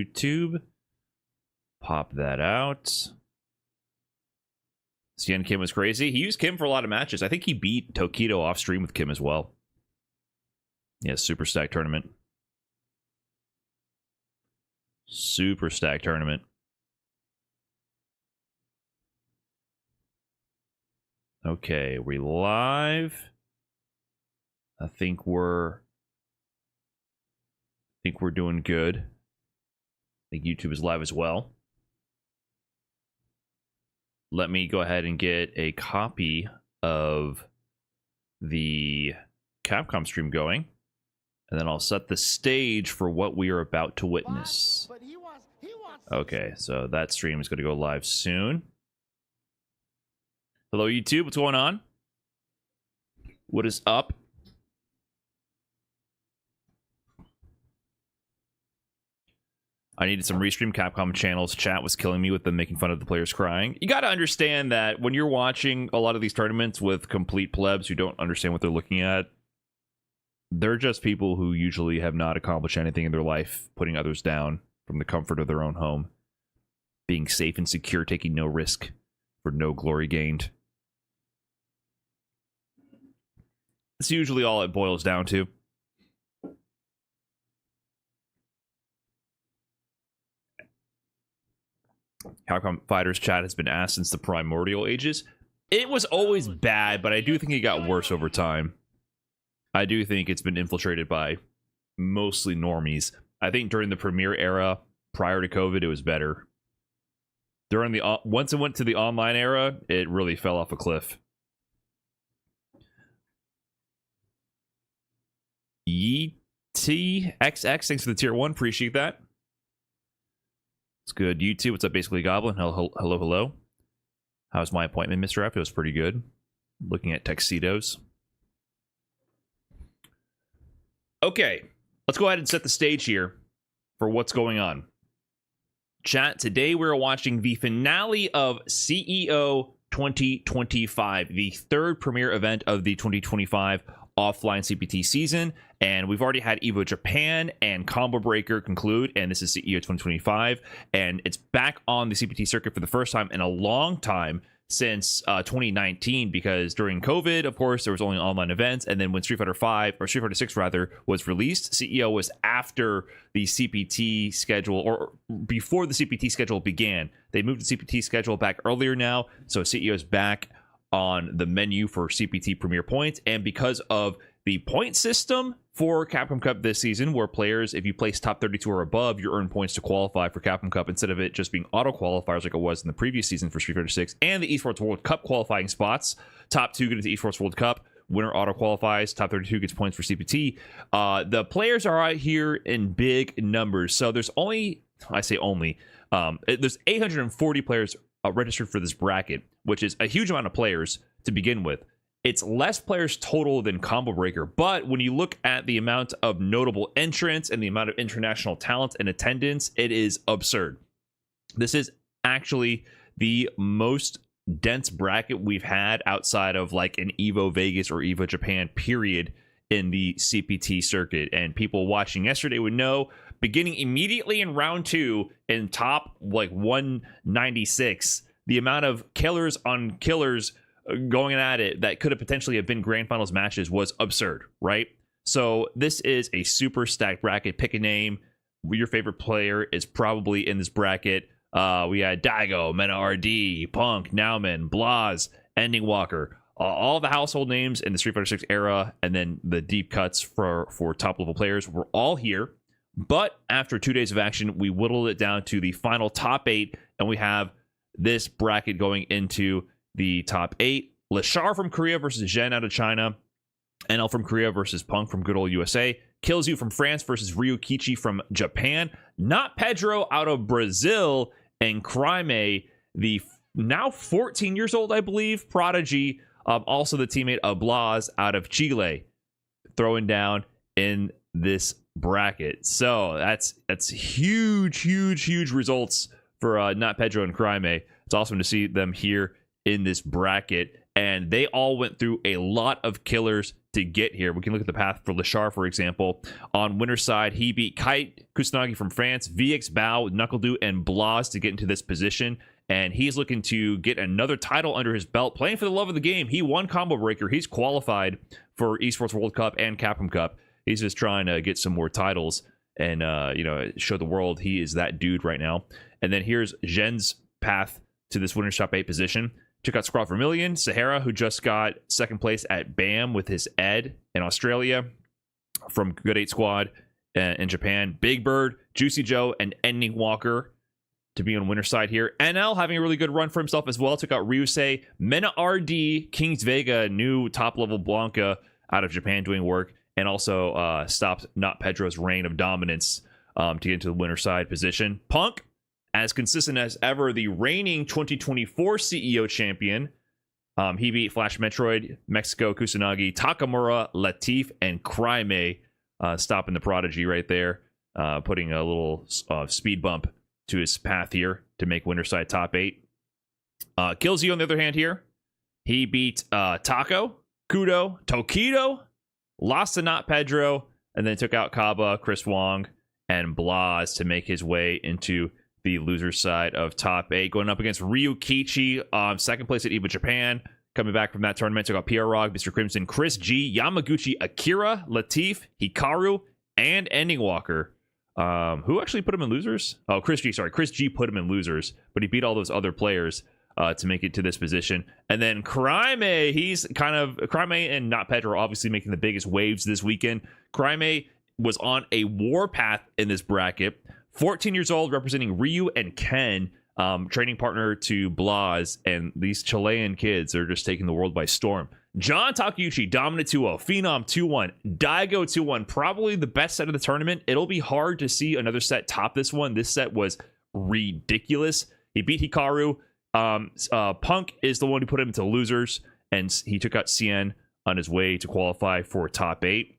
YouTube. Pop that out. Zhen Kim was crazy. He used Kim for a lot of matches. I think he beat Tokido off stream with Kim as well. Yeah, Super Stack Tournament. Super Stack Tournament. Okay, we live. I think we're doing good. I think YouTube is live as well. Let me go ahead and get a copy of the Capcom stream going, and then I'll set the stage for what we are about to witness. Okay, so that stream is going to go live soon. Hello, YouTube. What's going on? What is up? I needed some restream. Capcom channels chat was killing me with them making fun of the players crying. You got to understand that when you're watching a lot of these tournaments with complete plebs who don't understand what they're looking at, they're just people who usually have not accomplished anything in their life, putting others down from the comfort of their own home, being safe and secure, taking no risk for no glory gained. That's usually all it boils down to. Capcom Fighters chat has been asked since the primordial ages. It was always bad, but I do think it got worse over time. I do think it's been infiltrated by mostly normies. I think during the Premier era, prior to COVID, it was better. During the once it went to the online era, it really fell off a cliff. YTXX, thanks for the tier 1. Appreciate that. It's good. YouTube, what's up, Basically Goblin? Hello, hello, hello. How's my appointment, Mr. F? It was pretty good. Looking at tuxedos. Okay, let's go ahead and set the stage here for what's going on. Chat, today we're watching the finale of CEO 2025, the third premier event of the 2025 offline CPT season, and we've already had Evo Japan and Combo Breaker conclude, and this is CEO 2025, and it's back on the CPT circuit for the first time in a long time since 2019, because during COVID, of course, there was only online events, and then when Street Fighter 5 or Street Fighter 6 rather was released, CEO was after the CPT schedule, or before the CPT schedule began. They moved the CPT schedule back earlier now, so CEO is back on the menu for CPT Premier Points, and because of the point system for Capcom Cup this season, where players, if you place top 32 or above, you earn points to qualify for Capcom Cup instead of it just being auto qualifiers like it was in the previous season for Street Fighter 6, and the Esports World Cup qualifying spots. Top 2 get into Esports World Cup. Winner auto qualifies. Top 32 gets points for CPT. The players are out here in big numbers, so there's only, I say only, there's 840 players registered for this bracket, which is a huge amount of players to begin with. It's less players total than Combo Breaker, but when you look at the amount of notable entrants and the amount of international talent and attendance, it is absurd. This is actually the most dense bracket we've had outside of like an Evo Vegas or Evo Japan period in the CPT circuit, and people watching yesterday would know, beginning immediately in round 2 in top like 196, the amount of killers on killers going at it that could have potentially have been grand finals matches was absurd, right? So this is a super stacked bracket. Pick a name. Your favorite player is probably in this bracket. We had Daigo, Mena RD, Punk, Nauman, Blaz, Ending Walker, all the household names in the Street Fighter 6 era, and then the deep cuts for top level players were all here. But after 2 days of action, we whittled it down to the final top 8, and we have this bracket going into the top 8. Leshar from Korea versus Zhen out of China. NL from Korea versus Punk from good old USA. KillsYou from France versus Ryukichi from Japan. NotPedro out of Brazil. And Craime, the now 14 years old, I believe, prodigy, also the teammate of Blaz out of Chile, throwing down in this bracket. So that's huge results for NotPedro and Craime. It's awesome to see them here in this bracket, and they all went through a lot of killers to get here. We can look at the path for Leshar, for example. On winner's side, he beat Kite Kusanagi from France, VX Bao, NotPedro, and Blaz to get into this position. And he's looking to get another title under his belt, playing for the love of the game. He won Combo Breaker. He's qualified for Esports World Cup and Capcom Cup. He's just trying to get some more titles and, show the world he is that dude right now. And then here's Zhen's path to this winner's top 8 position. Took out Squad Vermilion, Sahara, who just got second place at BAM with his Ed in Australia from Good 8 Squad in Japan. Big Bird, Juicy Joe, and Ending Walker to be on winner's side here. NL having a really good run for himself as well. Took out Ryusei, Mena RD, Kings Vega, new top-level Blanca out of Japan doing work, and also stopped NotPedro's reign of dominance to get into the winner's side position. Punk, as consistent as ever, the reigning 2024 CEO champion. He beat Flash Metroid, Mexico, Kusanagi, Takamura, Latif, and Craime, stopping the Prodigy right there, putting a little speed bump to his path here to make winner's side top 8. KillsYou, on the other hand here, he beat Taco, Kudo, Tokido, lost to NotPedro, and then took out Kaba, Chris Wong, and Blaz to make his way into the loser side of top 8, going up against Ryukichi, second place at EVA Japan. Coming back from that tournament, took out PR Rog, Mr. Crimson, Chris G, Yamaguchi, Akira, Latif, Hikaru, and Ending Walker. Who actually put him in losers? Oh, Chris G. Sorry, Chris G put him in losers, but he beat all those other players to make it to this position. And then Craime, Craime and NotPedro obviously making the biggest waves this weekend. Craime was on a war path in this bracket. 14 years old, representing Ryu and Ken, training partner to Blaz, and these Chilean kids are just taking the world by storm. John Takeuchi, Dominant 2-0, Phenom 2-1, Daigo 2-1, probably the best set of the tournament. It'll be hard to see another set top this one. This set was ridiculous. He beat Hikaru. Punk is the one who put him into losers, and he took out Cien on his way to qualify for top 8.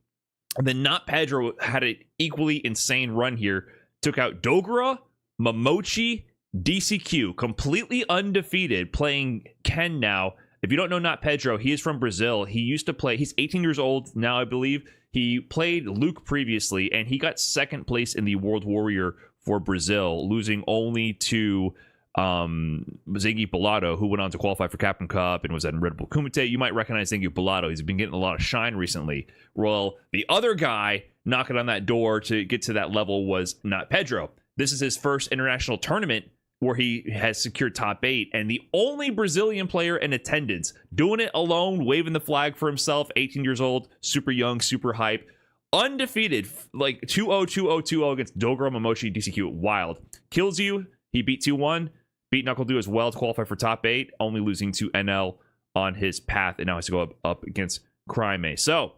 And then NotPedro had an equally insane run here. Took out Dogura, Momochi, DCQ, completely undefeated, playing Ken now. If you don't know NotPedro, he is from Brazil. He used to play, he's 18 years old now, I believe. He played Luke previously, and he got second place in the World Warrior for Brazil, losing only to Zengi Pilato, who went on to qualify for Capcom Cup and was at Red Bull Kumite. You might recognize Zengi Pilato. He's been getting a lot of shine recently. Well, the other guy knocking on that door to get to that level was NotPedro. This is his first international tournament where he has secured top 8, and the only Brazilian player in attendance, doing it alone, waving the flag for himself, 18 years old, super young, super hype, undefeated, like 2-0, 2-0, 2-0 against Dogura, Momochi, DCQ. Wild. KillsYou, he beat 2-1, beat NotPedro as well to qualify for top 8, only losing to NL on his path, and now has to go up against Craime. So,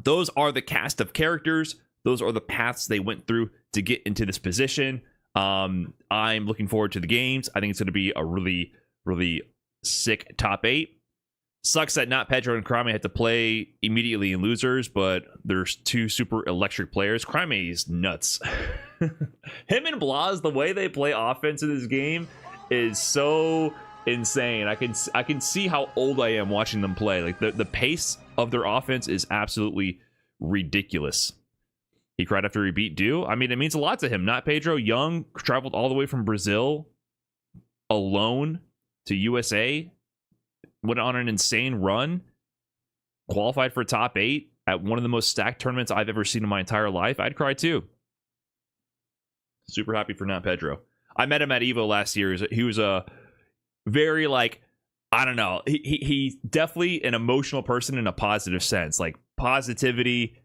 those are the cast of characters. Those are the paths they went through to get into this position. I'm looking forward to the games. I think it's going to be a really, really sick top 8. Sucks that NotPedro and Craime had to play immediately in losers, but there's two super electric players. Craime is nuts. Him and Blaz, the way they play offense in this game is so insane. I can see how old I am watching them play. Like the pace of their offense is absolutely ridiculous. He cried after he beat Do. I mean, it means a lot to him. NotPedro, young, traveled all the way from Brazil alone to USA, went on an insane run, qualified for top 8 at one of the most stacked tournaments I've ever seen in my entire life. I'd cry too. Super happy for NotPedro. I met him at Evo last year. He was a very, like, I don't know. He's definitely an emotional person in a positive sense. Like, positivity,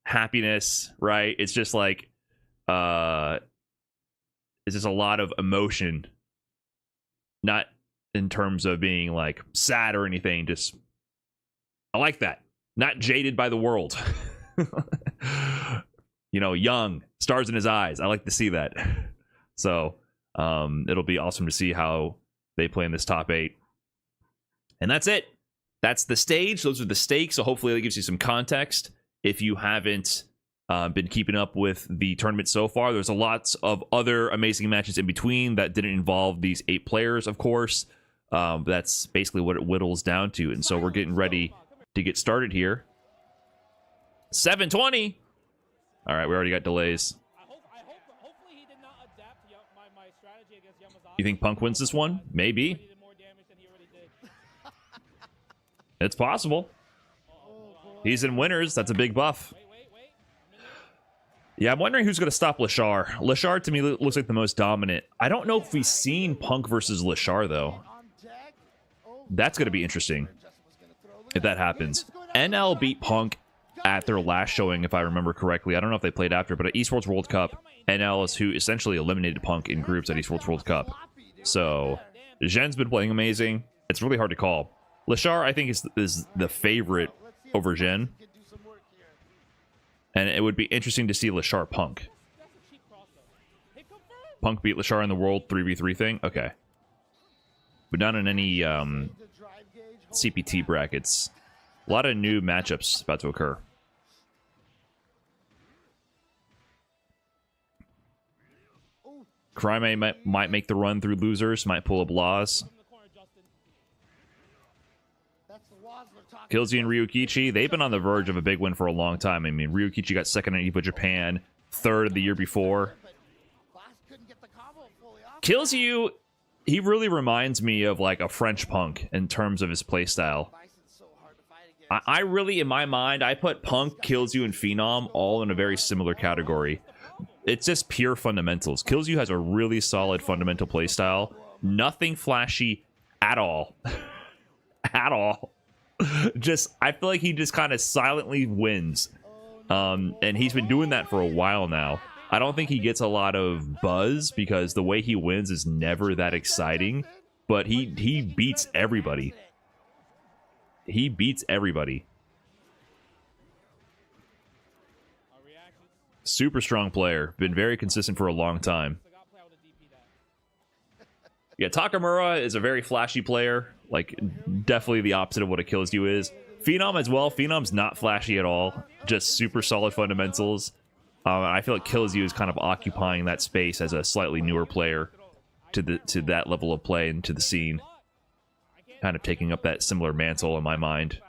happiness, right? It's just like it's just a lot of emotion, not in terms of being like sad or anything. Just, I like that. Not jaded by the world. You know, young, stars in his eyes. I like to see that. So it'll be awesome to see how they play in this top 8. And that's it. That's the stage. Those are the stakes. So hopefully that gives you some context. If you haven't been keeping up with the tournament so far, there's a lots of other amazing matches in between that didn't involve these 8 players, of course. That's basically what it whittles down to. And so we're getting ready to get started here. 720. All right, we already got delays. Hopefully he did not adapt to my strategy against Yamazaki. You think Punk wins this one? Maybe. It's possible. He's in winners. That's a big buff. Yeah, I'm wondering who's going to stop Leshar. Leshar, to me, looks like the most dominant. I don't know if we've seen Punk versus Leshar, though. That's going to be interesting if that happens. NL beat Punk at their last showing, if I remember correctly. I don't know if they played after, but at Esports World Cup, NL is who essentially eliminated Punk in groups at Esports World Cup. So, Zhen's been playing amazing. It's really hard to call. Leshar, I think, is the favorite over Zhen. And it would be interesting to see Leshar Punk. Punk beat Leshar in the World 3v3 thing? Okay. But not in any CPT brackets. A lot of new matchups about to occur. Craime might make the run through losers, might pull a Blaz. KillsYou and Ryukichi, they've been on the verge of a big win for a long time. I mean, Ryukichi got second in EVO Japan, third the year before. KillsYou, he really reminds me of like a French Punk in terms of his playstyle. I really, in my mind, I put Punk, KillsYou, and Phenom all in a very similar category. It's just pure fundamentals. KillsYou has a really solid fundamental playstyle. Nothing flashy at all. At all. Just, I feel like he just kind of silently wins. And he's been doing that for a while now. I don't think he gets a lot of buzz because the way he wins is never that exciting. But he beats everybody. He beats everybody. Super strong player. Been very consistent for a long time. Yeah, Takamura is a very flashy player. Like, definitely the opposite of what a KillsYou is. Phenom as well. Phenom's not flashy at all. Just super solid fundamentals. I feel like KillsYou is kind of occupying that space as a slightly newer player to that level of play and to the scene. Kind of taking up that similar mantle in my mind.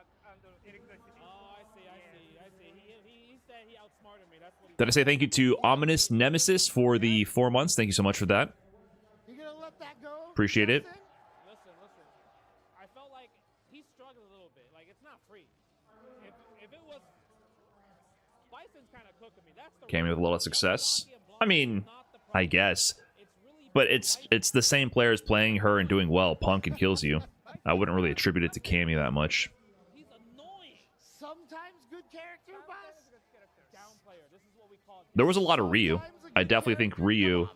Did I say thank you to Ominous Nemesis for the 4 months? Thank you so much for that. Appreciate it. Listen. I felt like he struggled a little bit. Like, it's not free. If it was... Bison's kind of cooking me. That's the Came with a lot of success. I mean, I guess. But it's the same players playing her and doing well, Punk and KillsYou. I wouldn't really attribute it to Cammy that much. He's annoying. Sometimes good character, boss. Down player. This is what we call... There was a lot of Ryu. I definitely think Ryu,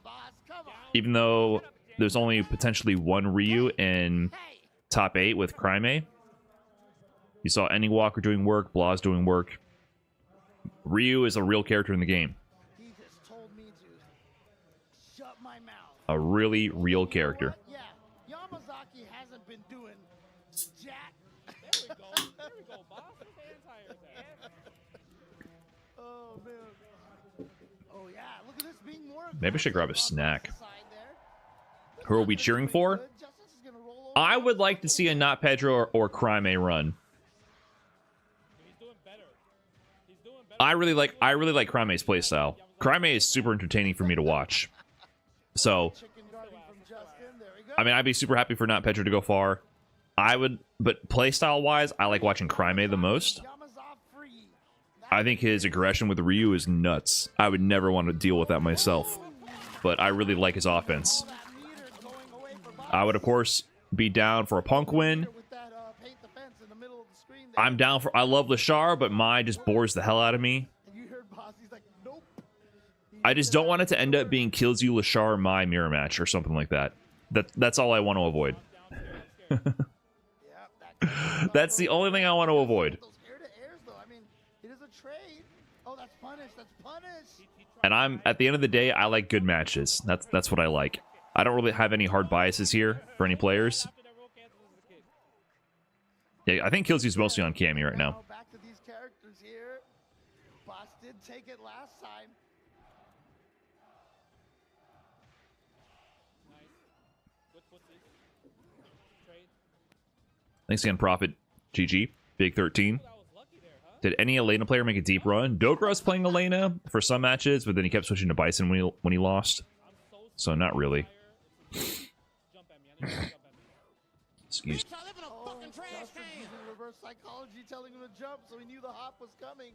even though there's only potentially one Ryu in top 8 with Craime. You saw Ending Walker doing work, Blaz doing work. Ryu is a real character in the game. He just told me to shut my mouth. A really real character. Yeah, Yamazaki hasn't been doing jack. There we go, boss. Where's the anti-air at? Oh, man. Oh, yeah, look at this being more... Maybe I should grab a snack. Who are we cheering for? I would like to see a NotPedro or Craime run. I really like Craime's playstyle. Craime is super entertaining for me to watch. So, I mean, I'd be super happy for NotPedro to go far. But playstyle wise, I like watching Craime the most. I think his aggression with Ryu is nuts. I would never want to deal with that myself. But I really like his offense. I would, of course, be down for a Punk win. I'm down for... I love Leshar, but Mai just bores the hell out of me. I just don't want it to end up being KillsYou, Leshar, Mai mirror match or something like that. That's all I want to avoid. That's the only thing I want to avoid. And I'm... At the end of the day, I like good matches. That's what I like. I don't really have any hard biases here for any players. Yeah, I think KillsYou's mostly on Cammy right now. Back to these characters here. Boss did take it last time. Thanks again, Prophet. GG. Big 13. Did any Elena player make a deep run? Dogra's playing Elena for some matches, but then he kept switching to Bison when he lost. So not really. Excuse. Oh, Justin's using reverse psychology, telling him to jump, so he knew the hop was coming.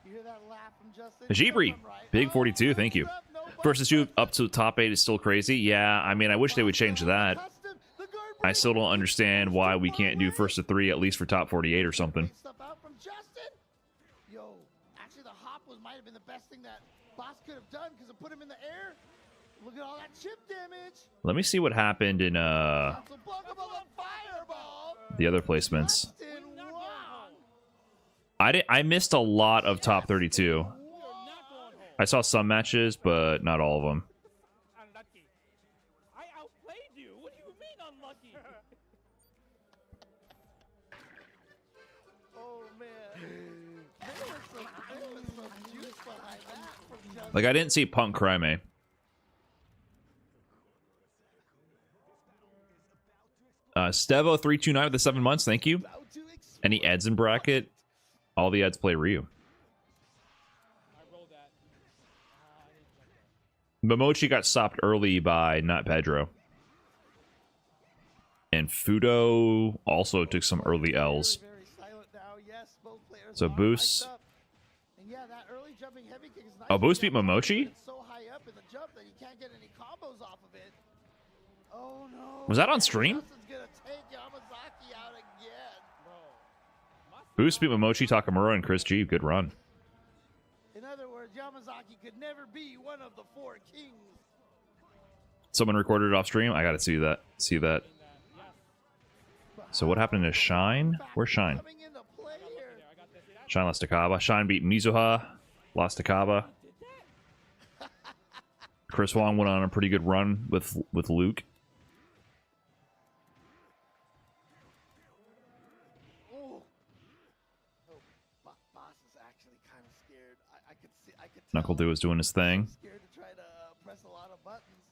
You hear that laugh from Justin? Jibri, big 42, thank you. Versus you up to top 8 is still crazy. Yeah, I mean, I wish they would change that. I still don't understand why we can't do first to 3 at least for top 48 or something. Yo, actually the hop might have been the best thing that Boss could have done because it put him in the air. Look at all that chip damage. Let me see what happened in the other placements. I missed a lot of top 32. I saw some matches, but not all of them. Unlucky. I outplayed you. What do you mean unlucky? Oh man. There was some juice behind that from Justin. Like, I didn't see Punk Craime. Stevo329 with the 7 months, thank you. Any Eds in bracket? All the Eds play Ryu. Momochi got stopped early by NotPedro. And Fudo also took some early L's. So Boost. Oh, Boost beat Momochi? Was that on stream? Boost beat Momochi, Takamura, and Chris G. Good run. In other words, Yamazaki could never be one of the 4 kings. Someone recorded it off stream. I gotta see that. See that. So what happened to Shine? Where's Shine? Shine lost to Kaba. Shine beat Mizuha. Lost to Kaba. Chris Wong went on a pretty good run with Luke. Knuckle Dew was doing his thing. Scared to try to press a lot of buttons.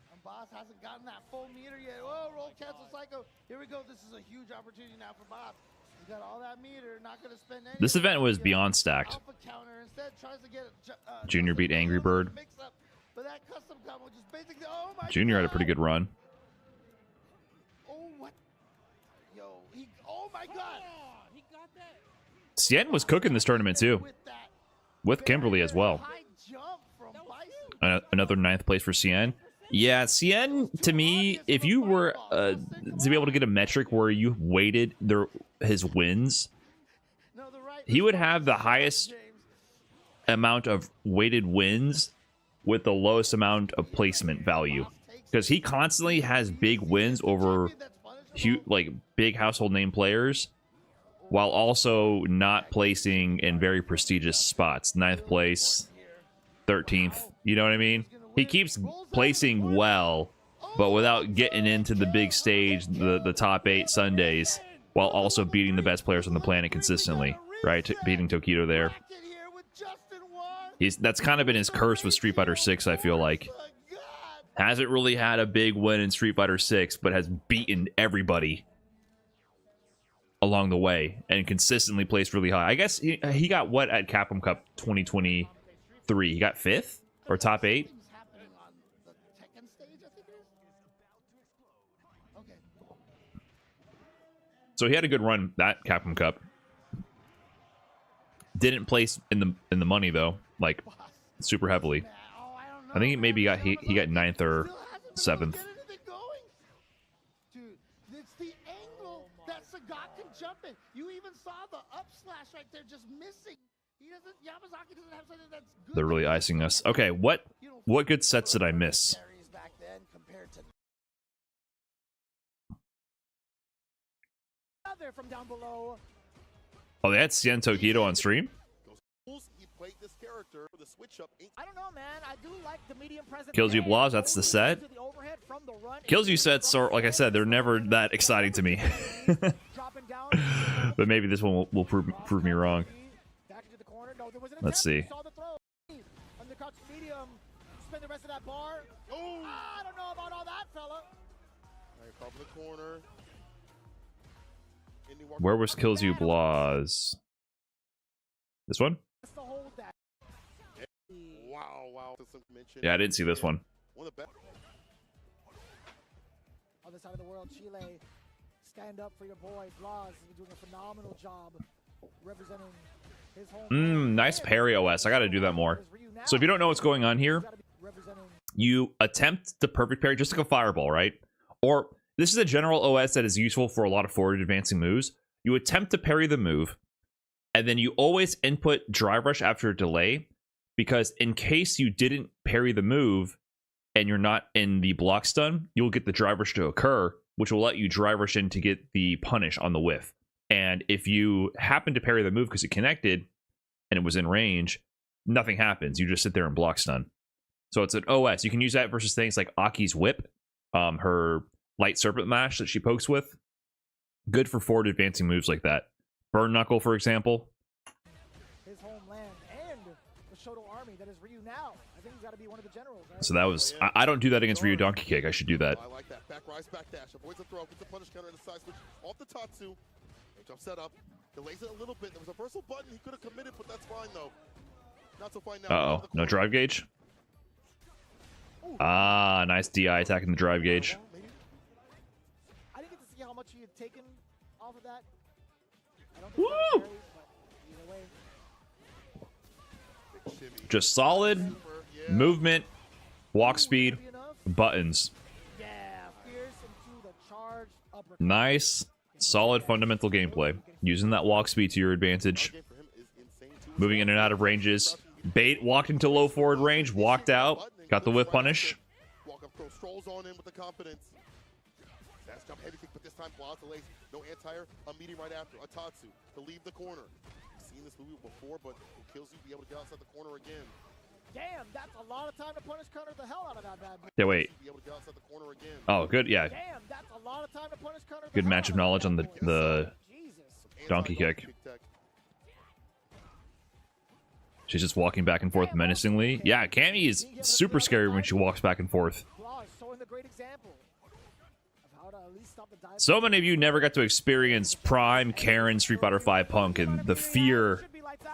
And Boss hasn't gotten that full meter yet. Oh, roll cancel psycho. Here we go. This is a huge opportunity now for Boss. He's got all that meter, not going to spend any. This event was beyond stacked. Instead, tries to get Junior beat Angry Bird. But that custom combo just basically, oh my Junior had a God. pretty good run. Oh, what? Yo, oh my God. He got that. Cien was cooking this tournament too. With Kimberly as well. Another 9th place for Cien. Yeah, Cien, to me, if you were to be able to get a metric where you weighted his wins, he would have the highest amount of weighted wins with the lowest amount of placement value. Because he constantly has big wins over like big household name players, while also not placing in very prestigious spots. 9th place, 13th, you know what I mean? He keeps placing well, but without getting into the big stage, the top 8 Sundays, while also beating the best players on the planet consistently, right? Beating Tokido there. That's kind of been his curse with Street Fighter 6, I feel like. Hasn't really had a big win in Street Fighter 6, but has beaten everybody along the way and consistently placed really high. I guess he got what at Capcom Cup 2023? He got 5th or top 8? So he had a good run that Capcom Cup. Didn't place in the money though, like super heavily. I think maybe he got 9th or 7th. Jumping. You even saw the up slash right there just missing. Yamazaki doesn't have something that's good. They're really icing us. Okay, what good sets did I miss? From down below. Oh, they had Cien Tokido on stream? I don't know, man. I do like the medium present. KillsYou Blaz, that's the set. KillsYou sets are, like I said, they're never that exciting to me. But maybe this one will prove me wrong. Let's see. Spin the rest of that bar. I don't know about all that, fella. From the corner. Where was KillsYou Blaz? This one? Yeah, I didn't see this one. Other side of the world, Chile, stand up for your boy. Blaz is doing a phenomenal job representing his home. Nice parry OS. I gotta do that more. So if you don't know what's going on here, you attempt the perfect parry just like a fireball, right? Or this is a general OS that is useful for a lot of forward advancing moves. You attempt to parry the move, and then you always input drive rush after a delay, because in case you didn't parry the move and you're not in the block stun, you'll get the drive rush to occur, which will let you drive rush in to get the punish on the whiff. And if you happen to parry the move because it connected and it was in range, nothing happens. You just sit there and block stun. So it's an OS. You can use that versus things like Aki's whip, her light serpent mash that she pokes with. Good for forward advancing moves like that. Burn knuckle, for example. His homeland and the Shoto army that is Ryu now. I think he's got to be one of the generals, right? So that was... I don't do that against Ryu Donkey Kick. I should do that. I like that. Back rise, back dash. Avoids the throw. Gets the punish counter in the side switch. Off the Tatsu. Jump set up. Delays it a little bit. There was a reversal button. He could have committed, but that's fine, though. Not so fine now. Uh-oh. No drive gauge? Ah, nice DI attacking the drive gauge. I didn't get to see how much he had taken off of that. I don't think Woo! carries, but either way. Just solid movement, walk speed, buttons. Yeah, fierce into the charge, uppercut. Nice, solid fundamental gameplay. Using that walk speed to your advantage. Moving in and out of ranges. Bait walked into low forward range, walked out, got the whiff punish. Walk up throw, strolls on in with the confidence. Fast jump, heavy kick, but this time Blaz delays. No anti-air, a meeting right after. A Tatsu to leave the corner. We've seen this movie before, but KillsYou be able to get outside the corner again. Damn, that's a lot of time to punish counter the hell out of that bad boy. Yeah, wait. Be able to get outside the corner again. Oh, good, yeah. Damn, that's a lot of time to punish counter the Good hell match of out knowledge on that the bad boy. Jesus. donkey kick. tech. She's just walking back and forth menacingly. Yeah, Cammy is super scary when she walks back and forth. Blaz showing the great example of how to at least stop the dive. So many of you never got to experience Prime, Karen, Street Fighter V Punk, and the fear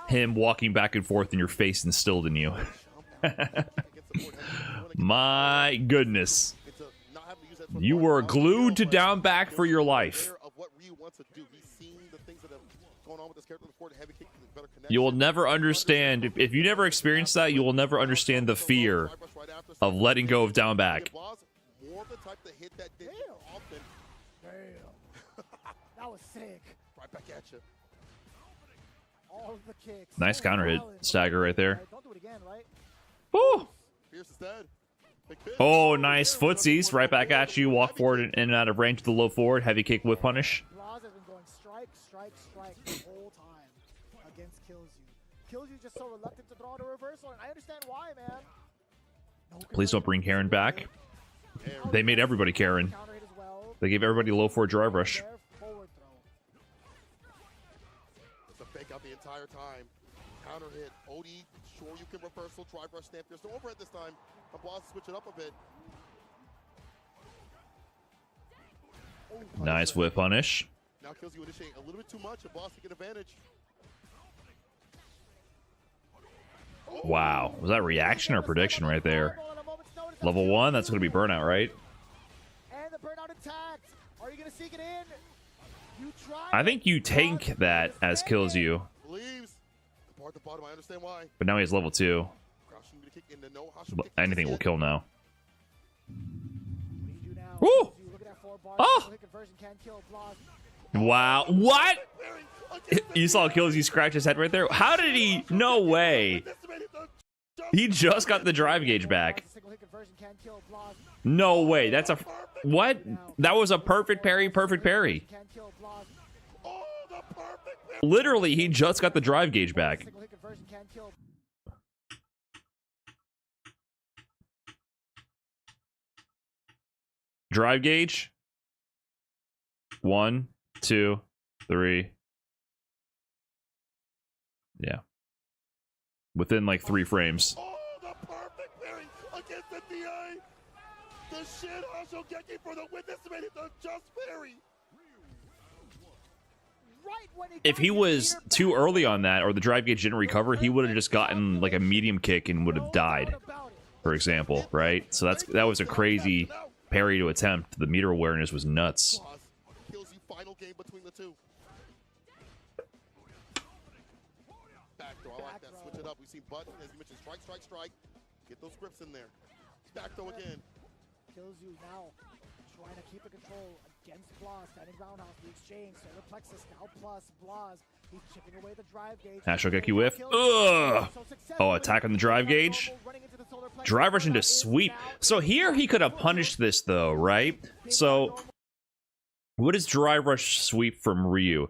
him walking back and forth in your face instilled in you. My goodness. You were glued to down back for your life. You will never understand. If you never experienced that, you will never understand the fear of letting go of down back. That was sick. Right back at you. All of the kicks. Nice counter hit. Stagger right there. Don't do it again, right? Woo! Fierce is dead. Big hit. Oh, nice footsies. Right back at you. Walk forward and in and out of range to the low forward. Heavy kick with punish. Blaz has been going strike, strike, strike the whole time against KillsYou. KillsYou just so reluctant to throw out a reversal, and I understand why, man. No Please don't bring Karen back. They made everybody Karen. counter hit as well. They gave everybody low forward drive rush. There, forward throw. It's a fake out the entire time. Counter hit. OD, sure you can reversal. Drive rush snap. There's no overhead this time. And Blaz switch it up a bit. Nice whip punish. Now KillsYou initiating a little bit too much, and Blaz taking advantage. Wow. Was that reaction or prediction right there? Level 1, that's going to be burnout, right? And the burnout intact. Are you going to seek it in? You tried. I think you tank that as KillsYou. Believes. The part at the bottom, I understand why. But now he has level 2. Crouching to kick in the no. But anything will kill now. What do you do now? Woo! You look at that 4 bar. Oh! Hit conversion can kill Blaz. Wow. What? You saw KillsYou scratch his head right there? How did he? No way. He just got the drive gauge back. Single hit conversion can kill Blaz. No way. That's a... What? That was a perfect parry, perfect parry. Can kill Blaz. Oh, the perfect. Literally, he just got the drive gauge back. Single hit conversion can kill. Drive gauge. 1, 2, 3. Yeah. Within like 3 frames. Oh, the perfect parry against the DI. The Shin Hashogeki for the win. This made it the just parry. if he was too early on that, or the drive gauge didn't recover, he would have just gotten like a medium kick and would have died, for example, right? So that was a crazy parry to attempt. The meter awareness was nuts. KillsYou final game between the two. Backdoor, I like that. Switch it up. We've seen button, as you mentioned, strike, strike, strike. Get those grips in there. Backdoor again. KillsYou now trying to keep the control against Blaz, standing roundhouse, the exchange, solar plexus now plus Blaz. He's chipping away the drive gauge. Ashokeki whiff. Ugh! Oh, attack on the drive gauge. Drive rush into sweep. So here he could have punished this though, right? So what is drive rush sweep from Ryu?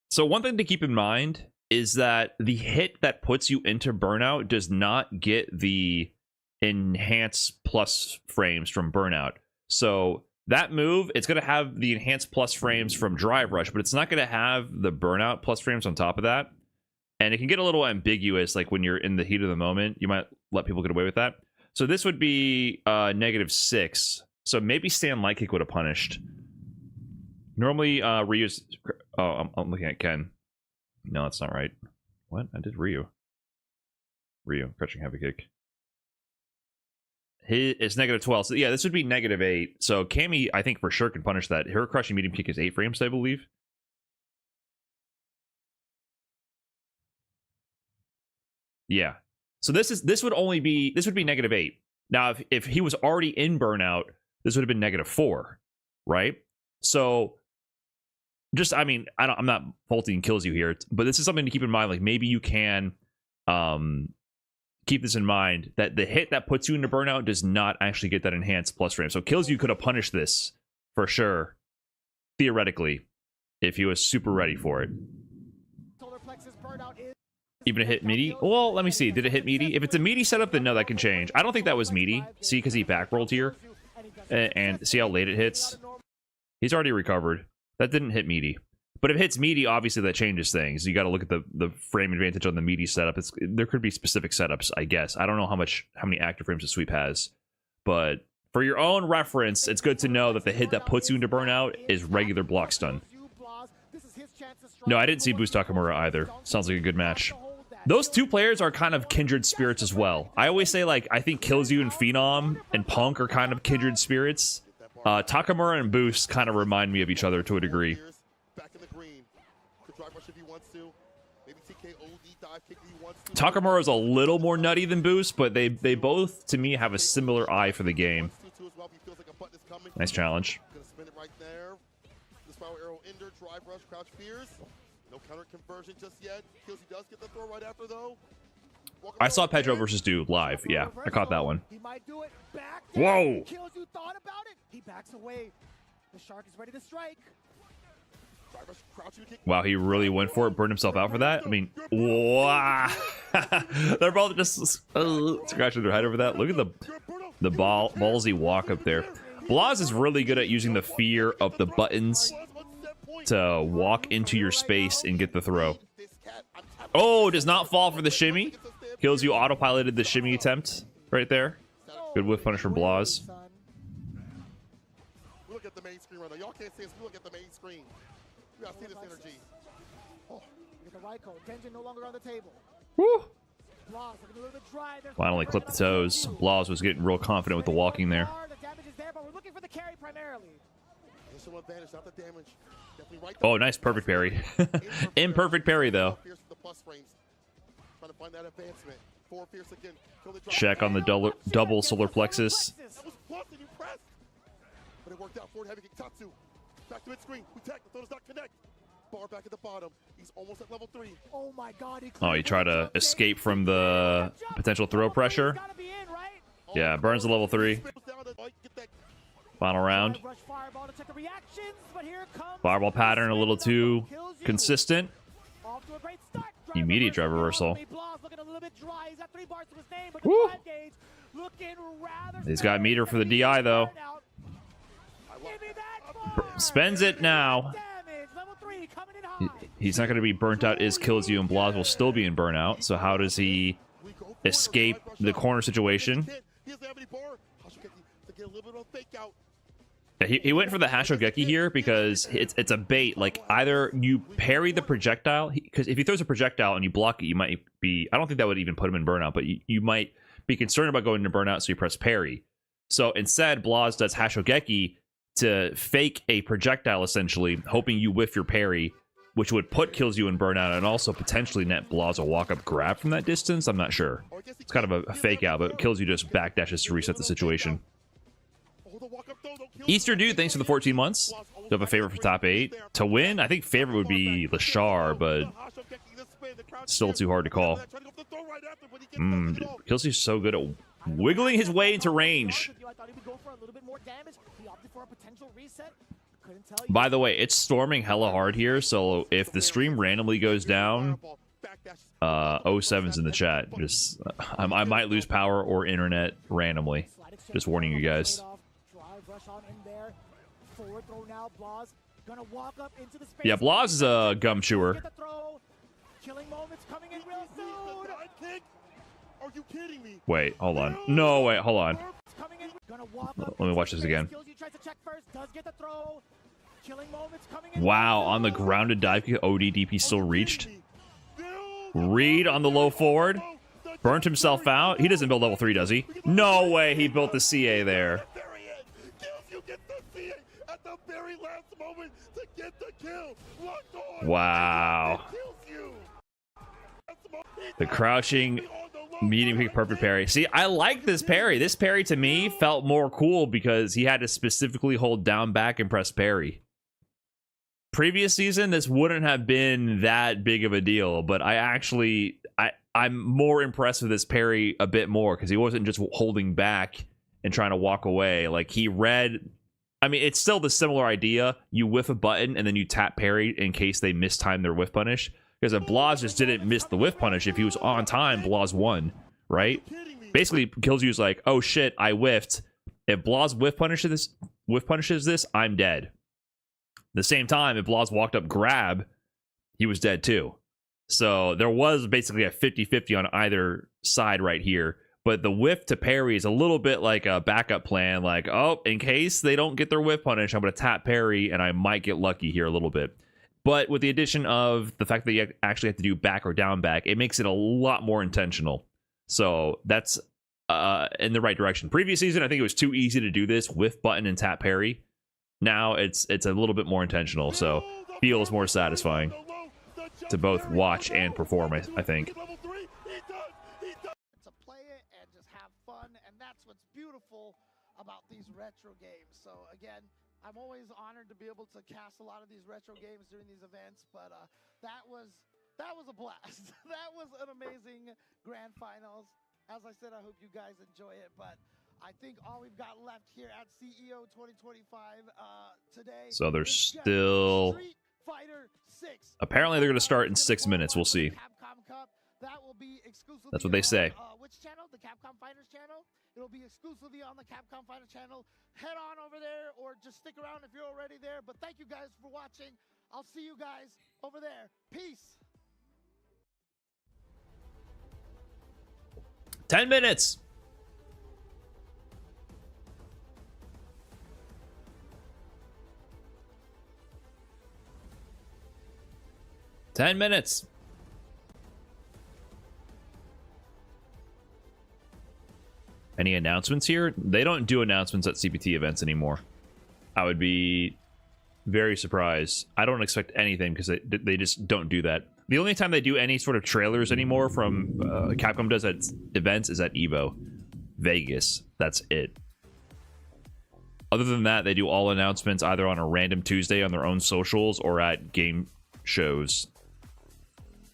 So one thing to keep in mind is that the hit that puts you into burnout does not get the enhance plus frames from burnout. So that move, it's going to have the enhanced plus frames from drive rush, but it's not going to have the burnout plus frames on top of that. And it can get a little ambiguous, like when you're in the heat of the moment, you might let people get away with that. So this would be -6. So maybe stand light kick would have punished. Normally Ryu's... Oh, I'm looking at Ken. No, that's not right. What? I did Ryu. Ryu, crouching heavy kick. It's -12. So yeah, this would be -8. So Cami, I think for sure can punish that. Her crushing medium kick is 8 frames, I believe. Yeah. So this would be -8. Now, if he was already in burnout, this would have been -4, right? So just, I mean, I'm not faulting KillsYou here, but this is something to keep in mind. Like maybe you can keep this in mind, that the hit that puts you into burnout does not actually get that enhanced plus frame. So KillsYou could have punished this for sure, theoretically, if he was super ready for it. Even a hit meaty? Well, let me see. Did it hit meaty? If it's a meaty setup, then no, that can change. I don't think that was meaty. See, because he back rolled here. And see how late it hits? He's already recovered. That didn't hit meaty. But if it hits meaty, obviously that changes things. You got to look at the frame advantage on the meaty setup. There could be specific setups, I guess. I don't know how many active frames a sweep has. But for your own reference, it's good to know that the hit that puts you into burnout is regular block stun. No, I didn't see Boost Takamura either. Sounds like a good match. Those two players are kind of kindred spirits as well. I always say, like, I think KillsYou and Phenom and Punk are kind of kindred spirits. Takamura and Boost kind of remind me of each other to a degree. Takamura is a little more nutty than Boost, but they both, to me, have a similar eye for the game. Nice challenge. I saw Pedro versus Dude live. Yeah, I caught that one. Whoa! KillsYou thought about it. He backs away. The shark is ready to strike. Wow, he really went for it, burned himself out for that. I mean, wow. They're both just scratching their head over that. Look at the ballsy walk up there. Blaz is really good at using the fear of the buttons to walk into your space and get the throw. Oh, does not fall for the shimmy. KillsYou autopiloted the shimmy attempt right there. Good whiff punish from Blaz. Look at the main screen right now. Y'all can't see us. Look at the main screen. You gotta see this energy. Oh, look at the right code. Tension no longer on the table. Woo! Blaz looking a little bit dry. Finally clipped the toes. Blaz was getting real confident with the walking there. The damage is there, but we're looking for the carry primarily. Advantage, not the damage. Right, oh, nice perfect parry. Imperfect parry though. Check on the double solar plexus. But it worked out for heavy kick. Tatsu. Back to mid screen. We tech. The throw does not connect. Bar back at the bottom. He's almost at level 3. Oh my god. Oh, you try to escape from the potential throw pressure. Yeah, burns the level 3. Final round. Fireball pattern a little too consistent. Immediate drive reversal. Woo. He's got meter for the DI though. Spends it now. He's not going to be burnt out. Is KillsYou, and Blaz will still be in burnout. So how does he escape the corner situation? He went for the Hashogeki here because it's a bait. Like, either you parry the projectile, because if he throws a projectile and you block it, you might be... I don't think that would even put him in burnout, but you might be concerned about going into burnout, so you press parry. So instead, Blaz does Hashogeki to fake a projectile, essentially, hoping you whiff your parry, which would put KillsYou in burnout and also potentially net Blaz a walk-up grab from that distance. I'm not sure. It's kind of a fake out, but KillsYou just backdashes to reset the situation. Easter Dude, thanks for the 14 months. Do you have a favorite for top 8? To win, I think favorite would be Leshar, but still too hard to call. KillsYou's so good at wiggling his way into range. By the way, it's storming hella hard here, so if the stream randomly goes down, 07's in the chat. Just I might lose power or internet randomly. Just warning you guys. Yeah, Blaz is a gum chewer. Wait, hold on. No, wait, hold on. Let me watch this again. Wow, on the grounded dive kick, ODDP still reached. Reed on the low forward. Burnt himself out. He doesn't build level 3, does he? No way he built the CA there. Wow. The crouching medium kick perfect parry. See, I like this parry. This parry to me felt more cool because he had to specifically hold down back and press parry. Previous season, this wouldn't have been that big of a deal, but I'm more impressed with this parry a bit more because he wasn't just holding back and trying to walk away. Like, he read... I mean, it's still the similar idea. You whiff a button and then you tap parry in case they mistime their whiff punish. Because if Blaz just didn't miss the whiff punish, if he was on time, Blaz won, right? Basically, KillsYou's like, oh shit, I whiffed. If Blaz whiff punishes this, I'm dead. At the same time, if Blaz walked up grab, he was dead too. So there was basically a 50-50 on either side right here. But the whiff to parry is a little bit like a backup plan. Like, oh, in case they don't get their whiff punish, I'm going to tap parry and I might get lucky here a little bit. But with the addition of the fact that you actually have to do back or down back, it makes it a lot more intentional. So that's in the right direction. Previous season, I think it was too easy to do this whiff button and tap parry. Now it's a little bit more intentional, so feels more satisfying to both watch and perform, I think. About these retro games. So again, I'm always honored to be able to cast a lot of these retro games during these events, but that was a blast. That was an amazing grand finals. As I said, I hope you guys enjoy it, but I think all we've got left here at CEO 2025 today. So there's still Street Fighter 6. Apparently they're going to start in 6 minutes. We'll see. That will be exclusively That's what they say. Which channel? The Capcom Fighters channel? It'll be exclusively on the Capcom Fighter channel. Head on over there or just stick around if you're already there. But thank you guys for watching. I'll see you guys over there. Peace. 10 minutes. Ten minutes. Any announcements here? They don't do announcements at CPT events anymore. I would be very surprised. I don't expect anything because they just don't do that. The only time they do any sort of trailers anymore from Capcom does at events is at EVO. Vegas. That's it. Other than that, they do all announcements either on a random Tuesday on their own socials or at game shows.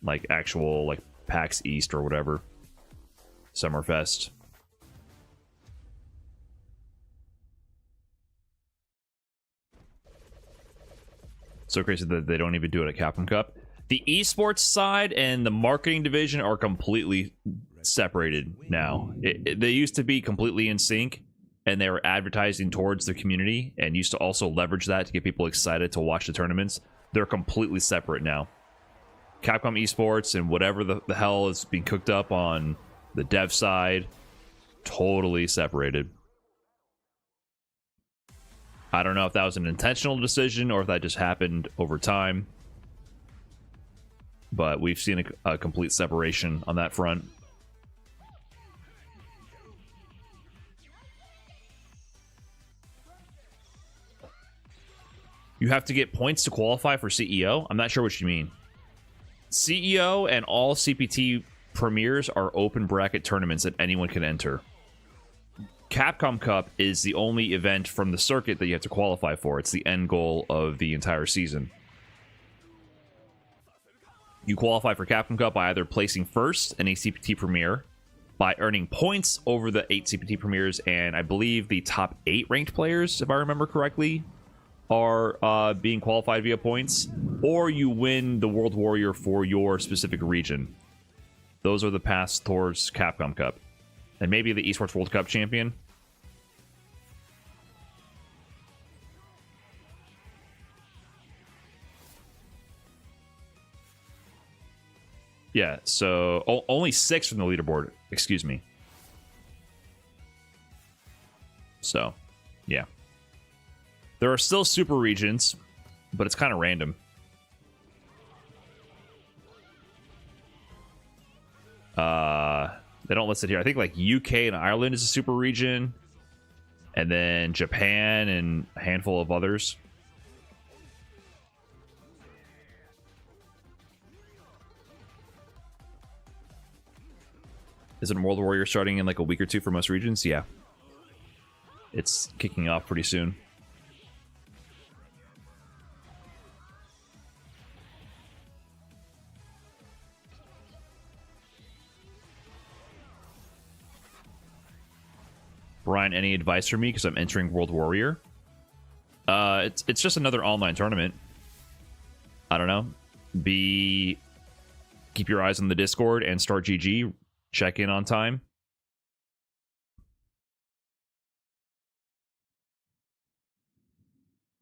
Like actual, like PAX East or whatever. Summerfest. So crazy that they don't even do it at Capcom Cup. The esports side and the marketing division are completely separated now. They used to be completely in sync, and they were advertising towards the community and used to also leverage that to get people excited to watch the tournaments. They're completely separate now. Capcom esports and whatever the hell is being cooked up on the dev side, totally separated. I don't know if that was an intentional decision or if that just happened over time. But we've seen a complete separation on that front. You have to get points to qualify for CEO? I'm not sure what you mean. CEO and all CPT premieres are open bracket tournaments that anyone can enter. Capcom Cup is the only event from the circuit that you have to qualify for. It's the end goal of the entire season. You qualify for Capcom Cup by either placing first in a CPT premiere, by earning points over the 8 CPT premieres, and I believe the top 8 ranked players, if I remember correctly, are being qualified via points, or you win the World Warrior for your specific region. Those are the paths towards Capcom Cup. And maybe the Esports World Cup champion. Yeah, so only 6 from the leaderboard. Excuse me. So, yeah. There are still super regions, but it's kind of random. They don't list it here. I think like UK and Ireland is a super region, and then Japan and a handful of others. Isn't World Warrior starting in like a week or two for most regions? Yeah. It's kicking off pretty soon. Brian, any advice for me? Because I'm entering World Warrior. It's just another online tournament. I don't know. Keep your eyes on the Discord and start GG. Check in on time.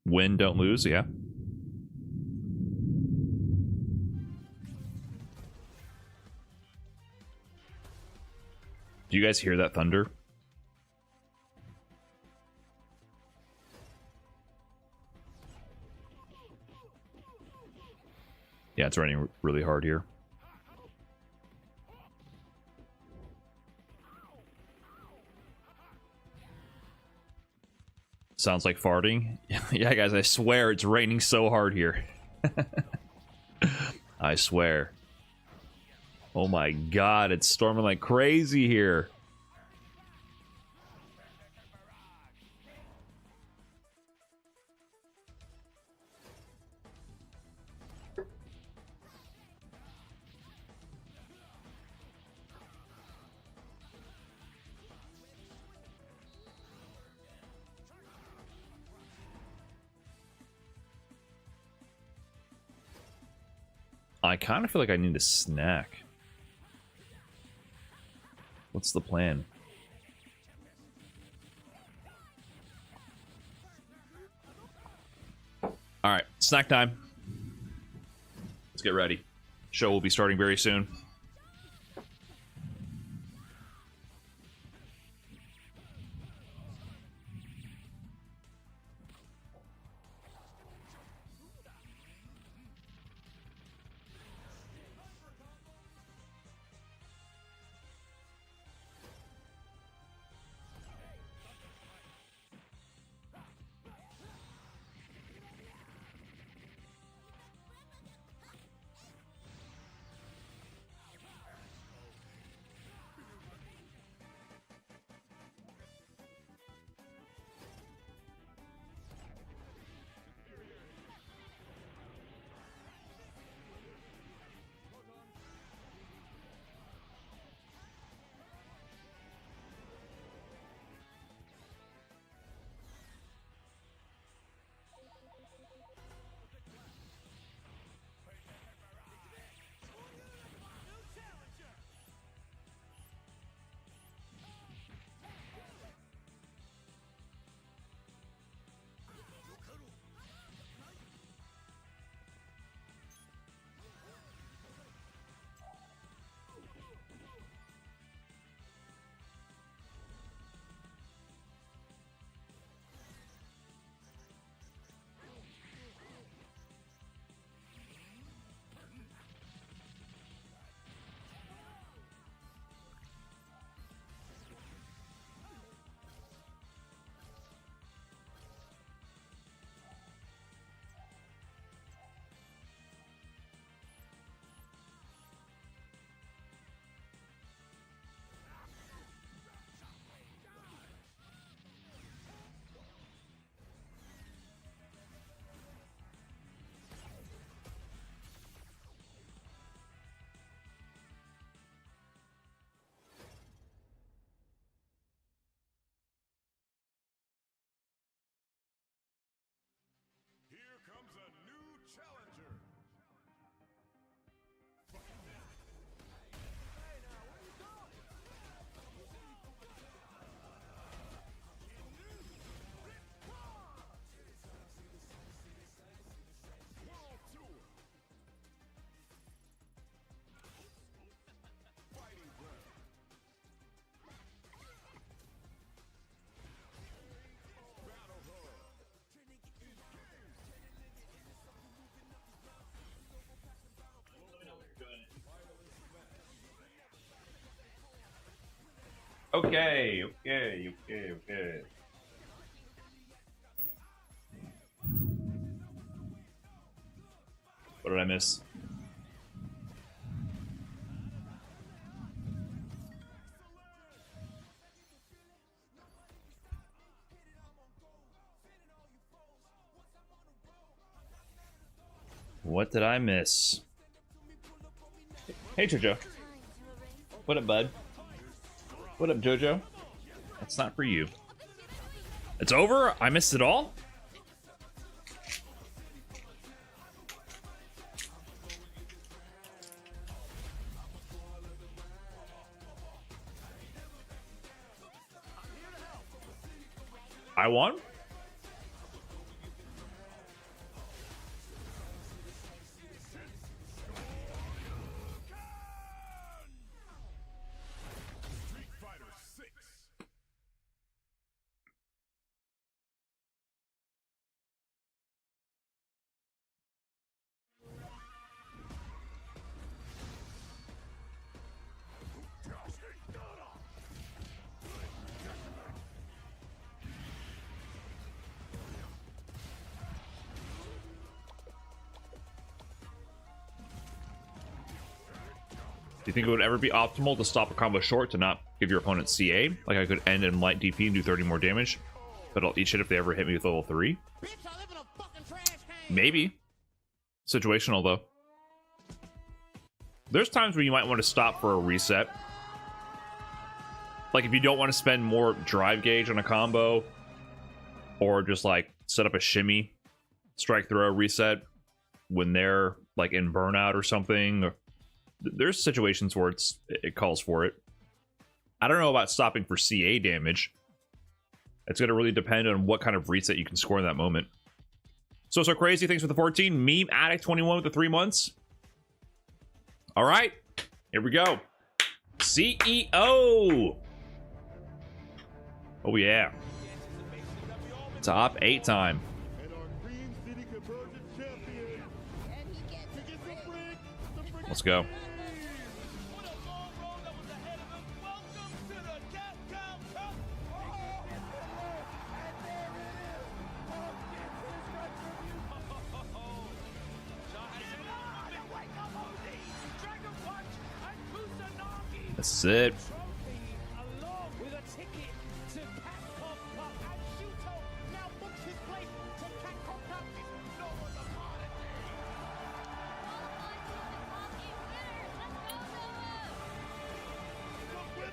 Win, don't lose, yeah. Do you guys hear that thunder? Yeah, it's raining really hard here. Sounds like farting. Yeah, guys, I swear it's raining so hard here. I swear. Oh my god, it's storming like crazy here. I kind of feel like I need a snack. What's the plan? Alright, snack time. Let's get ready. Show will be starting very soon. Okay. What did I miss? What did I miss? Hey, Jojo. What up, bud? What up, Jojo? That's not for you. It's over? I missed it all? I won? Do you think it would ever be optimal to stop a combo short to not give your opponent CA? Like I could end in light DP and do 30 more damage, but I'll eat shit if they ever hit me with level 3? Maybe. Situational though. There's times where you might want to stop for a reset. Like if you don't want to spend more drive gauge on a combo, or just like set up a shimmy, strike throw, reset when they're like in burnout or something. There's situations where it calls for it. I don't know about stopping for CA damage. It's going to really depend on what kind of reset you can score in that moment. So crazy. Thanks for the 14. Meme Addict 21 with the 3 months. All right. Here we go. CEO. Oh, yeah. Top 8 time. Let's go. That's it.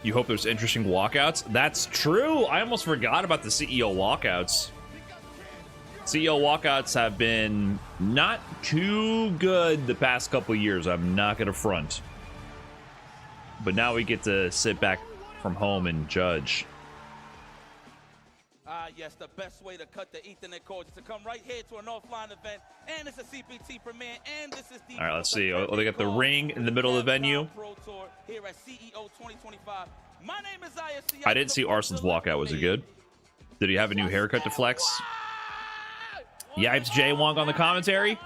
You hope there's interesting walkouts? That's true. I almost forgot about the CEO walkouts. CEO walkouts have been not too good the past couple years. I'm not going to front. But now we get to sit back from home and judge. Yes, the best way to cut the Ethernet cord is to come right here to an offline event, and it's a CPT premiere, and this is the... All right, let's see. Oh, they got the ring in the middle of the venue. Pro Tour here at CEO 2025. My name is I didn't see Arsenal's walkout. Was it good? Did he have a new haircut to flex? Yipes J Wong on the commentary.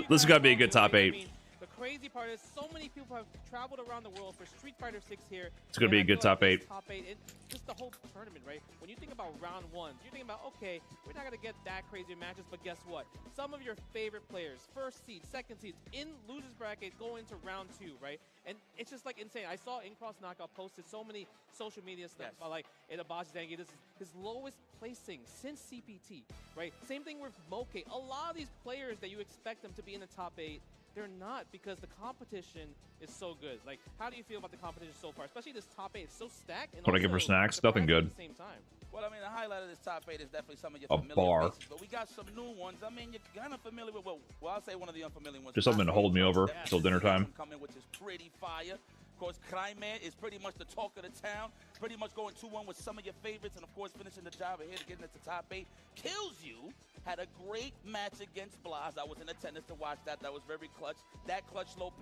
This is gonna be a good top 8. The crazy part is so many people have traveled around the world for Street Fighter 6 here. It's gonna be a good top 8. Top 8, and just the whole tournament, right? When you think about round 1, you're thinking about, okay, we're not gonna get that crazy matches, but guess what? Some of your favorite players, first seed, second seeds, in losers bracket, go into round 2, right? And it's just like insane. I saw In-Cross Knockout posted so many social media stuff about like Itabashi Zangi. This is his lowest placing since CPT, right? Same thing with Moke. A lot of these players that you expect them to be in the top 8, they're not, because the competition is so good. Like, how do you feel about the competition so far? Especially this top 8, it's so stacked. And what I give her snacks? Nothing good. At the same time. Well, I mean, the highlight of this top 8 is definitely some of your familiar bar. Faces, but we got some new ones. I mean, you're kind of familiar with, well, I'll say one of the unfamiliar ones. Just something to hold me over till dinner time. Coming, which is pretty fire. Of course, Craime is pretty much the talk of the town. Pretty much going 2-1 with some of your favorites, and of course, finishing the job ahead of getting into the top 8. KillsYou had a great match against Blaz. I was in attendance to watch that. That was very clutch. That clutch low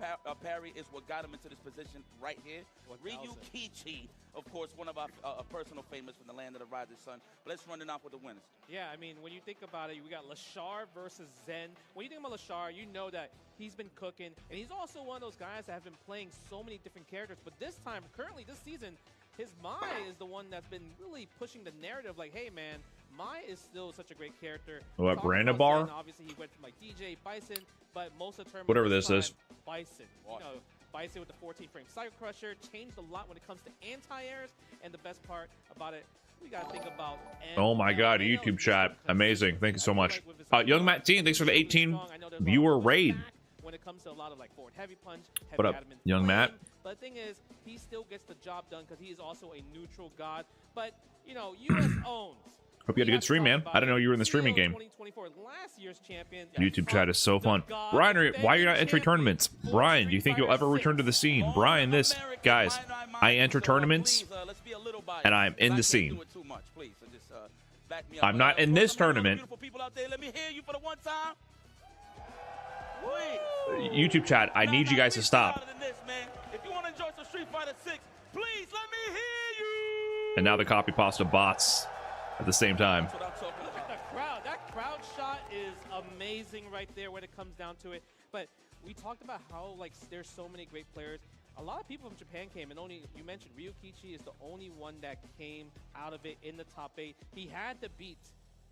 parry is what got him into this position right here. Ryukichi, of course, one of our personal favorites from the land of the rising sun. But let's run it off with the winners. Yeah, I mean, when you think about it, we got Leshar versus Zhen. When you think about Leshar, you know that he's been cooking, and he's also one of those guys that have been playing so many different characters. But this time, currently this season, his Mai is the one that's been really pushing the narrative. Like, hey man, Mai is still such a great character. What, Talking Branda about Bar? Zhen, obviously, he went from like DJ Bison, but most of the tournament. Whatever this is. Bison. You know, Bison with the 14-frame Cycle Crusher changed a lot when it comes to anti-airs, and the best part about it, we gotta think about. Oh my God, YouTube chat, amazing! Thank you so much. Young Matt Teen, thanks for the 18 viewer raid. When it comes to a lot of like forward heavy punch, heavy What up, adamant young flame. Matt? But the thing is, he still gets the job done because he is also a neutral god. But you know, US owns. Hope you had a good stream, man. I didn't know you were in the streaming game. 2024, last year's champion. YouTube chat is so fun. Brian, why are you not entering tournaments? Brian, do you think you'll ever return to the scene? Brian, guys, I enter tournaments, and I'm in the scene. I'm not in this tournament. YouTube chat, I need you guys to stop. And now the copy pasta bots at the same time. That crowd shot is amazing right there when it comes down to it. But we talked about how like there's so many great players. A lot of people from Japan came, and only you mentioned Ryukichi is the only one that came out of it in the top 8. He had to beat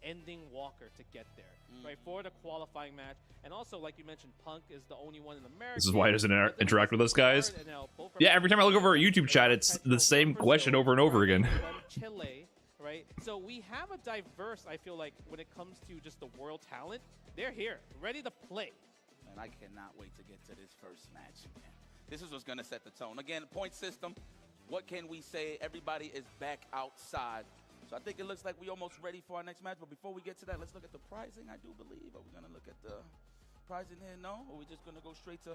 Ending Walker to get there, right, for the qualifying match. And also, like you mentioned, Punk is the only one in America. This is why he doesn't interact with us, guys. Yeah, every time I look over at YouTube chat, it's the same question over and over again. Chile, right? So we have a diverse, I feel like, when it comes to just the world talent, they're here, ready to play. And I cannot wait to get to this first match, man. This is what's going to set the tone. Again, point system, what can we say? Everybody is back outside. So I think it looks like we're almost ready for our next match. But before we get to that, let's look at the pricing, I do believe. Are we going to look at the pricing here? No? Or are we just going to go straight to...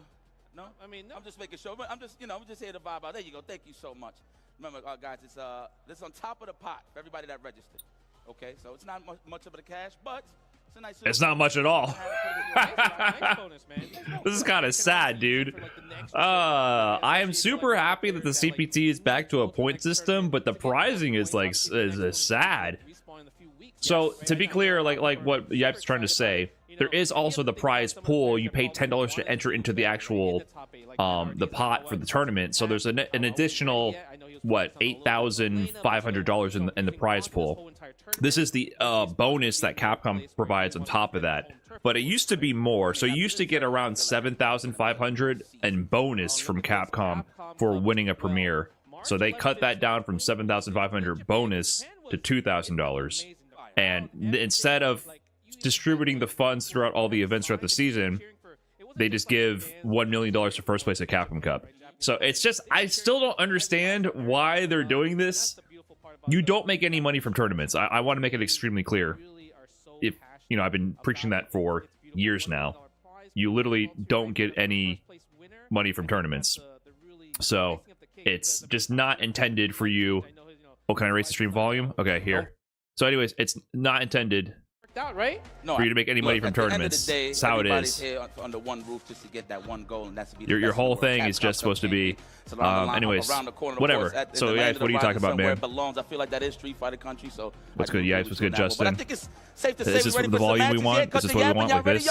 No? I mean, no. I'm just making sure. I'm just, I'm just here to vibe out. There you go. Thank you so much. Remember, guys, it's this on top of the pot for everybody that registered. Okay? So it's not much of a cash, but... It's not much at all. This is kind of sad, dude. I am super happy that the CPT is back to a point system, but the pricing is like is sad. So to be clear, like what Yipes trying to say, there is also the prize pool. You pay $10 to enter into the actual the pot for the tournament. So there's an additional what $8,500 in the prize pool. This is the bonus that Capcom provides on top of that. But it used to be more. So you used to get around $7,500 in bonus from Capcom for winning a premiere. So they cut that down from $7,500 bonus to $2,000. And instead of distributing the funds throughout all the events throughout the season, they just give $1 million to first place at Capcom Cup. So it's just, I still don't understand why they're doing this. You don't make any money from tournaments. I want to make it extremely clear. If, you know, I've been preaching that for years now. You literally don't get any money from tournaments. So it's just not intended for you. Oh, can I raise the stream volume? Okay, here. So anyways, it's not intended out, right? No, for you to make any money from tournaments. Day, that's how it is. Here under one roof just to get that one goal, and that's to be your whole thing is just supposed to be. Anyways, whatever. So guys, what are you talking about, man? I feel like that is Street Fighter country. So what's good, guys? What's good, Justin? But I think it's safe to say is this the volume we want? Is this what we want? Like this?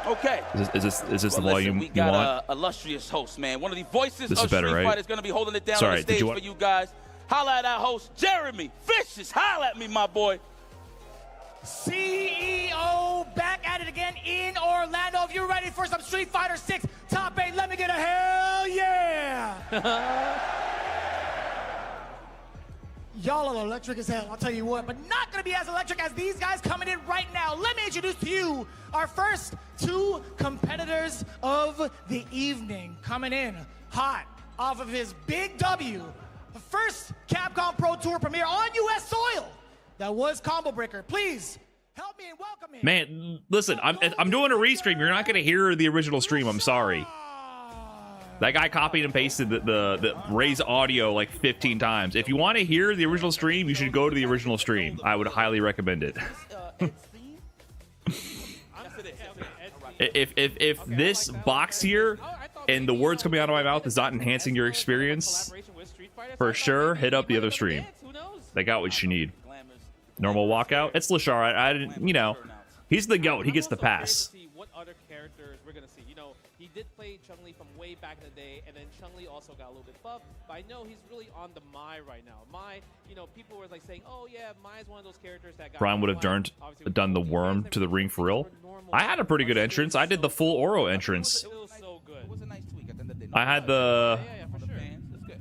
Okay. Is this the volume you want? We got an illustrious host, man. One of the voices of Street Fighter is going to be holding it down on the stage for you guys. Holla at our host, Jeremy Vicious. Holla at me, my boy. CEO back at it again in Orlando. If you're ready for some Street Fighter 6 top 8, let me get a hell yeah. Y'all are electric as hell, I'll tell you what, but not gonna be as electric as these guys coming in right now. Let me introduce to you our first two competitors of the evening. Coming in hot off of his big W. The first Capcom Pro Tour premiere on US soil. That was Combo Breaker. Please help me and welcome me. Man, listen, I'm doing a restream. You're not gonna hear the original stream. I'm sorry. That guy copied and pasted the Ray's audio like 15 times. If you want to hear the original stream, you should go to the original stream. I would highly recommend it. If this box here and the words coming out of my mouth is not enhancing your experience, for sure, hit up the other stream. They got what you need. Normal walkout. It's Leshar. I didn't, you know, he's the GOAT. He gets the pass. What other characters we're gonna see? You know, He did play Chun-Li from way back in the day, and then Chun-Li also got a little bit buffed. But I know he's really on the Mai right now. Mai, you know, people were like saying, "Oh yeah, Mai's one of those characters that got." Brian would have done the worm to the ring for real. I had a pretty good entrance. I did the full Oro entrance. It was so good. It was a nice tweak at the end of the day. I had the Yeah, for sure. That's good.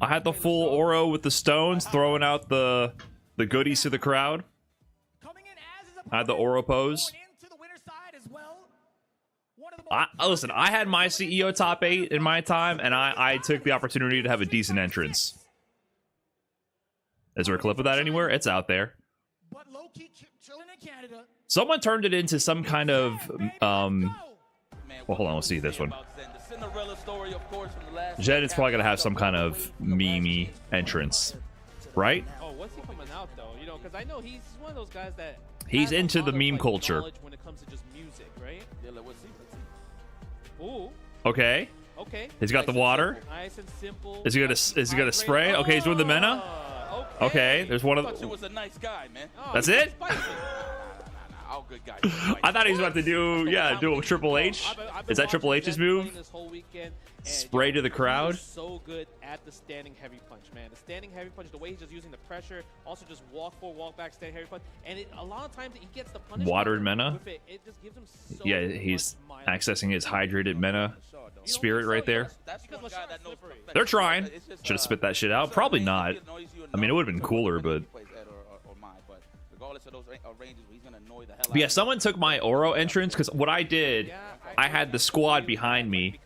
I had the full Oro with the stones, throwing out the goodies to the crowd. Coming in as his I had the Oro pose. going into the winner's side as well. One of the Listen, I had my CEO top 8 in my time, and I took the opportunity to have a decent entrance. Is there a clip of that anywhere? It's out there. but low-key chilling in Canada. Someone turned it into some kind of Man, well, hold on, let's see this one. about Zhen. The Cinderella story, of course, from the last Zhen is probably gonna have some kind of meme entrance, right? Oh, what's he coming out though? You know, because I know he's one of those guys that He's has a into lot the of, meme like, culture. knowledge when it comes to just music, right? Yeah, let's see. Ooh, Okay, okay. he's got the water. Nice and simple. Is he gonna spray? Okay, he's doing the Mena. Okay, there's one of I thought you the. was a nice guy, man. Oh, That's he's it? spicy. All good guys. I thought he was about to do do a Triple H. I've been Is that Triple watching H's Zhen move? playing this whole weekend, and, Spray yo, to the he crowd? is so good at the standing heavy punch, man. The standing heavy punch, the way he's just using the pressure, also just walk forward, walk back, stand heavy punch, and a lot of times he gets the punishment. Watered Mena? with it. It just gives him so Yeah, he's much mileage. accessing his hydrated Mena spirit right there. That's Because one guy Leshar's that knows slippery. perfection. They're trying. It's just, Should have spit that shit out. Probably not. I mean, it would have been cooler, but. Regardless of those ranges, he's gonna annoy the hell But yeah, out someone took my Oro entrance because what I did, I had the squad behind me.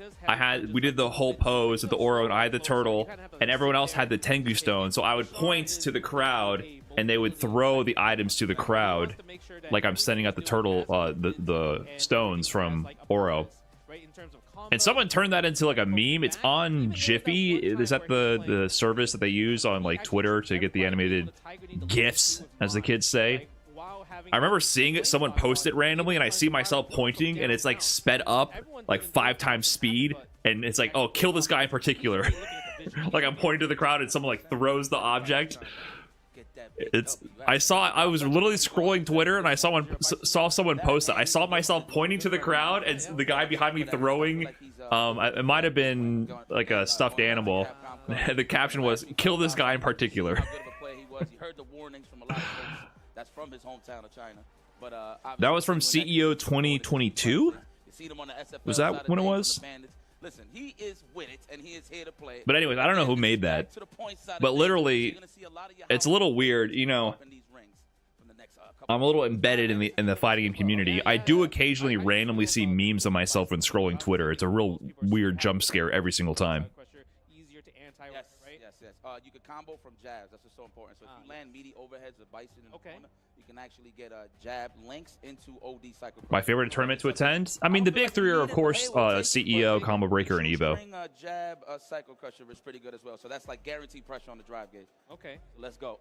We did the whole pose with the Oro, and I had the turtle, and everyone else had the Tengu stone. So I would point to the crowd, and they would throw the items to the crowd, like I'm sending out the turtle, the stones from Oro. And someone turned that into like a meme. It's on Jiffy. Is that the service that they use on like Twitter to get the animated GIFs, as the kids say? I remember seeing it. Someone post it randomly, and I see myself pointing, and it's like sped up, like 5 times speed, and it's like, oh, kill this guy in particular. Like I'm pointing to the crowd, and someone like throws the object. I was literally scrolling Twitter, and I saw someone post it. I saw myself pointing to the crowd, and the guy behind me throwing. It might have been like a stuffed animal. The caption was, "Kill this guy in particular." how good of a player he was. He heard the warnings from a lot of folks that's from his hometown of China. But That was from CEO 2022. Was that when it was? Listen, he is with it, and he is here to play. But anyways, I don't know who made that. But literally, it's a little weird, you know. I'm a little embedded in the fighting game community. I do occasionally randomly see memes of myself when scrolling Twitter. It's a real weird jump scare every single time. Yes. You could combo from jabs. That's what's so important. So if you land meaty overheads of Bison in the corner, you can actually get jab links into OD cycle. My favorite tournament to attend? I mean, the big three are, of course, CEO, Combo Breaker, and Evo. Jab cycle crusher is pretty good as well. So that's like guaranteed pressure on the drive gauge. Okay. So let's go.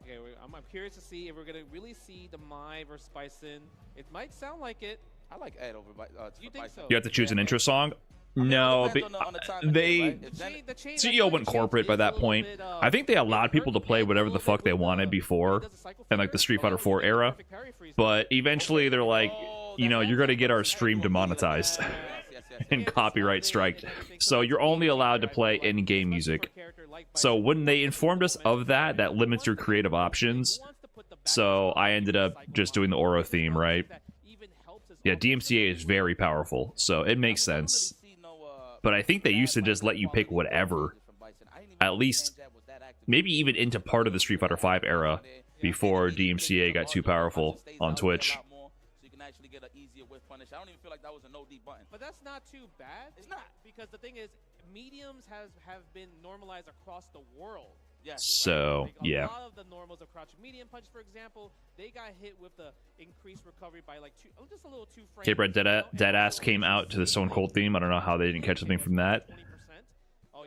Okay, I'm curious to see if we're gonna really see the Mai versus Bison. It might sound like it. I like Ed over You think so? You have to choose an intro song? No, CEO went corporate by that point. I think they allowed people to play whatever the fuck they wanted before, in like the Street Fighter 4 era. But eventually they're like, you know, you're gonna get our stream demonetized and copyright striked. So you're only allowed to play in-game music. So when they informed us of that, that limits your creative options. So I ended up just doing the Oro theme, right? Yeah, DMCA is very powerful, so it makes sense. But I think they used to just let you pick whatever. At least, maybe even into part of the Street Fighter 5 era, before DMCA got too powerful on Twitch. I don't even feel like that was an OD button. But that's not too bad. It's not. Because the thing is, mediums have been normalized across the world. Yes. So, Like, yeah. A lot of the normals of crouching medium punch, for example, they got hit with the increased recovery by like just a little 2 frames. K-Bread Deadass came out to the Stone Cold theme. I don't know how they didn't catch something from that.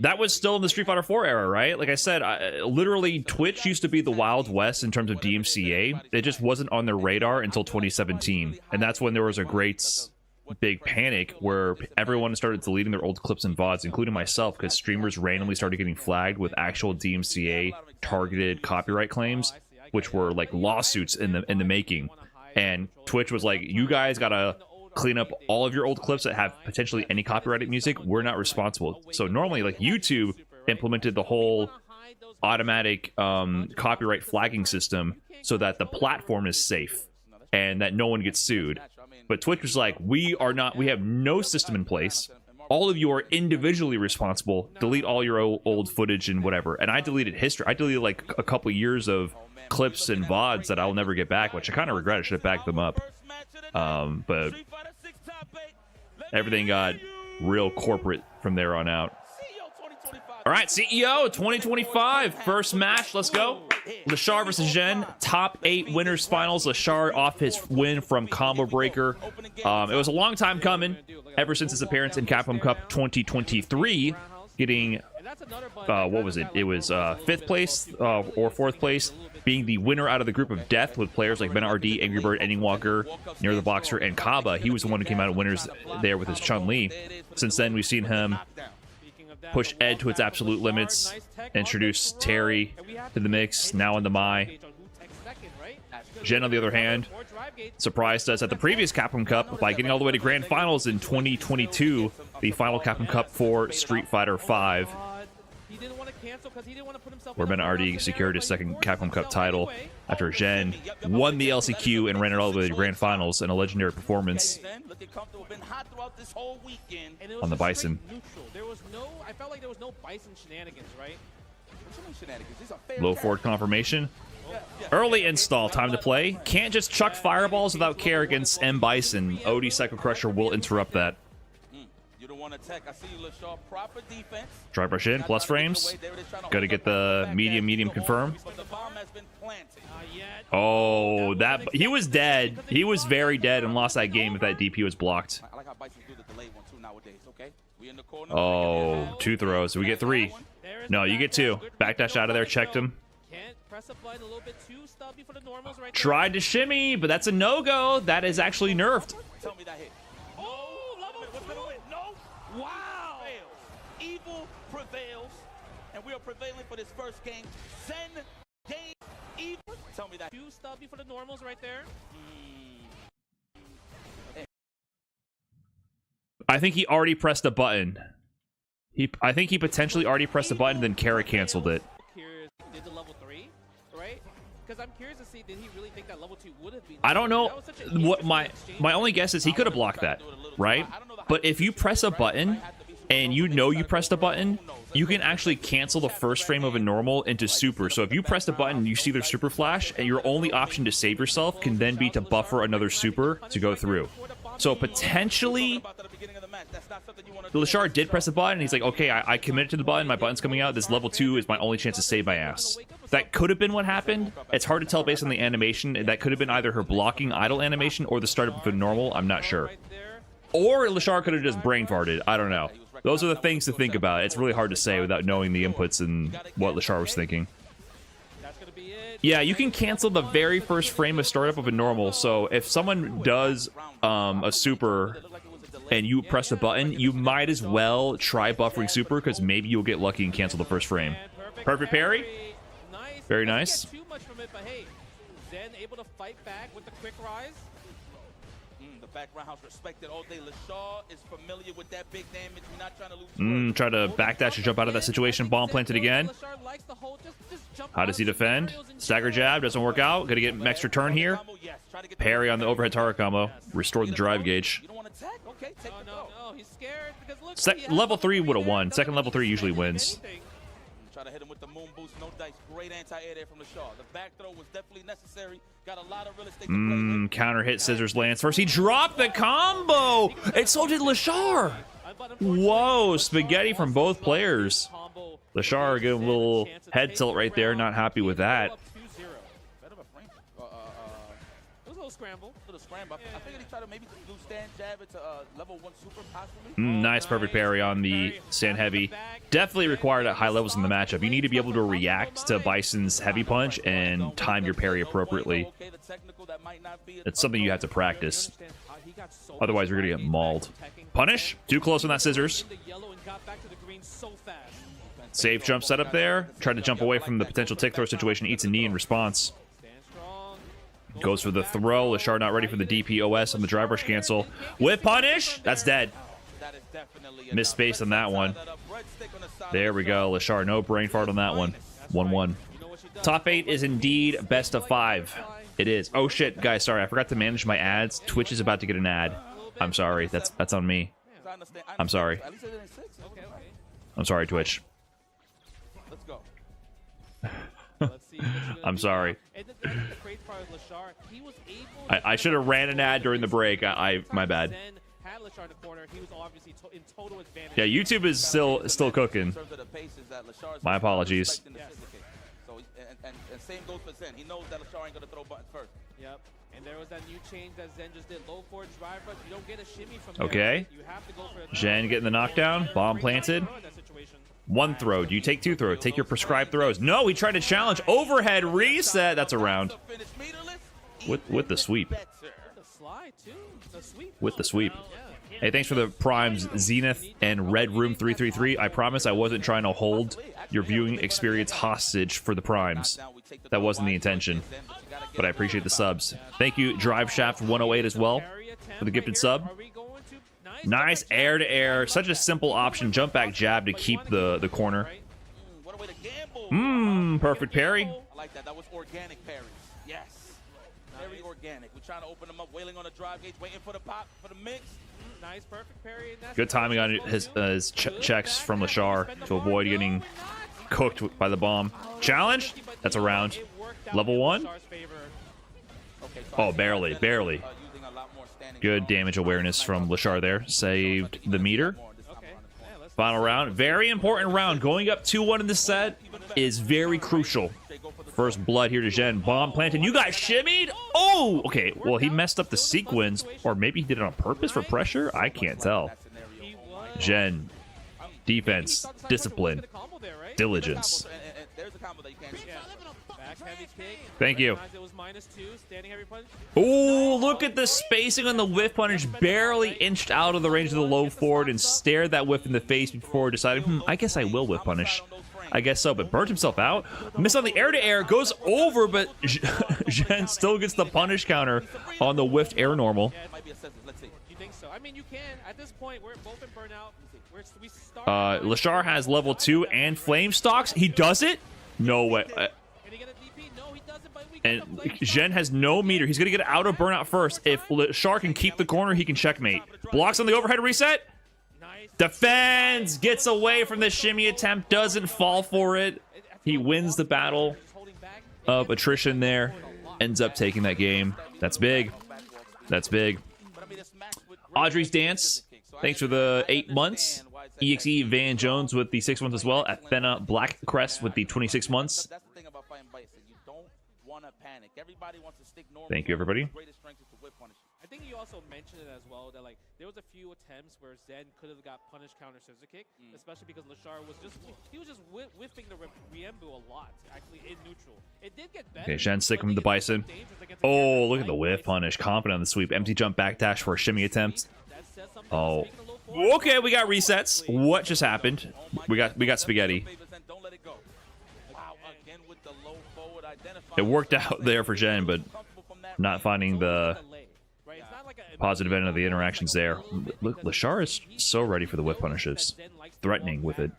That was still in the Street Fighter 4 era, right? Like I said, literally, Twitch used to be the Wild West in terms of DMCA. It just wasn't on their radar until 2017. And that's when there was a great big panic where everyone started deleting their old clips and VODs, including myself, because streamers randomly started getting flagged with actual DMCA targeted copyright claims, which were like lawsuits in the making. And Twitch was like, you guys gotta clean up all of your old clips that have potentially any copyrighted music. We're not responsible. So normally, like, YouTube implemented the whole automatic copyright flagging system so that the platform is safe and that no one gets sued. But Twitch was like, we have no system in place. All of you are individually responsible. Delete all your old footage and whatever. And I deleted history. I deleted like a couple years of clips and VODs that I'll never get back, which I kind of regret. I should have backed them up. But everything got real corporate from there on out. All right, CEO 2025, first match. Let's go. Leshar versus Zhen, top 8 winners finals. Leshar off his win from Combo Breaker. It was a long time coming, ever since his appearance in Capcom Cup 2023, getting what was it? It was 5th place or 4th place, being the winner out of the group of death with players like Ben RD, Angry Bird, Ending Walker, Near the Boxer, and Kaba. He was the one who came out of winners there with his Chun-Li. Since then, we've seen him push Ed to its absolute limits, introduce Terry to the mix, now in the Mai. Zhen, on the other hand, surprised us at the previous Capcom Cup by getting all the way to Grand Finals in 2022, the final Capcom Cup for Street Fighter V, where Ben RD secured his 2nd Capcom Cup title after Zhen won the LCQ and ran it all the way to Grand Finals in a legendary performance on the Bison. I felt like there was no Bison shenanigans, right? Low forward confirmation. Early install, time to play. Can't just chuck fireballs without care against M. Bison. OD Psycho Crusher will interrupt that. Dry brush in, plus frames. Gotta get the medium confirm. Oh, that he was dead. He was very dead and lost that game if that DP was blocked. Oh, 2 throws. We get 3. No, you get 2. Backdash out of there, checked him. Tried to shimmy, but that's a no-go. That is actually nerfed. Wow! Evil prevails, and we are prevailing for this first game. Zhen game evil. Tell me that. 2 stubby for the normals right there. I think he already pressed a button. I think he potentially already pressed a button and then Kara canceled it. Did the level 3, right? Because I'm curious to see, did he really think that level 2 would have been? I don't know. What my only guess is he could have blocked that, right? But if you press a button and you know you pressed a button, you can actually cancel the first frame of a normal into super. So if you press a button and you see their super flash, and your only option to save yourself can then be to buffer another super to go through. So potentially, Leshar did press a button. And he's like, okay, I committed to the button. My button's coming out. This level 2 is my only chance to save my ass. That could have been what happened. It's hard to tell based on the animation. That could have been either her blocking idle animation or the startup of a normal. I'm not sure. Or Leshar could have just brain farted. I don't know. Those are the things to think about. It's really hard to say without knowing the inputs and what Leshar was thinking. Yeah, you can cancel the very first frame of startup of a normal. So if someone does a super and you press the button, you might as well try buffering super because maybe you'll get lucky and cancel the first frame. Perfect parry. Very nice. Too much from it, but hey, Zhen able to fight back with the quick rise. The background house respected all day. Leshar is familiar with that big damage. We're not trying to lose. Try to backdash and jump out of that situation. Bomb planted again. How does he defend? Stagger jab doesn't work out. Gonna get an extra turn here. Parry on the overhead target combo. Restore the drive gauge. Level 3 would have won. Second level 3 usually wins. Try to hit him with the moon boost, no dice. Great anti-air there from Leshar. The back throw was definitely necessary. Got a lot of real estate. Counter hit, scissors lance. First, he dropped the combo. And so did Leshar. Whoa, spaghetti from both players. Leshar getting a little head tilt right there. Not happy with that. Scramble. I figured he tried to maybe do stand jab it to level 1 super possibly. Nice perfect parry on the stand heavy. Definitely required at high levels in the matchup. You need to be able to react to Bison's heavy punch and time your parry appropriately. It's something you have to practice. Otherwise, you're going to get mauled. Punish. Too close on that scissors. Safe jump setup there. Tried to jump away from the potential tick throw situation. Eats a knee in response. Goes for the throw. Leshar not ready for the DPOS on the drive rush cancel. With punish. That's dead. Missed space on that one. There we go. Leshar, no brain fart on that one. 1-1. Top 8 is indeed best of 5. It is. Oh shit, guys, sorry. I forgot to manage my ads. Twitch is about to get an ad. I'm sorry. That's on me. I'm sorry. I'm sorry, Twitch. Let's go. I'm sorry. I should have ran an ad during the break. My bad. Yeah, YouTube is still cooking. My apologies. And same goes for Zhen. He knows that Leshar ain't gonna throw buttons first. Yep. And there was that new change that Zhen just did. Low forward drive rush. You don't get a shimmy from okay. You have to go for Zhen getting the knockdown. Bomb planted. One throw. Do you take two throws? Take your prescribed throws. No, he tried to challenge. Overhead reset. That's a round. With the sweep. With the sweep. Hey, thanks for the primes, Zenith and Red Room 333. I promise I wasn't trying to hold your viewing experience hostage for the primes. That wasn't the intention. But I appreciate the subs. Thank you, Drive Shaft 108 as well, for the gifted sub. Nice air to air. Such a simple option. Jump back jab to keep the corner. Perfect parry. I like that. That was organic parry. Yes. Very organic. We're trying to open them up, wailing on the drive gauge, waiting for the pop, for the mix. Nice, perfect parry. Good timing on his checks from Leshar to avoid getting cooked by the bomb. Challenge? That's a round. Level 1? Oh, barely, barely. Good damage awareness from Leshar there. Saved the meter. Final round. Very important round. Going up 2-1 in this set is very crucial. First blood here to Zhen. Bomb planted. You guys shimmied? Oh, okay. Well, he messed up the sequence. Or maybe he did it on purpose for pressure? I can't tell. Zhen. Defense. Discipline. Diligence. Thank you. Oh, look at the spacing on the whiff punish. Barely inched out of the range of the low forward and stared that whiff in the face before deciding, I guess I will whiff punish. I guess so, but burnt himself out. Missed on the air-to-air, goes over, but Zhen still gets the punish counter on the whiffed air normal. You think so? I mean, you can. At this point, we're both in burnout. Leshar has level 2 and flame stocks. He does it? No way. And Zhen has no meter. He's going to get out of burnout first. If Leshar can keep the corner, he can checkmate. Blocks on the overhead reset. Defends, gets away from the shimmy attempt, doesn't fall for it. He wins the battle of attrition there. Ends up taking that game. That's big. That's big. Audrey's Dance, thanks for the 8 months. EXE Van Jones with the 6 months as well. Athena Blackcrest with the 26 months. Thank you, everybody. I think you also mentioned it as well that like there was a few attempts where Zhen could have got punish counter scissor kick, especially because Leshar was just whiffing the Riembu a lot actually in neutral. It did get better. Okay, Zhen sticking with the Bison. Oh, look at the whiff punish. Confident on the sweep. Empty jump backdash for a shimmy attempt. Oh. Okay, we got resets. What just happened? We got spaghetti. It worked out there for Zhen, but not finding the positive end of the interactions there. Look, Leshar is so ready for the whiff punishes. Threatening with it.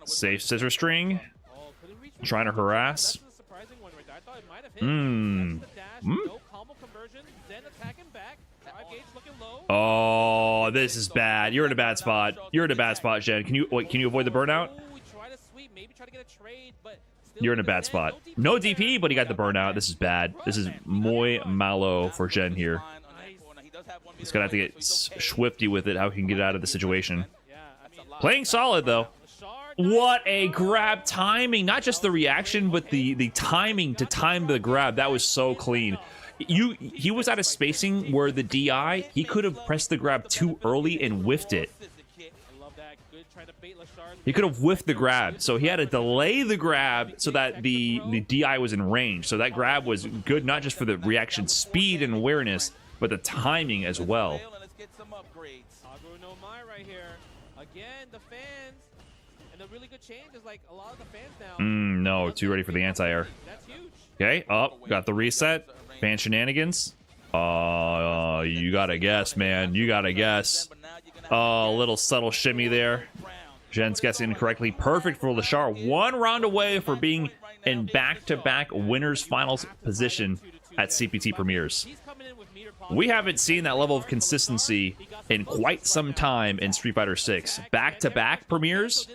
Safe scissor string. Trying to harass. Oh, this is bad. You're in a bad spot. You're in a bad spot, Zhen. Can you avoid the burnout? You're in a bad spot. No DP, but he got the burnout. This is bad. This is muy malo for Zhen here. He's gonna have to get swifty with it, how he can get out of the situation. Playing solid, though. What a grab timing. Not just the reaction, but the timing to time the grab. That was so clean. He was out of spacing where the DI, he could have pressed the grab too early and whiffed it. He could have whiffed the grab, so he had to delay the grab so that the DI was in range. So that grab was good not just for the reaction speed and awareness, but the timing as well. Again, the fans and the really good change is like a lot of the fans now. No, too ready for the anti-air. That's huge. Okay, up, got the reset. Fan shenanigans. You gotta guess, man. You gotta guess. A little subtle shimmy there. Zhen's guessing correctly. Perfect for Leshar. 1 round away for being in back-to-back winners finals position at CPT Premiers. We haven't seen that level of consistency in quite some time in Street Fighter 6. Back-to-back premieres?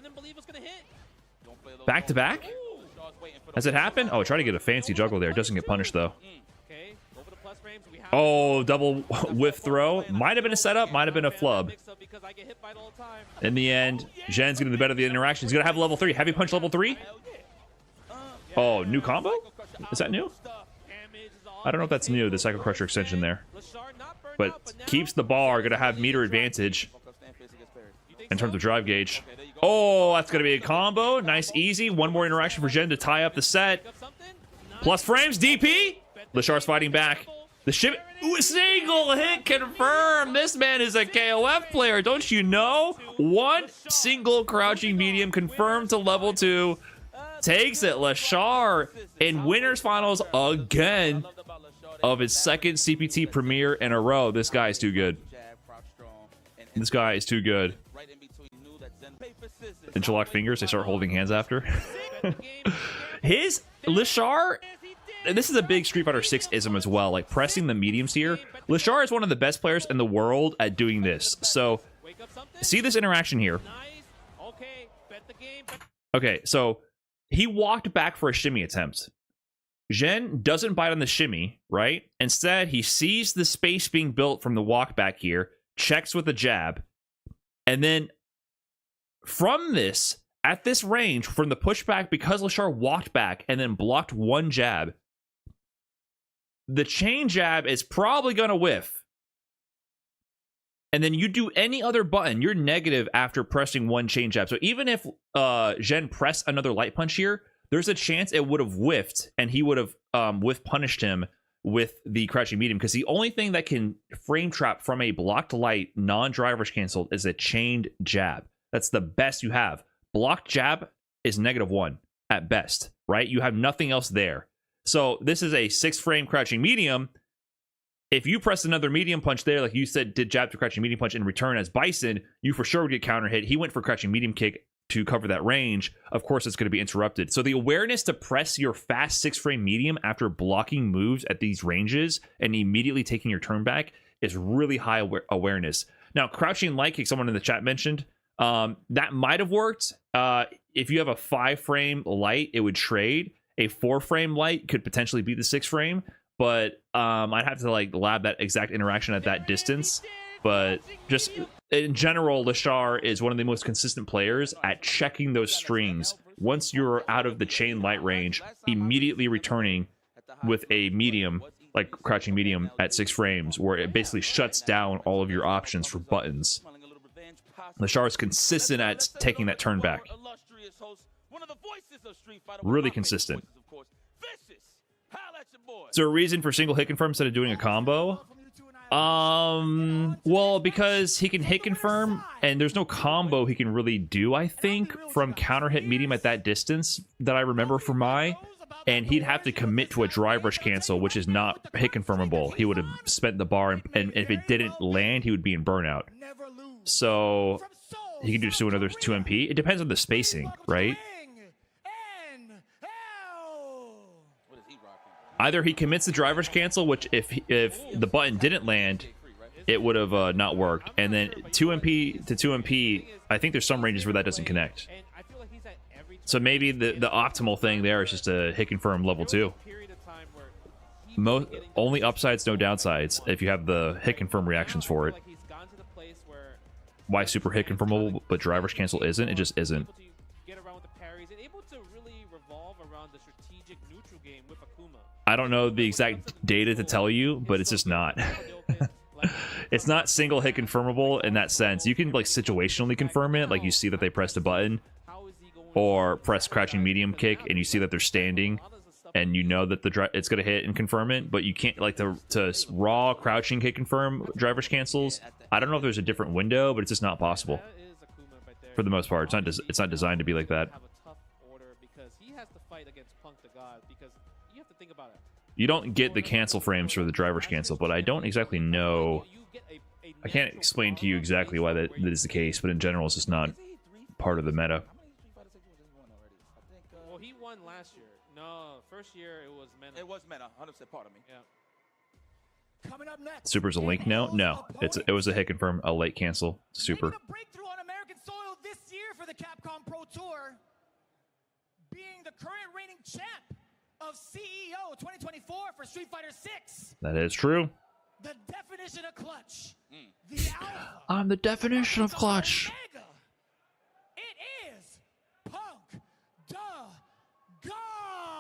Back-to-back? Has it happened? Oh, try to get a fancy juggle there. It doesn't get punished, though. Oh, double whiff throw. Might have been a setup, might have been a flub. In the end, Zhen's getting the better of the interaction. He's going to have level 3. Heavy punch level 3? Oh, new combo? Is that new? I don't know if that's new, the Psycho Crusher extension there. But keeps the bar, going to have meter advantage in terms of drive gauge. Oh, that's going to be a combo. Nice, easy. 1 more interaction for Zhen to tie up the set. Plus frames, DP. Leshar's fighting back. The ship, single hit confirmed. This man is a KOF player, don't you know? 1 single crouching medium confirmed to level 2. Takes it. Leshar in winners finals again of his 2nd CPT premiere in a row. This guy is too good. This guy is too good. Interlock fingers, they start holding hands after. His Leshar, and this is a big Street Fighter 6 ism as well, like pressing the mediums here. Leshar is one of the best players in the world at doing this. So, see this interaction here. Okay, so he walked back for a shimmy attempt. Zhen doesn't bite on the shimmy, right? Instead, he sees the space being built from the walk back here, checks with a jab, and then from this, at this range, from the pushback, because Leshar walked back and then blocked 1 jab, the chain jab is probably going to whiff. And then you do any other button, you're negative after pressing 1 chain jab. So even if Zhen pressed another light punch here, there's a chance it would have whiffed, and he would have whiff punished him with the crouching medium, because the only thing that can frame trap from a blocked light, non-drivers canceled, is a chained jab. That's the best you have. Blocked jab is -1 at best, right? You have nothing else there. So this is a 6-frame crouching medium. If you press another medium punch there, like you said, did jab to crouching medium punch in return as Bison, you for sure would get counter hit. He went for crouching medium kick to cover that range. Of course, it's going to be interrupted. So the awareness to press your fast 6-frame medium after blocking moves at these ranges and immediately taking your turn back is really high awareness. Now, crouching light kick, someone in the chat mentioned, that might have worked. If you have a 5-frame light, it would trade. A 4-frame light could potentially be the 6-frame, but I'd have to like lab that exact interaction at that distance. But just in general, Leshar is one of the most consistent players at checking those strings. Once you're out of the chain light range, immediately returning with a medium, like crouching medium at 6 frames, where it basically shuts down all of your options for buttons. Leshar is consistent at taking that turn back. Really consistent. Is there a reason for single hit confirm instead of doing a combo? Well, because he can hit confirm, and there's no combo he can really do, I think, from counter hit medium at that distance that I remember for Mai. And he'd have to commit to a drive rush cancel, which is not hit confirmable. He would have spent the bar, and if it didn't land, he would be in burnout. So he can just do another 2 MP. It depends on the spacing, right? Either he commits the drive rush cancel, which if the button didn't land, it would have not worked. And then 2 MP to 2 MP, I think there's some ranges where that doesn't connect. So maybe the optimal thing there is just a hit confirm level 2. Only upsides, no downsides, if you have the hit confirm reactions for it. Why super hit confirmable but drive rush cancel isn't? It just isn't. I don't know the exact data to tell you, but it's just not. It's not single hit confirmable in that sense. You can like situationally confirm it, like you see that they pressed a button, or press crouching medium kick and you see that they're standing, and you know that it's going to hit and confirm it, but you can't like to raw crouching hit confirm drivers cancels. I don't know if there's a different window, but it's just not possible. for the most part. It's not designed to be like that. Have a tough order because he has to fight against Punk the God, because you have to think about it. You don't get the cancel frames for the driver's cancel, but I don't exactly know. I can't explain to you exactly why that is the case, but in general, it's just not part of the meta. Well, he won last year. No, first year it was Mena. It was Mena, 100% part of me. Yeah. Coming up next. Super's a link now? No, it was a hit confirm, a late cancel. Super. Making a breakthrough on American soil this year for the Capcom Pro Tour, being the current reigning champ of CEO 2024 for Street Fighter 6. That is true. The definition of clutch. The alpha. I'm the definition of clutch. Omega. It is Punk the God.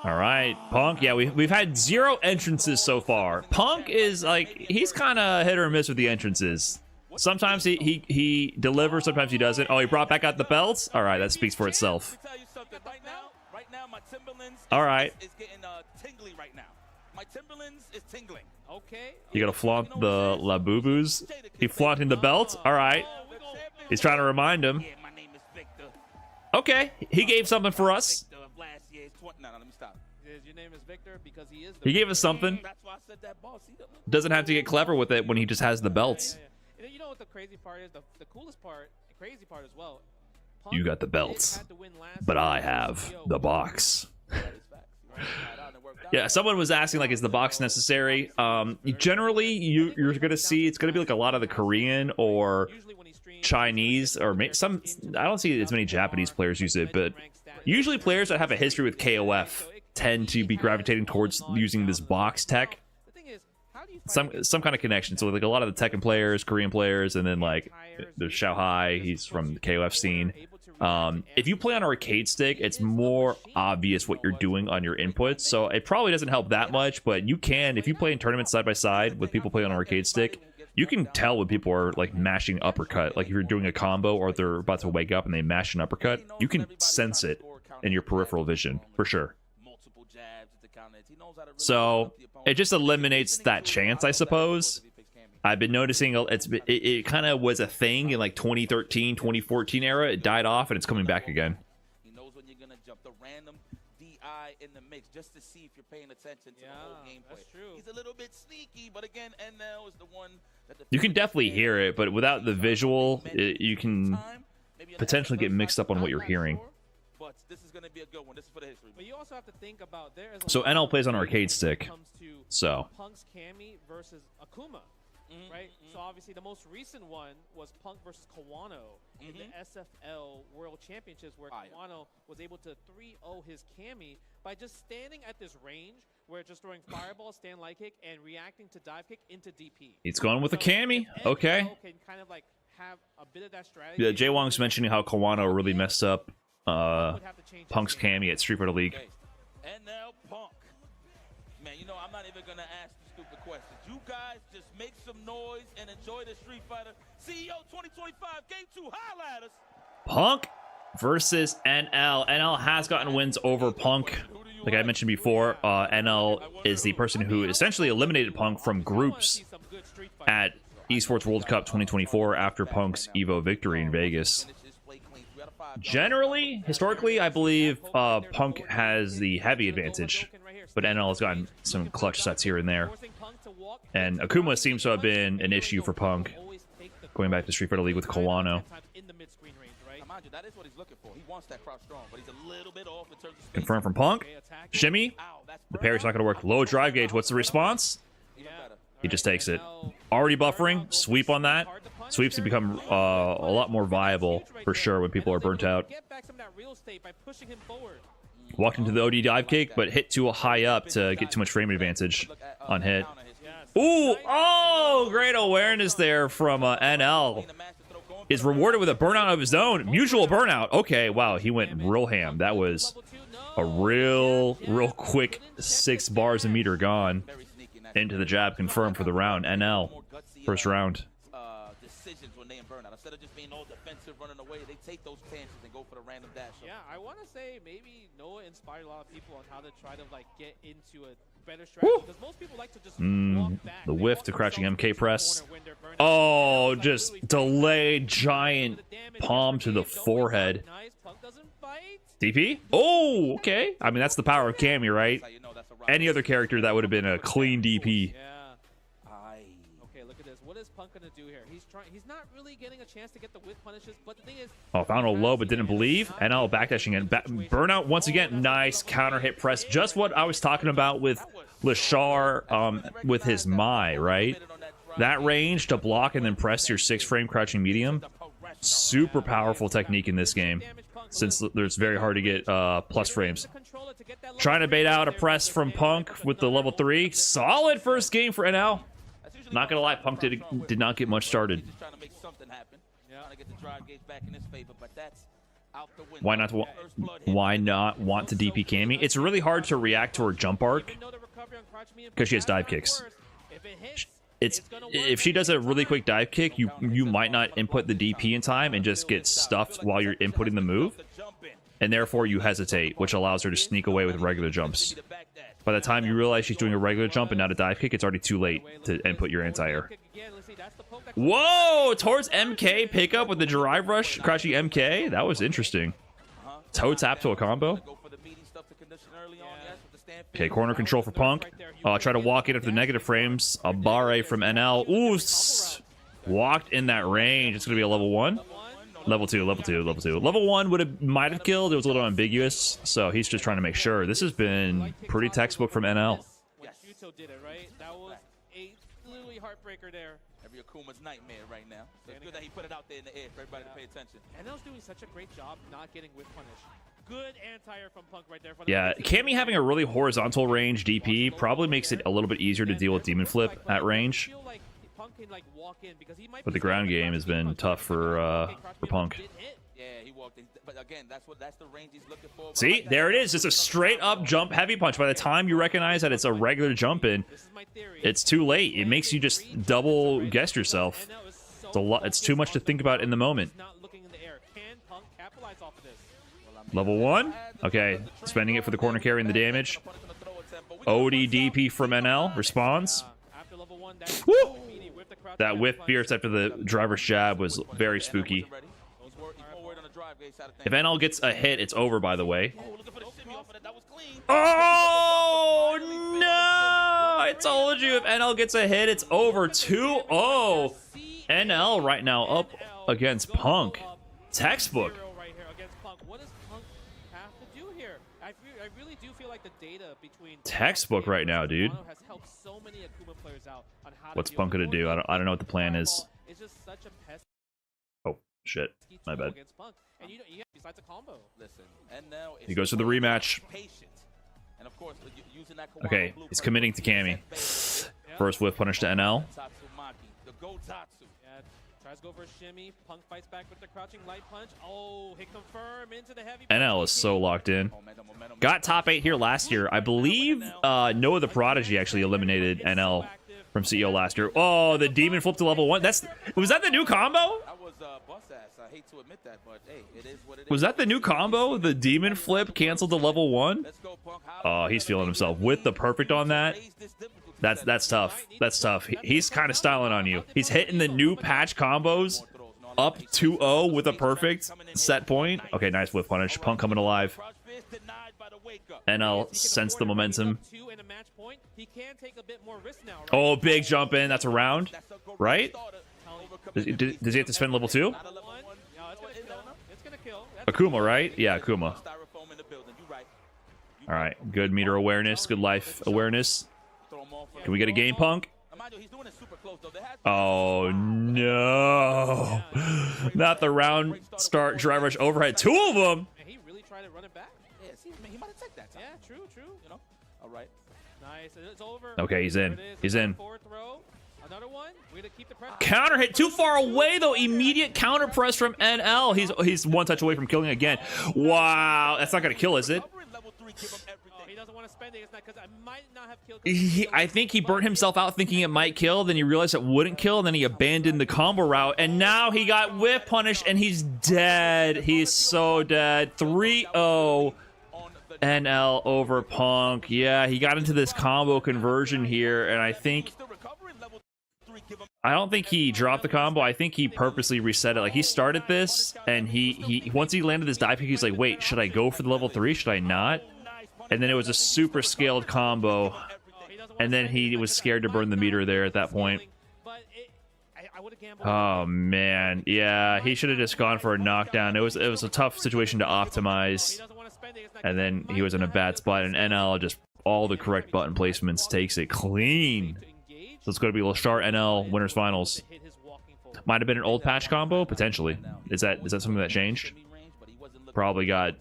All right, Punk. Yeah, we've had 0 entrances so far. Punk is like, he's kind of hit or miss with the entrances. Sometimes he delivers, sometimes he doesn't. Oh, he brought back out the belts. All right, that speaks for itself. Let me tell you something. Right now, my Timberlands All right. is getting tingly right now. My Timberlands is tingling. Okay. You gotta flaunt the Labubus. He flaunting the belt. All right. He's trying to remind him. Yeah, my name is Victor. Okay, he gave something for us. Victor of last year's 20. No, let me stop. Your name is Victor because he is the He gave us something. That's why I said that boss. Doesn't have to get clever with it when he just has the belts. Yeah. You know what the crazy part is? The coolest part, the crazy part as well. Punk You got the belts, had to win last but year I as have CEO. the box. That is facts. Right out and worked out. Yeah, someone was asking, like, is the box necessary? Generally, you're gonna see it's gonna be like a lot of the Korean or Usually when he streams, Chinese or some. I don't see as many Japanese players use it, but usually players that have a history with KOF tend to be gravitating towards using this box tech. The thing is, how do you Some kind of connection. So like a lot of the Tekken players, Korean players, and then like there's Xiaohai. He's from the KOF scene. If you play on arcade stick, it's more obvious what you're doing on your inputs, so it probably doesn't help that much, but you can, if you play in tournaments side by side with people playing on arcade stick, you can tell when people are like mashing uppercut. Like if you're doing a combo or they're about to wake up and they mash an uppercut, you can sense it in your peripheral vision for sure. Multiple jabs at the counter. He knows how to really So up the opponent. it just eliminates that chance, I suppose. I've been noticing it kind of was a thing in like 2013, 2014 era. It died off and it's coming back again. He knows when you're gonna jump the random DI in the mix just to see if you're paying attention to the whole gameplay. that's true. He's a little bit sneaky, but again, NL is the one that the You can definitely hear it, but without the visual, you can potentially get mixed up on what you're hearing. But this is gonna be a good one. This is for the history. But you also have to think about there is a So lot NL of plays on debate arcade when stick. it comes to So Punk's Cammy versus Akuma. Right? So obviously the most recent one was Punk versus Kawano in the SFL World Championships, where Kawano was able to 3-0 his Cammy by just standing at this range where just throwing fireball, stand light kick, and reacting to dive kick into DP. he's going with a So Cammy. if Okay. NL can kind of like have a bit of that strategy. Yeah, Jay Wong's mentioning how Kawano really messed up would have to change his Punk's game. Cammy at Street Fighter League. NL Punk. Man, you know, I'm not even gonna ask the stupid questions. You guys just make some noise and enjoy the Street Fighter CEO 2025 Game 2 highlighters. Punk versus NL. NL has gotten wins over Punk. Like I mentioned before, NL is the person who essentially eliminated Punk from groups at Esports World Cup 2024 after Punk's EVO victory in Vegas. Generally, historically, I believe Punk has the heavy advantage, but NL has gotten some clutch sets here and there. And Akuma seems to have been an issue for Punk, going back to Street Fighter League with Kawano. Mind you, that is what he's looking for. He wants that crouch strong, but he's a little bit off in terms of space. Confirmed from Punk. Shimmy. The parry's not going to work. Low drive gauge. What's the response? He just takes it. Already buffering. Sweep on that. Sweeps have become a lot more viable for sure when people are burnt out. Walked into the OD dive kick, but hit too high up to get too much frame advantage on hit. Ooh! Oh! Great awareness there from NL. Is rewarded with a burnout of his own. Mutual burnout. Okay, wow, he went real ham. That was a real quick 6 bars a meter gone into the jab. Confirmed for the round. NL, first round. Decisions when playing burnout. Instead of just being all defensive, running away, they take those chances and go for the random dash. Yeah, I want to say maybe Noah inspired a lot of people on how to try to like get into a better strategy, because most people like to just walk back. The They whiff walk to crouching themselves MK into the press. corner when they're burning. Oh, Like, just really delayed fast. giant palm to the Don't wake up. forehead. Nice. Punk doesn't fight. DP? Oh, okay. I mean, that's the power of Cammy, right? That's how you know that's a round. Any other character that would have been a clean DP. Yeah. Aye. Okay, look at this. What is Punk gonna do here? He's not really getting a chance to get the whiff punishes, but the thing is, Oh, found a low but didn't believe. NL backdashing in. Burnout once again. Nice counter hit press. Just what I was talking about with Leshar with his Mai, right? That range to block and then press your 6-frame crouching medium. Super powerful technique in this game, since it's very hard to get plus frames. Trying to bait out a press from Punk with the level 3. Solid first game for NL. Not gonna lie, Punk did not get much started. He's just trying to make something happen. Trying to get the drive gauge back in his favor, but that's out the window. Why not want to DP Cammy? It's really hard to react to her jump arc because she has dive kicks. If she does a really quick dive kick, you might not input the DP in time and just get stuffed while you're inputting the move, and therefore you hesitate, which allows her to sneak away with regular jumps. By the time you realize she's doing a regular jump and not a dive kick, it's already too late to input your anti-air. Whoa! Towards MK pickup with the drive rush, crouching MK. That was interesting. Toe tap to a combo. Okay, corner control for Punk. Try to walk in after the negative frames. A barre from NL. Ooh, walked in that range. It's going to be a level 1. Level 2, level 2, level 2. Level 1 might have killed. It was a little ambiguous, so he's just trying to make sure. This has been pretty textbook from NL. Yuto did it, right? That was a literally heartbreaker there. Every Akuma's nightmare right now. So it's good that he put it out there in the air for everybody to pay attention. NL's doing such a great job not getting whiff punish. Good anti-air from Punk right there. Yeah, Cammy having a really horizontal range DP probably makes it a little bit easier to deal with Demon Flip at range. But the ground game has been tough for Punk. Yeah, he walked in. But again, that's the range he's looking for. See, there it is. Just a straight up jump heavy punch. By the time you recognize that it's a regular jump in, it's too late. It makes you just double guess yourself. It's a lot. It's too much to think about in the moment. Level 1. Okay, spending it for the corner carry and the damage. ODDP from NL responds. Woo! That whiff fierce after the driver's jab was very spooky. If NL gets a hit, it's over, by the way. Oh, no! I told you, if NL gets a hit, it's over. 2-0. NL right now up against Punk. Textbook. Textbook right now, dude. What's Punk gonna do? I don't know what the plan is. Oh shit, my bad. He goes for the rematch. Okay, he's committing to Cammy. First whiff punish to NL. Tries to go for a shimmy. Punk fights back with the crouching light punch. Oh, hit confirm into the heavy. NL is so locked in. Got top 8 here last year. I believe Noah the Prodigy actually eliminated NL from CEO last year. Oh, the demon flip to level 1. Was that the new combo? That was bus ass. I hate to admit that, but hey, it is what it is. Was that the new combo? The demon flip canceled to level 1? Oh, he's feeling himself with the perfect on that. That's tough. That's tough. He's kind of styling on you. He's hitting the new patch combos up 2-0 with a perfect set point. Okay, nice whiff punish. Punk coming alive. NL sense the momentum. Oh, big jump in. That's a round, right? Does he have to spend level 2? Akuma, right? Yeah, Akuma. All right, good meter awareness, good life awareness. Can we get a game, Punk? Oh, no. Not the round start drive rush overhead. 2 of them. He really tried to run it back. Yeah, see, he might have taken that time. Yeah, true. You know? All right. Nice. It's over. Okay, he's in. He's in. Fourth row. Another one. We're gonna keep the pressure. Counter hit too far away, though. Immediate counter press from NL. He's one touch away from killing again. Wow. That's not going to kill, is it? doesn't want to spend it because I might not have killed. I think he burnt himself out thinking it might kill, then he realized it wouldn't kill, and then he abandoned the combo route, and now he got whip punished, and he's dead. He's so dead. 3-0 NL over Punk. Yeah, he got into this combo conversion here, and I don't think he dropped the combo. I think he purposely reset it. Like, he started this, and he once he landed this dive kick, he's like, wait, should I go for the level 3? Should I not? And then it was a super scaled combo, and then he was scared to burn the meter there at that point. Oh man, yeah, he should have just gone for a knockdown. It was a tough situation to optimize, and then he was in a bad spot, and NL just all the correct button placements takes it clean. So it's going to be Leshar NL winners finals. Might have been an old patch combo potentially. Is that something that changed? Probably got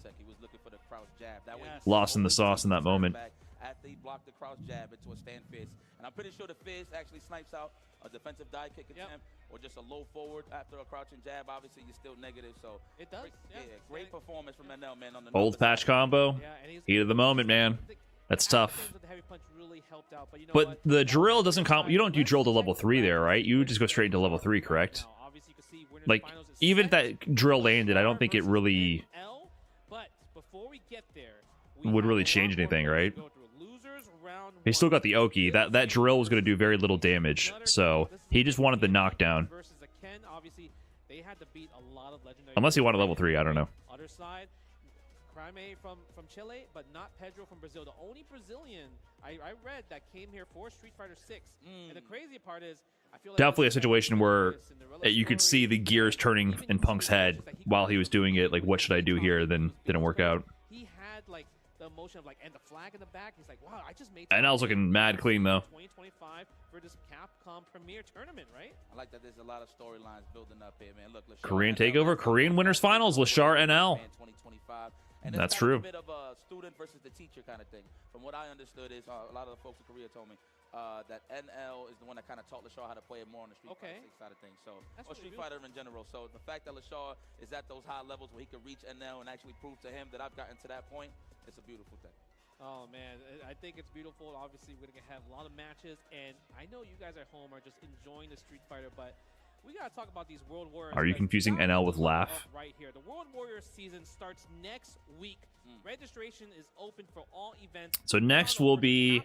lost in the sauce in that moment. After he blocked the crouch jab into a stand fist. And I'm pretty sure the fist actually snipes out a defensive dive kick attempt or just a low forward after a crouching jab. Obviously, you're still negative, so it does. Great performance from NL, man. On the old patch combo. Heat of the moment, man. That's tough. But the drill doesn't you don't do drill to level 3 there, right? You just go straight into level 3, correct? Like, even if that drill landed, I don't think it really would really change anything, right? He still got the Oki. That drill was going to do very little damage, so he just wanted the knockdown. Unless he wanted level 3, I don't know. Other side, Craime from Chile, but NotPedro from Brazil. The only Brazilian I read that came here for Street Fighter 6. And the crazy part is, I feel like definitely a situation where you could see the gears turning in Punk's head while he was doing it. Like, what should I do here? Then didn't work out. He had like the emotion of like, and the flag in the back. He's like, wow, I just made. And I was looking mad clean though. 2025 for this Capcom Premier Tournament, right? I like that. There's a lot of storylines building up here, man. Look, Korean takeover, Korean winners finals, Leshar NL. 2025. And that's true. A bit of a student versus the teacher kind of thing. From what I understood is a lot of the folks in Korea told me that NL is the one that kind of taught Leshar how to play it more on the Street Fighter 6 side of things. So, or Street Fighter in general. So the fact that Leshar is at those high levels where he can reach NL and actually prove to him that I've gotten to that point, it's a beautiful thing. Oh man, I think it's beautiful. Obviously, we're gonna have a lot of matches, and I know you guys at home are just enjoying the Street Fighter, but we gotta talk about these World Warriors. Are you confusing NL with Laugh? Right here, the World Warriors season starts next week. Registration is open for all events. So next will be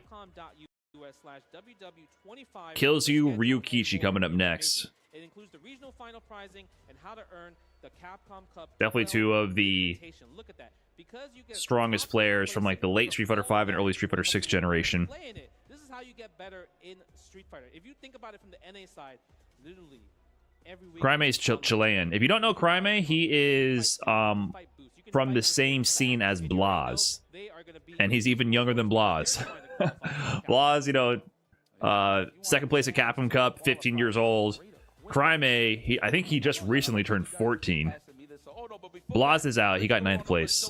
KillsYou Ryukichi coming up next. It includes the regional final prizing and how to earn the Capcom Cup. Definitely two of the strongest players from like the late Street Fighter 5 and early Street Fighter 6 generation. This is how you get better in Street Fighter. If you think about it from the NA side, literally every week. Craime is Chilean. If you don't know Craime, he is from the same scene as Blaz, and he's even younger than Blaz. Blaz, you know, second place at Capcom Cup, 15 years old. Craime, I think he just recently turned 14. Blaz is out. He got 9th place.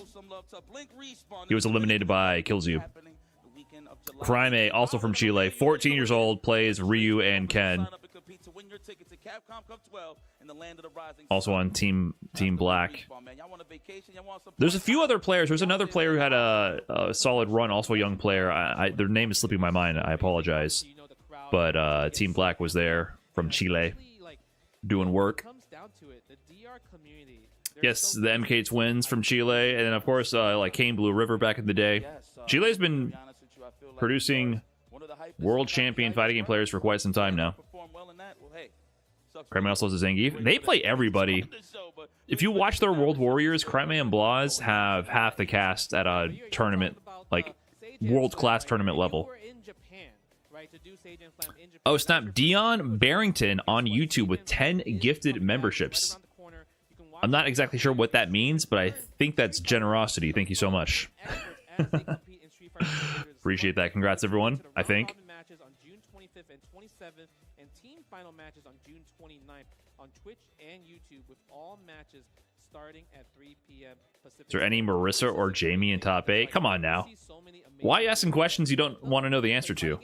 He was eliminated by KillsYou. Craime, also from Chile, 14 years old, plays Ryu and Ken. Also on Team Black. There's a few other players. There's another player who had a solid run, also a young player. Their name is slipping my mind. I apologize. But Team Black was there from Chile doing work. Yes, the MK Twins from Chile. And then, of course, like Kane Blue River back in the day. Chile's been producing world champion fighting game players for quite some time now. Craime also has a Zangief. They play everybody. If you watch their World Warriors, Craime and Blaz have half the cast at a tournament, like world-class tournament level. Oh, snap. Dion Barrington on YouTube with 10 gifted memberships. I'm not exactly sure what that means, but I think that's generosity. Thank you so much. Appreciate that. Congrats, everyone, I think. On June 25th and 27th, and team final matches on June 29th on Twitch and YouTube, with all matches starting at 3 p.m. Pacific. Is there any Marissa or Jamie in top 8? Come on now. Why are you asking questions you don't want to know the answer to?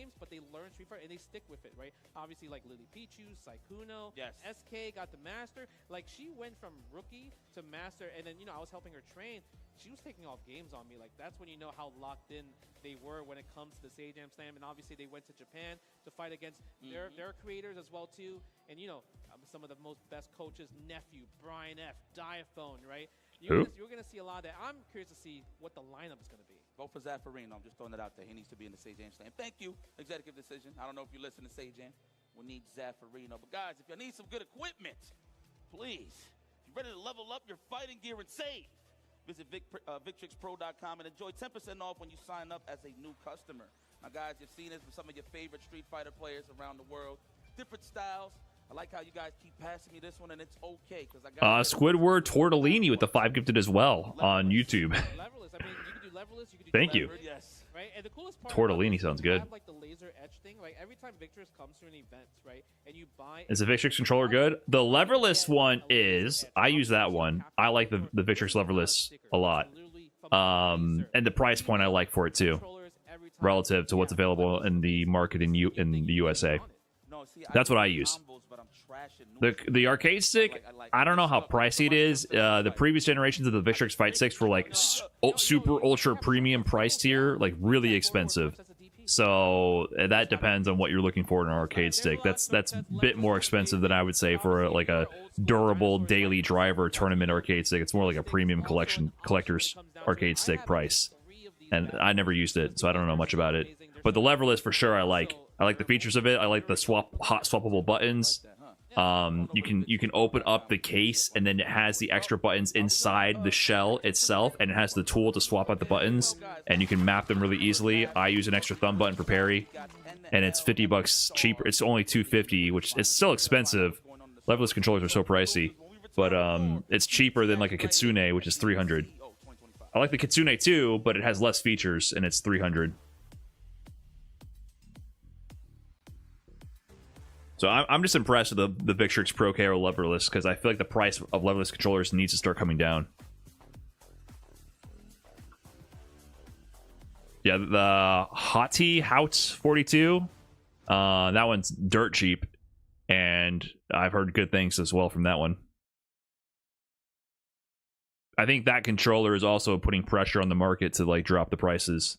and they stick with it, right? Obviously, like Lily Pichu, Saikuno, Yes. SK got the master. Like, she went from rookie to master, and then, you know, I was helping her train. She was taking off games on me. Like, that's when you know how locked in they were when it comes to the Sage Jam Slam. And obviously, they went to Japan to fight against their creators as well, too. And, you know, some of the most best coaches, Nephew, Brian F., Diaphone, right? You're going to see a lot of that. I'm curious to see what the lineup is going to be. Vote for Zaffarino. I'm just throwing it out there. He needs to be in the Sage Jam Slam. Thank you, executive decision. I don't know if you listen to Sage Jam. We need Zaffarino. But guys, if you need some good equipment, please, if you're ready to level up your fighting gear and save, visit VictrixPro.com and enjoy 10% off when you sign up as a new customer. Now, guys, you've seen this from some of your favorite Street Fighter players around the world. Different styles. I like how you guys keep passing me this one, and it's okay because I got Squidward Tortellini with the 5 gifted as well on YouTube. Leverless. I mean, you can do leverless. You can do Thank you. levered, Yes. Right? And the coolest part Tortellini about this sounds is you good. have, like, the laser etch thing. Like, every time Victrix comes to an event, right, and you buy... Is the Victrix controller good? The leverless one is. I use that one. I like the Victrix leverless a lot. And the price point I like for it too, relative to what's available in the market in the USA. That's what I use. The arcade stick, I don't know how pricey it is. The previous generations of the Victrix Fight Sticks were like super ultra premium price tier, like really expensive. So that depends on what you're looking for in an arcade stick. That's a bit more expensive than I would say for like a durable daily driver tournament arcade stick. It's more like a premium collector's arcade stick price. And I never used it, so I don't know much about it. But the leverless for sure I like. I like the features of it. I like the hot swappable buttons. You can open up the case, and then it has the extra buttons inside the shell itself, and it has the tool to swap out the buttons, and you can map them really easily. I use an extra thumb button for parry, and it's $50 cheaper. It's only $250, which is still expensive. Leverless controllers are so pricey, but it's cheaper than like a Kitsune, which is $300. I like the Kitsune too, but it has less features, and it's $300. So I'm just impressed with the Victrix Pro KO leverless, because I feel like the price of leverless controllers needs to start coming down. Yeah, the Haughty Hout 42, that one's dirt cheap, and I've heard good things as well from that one. I think that controller is also putting pressure on the market to like drop the prices.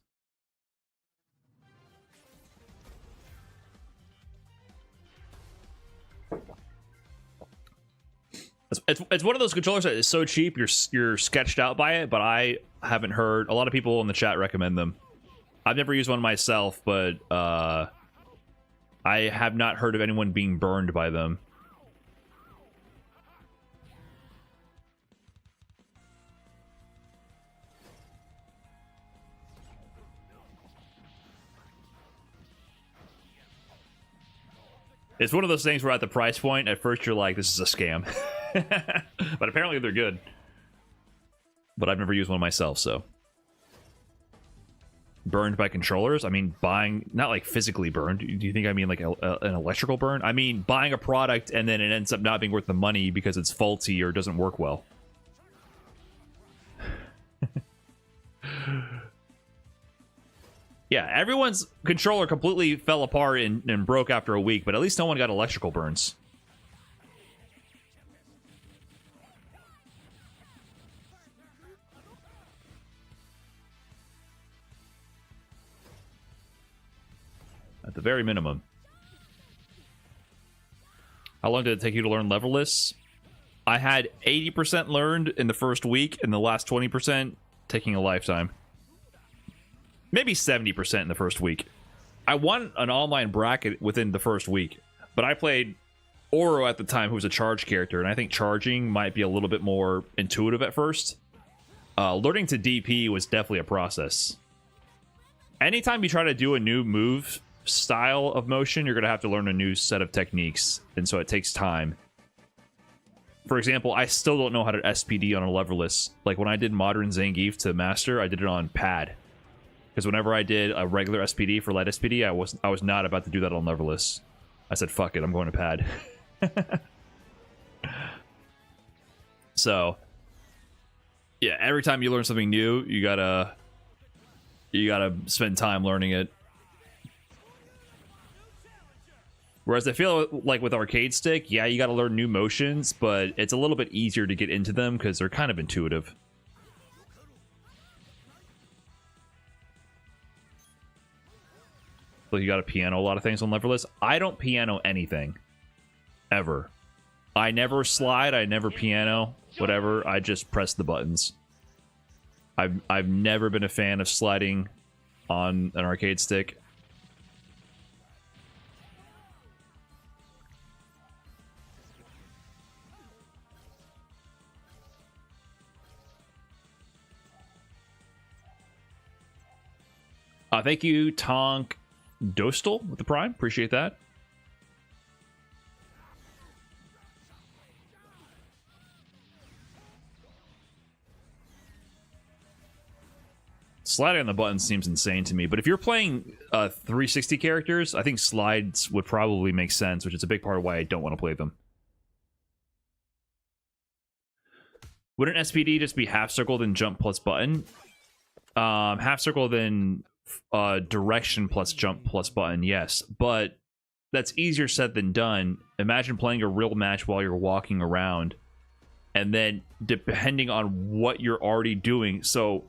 It's one of those controllers that is so cheap you're sketched out by it, but I haven't heard a lot of people in the chat recommend them. I've never used one myself, but I have not heard of anyone being burned by them. It's one of those things where at the price point, at first you're like, this is a scam. But apparently they're good. But I've never used one myself, so. Burned by controllers? I mean, buying, not like physically burned. Do you think I mean like an electrical burn? I mean, buying a product and then it ends up not being worth the money because it's faulty or doesn't work well. Yeah, everyone's controller completely fell apart and broke after a week, but at least no one got electrical burns. At the very minimum. How long did it take you to learn leverless? I had 80% learned in the first week, and the last 20% taking a lifetime. Maybe 70% in the first week. I won an online bracket within the first week, but I played Oro at the time, who was a charge character, and I think charging might be a little bit more intuitive at first. Learning to DP was definitely a process. Anytime you try to do a new move style of motion, you're going to have to learn a new set of techniques, and so it takes time. For example, I still don't know how to SPD on a leverless. Like when I did Modern Zangief to Master, I did it on pad. Because whenever I did a regular SPD for light SPD, I was not about to do that on leverless. I said, fuck it, I'm going to pad. So, yeah, every time you learn something new, you gotta spend time learning it. Whereas I feel like with arcade stick, yeah, you got to learn new motions, but it's a little bit easier to get into them because they're kind of intuitive. So you got to piano a lot of things on leverless. I don't piano anything ever. I never slide, I never piano, whatever. I just press the buttons. I've never been a fan of sliding on an arcade stick. Thank you, Tonk Dostal with the Prime. Appreciate that. Sliding on the button seems insane to me, but if you're playing 360 characters, I think slides would probably make sense, which is a big part of why I don't want to play them. Wouldn't SPD just be half circle then jump plus button? Half circle then direction plus jump plus button, yes, but that's easier said than done. Imagine playing a real match while you're walking around, and then depending on what you're already doing. So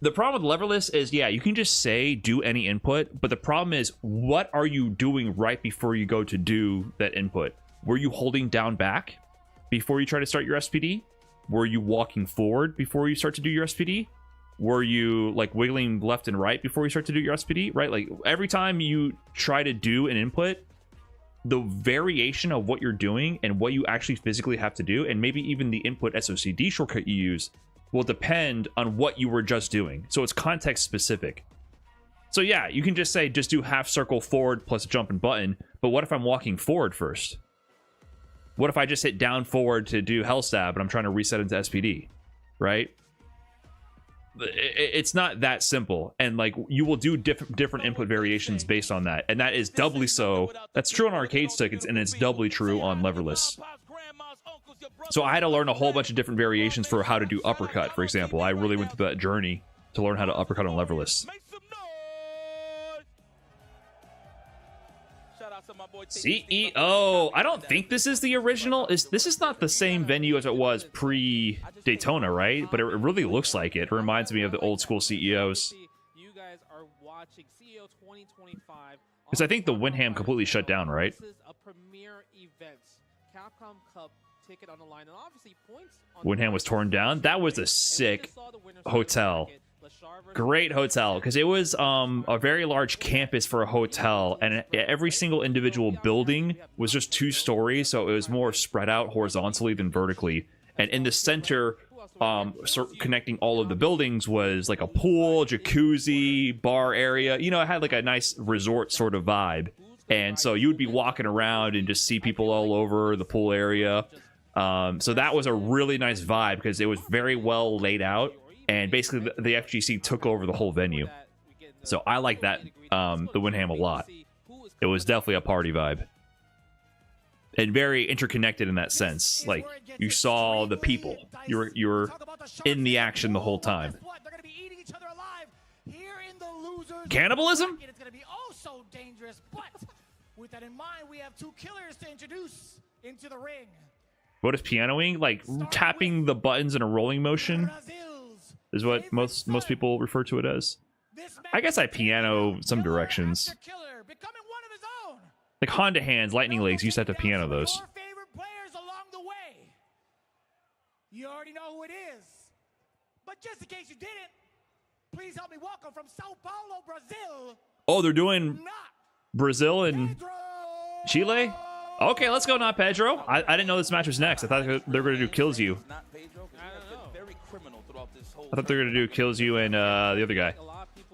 the problem with leverless is, yeah, you can just say do any input, but the problem is, what are you doing right before you go to do that input? Were you holding down back before you try to start your SPD? Were you walking forward before you start to do your SPD? Were you like wiggling left and right before you start to do your SPD, right? Like every time you try to do an input, the variation of what you're doing and what you actually physically have to do, and maybe even the input SOCD shortcut you use, will depend on what you were just doing. So it's context specific. So yeah, you can just say, just do half circle forward plus jump and button, but what if I'm walking forward first? What if I just hit down forward to do hell stab and I'm trying to reset into SPD, right? It's not that simple, and like you will do different input variations based on that, and that is doubly so. That's true on arcade stick, and it's doubly true on leverless. So I had to learn a whole bunch of different variations for how to do uppercut, for example. I really went through that journey to learn how to uppercut on leverless. CEO. I don't think this is the original. This is not the same venue as it was pre Daytona, right? But it really looks like it. It reminds me of the old school CEOs. You guys are watching CEO 2025. Because I think the Windham completely shut down, right? This is a premier event. Capcom Cup ticket on the line, and obviously points on Windham was torn down. That was a sick hotel. Great hotel, because it was a very large campus for a hotel, and every single individual building was just 2 stories, so it was more spread out horizontally than vertically. And in the center, connecting all of the buildings was like a pool, jacuzzi, bar area. You know, it had like a nice resort sort of vibe. And so you would be walking around and just see people all over the pool area. So that was a really nice vibe because it was very well laid out. And basically, the FGC took over the whole venue. So I like that, the Windham a lot. It was definitely a party vibe. And very interconnected in that sense. Like, you saw the people. You were in the action the whole time. Cannibalism? It's going to be oh so dangerous, but with that in mind, we have 2 killers to introduce into the ring. What is pianoing? Like, tapping the buttons in a rolling motion? Is what most people refer to it as. I guess I piano some directions. Like Honda Hands, Lightning Legs used to have to piano those. You already know who it is. But just in case you didn't, please help me welcome from Sao Paulo, Brazil. Oh, they're doing Brazil and Chile? Okay, let's go, NotPedro. I didn't know this match was next. I thought they were going to do KillsYou. I thought they were going to do KillsYou and the other guy.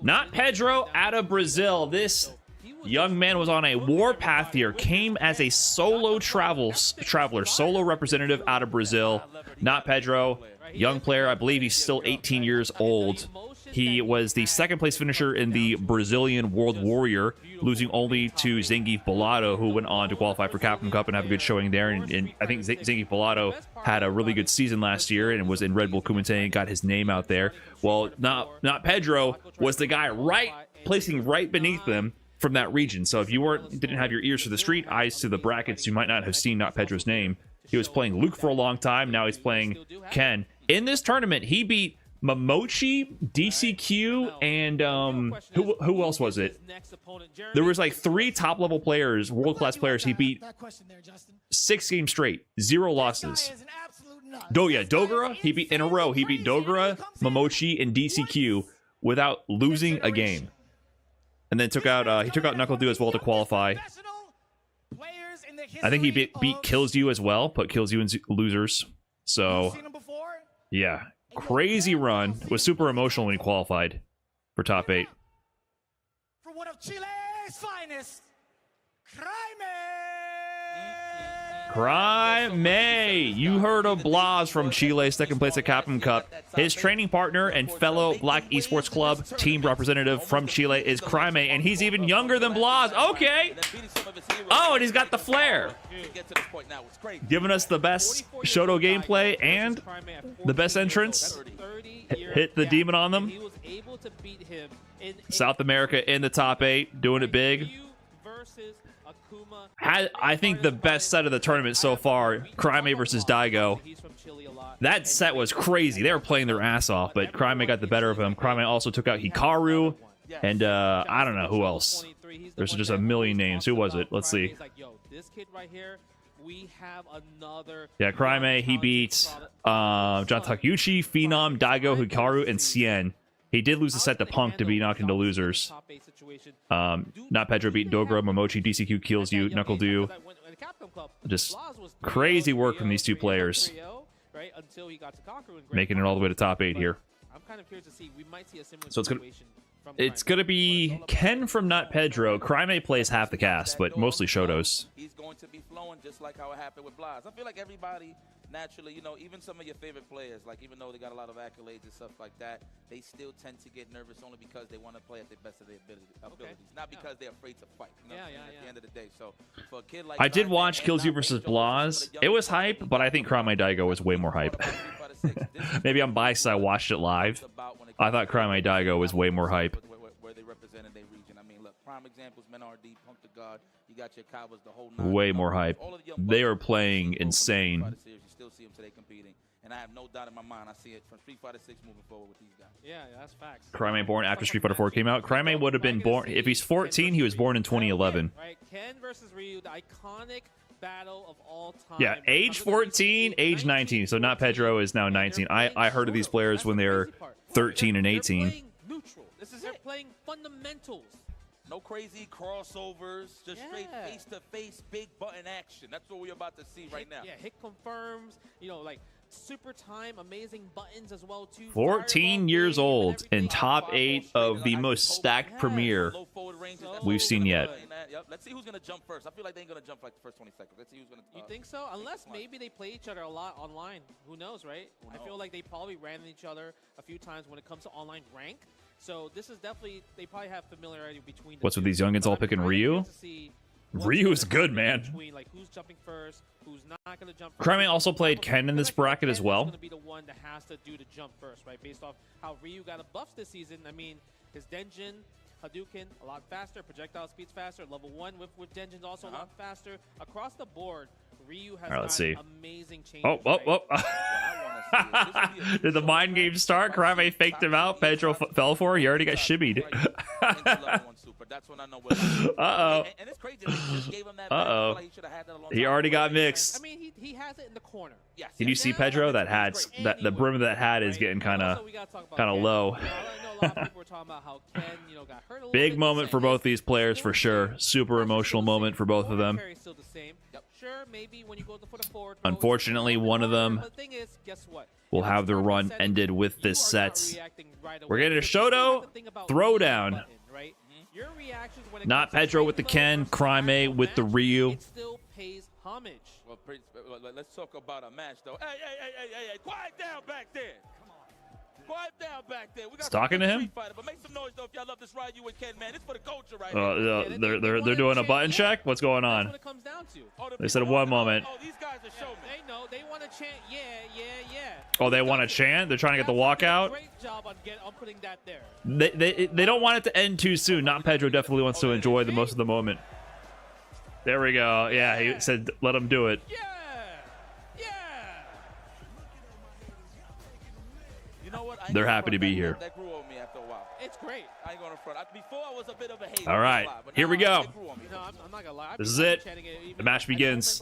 NotPedro out of Brazil. This young man was on a warpath here. Came as a solo traveler, solo representative out of Brazil. NotPedro, young player. I believe he's still 18 years old. He was the 2nd place finisher in the Brazilian World Warrior, losing only to Zangief Bolado, who went on to qualify for Capcom Cup and have a good showing there. And I think Zangief Bolado had a really good season last year and was in Red Bull Kumite and got his name out there. Well, NotPedro was the guy placing right beneath them, from that region. So if you didn't have your ears to the street, eyes to the brackets, you might not have seen NotPedro's name. He was playing Luke for a long time. Now he's playing Ken. In this tournament, he beat Momochi, DCQ, and who else was it? There was like 3 top-level players, world-class players. He beat 6 games straight, 0 losses. Dogura, he beat in a row. He beat Dogura, Momochi, and DCQ without losing a game. And then he took out NotPedro as well to qualify. I think he beat KillsYou as well, put KillsYou in losers. So, yeah. Crazy run. Was super emotional when he qualified for top 8. For one of Chile's finest, Craime! You heard of Blaz from Chile, second place at Capcom Cup. His training partner and fellow Black Esports Club team representative from Chile is Craime, and he's even younger than Blaz. Okay! Oh, and he's got the flair. Giving us the best Shoto gameplay and the best entrance. Hit the demon on them. South America in the top 8, doing it big. Had, I think, the best set of the tournament so far, Craime versus Daigo. That set was crazy. They were playing their ass off, but Craime got the better of him. Craime also took out Hikaru, and I don't know who else. There's just a million names. Who was it? Let's see. Yeah, Craime, he beat John Takeuchi, Phenom, Daigo, Hikaru, and Cien. He did lose the set to Punk to be knocked into losers. NotPedro beat Dogura, Momochi, DCQ, KillsYou, NotPedro. Just crazy work from these two players. Making it all the way to top 8 here. So it's gonna be Ken from NotPedro. Craime plays half the cast, but mostly Shotos. He's going to be flowing just like how it happened with Blaz. I feel like everybody naturally, you know, even some of your favorite players, like even though they got a lot of accolades and stuff like that, they still tend to get nervous only because they want to play at the best of their abilities, not because they're afraid to fight. You know at the end of the day. So for a kid like I did watch KillsYou versus Blaz. It was hype, but I think Craime Daigo was way more hype. Maybe I'm biased. I watched it live. I thought Craime Daigo was way more hype. Where they represented their region. I mean, look, prime examples: Menardi, Punk the God. You got your Kawas, the whole nine. Way more hype. They are playing insane. You still see them today competing, and I have no doubt in my mind. I see it from Street Fighter 6 moving forward with these guys. Yeah, that's facts. Craime born after Street Fighter 4 came out. Craime would have been born if he's 14. He was born in 2011. Right, Ken versus Ryu, the iconic battle of all time. Yeah, age 14, age 19. So NotPedro is now 19. I heard of these players when they were 13 and 18. This is they're playing fundamentals. No crazy crossovers, just straight face-to-face, big button action. That's what we're about to see right now. Yeah, hit confirms, you know, like super time, amazing buttons as well too. 14 years old and top 8 of the most stacked premiere we've seen yet. Let's see who's gonna jump first. I feel like they ain't gonna jump like the first 20 seconds. Let's see who's gonna. You think so? Unless maybe they play each other a lot online. Who knows, right? I feel like they probably ran each other a few times when it comes to online rank. So this is definitely, they probably have familiarity between the What's with these youngins all picking Ryu? Ryu is good, man. Between, like, who's jumping first, who's not going to jump first. Craime also played Ken in this bracket as well. Ken is going to be the one that has to do the jump first, right? Based off how Ryu got a buff this season. I mean, his Denjin, Hadouken, a lot faster. Projectile speed's faster. Level 1 with Denjin's also a lot faster. Across the board, Ryu has amazing changes. Did the mind game start? Craime faked him out. Pedro fell for it. He already got shimmied. Uh-oh. Uh-oh. He already got mixed. I mean, he has it in the corner. Did you see Pedro? That hat's the brim of that hat is getting kind of low. Big moment for both these players for sure. Super emotional moment for both of them. Unfortunately, one of them will have their run ended with this set. We're getting a Shoto throwdown. NotPedro with the Ken, Craime with the Ryu. Well, let's talk about a match, though. Hey, quiet down back there. Quiet down back there. We got It's talking to him? Street Fighter, but make some noise though if y'all love this Ryu and Ken, man. It's for the culture right here. They're doing a button check. What's going That's on? what it comes down to. Oh, the They said people one know- moment. Oh, these guys are showmen. They know. They want to chant, yeah. Oh, they want to chant. They're trying to get the That's a walkout. Great job on putting that there. They don't want it to end too soon. NotPedro definitely wants to enjoy the most of the moment. There we go. Yeah, he said let him do it. Yeah. You know what? I ain't They're gonna happy to front. be That- here. That grew on me after a while. It's great. I ain't gonna front. Before I was a bit of a hater. All right, but here we now go. it grew on me. No, I'm not gonna lie. This is it. The match begins.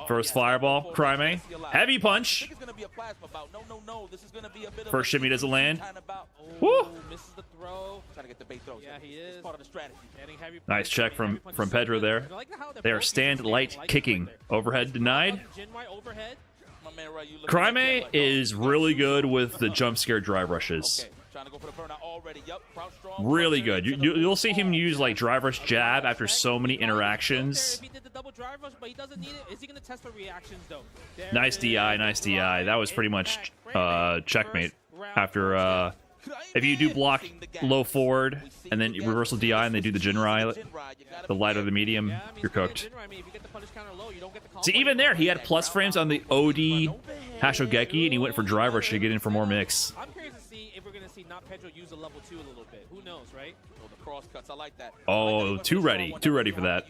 First fireball, Craime. Heavy punch. It's gonna be a plasma bout. No. This is gonna be a bit of First a shimmy doesn't land. kind of bout. Woo! Misses the throw. Trying to get the bait throws. Yeah, he It's is. part of the strategy. Getting heavy Nice punch. check from Heavy punch is so Pedro good. there. I like how they're They are both stand using light stand light kicking. right there. Overhead denied. Jin right overhead. My man, right, you looking Craime at that like, is really good with the jump scare drive rushes. Okay, trying to go for the burnout already. Yup, crouch strong. Really good. You'll see him use like drive rush jab after so many interactions. If he did the double drive rush, but he doesn't need it, is he gonna test the reactions though? There Nice it DI, is. nice DI. That was pretty much Impact. checkmate. First round After if you do block low forward and then reversal DI and they do the Jinrai, the light or the medium, Yeah, I mean, you're cooked. Jinrai, I mean, if you get the punish counter low, you don't get the call, See, but even you there, don't he get had that plus ground frames on the OD Hashogeki and he went for drive rush to get in for more mix. I'm curious to see if we're gonna see NotPedro use a level 2 a little bit. Who knows, right? Oh, the cross cuts. I like that. Oh, too ready for that.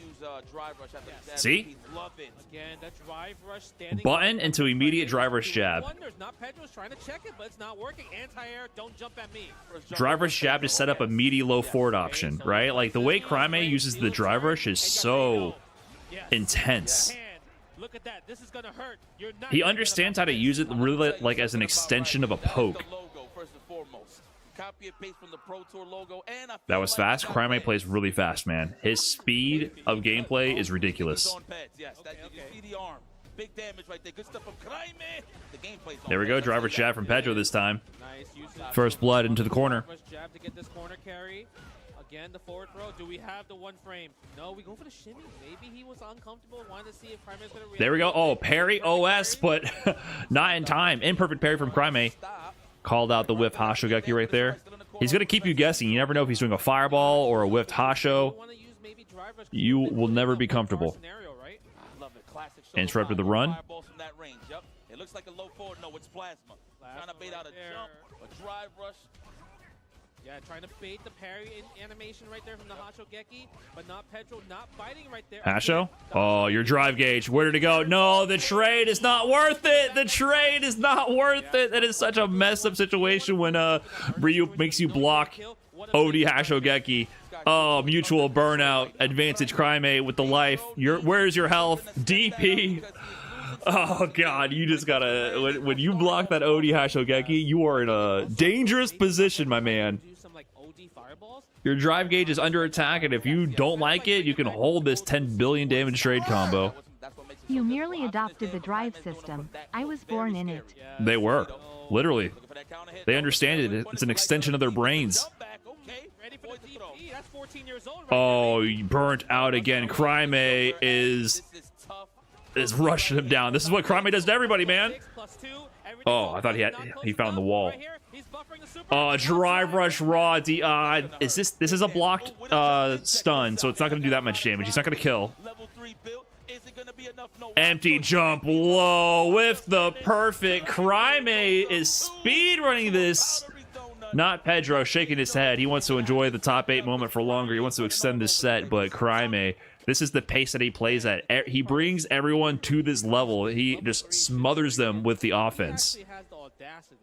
See? Love it. Again, that drive rush standing Button into immediate drive rush jab. Wonders, NotPedro's trying to check it, but it's not working. Anti-air, don't jump at me. Drive rush jab to set up a meaty low forward option, right? Like the way Craime uses the drive rush is so intense. Look at that. This is gonna hurt. You're not He gonna get understands how enough to use it really like as an extension of a poke. Copy and paste from the Pro Tour logo, and I That feel was like fast. he got Craime paid. plays really fast, man. His speed of gameplay is ridiculous. It's on pads, yes. That, you see the arm. Big damage right there. Good stuff from Craime. The gameplay's on There we go. pads. Driver jab from Pedro this time. Nice usage. First blood into the corner. Rush jab to get this corner carry. Again, the forward throw. Do we have the one frame? No, we go for the shimmy. Maybe he was uncomfortable. Wanted to see if Crimei's gonna react. There we go. Oh, parry OS, but not in time. Imperfect parry from Craime. Stop. Called out the whiff Hashogeki right there. He's going to keep you guessing. You never know if he's doing a fireball or a whiffed Hasho. You will never be comfortable. Love it. Classic Interrupted the run. Fireballs from that range. Yep. It looks like a low forward. No, it's plasma. Trying to bait out a jump, a drive rush. Yeah, trying to bait the parry in animation right there from the Hashogeki, but NotPedro not biting right there. Hasho? Oh, your drive gauge. Where did it go? No, the trade is not worth it. The trade is not worth it. That is such a messed up situation when Ryu makes you block OD Hashogeki. Oh, mutual burnout. Advantage Craime with the life. Where's your health? DP. Oh, God. You just gotta... When you block that OD Hashogeki, you are in a dangerous position, my man. Your drive gauge is under attack, and if you don't like it, you can hold this 10 billion damage trade combo. You merely adopted the drive system. I was born in it. They were. Literally. They understand it. It's an extension of their brains. Oh, you burnt out again. Craime is rushing him down. This is what Craime does to everybody, man. Oh, I thought he found the wall. Drive rush raw DI. This is a blocked stun, so it's not gonna do that much damage. He's not gonna kill. Empty jump low with the perfect. Craime is speed running this. NotPedro shaking his head. He wants to enjoy the top 8 moment for longer. He wants to extend this set, but Craime, this is the pace that he plays at. He brings everyone to this level. He just smothers them with the offense. He actually has the audacity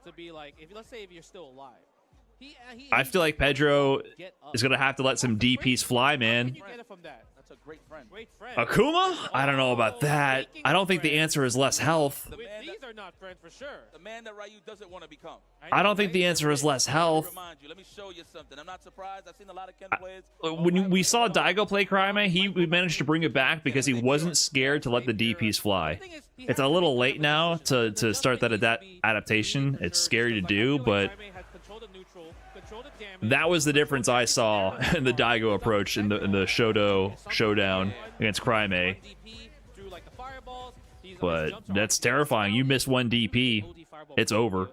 to be like, let's say if you're still alive. I feel like Pedro is going to have to let some DPs fly, man. You get it from that. That's a great friend. Great friend. Akuma? I don't know about that. I don't think the answer is less health. These are not friends for sure. The man that Ryu doesn't want to become. I don't think the answer is less health. Remind you. Let me show you something. I'm not surprised. I've seen a lot of Ken players. When we saw Daigo play Craime, we managed to bring it back because he wasn't scared to let the DPs fly. It's a little late now to start that adaptation. It's scary to do, but that was the difference I saw in the Daigo approach in the Shoto showdown against Craime. But that's terrifying. You miss one DP, it's over.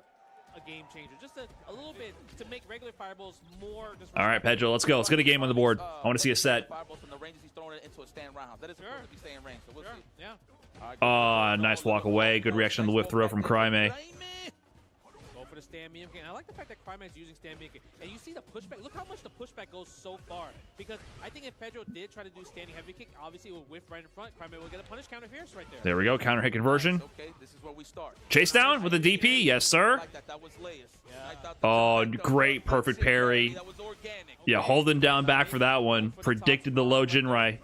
game changer. Just a little bit to make regular fireballs more. All right, Pedro, let's go. Let's get a game on the board. I want to see a set. Fireballs from the ranges he's throwing it into a stand round. That is supposed to be staying range, so we'll see. Yeah. Oh, nice walk away. Good reaction on the whip throw from Craime. Go for the stand medium kick. I like the fact that Craime is using stand medium kick. And you see the pushback. Look how much the pushback goes so far. Because I think if Pedro did try to do standing heavy kick, obviously it would whiff right in front. Craime will get a punish counter fierce right there. There we go. Counter hit conversion. Okay, this is where we start. Chase down with a DP. Yes, sir. Oh, great. Perfect parry. Yeah, holding down back for that one. Predicted the low Jinrai.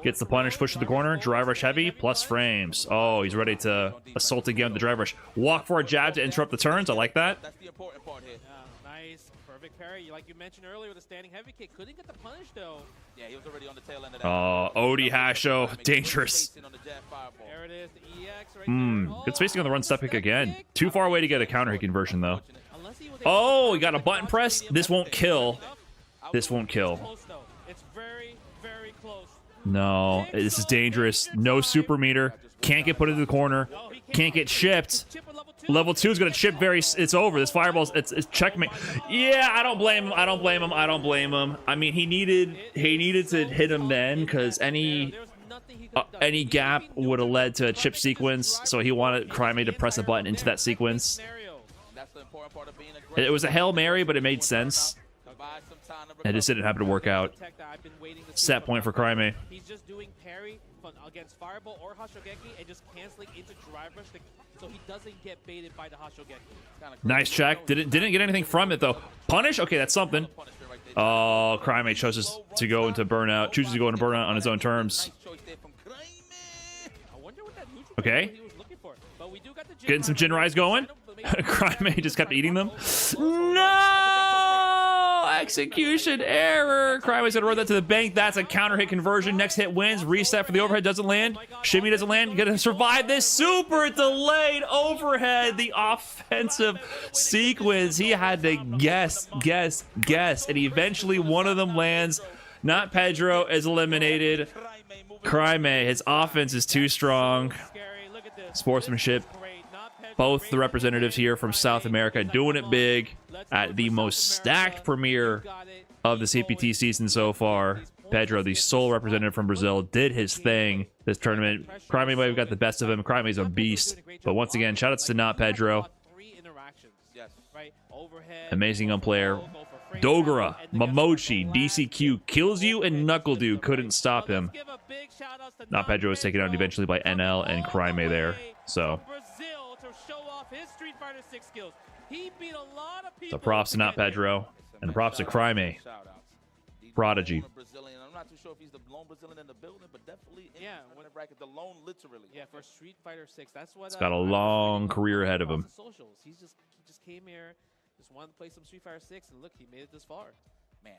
Gets the punish, push to the corner, drive rush heavy, plus frames. Oh, he's ready to assault again with the drive rush. Walk for a jab to interrupt the turns. I like that. That's the important part here. Yeah, nice. Perfect parry. Like you mentioned earlier with the standing heavy kick. Couldn't get the punish, though. Yeah, he was already on the tail end of that. Oh, Odie Hasho. Dangerous. There it is. The EX right there. Good spacing on the run step kick again. Too far away to get a counter hit conversion, though. Unless he was Oh, he got a button press. This won't kill. This won't kill. close, though. It's very, very close. No, this is dangerous. No super meter. Can't get put into the corner. Can't get chipped. Level 2 is going to chip very... It's over. This fireball's... It's checkmate. Yeah, I don't blame him. I don't blame him. I don't blame him. I mean, he needed to hit him then because any gap would have led to a chip sequence. So he wanted Craime to press a button into that sequence. It was a Hail Mary, but it made sense. It just didn't happen to work out. Set point for Craime. He's just doing parry against Fireball or Hashogeki and just canceling into Drive Rush so he doesn't get baited by the Hashogeki. Nice check. Didn't get anything from it though. Punish? Okay, that's something. Oh, Craime chooses to go into burnout. Chooses to go into burnout on his own terms. Okay. Getting some Jinrais going. Craime just kept eating them. No! Execution error. Craime's gonna run that to the bank. That's a counter hit conversion. Next hit wins. Reset for the overhead doesn't land. Shimmy doesn't land. Gonna survive this super delayed overhead. The offensive sequence. He had to guess. And eventually one of them lands. NotPedro is eliminated. Craime, his offense is too strong. Sportsmanship. Both the representatives here from South America doing it big at the most stacked premiere of the CPT season so far. Pedro, the sole representative from Brazil, did his thing this tournament. Craime might have got the best of him. Craime is a beast. But once again, shoutouts to NotPedro. Amazing young player. Dogura, Momochi, DCQ, KillsYou, and KnuckleDu couldn't stop him. NotPedro was taken out eventually by NL and Craime there. So props to NotPedro and props to Craime. Prodigy. I'm not too sure if he's the lone Brazilian in the building, but definitely in the bracket, the lone literally. Yeah, for Street Fighter 6, that's what. He's got a long career ahead of him. He just came here, just wanted to play some Street Fighter 6, and look, he made it this far. Man,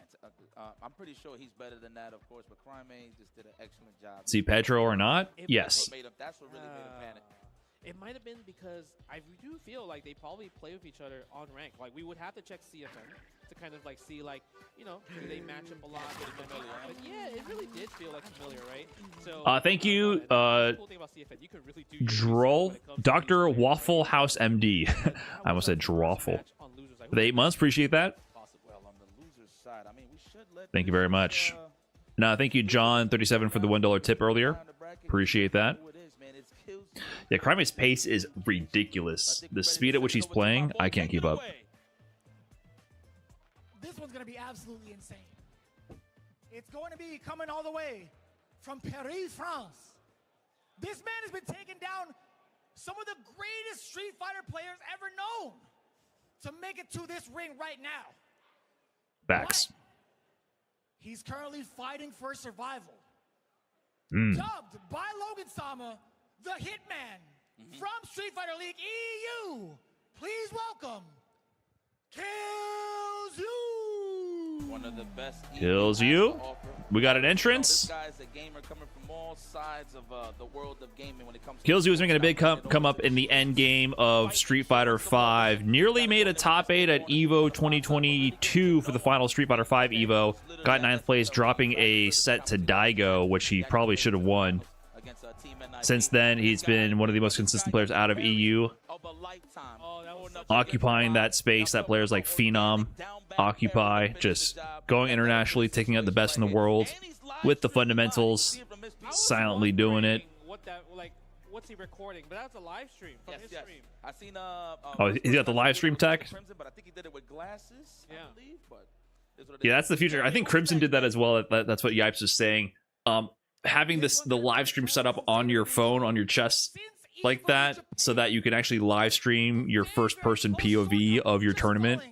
I'm pretty sure he's better than that, of course, but Craime just did an excellent job. See Pedro or not? Yes. That's what really made him panic. It might have been because I do feel like they probably play with each other on rank. Like, we would have to check CFM to kind of like see, like, you know, do they match up a lot? But yeah, it really did feel like familiar, right? So thank you, Droll, Dr. Waffle House MD. I almost said Drawful. For the 8 months, appreciate that. Thank you very much. No, thank you, John37, for the $1 tip earlier. Appreciate that. Yeah, Craime's pace is ridiculous. The speed at which he's playing, I can't keep up. This one's going to be absolutely insane. It's going to be coming all the way from Paris, France. This man has been taking down some of the greatest Street Fighter players ever known to make it to this ring right now. Backs. But he's currently fighting for survival. Dubbed by Logan Sama, the Hitman from Street Fighter League EU. Please welcome KillsYou. One of the best. KillsYou. We got an entrance. This guy's a gamer coming from all sides of the world of gaming when it comes to KillsYou is making a big come up in the end game of Street Fighter V. Nearly made a top 8 at EVO 2022 for the final Street Fighter V EVO. Got 9th place, dropping a set to Daigo, which he probably should have won. Since then, he's been one of the most consistent players out of EU, occupying that space that players like Phenom occupy, just going internationally, taking out the best in the world with the fundamentals, silently doing it. What's he recording? But that's a live stream from his stream. I seen Oh, he's got the live stream tech? but I think he did it with glasses, Yeah. I believe, but Yeah, that's the future. I think Crimson did that as well. That's what Yipes is saying. Having the live stream set up on your phone, on your chest like that, so that you can actually live stream your first person POV of your tournament.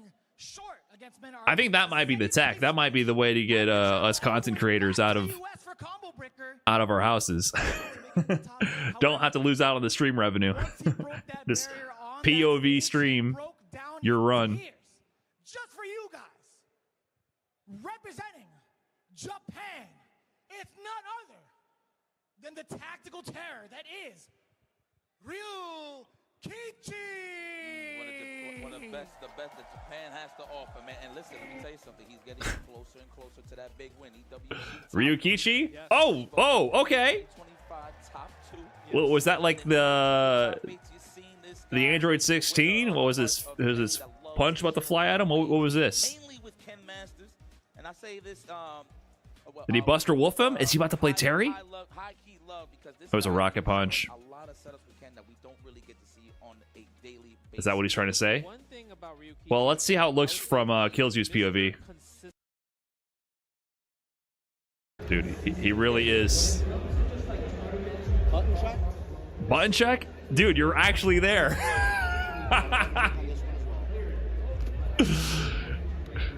I think that might be the tech. That might be the way to get us content creators out of our houses. Don't have to lose out on the stream revenue. Just POV stream your run. Just for you guys, representing Japan, it's none other than the tactical terror that is Ryukichi. One of the best that Japan has to offer, man. And listen, let me tell you something. He's getting closer and closer to that big win. Ryukichi? Oh, okay. 25 top 2. Well, was that like the Android 16? What was this? Was this punch about to fly at him? What was this? Mainly with Ken Masters, and I say this. Did he Buster Wolf him? Is he about to play Terry? That was a rocket punch. A lot of setups with Ken that we don't really get to see on a daily basis. Is that what he's trying to say? One thing about Ryukichi, Well, let's see how it looks from KillsYou's POV. Dude, he really is. Button check? Button check? Dude, you're actually there.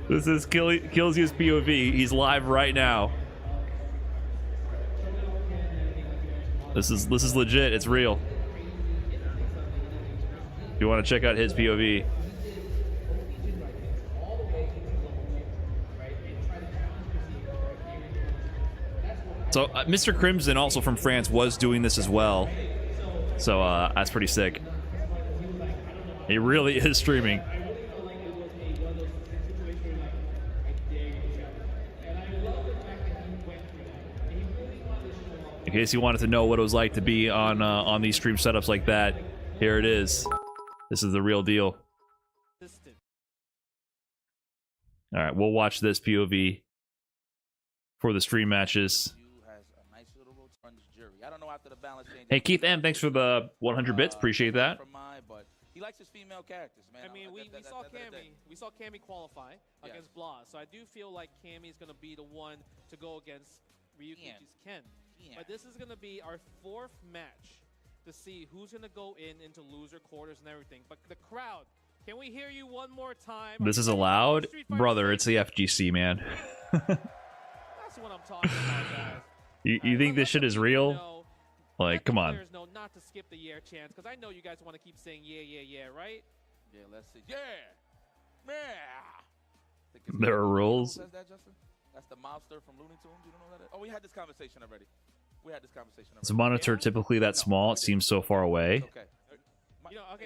This is KillsYou's POV. He's live right now. This is legit. It's real. If you want to check out his POV. So Mr. Crimson, also from France, was doing this as well. So that's pretty sick. He really is streaming. In case you wanted to know what it was like to be on these stream setups like that, here it is. This is the real deal. All right, we'll watch this POV for the stream matches. Hey, Keith M, thanks for the 100 bits. Appreciate that. He likes his female characters, man. I mean, we saw Cammy qualify against Blaz, so I do feel like Cammy's going to be the one to go against Ryukichi's Ken. But this is going to be our 4th match to see who's going to go into loser quarters and everything. But the crowd, can we hear you one more time? This is allowed? Brother, it's the FGC, man. That's what I'm talking about, guys. You think this shit is real? Like, come on. Players know not to skip the yeah chance, because I know you guys want to keep saying yeah, right? Yeah, let's see. Yeah! There are rules. Who says that, Justin? That's the mobster from Looney Tunes. You don't know that? Oh, we had this conversation already. Is a monitor typically that small? It seems so far away.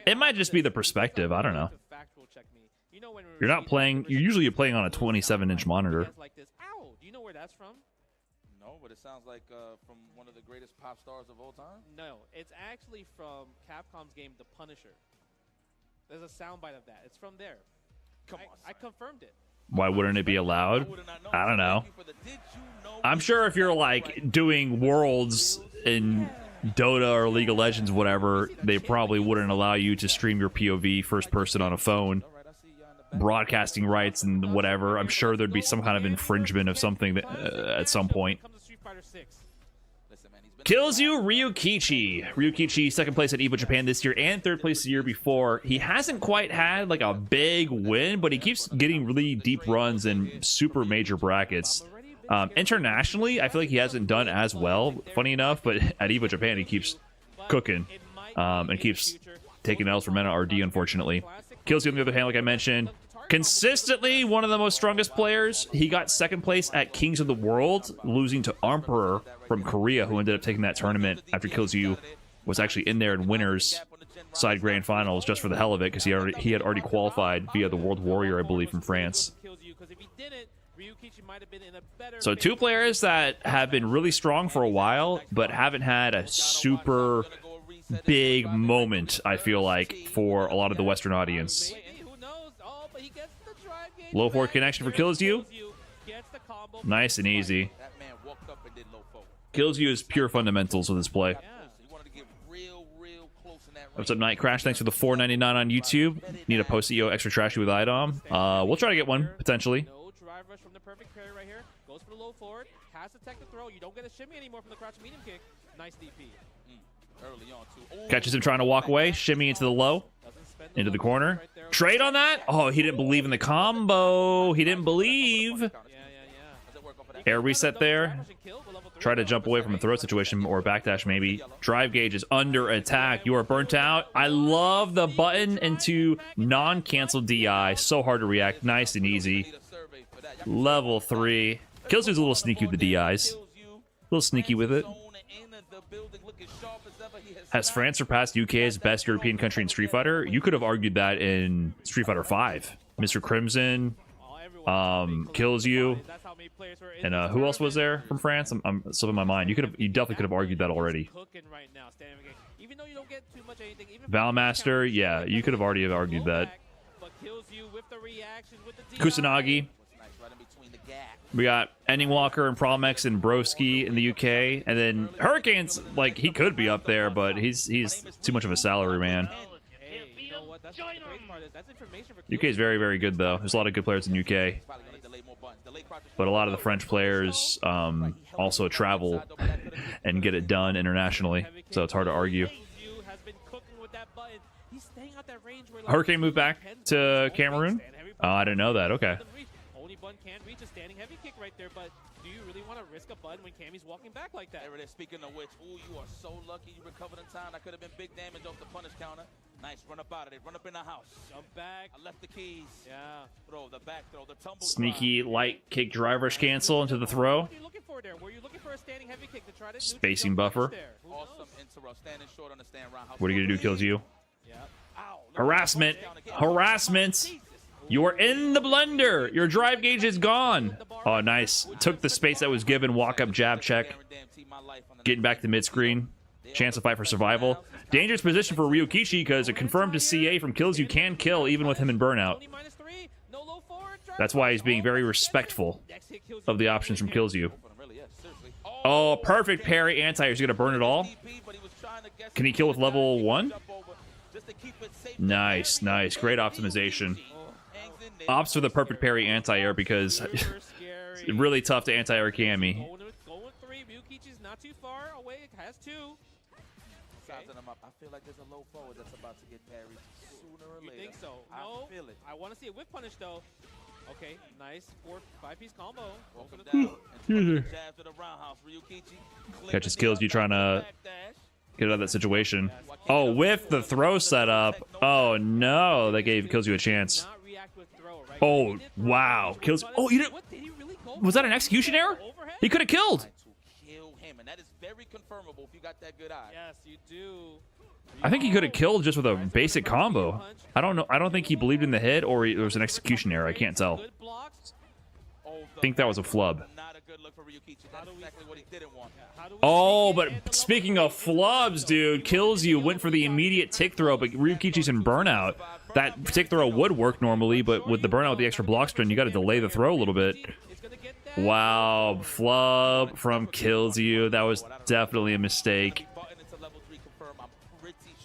It might just be the perspective. I don't know. You're not playing. You're usually playing on a 27-inch monitor. Ow! Do you know where that's from? No, but it sounds like from one of the greatest pop stars of all time. No, it's actually from Capcom's game The Punisher. There's a soundbite of that. It's from there. Come on, I confirmed it. Why wouldn't it be allowed? I don't know. I'm sure if you're like doing worlds in Dota or League of Legends, whatever, they probably wouldn't allow you to stream your POV first person on a phone. Broadcasting rights and whatever. I'm sure there'd be some kind of infringement of something that, at some point. KillsYou Ryukichi. Ryukichi, 2nd place at EVO Japan this year and 3rd place the year before. He hasn't quite had like a big win, but he keeps getting really deep runs in super major brackets. Internationally, I feel like he hasn't done as well, funny enough, but at EVO Japan he keeps cooking and keeps taking L's for Meta RD, unfortunately. KillsYou, on the other hand, like I mentioned, consistently one of the most strongest players. He got 2nd place at Kings of the World, losing to Emperor from Korea, who ended up taking that tournament after KillsYou was actually in there in winners side grand finals just for the hell of it, because he had already qualified via the World Warrior, I believe, from France. Ryukichi might have been in a better So two players that have been really strong for a while, but haven't had a super big moment, I feel like, for a lot of the Western audience. Who knows? Oh, but he gets the drive gauge. Low forward connection for KillsYou. Gets the combo. Nice and easy. That man walked up and did low forward. KillsYou is pure fundamentals with his play. He wanted to get real close in that What's up, Night Crash? Thanks for the $4.99 on YouTube. Need a post-EO extra trashy with IDOM. We'll try to get one, potentially. No drive rush from the perfect parry right here. Goes for the low forward. Has to tech the throw. You don't get a shimmy anymore from the crouch medium kick. Nice DP. early on too. Ooh. Catches him trying to walk away. Shimmy into the low. Into the corner. Trade on that. Oh, he didn't believe in the combo. He didn't believe. Air reset there. Try to jump away from a throw situation or backdash maybe. Drive gauge is under attack. You are burnt out. I love the button into non-cancel DI. So hard to react. Nice and easy. Level 3. KillsYou's a little sneaky with the DIs. A little sneaky with it. Has France surpassed UK as best European country in Street Fighter? You could have argued that in Street Fighter 5. Mr. Crimson, KillsYou, and who else was there from France? I'm slipping my mind. You definitely could have argued that already. Valmaster, yeah, you could have already argued that. Kusanagi. We got Ending Walker and Promex and Broski in the UK, and then Hurricane's like he could be up there, but he's too much of a salary man. UK is very, very good though. There's a lot of good players in UK, but a lot of the French players also travel and get it done internationally, so it's hard to argue. Hurricane moved back to Cameroon. Oh, I didn't know that. Okay. Bun can't reach a standing heavy kick right there, but do you really want to risk a bun when Cammy's walking back like that? There it is. Speaking of which, ooh, you are so lucky you recovered in time. That could have been big damage off the punish counter. Nice, run up out of it. Run up in the house. Jump back. I left the keys. Yeah. Throw, the back throw, the tumble. Sneaky light kick drive rush cancel into the throw. What are you looking for there? Were you looking for a standing heavy kick to try to spacing buffer? Awesome interrupt. Standing short on the stand round. What are you going to do, KillsYou? Yeah. Harassment. Harassment. You're in the blender. Your drive gauge is gone. Oh, nice. Took the space that was given. Walk up, jab check. Getting back to mid screen. Chance to fight for survival. Dangerous position for Ryukichi because it confirmed to CA from KillsYou can kill even with him in burnout. That's why he's being very respectful of the options from KillsYou. Oh, perfect parry anti. Is he going to burn it all? Can he kill with level 1? Nice, nice. Great optimization. Opts for the perfect parry anti-air because it's really tough to anti-air Cammy. Going 3, Ryukichi's not too far away. It has 2. Sizing them up. I feel like there's a low forward that's about to get parried sooner or later. You think so? No. I feel it. I want to see a whip punish though. Okay, nice 5-piece combo. Catches KillsYou trying to get out of that situation. Oh, with the throw setup. Oh no, that gave KillsYou a chance. Oh wow, kills. Oh, you didn't. Was that an execution error? He could have killed. Yes, you do. I think he could have killed just with a basic combo. I don't know. I don't think he believed in the hit or there was an execution error. I can't tell. I think that was a flub. Oh, but speaking of flubs, dude, KillsYou went for the immediate tick throw, but Ryukichi's in burnout. That tick throw would work normally, but with the burnout with the extra block string, you got to delay the throw a little bit. Wow, flub from KillsYou. That was definitely a mistake.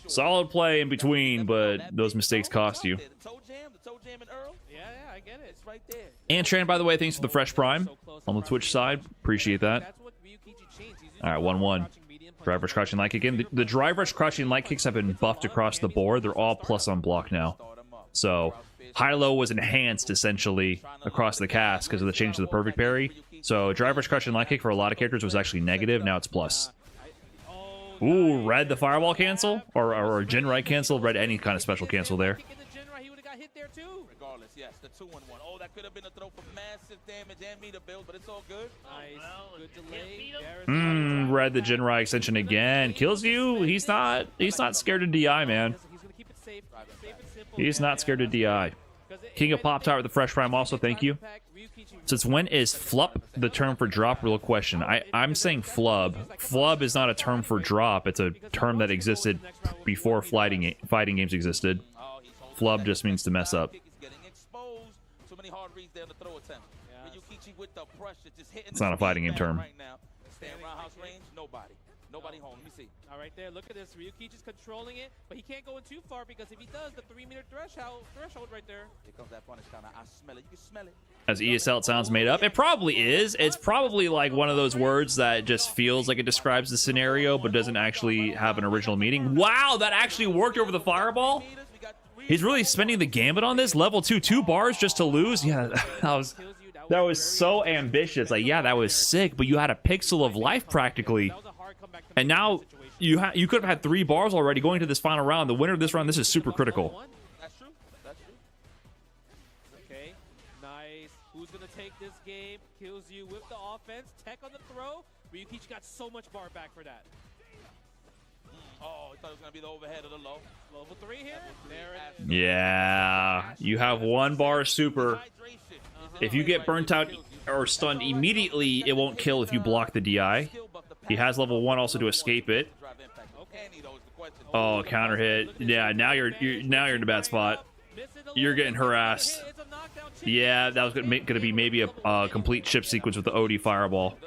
Solid play in between, but those mistakes cost you. Yeah, I get it. It's right there. And Tran, by the way, thanks for the fresh prime on the Twitch side. Appreciate that. All right, 1-1. Drive rush crouching light kick in. The drive rush crouching light kicks have been buffed across the board. They're all plus on block now. So high-low was enhanced essentially across the cast because of the change to the perfect parry. So drive rush crouching light kick for a lot of characters was actually negative. Now it's plus. Ooh, red the fireball cancel or a Jin right cancel. Red any kind of special cancel there. Regardless, yes, the 2-1. Oh, that could have been a throw for massive damage and meter build, but it's all good. Nice, good delay. Red the Jinrai extension again. KillsYou, he's not scared of DI, man. He's not scared of DI. King of Pop Tart with the Fresh Prime also, thank you. Since when is flup the term for drop? Real question. I'm saying flub. Flub is not a term for drop. It's a term that existed before fighting games existed. Flub just means to mess up. It's not a fighting game term. Nobody home. Let me see. All right, there. Look at this. Ryukichi's controlling it, but he can't go in too far because if he does, the 3-meter threshold right there. Here comes that punish counter. I smell it. You can smell it. As ESL, it sounds made up. It probably is. It's probably like one of those words that just feels like it describes the scenario, but doesn't actually have an original meaning. Wow, that actually worked over the fireball. He's really spending the gambit on this. Level 2 bars just to lose. Yeah, that was so ambitious. Like, yeah, that was sick, but you had a pixel of life practically. And now you could have had 3 bars already going to this final round. The winner of this round, this is super critical. That's true. That's true. Okay, nice. Who's gonna take this game? KillsYou with the offense. Tech on the throw. Ryukichi got so much bar back for that. Oh, I thought it was gonna be the overhead of the low. Level 3 here. There it is. Yeah, you have 1 bar super. If you get burnt out or stunned immediately, it won't kill if you block the DI. He has level 1 also to escape it. Oh, counter hit. Yeah, now you're in a bad spot. You're getting harassed. Yeah, that was gonna be maybe a complete chip sequence with the OD fireball.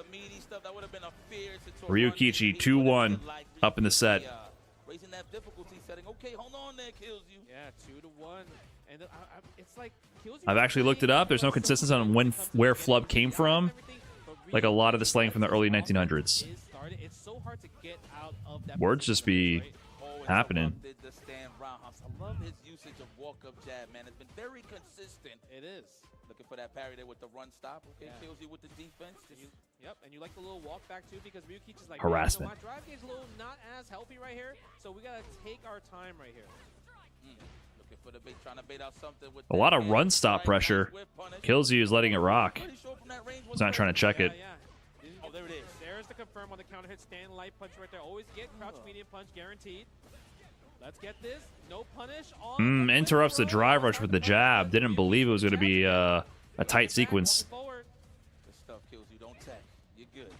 Ryukichi 2-1 up in the set. Yeah, 2-1. And it's like I've actually looked it up. There's no consistency on where flub came from. Like a lot of the slang from the early 1900s. Words just be happening. I love his usage of walk-up jab, man. It's been very consistent. It is. Looking for that parry there with the run stop. Okay, Yeah. KillsYou with the defense. Yep, and you like the little walk back too because Ryukichi's like Harassment. My drive game's a little not as healthy right here, so we gotta take our time right here. Looking for the bait, trying to bait out something with A lot of run stop pressure. KillsYou is letting it rock. He's not trying to check it. Oh, there it is. There's the confirm on the counter hit. Stand light punch right there. Always get crouch medium punch guaranteed. Let's get this. No punish. On Interrupts the drive rush with the jab. Didn't believe it was going to be a tight sequence. Good stuff, KillsYou. Don't tech. You're good.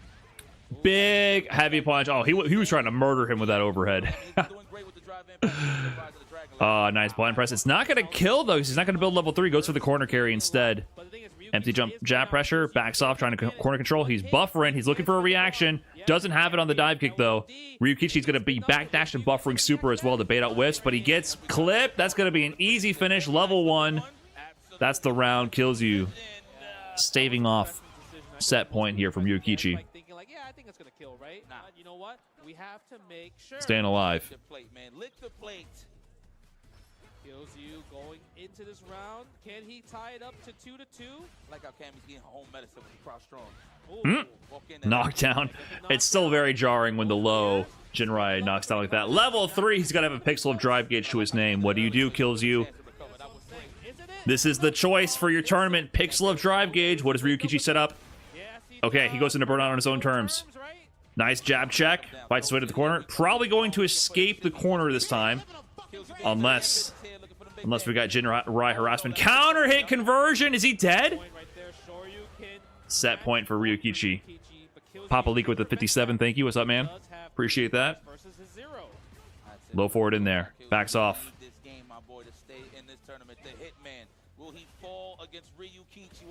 Big heavy punch. Oh, he was trying to murder him with that overhead. Nice blind press. It's not going to kill though. He's not going to build level 3. Goes for the corner carry instead. Empty jump, jab pressure, backs off, trying to corner control. He's buffering. He's looking for a reaction. Doesn't have it on the dive kick though. Ryukichi's going to be backdash and buffering super as well to bait out whiffs, but he gets clipped. That's going to be an easy finish. Level 1. That's the round. KillsYou staving off set point here from Ryukichi. Like, yeah, I think it's gonna kill, right? You know what? We have to make sure. Staying alive. Lick the plate. KillsYou going into this round. Can he tie it up to 2-2? Like how Cammy's getting home medicine with the cross strong. Knockdown. It's still very jarring when the low Jinrai knocks down like that. Level 3. He's got to have a pixel of drive gauge to his name. What do you do, KillsYou? This is the choice for your tournament. Pixel of drive gauge. What does Ryukichi set up? Okay, he goes into burnout on his own terms. Nice jab check. Fights his way to the corner. Probably going to escape the corner this time. Unless we got Jinrai harassment. Counter hit conversion. Is he dead? Set point for Ryukichi. Papa Leak with the 57. Thank you. What's up, man? Appreciate that. Low forward in there. Backs off.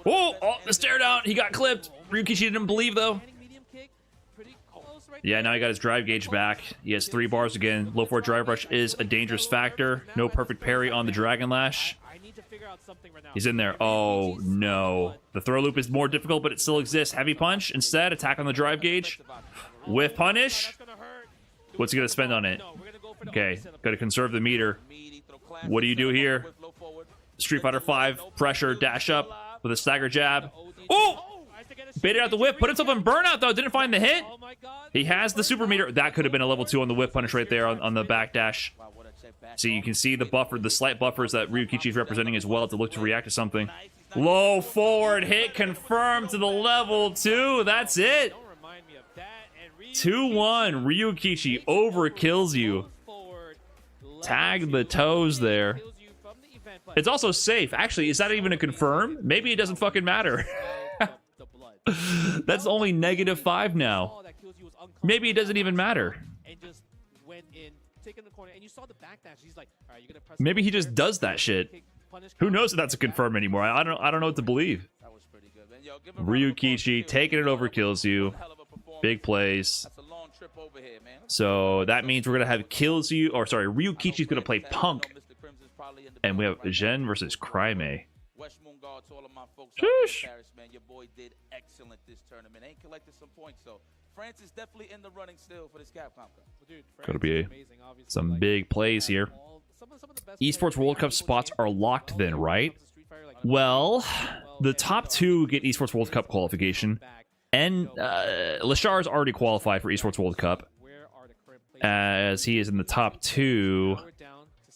Oh, the stare down. He got clipped. Ryukichi didn't believe, though. Yeah, now he got his drive gauge back. He has 3 bars again. Low forward drive rush is a dangerous factor. No perfect parry on the Dragon Lash. He's in there. Oh, no. The throw loop is more difficult, but it still exists. Heavy punch. Instead, attack on the drive gauge. Whiff punish. What's he going to spend on it? Okay, got to conserve the meter. What do you do here? Street Fighter 5, pressure, dash up with a stagger jab. Oh! Baited out the whip. Put himself in burnout, though. Didn't find the hit. He has the super meter. That could have been a level 2 on the whip punish right there on the back dash. See, you can see the buffer, the slight buffers that Ryukichi is representing as well to look to react to something. Low forward hit confirmed to the level 2. That's it. 2-1. Ryukichi over KillsYou. Tag the toes there. It's also safe. Actually, is that even a confirm? Maybe it doesn't fucking matter. That's only -5 now. Maybe it doesn't even matter. And just went in, taking the corner, and you saw the backdash. He's like, all right, you're gonna press. Maybe he just does that shit. Who knows if that's a confirm anymore? I don't know what to believe. That was pretty good, man. Yo, give a round of applause to Ryukichi Kilzyou. taking it over KillsYou. Hell of a performance. Big plays. That's a long trip over here, man. So that means we're gonna have KillsYou, or sorry, Ryukichi's gonna play Punk, and we have Zhen versus Craime. West Moon Guard to all of my folks out there in Sheesh. Paris, man. Your boy did excellent this tournament. Ain't collected some points, so France is definitely in the running still for this Capcom Cup. Gonna be some big plays here. Esports World Cup spots are locked then, right? Well, the top 2 get Esports World Cup qualification, and Leshar's already qualified for Esports World Cup, as he is in the top 2.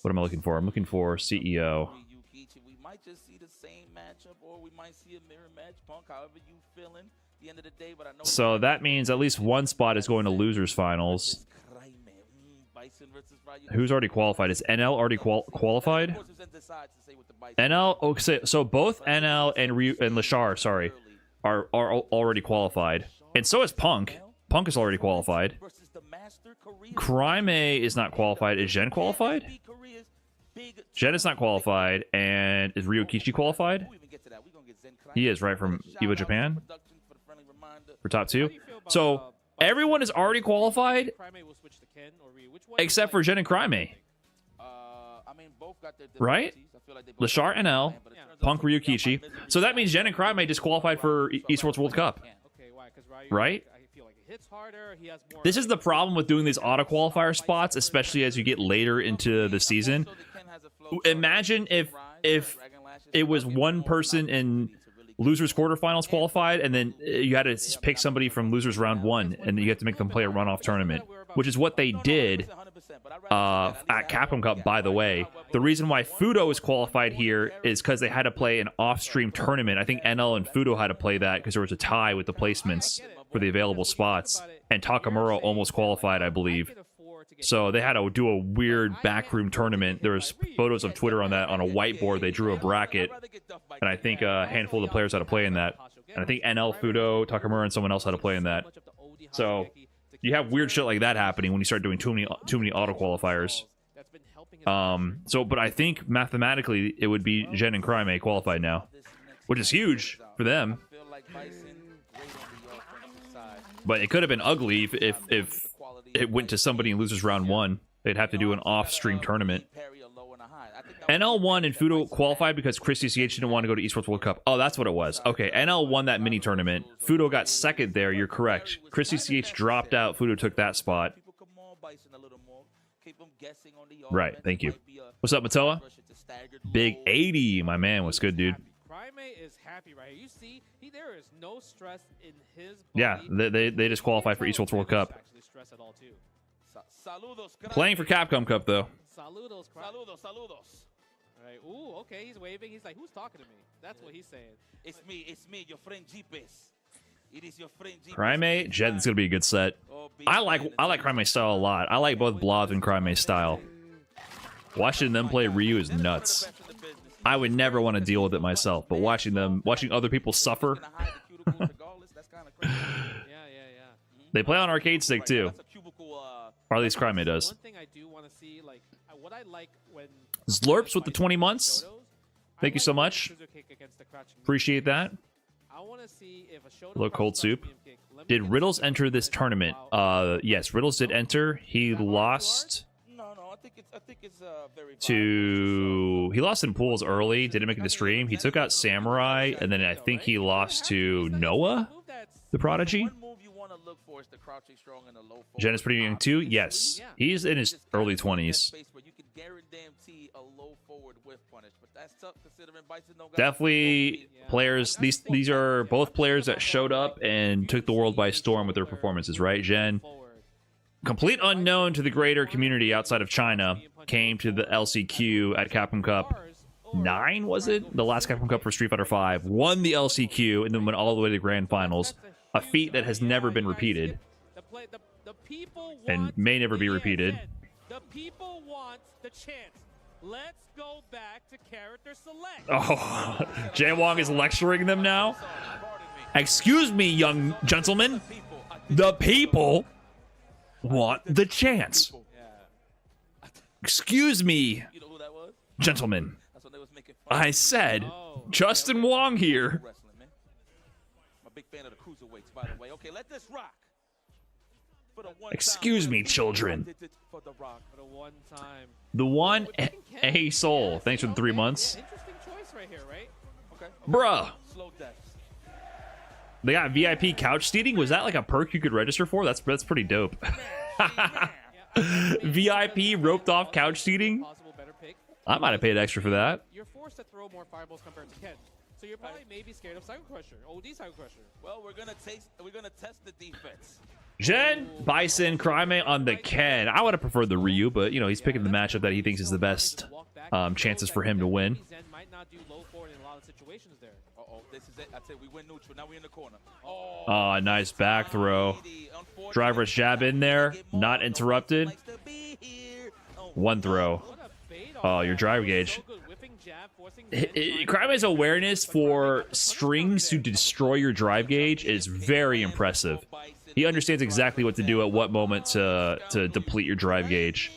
What am I looking for? I'm looking for CEO. Ryukichi. We might just see the same matchup, or we might see a mirror match. Punk, however you feeling. At the end of the day, but I know. So that means at least one spot is going to losers finals. Who's already qualified? Is NL already qualified? NL. Okay, so both NL and Leshar, sorry, are already qualified, and so is Punk. Punk is already qualified. Craime is not qualified. Is Zhen qualified? Zhen is not qualified. And is Ryukichi qualified? He is, right, from Evo Japan for top 2. So everyone is already qualified except for Zhen and Craime, right? Leshar NL, Punk Ryukichi. So that means Zhen and Craime disqualified for Esports World Cup, right? This is the problem with doing these auto qualifier spots, especially as you get later into the season. Imagine if it was one person in losers quarterfinals qualified, and then you had to pick somebody from losers round 1, and you have to make them play a runoff tournament, which is what they did at Capcom Cup, by the way. The reason why Fudo is qualified here is because they had to play an off-stream tournament. I think NL and Fudo had to play that because there was a tie with the placements for the available spots, and Takamura almost qualified, I believe. So they had to do a weird backroom tournament. There was photos of Twitter on that. On a whiteboard, they drew a bracket, and I think a handful of the players had to play in that. And I think NL, Fudo, Takamura, and someone else had to play in that. So you have weird shit like that happening when you start doing too many auto qualifiers. But I think mathematically it would be Zhen and Craime qualified now, which is huge for them. But it could have been ugly if it went to somebody in losers round 1. They'd have to do an off-stream tournament. NL won and Fudo qualified because KillzYou didn't want to go to Esports World Cup. Oh, that's what it was. Okay, NL won that mini tournament. Fudo got second there. You're correct. KillzYou dropped out. Fudo took that spot. Right, thank you. What's up, Matoa? Big 80, my man. What's good, dude? Craime is happy right here. You see, there is no stress in his body. Yeah, they just qualified for Esports World Cup. Playing for Capcom Cup, though. Saludos, saludos. All right. Ooh, okay. He's waving. He's like, who's talking to me? That's what he's saying. It's me, your friend Jeepes. It is your friend Jeepes. Craime, Jed's gonna be a good set. I like Craime's style a lot. I like both Blaz and Craime's style. Watching them play Ryu is nuts. I would never want to deal with it myself, but watching other people suffer. They play on arcade stick too. Or at least Craime does. One thing I do want to see, like, what I like when Zlurps with the 20 months. Thank you so much. Appreciate that. I want to see if a Hello, Cold Soup. Did Riddles enter this tournament? Yes, Riddles did enter. He lost I think it's very to... He lost in pools early. Didn't make it to stream. He took out Samurai, and then I think he lost to Noah, the Prodigy. Zhen is pretty young too. Yes, he's in his early 20s. Definitely players. These are both players that showed up and took the world by storm with their performances, right? Zhen, complete unknown to the greater community outside of China, came to the LCQ at Capcom Cup 9, was it? The last Capcom Cup for Street Fighter V. Won the LCQ and then went all the way to the Grand Finals. A feat that has never been repeated. And may never be repeated. The people want the chance. Let's go back to character select. Oh, Jay Wong is lecturing them now. Excuse me, young gentlemen. The people want the chance. Excuse me, You know who that was? gentlemen. That's when they was making fun. I said Oh, Justin Wong here. Wrestling, man. I'm a big fan of the cruiserweights, by the way. Okay, let this rock. For the one Excuse time, me, children. did it for the rock. for the one time. The one A Soul. Yes, Thanks for the 3 months. Yeah, interesting choice right here, right? Okay. Bruh. Slow deaths. They got VIP couch seating. Was that like a perk you could register for? That's pretty dope. VIP roped off couch seating. Possible better pick. I might have paid extra for that. You're forced to throw more fireballs compared to Ken. So you're probably maybe scared of Cycle Crusher, OD Cycle Crusher. Well, we're gonna test the defense. Zhen, Bison, Craime on the Ken. I would have preferred the Ryu, but you know he's picking the matchup that he thinks is the best chances for him to win. Zen might not do low forward in a lot of situations there. Uh-oh, this is it. I said we win neutral. Now we're in the corner. Oh, Oh, nice back throw. Driver's jab in there, not interrupted. One throw. What a bait Oh, off your there. drive So gauge. good, whipping jab, forcing Zen, trying to- Craime's awareness for strings to destroy your drive gauge is very impressive. He understands exactly what to do at what moment to deplete your drive gauge.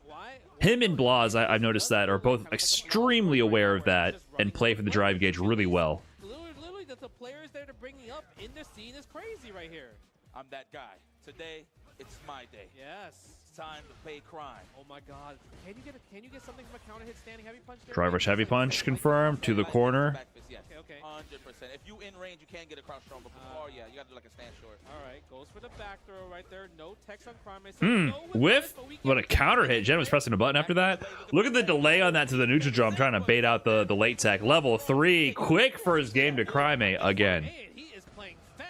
Why? Him and Blaz, I've noticed that, are both extremely aware of that and play for the drive gauge really well. Literally, the players there to bring me up in the scene is crazy right here. I'm that guy. Today, it's my day. Yes. It's time to pay crime. Oh my God. Can you get something from a counter hit standing heavy punch there? Driver's heavy punch confirmed to the corner. Back fist, yes. Okay. 100%. If you in range, you can't get across strong, but before, yeah, you gotta do like a stand short. All right, goes for the back throw right there. No text on Craime. Whiff, but a counter hit. Jen was pressing a button after that. Look at the delay on that to the neutral drum, trying to bait out the late tech. Level 3, quick first game to Craime again. Man, he is playing fast.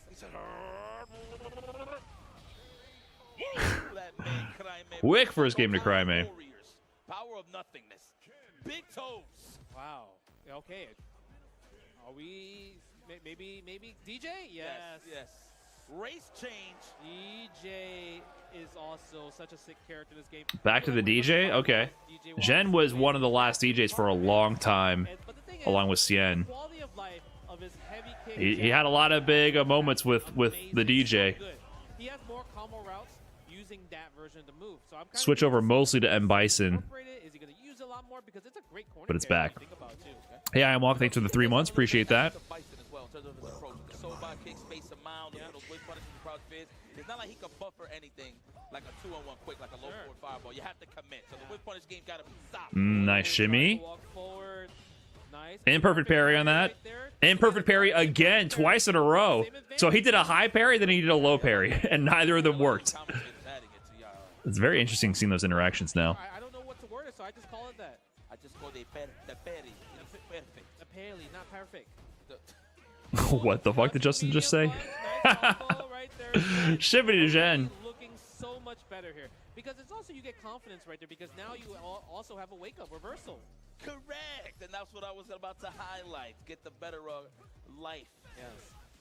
He said, that man, Craime. Quick first game to Craime. Warriors. Power of nothingness. Big toes. Wow. Okay. Are we maybe DJ? Yes. Yes. Race change. DJ is also such a sick character in this game. Back to the DJ? Okay. Zhen was one of the last DJs for a long time, But the thing is, along with Cien. quality of life of his heavy kick He had a lot of big moments with the DJ. good. He has more combo routes using that version of the move. So I'm Switch over mostly to M. Bison. Is he going to use it a lot more? Because it's a great corner But it's carry if back. you think about it, too. Hey, I am Walk. Thanks for the 3 months. Appreciate that. Bison as well in terms of his approach. The soul bar kick, space a mile, those whip punishes and crouch fist. It's not like he can buffer anything like a 2-on-1 quick, like a low forward fireball. You have to commit. So the whip punish game got to be stopped. Nice shimmy. Walk forward. Nice. Imperfect parry on that. Right there. Imperfect parry again, twice in a row. So he did a high parry, then he did a low parry, and neither of them worked. Commentators adding it to y'all. It's very interesting seeing those interactions now. I don't know what to word it, so I just call it that. I just call the Perry. It's perfect. Apparently, not perfect. What the fuck did Justin just say? Nice combo right there. Shibbity to Zhen. Looking so much better here. Because it's also, you get confidence right there, because now you also have a wake-up reversal. Correct, and that's what I was about to highlight. Get the better life.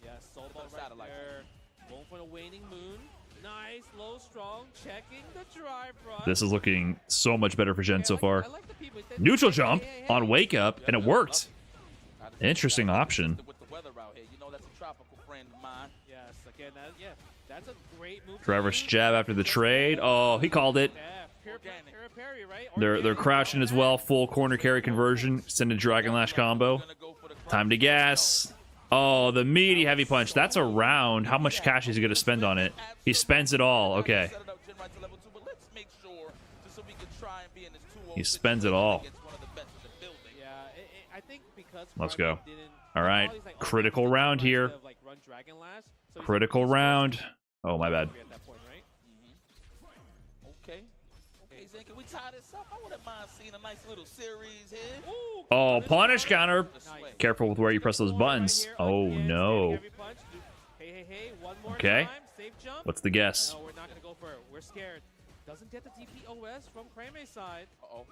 Yes, soul ball better right side of life. there. Going for the waning moon. Nice, low, strong, checking the drive run. This is looking so much better for Zhen so far. I like the people. They- Neutral jump Hey. on wake up, and it worked. Interesting option. With the weather out here, you know that's a tropical friend of mine. Yes, again, that's a great move. to Driver's use. jab after the trade. Oh, he called it. Yeah, pure parry, right? They're Organic, crouching as well. Full corner carry conversion. Extended Dragon Lash combo. Gonna go for the Time to gas. Oh, the meaty heavy punch. That's a round. How much cash is he going to spend on it? He spends it all. Okay. Set it up, Gen right to level 2, but let's make sure just so we can try and be in this 2-0 He spends it all. against one of the best in the building. Yeah, I think because Let's Craime go. didn't- All right. Probably like, Critical oh, round here. instead of, like, run Dragon Lash, so he's Critical like, round. Oh, my bad. at that point, right? Okay. Okay, Zhen, can we tie this up? I wouldn't mind seeing a nice little series here. Ooh, Oh, punish counter. The sway. Careful with where you press those Right buttons. here, Oh, again, no. standing heavy punch. Hey, one more Okay. time. Safe jump. What's the guess? No, we're not gonna go for it. We're scared. Doesn't get the DPOS from Craime's side. Uh-oh.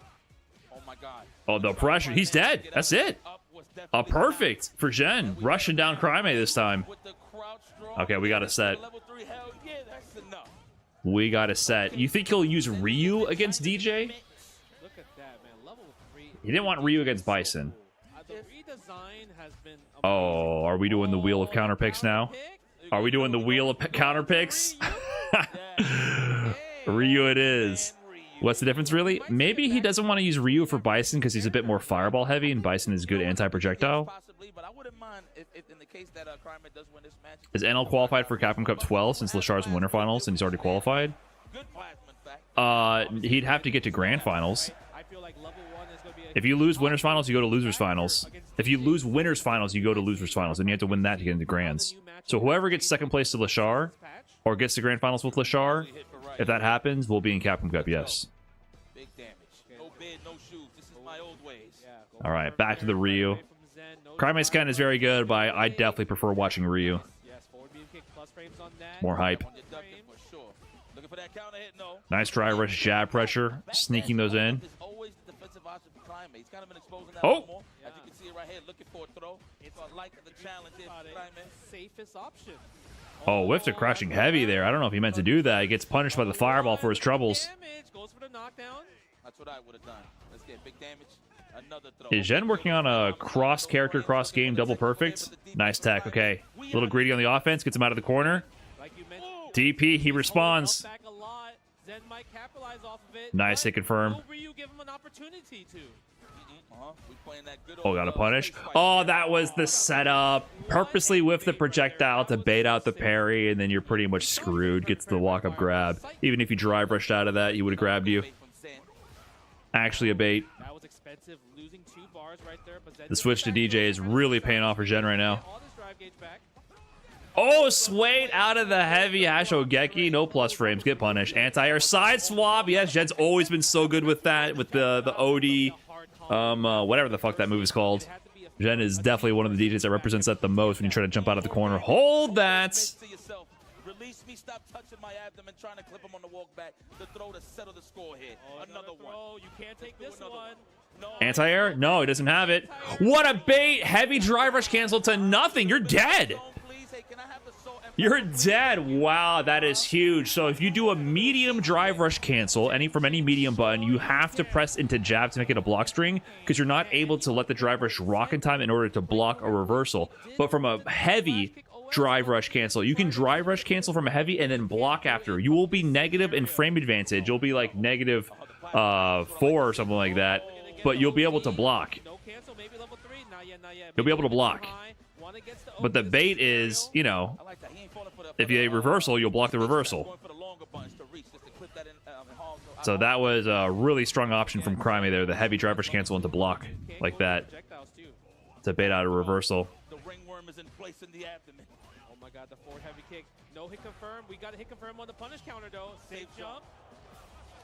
Oh my God. Oh, the pressure. He's dead. That's it. Up was A definitely perfect for Zhen. Rushing down Craime this time. with the crouch strong. Okay, we got a set. Level 3, hell yeah, that's enough. We got a set. You think he'll use Ryu against DJ? Look at that, man. He didn't want Ryu against Bison. The redesign has been Oh, are we doing the wheel of counter picks now? Are we doing the wheel of counter picks? Ryu it is. What's the difference, really? Maybe he doesn't want to use Ryu for Bison because he's a bit more fireball heavy, and Bison is good anti-projectile. Is NL qualified for Capcom Cup 12 since Leshar's in Winter Finals and he's already qualified? He'd have to get to Grand Finals. If you lose Winners Finals, you go to Losers Finals. If you lose Winners Finals, you go to Losers Finals, and you have to win that to get into Grands. So whoever gets second place to Leshar, or gets to Grand Finals with Leshar, if that happens, we'll be in Capcom Cup, yes. Alright, back to the Ryu. Craime's Ken is very good, but I definitely prefer watching Ryu. More hype. Nice dry rush jab pressure, sneaking those in. Oh! Oh, whiffed a crashing heavy there. I don't know if he meant to do that. He gets punished by the fireball for his troubles. Is Zhen working on a cross-character, cross-game double perfect? Nice tech, okay. A little greedy on the offense, gets him out of the corner. DP, he responds. Nice hit confirm. Oh, got a punish. Oh, that was the setup. Purposely with the projectile to bait out the parry, and then you're pretty much screwed. Gets the walk-up grab. Even if you drive rushed out of that, he would have grabbed you. Actually a bait. The switch to DJ is really paying off for Zhen right now. Oh, swayed out of the heavy Hashogeki. No plus frames. Get punished. Anti-air side swap. Yes, Zhen's always been so good with that. With the OD. Whatever the fuck that move is called. Zhen is definitely one of the DJs that represents that the most when you try to jump out of the corner. Hold that. Release me, stop touching my abdomen, trying to clip him on the walk back. The throw to settle the score here. Another one. You can't take this one. Anti-air? No, he doesn't have it. What a bait! Heavy drive rush cancel to nothing. You're dead. You're dead. Wow, that is huge. So if you do a medium drive rush cancel, from any medium button, you have to press into jab to make it a block string because you're not able to let the drive rush rock in time in order to block a reversal. But from a heavy drive rush cancel, you can drive rush cancel from a heavy and then block after. You will be negative in frame advantage. You'll be like negative 4 or something like that, but you'll be able to block. You'll be able to block. But the bait is, you know, if you reversal, you'll block the reversal. So that was a really strong option from Craime there, the heavy drive rush cancel into block like that to bait out a reversal. The ringworm is in place in the abdomen. Oh my god, the forward heavy kick. No hit confirmed. We got a hit confirmed on the punish counter though. Safe jump.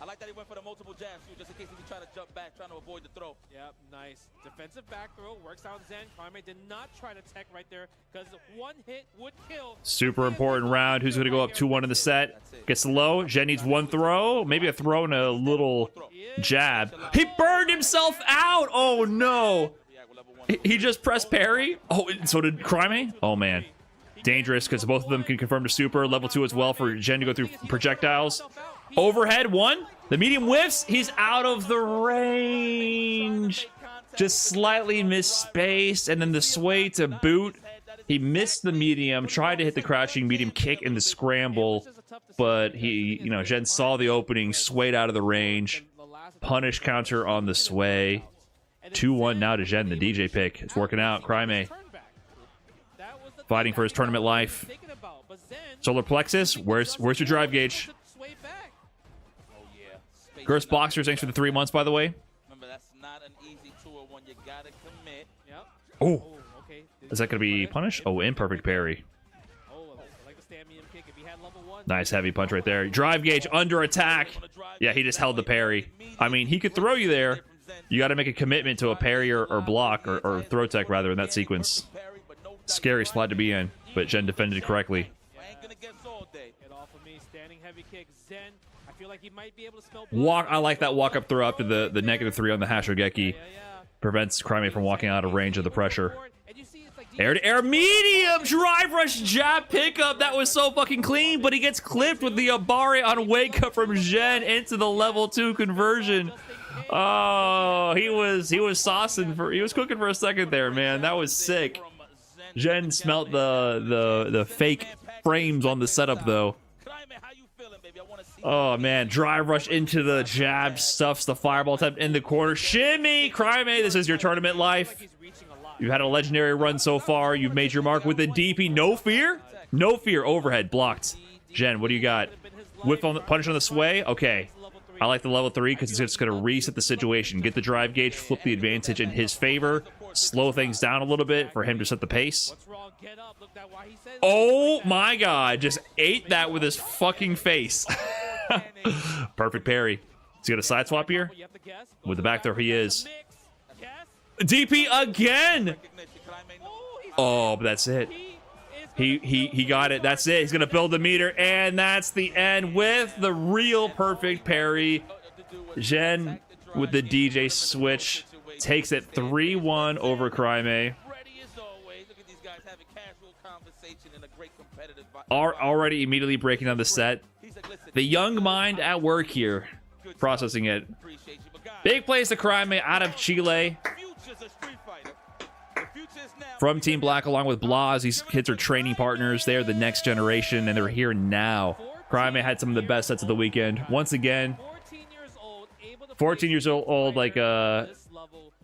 I like that he went for the multiple jabs too, just in case he could try to jump back, trying to avoid the throw. Yep, nice. Defensive back throw, works out Zhen. Craime did not try to tech right there, because one hit would kill. Super important round. Who's going to go up 2-1 in the set? Gets low. Zhen needs one throw, maybe a throw and a little jab. He burned himself out! Oh no! He just pressed parry? Oh, so did Craime? Oh man. Dangerous, because both of them can confirm to super. Level 2 as well for Zhen to go through projectiles. Overhead 1. The medium whiffs. He's out of the range. Just slightly misspaced. And then the sway to boot. He missed the medium. Tried to hit the crouching medium kick in the scramble. But he, you know, Zhen saw the opening. Swayed out of the range. Punish counter on the sway. 2-1 now to Zhen, the DJ pick. It's working out. Craime fighting for his tournament life. Solar Plexus, where's your drive gauge? Girth Boxers, thanks for the 3 months, by the way. Remember, that's not an easy tour when you gotta commit. Oh, is that gonna be punish? Oh, imperfect parry. Nice heavy punch right there. Drive gauge under attack. Yeah, he just held the parry. I mean, he could throw you there. You got to make a commitment to a parry or block or throw tech rather in that sequence. Scary spot to be in, but Zhen defended correctly. I like that walk up throw up to the -3 on the Hashogeki. Prevents Craime from walking out of range of the pressure. Air to air medium drive rush jab pickup. That was so fucking clean, but he gets clipped with the Abare on wake up from Zhen into the level 2 conversion. Oh, he was saucing for, he was cooking for a second there, man. That was sick. Zhen smelt the fake frames on the setup though. Oh man, drive rush into the jab, stuffs the fireball attempt in the corner. Shimmy, Craime, this is your tournament life. You've had a legendary run so far. You've made your mark with a DP. No fear? No fear. Overhead blocked. Zhen, what do you got? Whip on the punish on the sway? Okay. I like the level 3 because he's just going to reset the situation. Get the drive gauge, flip the advantage in his favor, slow things down a little bit for him to set the pace. Oh my god, just ate that with his fucking face. Perfect parry. He's got a side swap here. With the back throw, he is. DP again! Oh, but that's it. He got it. That's it. He's going to build the meter, and that's the end with the real perfect parry. Zhen with the DJ switch takes it 3-1 over Craime. Already immediately breaking down the set. The young mind at work here, processing it. Big plays to Craime out of Chile. From Team Black, along with Blaz, these kids are training partners. They are the next generation, and they're here now. Craime had some of the best sets of the weekend. Once again, 14 years old, like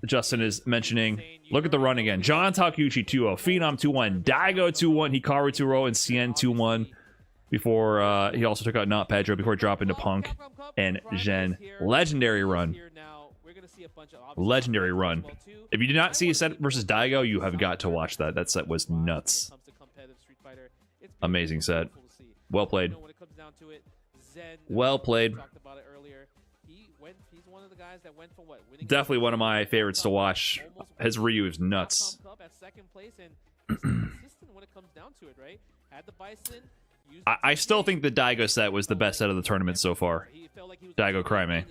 Justin is mentioning. Look at the run again. John Takuchi 2-0, Phenom 2-1, Daigo 2-1, Hikaru 2-0, and Cien 2-1. Before he also took out NotPedro before dropping to Punk and Zhen. Legendary run. Legendary run. If you did not see a set versus Daigo, you have got to watch that. That set was nuts. Amazing set. Well played. Well played. Definitely one of my favorites to watch. His Ryu is nuts. I still think the Daigo set was the best set of the tournament so far. Daigo Craime.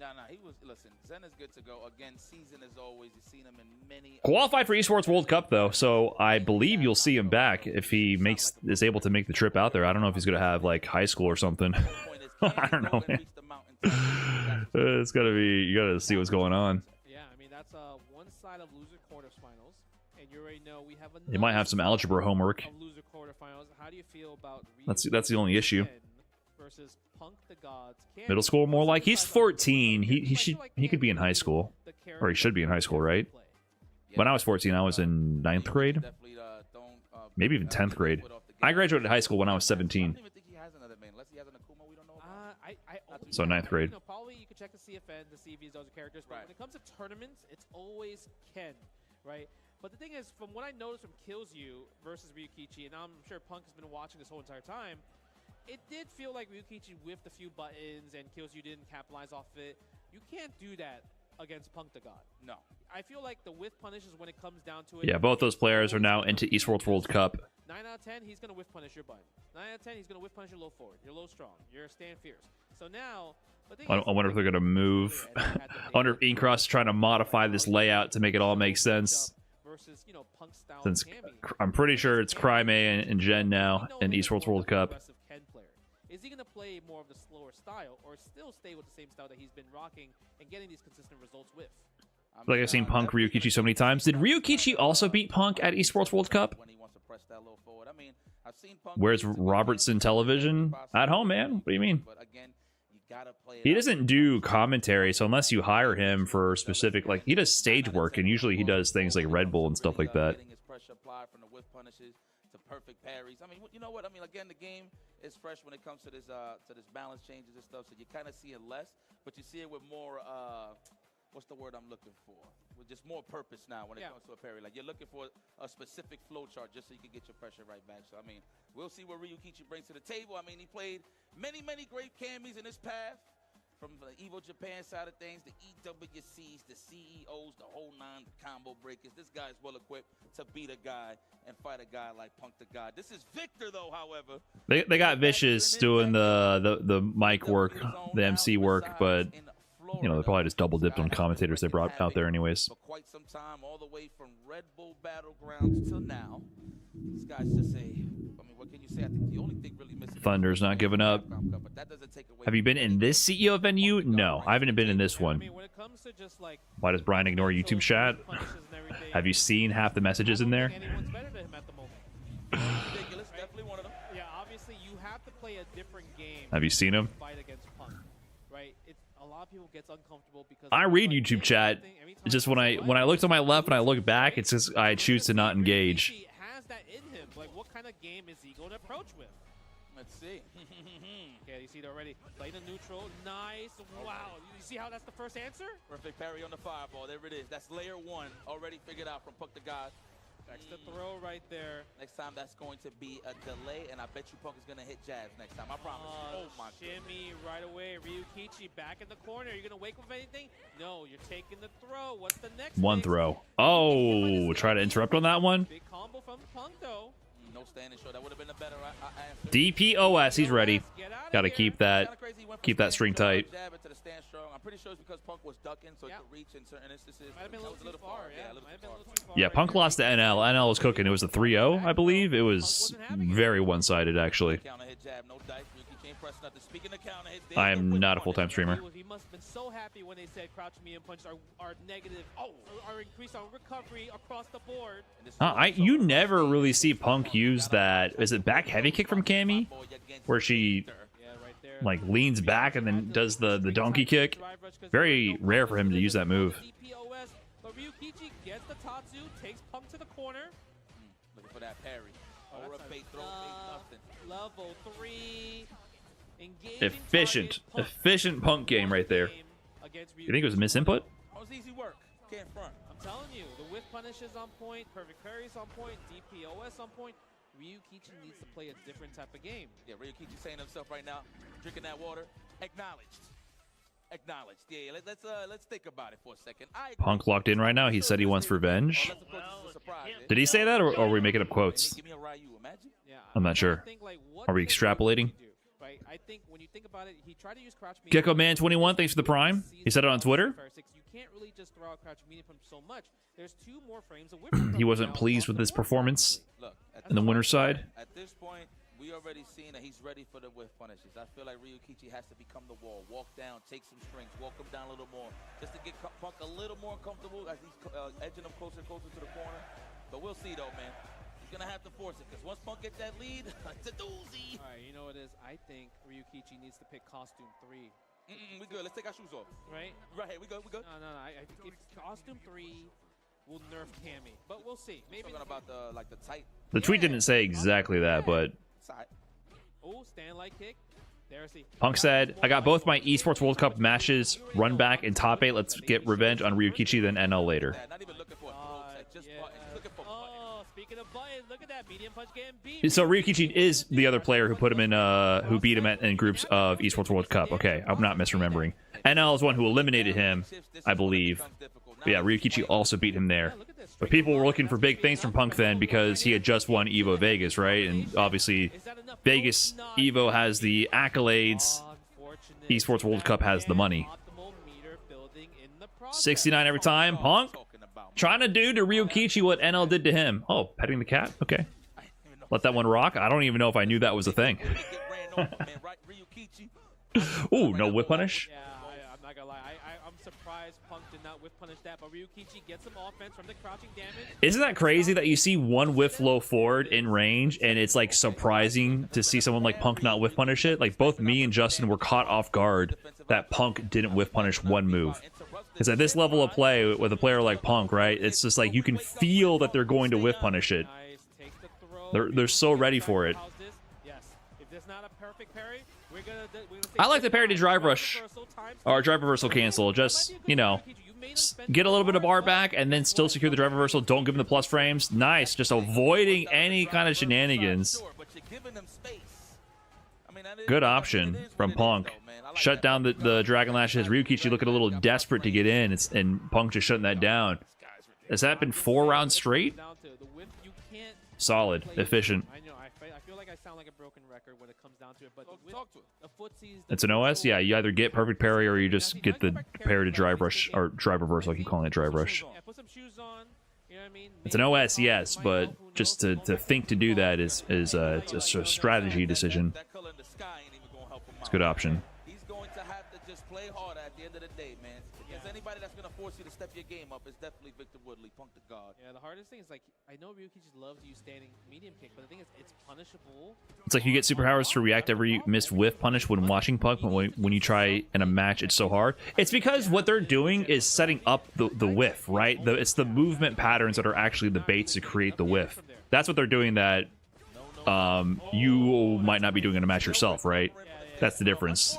No, he was. Listen, Zhen is good to go. Again, season as always. You've seen him in many. Qualified for Esports World Cup though, so I believe you'll see him back if he is able to make the trip out there. I don't know if he's gonna have like high school or something. I don't know, man. It's gotta be. You gotta see what's going on. Yeah, I mean that's one side of loser quarterfinals, and you already know we have. You might have some algebra homework. Loser quarterfinals. How do you feel about? That's the only issue. Versus Punk the Gods. Middle school, more like he's 14. He could be in high school, or he should be in high school, right? When I was 14, I was in 9th grade, maybe even 10th grade. I graduated high school when I was 17. So 9th grade. Probably you could check the CFN to see if he's those characters, but when it comes to tournaments, it's always Ken, right? But the thing is, from what I noticed from KillsYou versus Ryukichi, and I'm sure Punk has been watching this whole entire time, it did feel like Ryukichi whiffed a few buttons and KillsYou didn't capitalize off it. You can't do that against Punk the God. No. I feel like the whiff punishes when it comes down to it. Yeah, both those players are now into Esports World Cup. 9 out of 10, he's going to whiff punish your button. 9 out of 10, he's going to whiff punish your low forward, your low strong, your stand fierce. So now... I wonder if they're going to move. I wonder if Inkross is trying to modify this layout to make it all make sense. Since I'm pretty sure it's Craime and Zhen now in Esports World Cup. Is he going to play more of the slower style or still stay with the same style that he's been rocking and getting these consistent results with? Like I've seen Punk Ryukichi so many times. Did Ryukichi also beat Punk at Esports World Cup? Where's Robertson Television? At home, man. What do you mean? He doesn't do commentary, so unless you hire him for specific, like, he does stage work, and usually he does things like Red Bull and stuff like that. Perfect parries. I mean, you know what? I mean, again, the game is fresh when it comes to this balance changes and stuff. So you kind of see it less, but you see it with more. What's the word I'm looking for? With just more purpose now when it comes to a parry. Like you're looking for a specific flow chart just so you can get your pressure right back. So I mean, we'll see what Ryukichi brings to the table. I mean, he played many great camis in his path. From the Evo Japan side of things, the EWCs, the CEOs, the whole nine, the combo breakers. This guy's well equipped to beat a guy and fight a guy like Punk the God. This is Victor, though, however. They got Vicious doing the mic work, the MC work, but, you know, they probably just double dipped on commentators they brought out there anyways. For quite some time, all the way from Red Bull Battlegrounds till now. This guy's just a, I mean, what can you say? I think the only thing really missing. Thunder's not giving up. But that doesn't take away Have you been in this CEO venue? No, I haven't been in this I one. mean, when it comes to just like Why does Brian ignore YouTube chat? punishes and everything, Have you seen half the messages in I there? don't think anyone's better than him at the moment. Ridiculous, definitely one of them. Yeah, obviously you have to play a different game. Have you seen him? to Fight against Punk, right? It's a lot of people gets uncomfortable because I read YouTube chat. It's just when I look to my left and I look back, it's just I choose to not engage. He has that in him. Like, what kind of game is he going to approach with? Let's see. Okay, you see it already. Playing a neutral. Nice. Wow. You see how that's the first answer? Perfect parry on the fireball. There it is. That's layer one already figured out from Punk the God. That's the throw right there. Next time that's going to be a delay, and I bet you Punk is going to hit jabs next time. I promise. Oh my Shimmy right away. Ryukichi back in the corner. You're going to wake up with anything? No, you're taking the throw. What's the next One thing? throw. Oh, try to interrupt on that one. Big combo from Punk, though. No standing short. That would have been a better answer. DPOS, he's ready. Get out of Got to here. keep that Kinda crazy he went from keep that stand string strong, tight. jab into the stand strong. I'm pretty sure it's because Punk was ducking, so Yeah. it could reach in certain instances. Might have been a That was little too far. Yeah, a little might have too been a far. little too far. Yeah, right Punk there. lost to NL. NL was cooking. It was a 3-0, I believe. It was very one-sided, actually. Counter hit jab, no dice. Ryukichi ain't pressing nothing. Speaking of counter hits, I there's the am whip not a punish. full-time streamer. He must have been so happy when they said crouch medium punches are negative. Are increased on recovery across the board. And this is You never really see Punk use that. Is it back heavy kick from Cammy? Where she Yeah, right there. like leans back and then does the donkey kick. Very rare for him to use that move. DPOS, but Ryukichi gets the Tatsu, takes Punk to the corner. Looking for that parry. Oh, Or that's a bait throw, bait nothing. Level 3. Engaging Efficient. target, Punk. Efficient Punk game right there. Against You think it was Ryukichi. misinput? That was easy work. Can't front. I'm telling you, the whiff punish is on point, perfect parries on point, DPOS on point. Ryukichi needs to play a different type of game. Yeah, Ryukichi saying himself right now, drinking that water. Acknowledged. Acknowledged. Yeah, let's think about it for a second. Punk locked in right now. He said he wants revenge. Unless, of course, this is a surprise. Did he say that, or are we making up quotes? Give me a Ryu, imagine. Yeah, I'm not trying to sure. think, like, what Are we could extrapolating? Ryukichi do, right? I think when you think about it, he tried to use crouch medium Gecko punch. Man 21, thanks for the prime. He said it on Twitter. You can't really just throw out crouch medium punch so much. There's 2 more frames of whiff. He wasn't pleased with his performance Look, in the winner's side. At this point, we already seen that he's ready for the whiff punishes. I feel like Ryukichi has to become the wall. Walk down, take some strength, walk him down a little more. Just to get Punk a little more comfortable as he's edging him closer and closer to the corner. But we'll see, though, man. He's going to have to force it, because once Punk gets that lead, it's a doozy. All right, you know what it is? I think Ryukichi needs to pick costume 3. We good. Let's take our shoes off. Right? Right, we good, we good. No. I think if costume 3 will nerf Cammy, but we'll see. Maybe. Talking about the tight. The tweet didn't say exactly that, but Side. Oh, stand like kick. There's the Punk said, I got both my Esports World Cup matches, run back and top 8. Let's get revenge on Ryukichi, then NL later. Yeah, not even looking for a throw set, just yeah. buttons. Looking for buttons. Oh, speaking of buttons, look at that medium punch getting beat. So Ryukichi is the other player who put him in, who beat him in groups of Esports World Cup. Okay, I'm not misremembering. NL is one who eliminated him, I believe. But yeah, Ryukichi also beat him there. But people were looking for big things from Punk then because he had just won EVO Vegas, right? And obviously, Vegas EVO has the accolades. Esports World Cup has the money. 69 every time. Punk trying to do to Ryukichi what NL did to him. Oh, petting the cat? Okay. Let that one rock. I don't even know if I knew that was a thing. Ooh, no whip punish. Yeah, I'm not gonna lie. I'm surprised Punk did not whiff punish that, but Ryukichi gets some offense from the crouching damage. Isn't that crazy that you see one whiff low forward in range and it's like surprising to see someone like Punk not whiff punish it? Like both me and Justin were caught off guard that Punk didn't whiff punish one move. Because at this level of play with a player like Punk, right, it's just like you can feel that they're going to whiff punish it. Nice, takes the throw. They're so ready for it. How's this? Yes. If there's not a perfect parry, we're gonna I like the parry to drive rush or drive reversal cancel. Just, you know, get a little bit of bar back and then still secure the drive reversal. Don't give him the plus frames. Nice. Just avoiding any kind of shenanigans. Good option from Punk. Shut down the Dragon Lashes. Ryukichi looking a little desperate to get in, and Punk just shutting that down. Has that been 4 rounds straight? Solid, efficient. I know. I feel like I sound like a broken record when it comes down to it, but the footsies. It's an OS? Yeah, you either get perfect parry or you just get the parry to drive rush, or drive reversal. I keep calling it drive rush. Yeah, put some shoes on. You know what I mean? It's an OS, yes, but just to think to do that is it's a strategy decision. It's a good option. He's of the day, man. If there's anybody that's gonna force you to step your game up, it's definitely Victor Woodley, Punk the God. Yeah, the hardest thing is like I know Ryukichi loves to use standing medium kick, but the thing is it's punishable. It's like you get superpowers to react every missed whiff punish when watching Punk, but when you try in a match, it's so hard. It's because what they're doing is setting up the whiff, right? It's the movement patterns that are actually the baits to create the whiff. That's what they're doing that you might not be doing in a match yourself, right? That's the difference.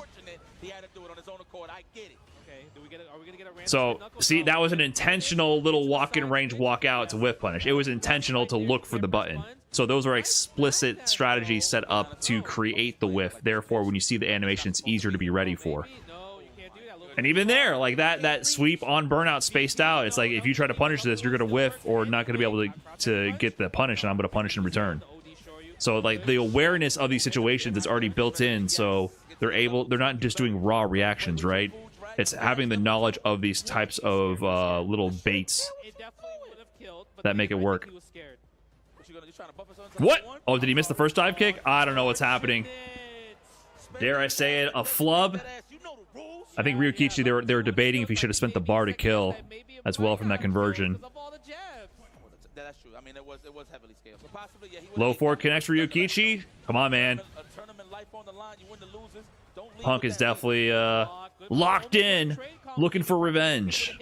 So, see, that was an intentional little walk-in range, walk-out to whiff punish. It was intentional to look for the button. So those are explicit strategies set up to create the whiff. Therefore, when you see the animation, it's easier to be ready for. And even there, like that sweep on burnout spaced out, it's like if you try to punish this, you're going to whiff or not going to be able to get the punish, and I'm going to punish in return. So, like, the awareness of these situations is already built in, so they're not just doing raw reactions, right? It's having the knowledge of these types of little baits that make it work. What? Oh, did he miss the first dive kick? I don't know what's happening. Dare I say it, a flub? I think Ryukichi, they were debating if he should have spent the bar to kill as well from that conversion. That's true. I mean, it was heavily scaled. So possibly, yeah, Low forward connects for Ryukichi. Come on, man. Punk is definitely locked in, looking for revenge.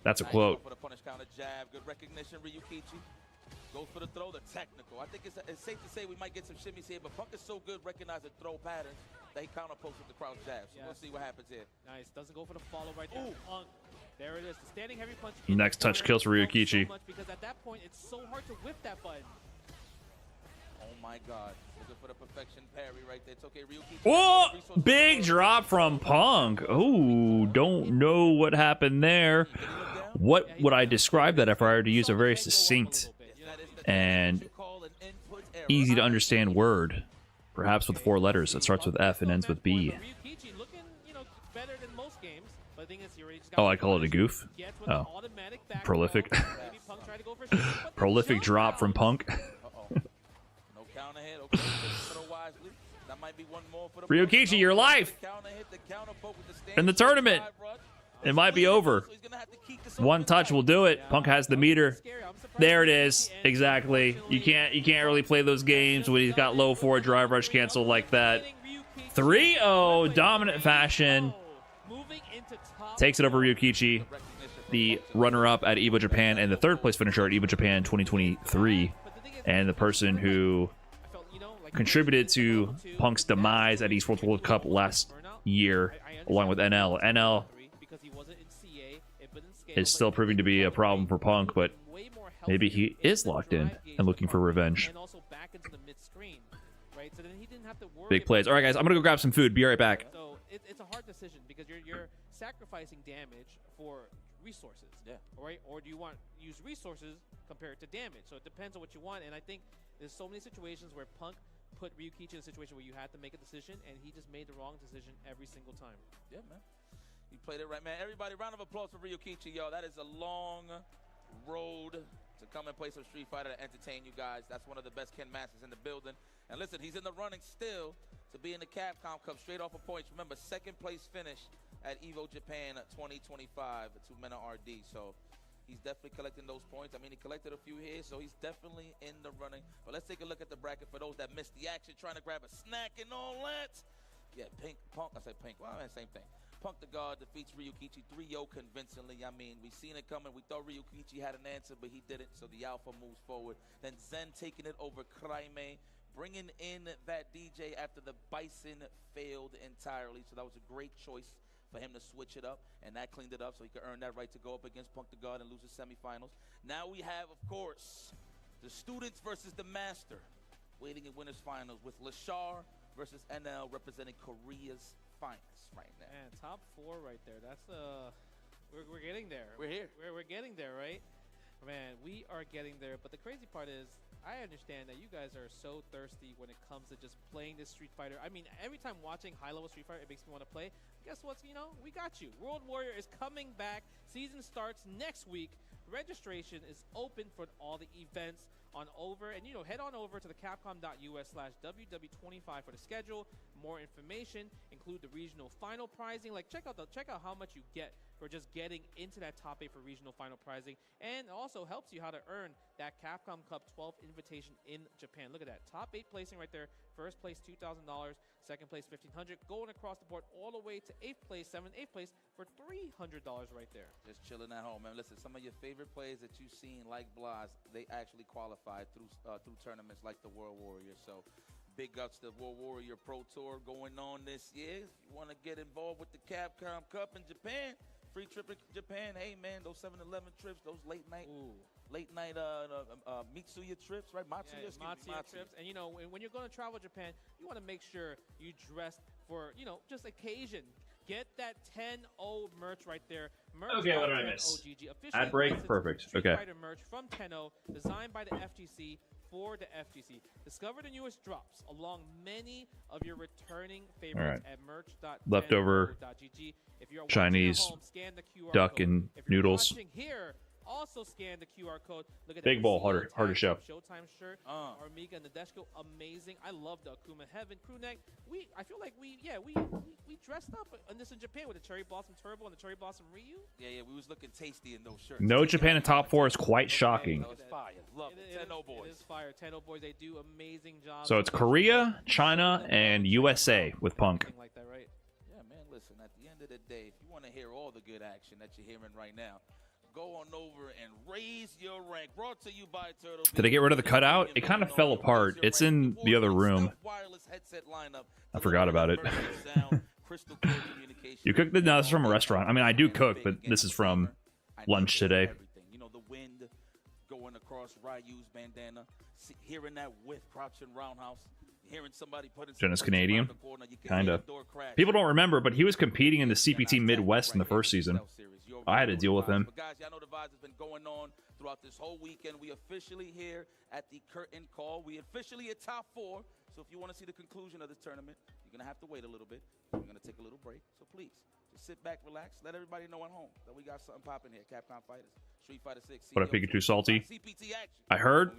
That's a quote. Good recognition, Ryukichi. Goes for the throw, the technical. I think it's safe to say we might get some shimmies here, but Punk is so good recognizing throw patterns that he counterpokes with the crouch jab. So we'll see what happens here. Nice. Doesn't go for the follow right there. Punk. There it is. The standing heavy punch. Next touch kills for Ryukichi. So because at that point, it's so hard to whip that button. Oh my God. Looking for the perfection parry right there. It's okay, Ryukichi. Oh, big drop from Punk. Oh, don't know what happened there. What would I describe that if I were to use a very succinct and easy to understand word? Perhaps with 4 letters that starts with F and ends with B. Oh, I call it a goof? Oh. Prolific. Prolific drop from Punk. Ryukichi, your life! In the tournament! It might be over. One touch will do it. Punk has the meter. There it is. Exactly. You can't really play those games when he's got low forward drive rush cancel like that. 3-0 dominant fashion. Takes it over Ryukichi, the runner-up at EVO Japan and the 3rd place finisher at EVO Japan 2023, and the person who contributed to Punk's demise at Esports World Cup last year, along with NL. NL is still proving to be a problem for Punk, but maybe he is locked in and looking for revenge. Big plays. All right, guys, I'm going to go grab some food. Be right back. So it's a hard decision because you're sacrificing damage for resources. Yeah. Right? Or do you want use resources compared to damage? So it depends on what you want. And I think there's so many situations where Punk put Ryukichi in a situation where you had to make a decision, and he just made the wrong decision every single time. Yeah, man. You played it right, man. Everybody, round of applause for Ryukichi, yo. That is a long road to come and play some Street Fighter to entertain you guys. That's one of the best Ken Masters in the building. And listen, he's in the running still to be in the Capcom Cup straight off of points. Remember, 2nd place finish at EVO Japan 2025 at 2 Mena RD. So he's definitely collecting those points. I mean, he collected a few here, so he's definitely in the running. But let's take a look at the bracket for those that missed the action, trying to grab a snack and all that. Yeah, Punk, I said Pink. Well, man, same thing. Punk the God defeats Ryukichi 3-0 convincingly. I mean, we seen it coming. We thought Ryukichi had an answer, but he didn't, so the Alpha moves forward. Then Zhen taking it over Craime, bringing in that DJ after the Bison failed entirely. So that was a great choice for him to switch it up, and that cleaned it up so he could earn that right to go up against Punk the God and lose the semifinals. Now we have, of course, the students versus the master waiting in winners finals with Leshar versus NL representing Korea's finest right now. Man, top 4 right there. That's we're getting there. We're here. We're getting there, right? Man, we are getting there. But the crazy part is, I understand that you guys are so thirsty when it comes to just playing this Street Fighter. I mean, every time watching high-level Street Fighter, it makes me want to play. Guess what? You know, we got you. World Warrior is coming back. Season starts next week. registration is open for all the events on over, and head on over to the capcom.us/ww25 for the schedule. More information include the regional final pricing. Like check out how much you get for just getting into that top 8 for regional final pricing, and also helps you how to earn that Capcom Cup 12th invitation in Japan. Look at that, top 8 placing right there. First place $2,000, second place $1,500, going across the board all the way to 8th place, 8th place for $300 right there. Just chilling at home, man. Listen, some of your favorite players that you've seen, like Blaz, they actually qualified through tournaments like the World Warrior. So big ups to World Warrior Pro Tour going on this year. If you want to get involved with the Capcom Cup in Japan, free trip to Japan. Hey man, those 7-Eleven trips, those late night Mitsuya trips, right? Matsuya trips. And when you're going to travel to Japan, you want to make sure you dress for just occasion. Get that 10-0 merch right there. Merch Okay, what did I miss? OGG, Ad break, perfect. Street Okay. Fighter merch from 10-0, designed by the FGC for the FGC. Discover the newest drops along many of your returning favorites at merch.10.gg. Leftover If you're Chinese home, scan the QR duck code. and If you're noodles. watching here, also scan the QR code. Look at Big that. bowl, hard to show. Showtime shirt. Armika and Nadeshko, amazing. I love the Akuma Heaven crew neck. I feel like we dressed up in this in Japan with the Cherry Blossom Turbo and the Cherry Blossom Ryu. Yeah, we was looking tasty in those shirts. No Japan in top 4 is quite shocking. That was fire. Love it. 10-0 boys. It is fire. 10-0 boys. They do amazing jobs. So it's Korea, China, and USA with Punk. Something like that, right? Yeah, man, listen, at the end of the day, if you want to hear all the good action that you're hearing right now, go on over and raise your rank. Brought to you by Turtle. Did I get rid of the cutout? It kind of fell apart. It's in the other room. I forgot about it. You cooked the... No, this is from a restaurant. I mean, I do cook, but this is from lunch today. The wind going across Ryu's bandana, hearing that whiff crouching roundhouse, hearing somebody putting... Zhen is Canadian. Kinda. People don't remember, but he was competing in the CPT Midwest in the first season. I had to deal with him. But guys, y'all know the vibes has been going on throughout this whole weekend. We officially here at the curtain call. We officially at top 4. So if you want to see the conclusion of this tournament, you're going to have to wait a little bit. We're going to take a little break. So please, just sit back, relax. Let everybody know at home that we got something popping here. Capcom Fighters, Street Fighter 6. What up, Pikachu Salty? CPT action. I heard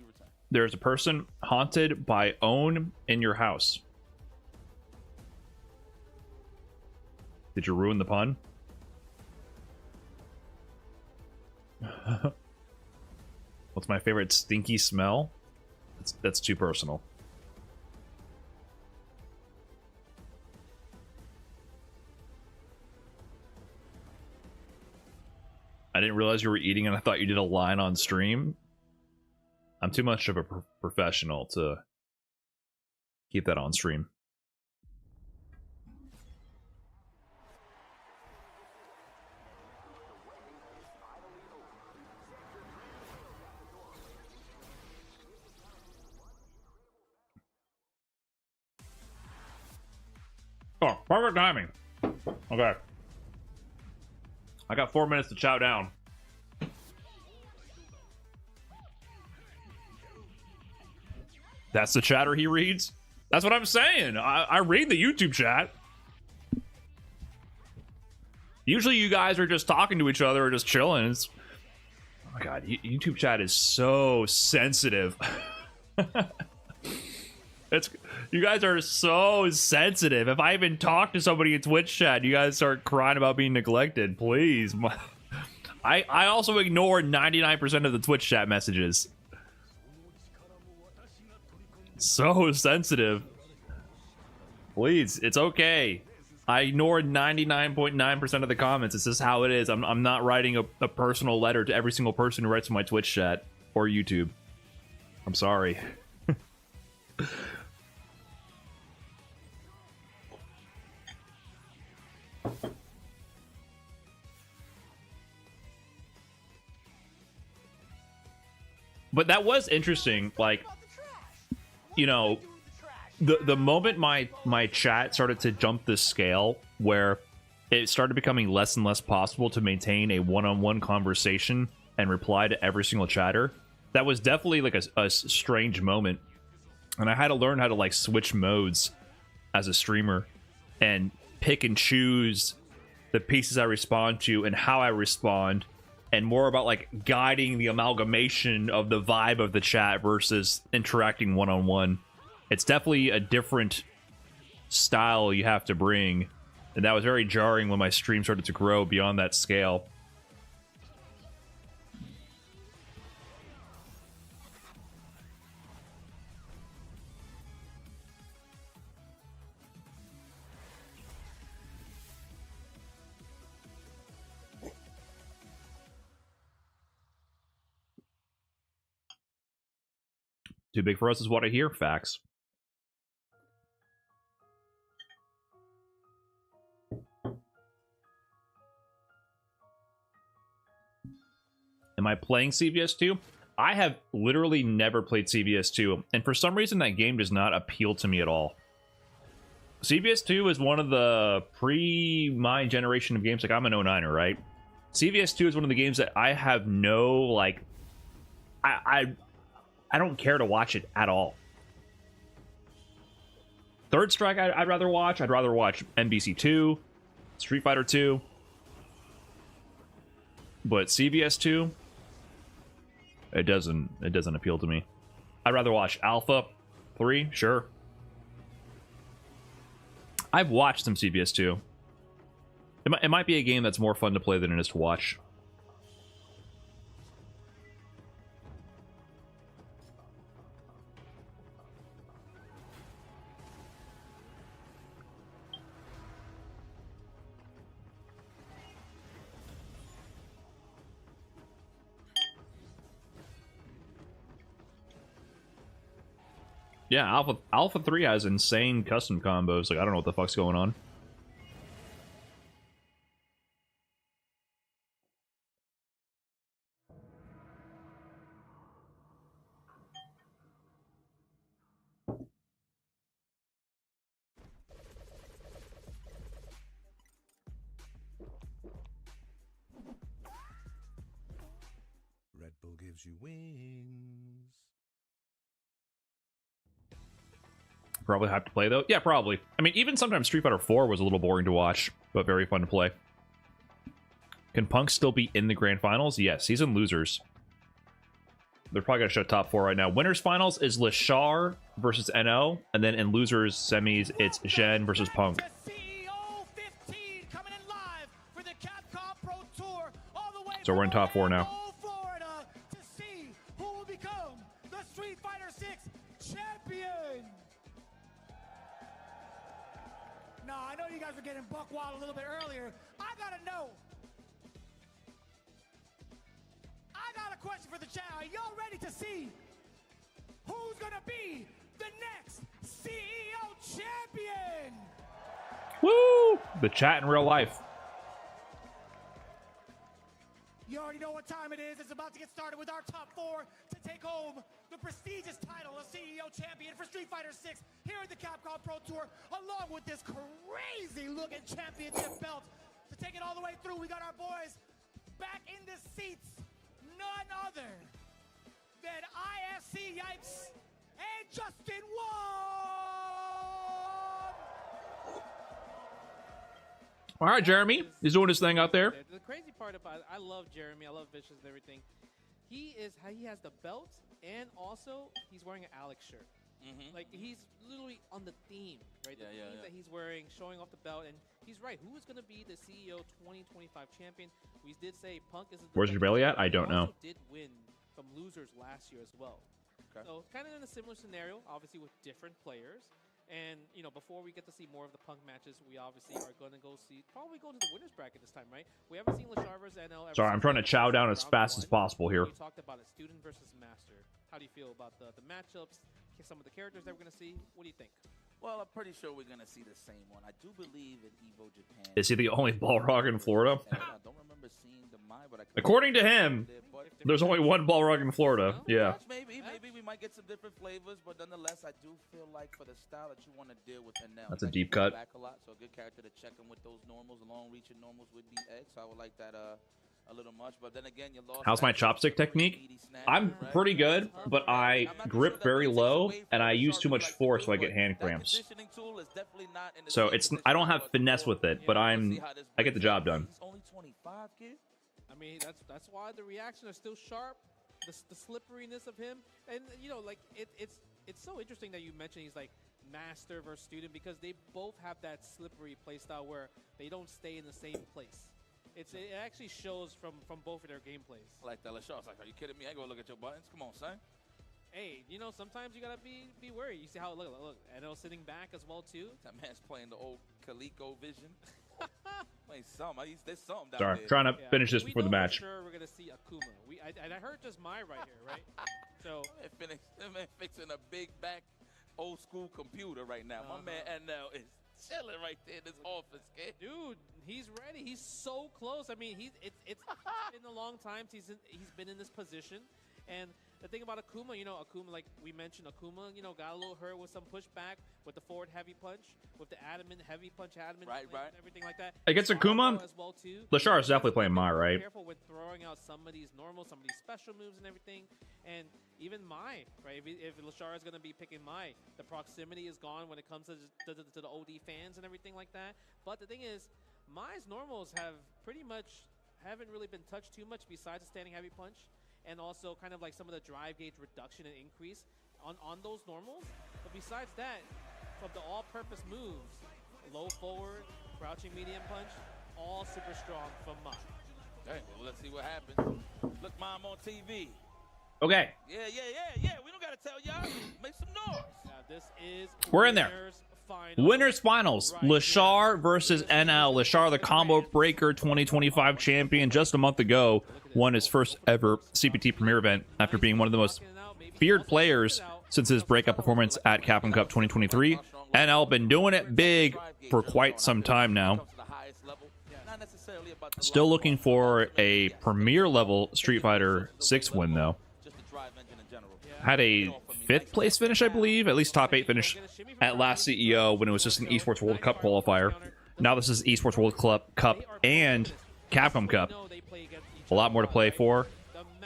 there's a person haunted by Own in your house. Did you ruin the pun? What's my favorite stinky smell? That's too personal. I didn't realize you were eating and I thought you did a line on stream. I'm too much of a professional to keep that on stream. Oh, perfect timing. Okay. I got 4 minutes to chow down. That's the chatter he reads? That's what I'm saying. I read the YouTube chat. Usually you guys are just talking to each other or just chilling. Oh my god, YouTube chat is so sensitive. You guys are so sensitive. If I even talk to somebody in Twitch chat, you guys start crying about being neglected. Please. I also ignore 99% of the Twitch chat messages. So sensitive. Please, it's okay. I ignore 99.9% of the comments. It's just how it is. I'm not writing a personal letter to every single person who writes in my Twitch chat or YouTube. I'm sorry. But that was interesting, like, you know, the moment my chat started to jump the scale where it started becoming less and less possible to maintain a one-on-one conversation and reply to every single chatter, that was definitely like a strange moment. And I had to learn how to like switch modes as a streamer and pick and choose the pieces I respond to and how I respond and more about like guiding the amalgamation of the vibe of the chat versus interacting one-on-one. It's definitely a different style you have to bring, and that was very jarring when my stream started to grow beyond that scale. Too big for us is what I hear. Facts. Am I playing CVS2? I have literally never played CVS2, and for some reason that game does not appeal to me at all. CVS2 is one of the my generation of games. Like, I'm an 09er, right? CVS2 is one of the games that I have no, like, I don't care to watch it at all. Third Strike, I'd rather watch. I'd rather watch NBC 2, Street Fighter 2. But CVS 2, it doesn't appeal to me. I'd rather watch Alpha 3, sure. I've watched some CVS 2. It might be a game that's more fun to play than it is to watch. Yeah, Alpha 3 has insane custom combos. Like, I don't know what the fuck's going on. Red Bull gives you wings. Probably have to play, though. Yeah, probably. I mean, even sometimes Street Fighter 4 was a little boring to watch, but very fun to play. Can Punk still be in the Grand Finals? Yes, he's in Losers. They're probably going to show top 4 right now. Winners Finals is Leshar versus NO, and then in Losers Semis, it's Zhen versus Punk. So we're in top 4 now. I know you guys were getting buck wild a little bit earlier. I gotta know. I got a question for the chat. Are y'all ready to see who's gonna be the next CEO champion? Woo! The chat in real life. You already know what time it is. It's about to get started with our top 4 to take home the prestigious title of CEO champion for Street Fighter 6 here at the Capcom Pro Tour, along with this crazy-looking championship belt. To take it all the way through, we got our boys back in the seats. None other than IFC Yipes and Justin Wong. All right, Jeremy. He's doing his thing out there. The crazy part about it, I love Jeremy. I love Vicious and everything. He has the belt, and also he's wearing an Alex shirt. Like, he's literally on the theme, right? The theme that he's wearing, showing off the belt, and he's right. Who is going to be the CEO 2025 champion? We did say Punk is. Where's your belly at? I don't know. Did win from Losers last year as well. Okay. So kind of in a similar scenario, obviously with different players. And, you know, before we get to see more of the Punk matches, we obviously are going to probably go to the winners bracket this time, right? We haven't seen Leshar versus NL. Sorry, I'm trying to chow down as fast as possible here. We talked about a student versus master. How do you feel about the matchups, some of the characters that we're going to see? What do you think? Well, I'm pretty sure we're going to see the same one. I do believe in Evo Japan. Is he the only Balrog in Florida? I don't remember seeing the Mai, but according to him, there's only one Balrog in Florida. Yeah. Maybe we might get some different flavors, but nonetheless, I do feel like for the style that you want to deal with NL. That's a deep cut. Back a lot, so a good character to check him with those normals, long-reaching normals would be Edge. So I would like that a little much, but then again, you lost. How's my chopstick technique? I'm pretty good, but I grip very low and I use too much force, so I get hand cramps. So I don't have finesse with it, but I get the job done. He's only 25, kid. I mean, that's why the reactions are still sharp. The slipperiness of him, and you know, like it's so interesting that you mentioned he's like master versus student, because they both have that slippery playstyle where they don't stay in the same place. It actually shows from both of their gameplays. I like that. Leshar's like, are you kidding me? I ain't gonna look at your buttons. Come on, son. Hey, you know, sometimes you gotta be worried. You see how look, NL sitting back as well too. That man's playing the old ColecoVision. Playing something. There's something down Sorry, there. trying to finish this before the match. For sure we're gonna see Akuma. I heard just my right here, right? So That man fixing a big back old school computer right now. My man NL is chilling right there in this office, kid. Dude, he's ready. He's so close. I mean, it's been a long time since he's been in this position. And the thing about Akuma, you know, like we mentioned, Akuma, you know, got a little hurt with some pushback with the forward heavy punch, with the adamant heavy punch, right. everything like that. Against Akuma, as well too. Leshar is definitely playing Mai, right? Careful with throwing out some of these normal, some of these special moves and everything. And even Mai, right? If Leshar is going to be picking Mai, the proximity is gone when it comes to the OD fans and everything like that. But the thing is, Mai's normals haven't really been touched too much besides the standing heavy punch, and also kind of like some of the drive gauge reduction and increase on those normals. But besides that, from the all-purpose moves, low forward, crouching medium punch, all super strong from Mai. Okay, well, let's see what happens. Look, Mom on TV. Okay, Yeah. We don't gotta tell y'all. Make some noise. Now this is we're in there. winners finals. Winners finals. Right Leshar versus NL. Leshar, the combo breaker 2025 champion, just a month ago, won his first ever CPT Premier event after being one of the most feared players since his breakout performance at Capcom Cup 2023. NL been doing it big for quite some time now. Still looking for a Premier level Street Fighter 6 win though. Had a 5th place finish, I believe, at least top 8 finish at last CEO when it was just an Esports World Cup qualifier. Now this is Esports World Cup and Capcom Cup. A lot more to play for,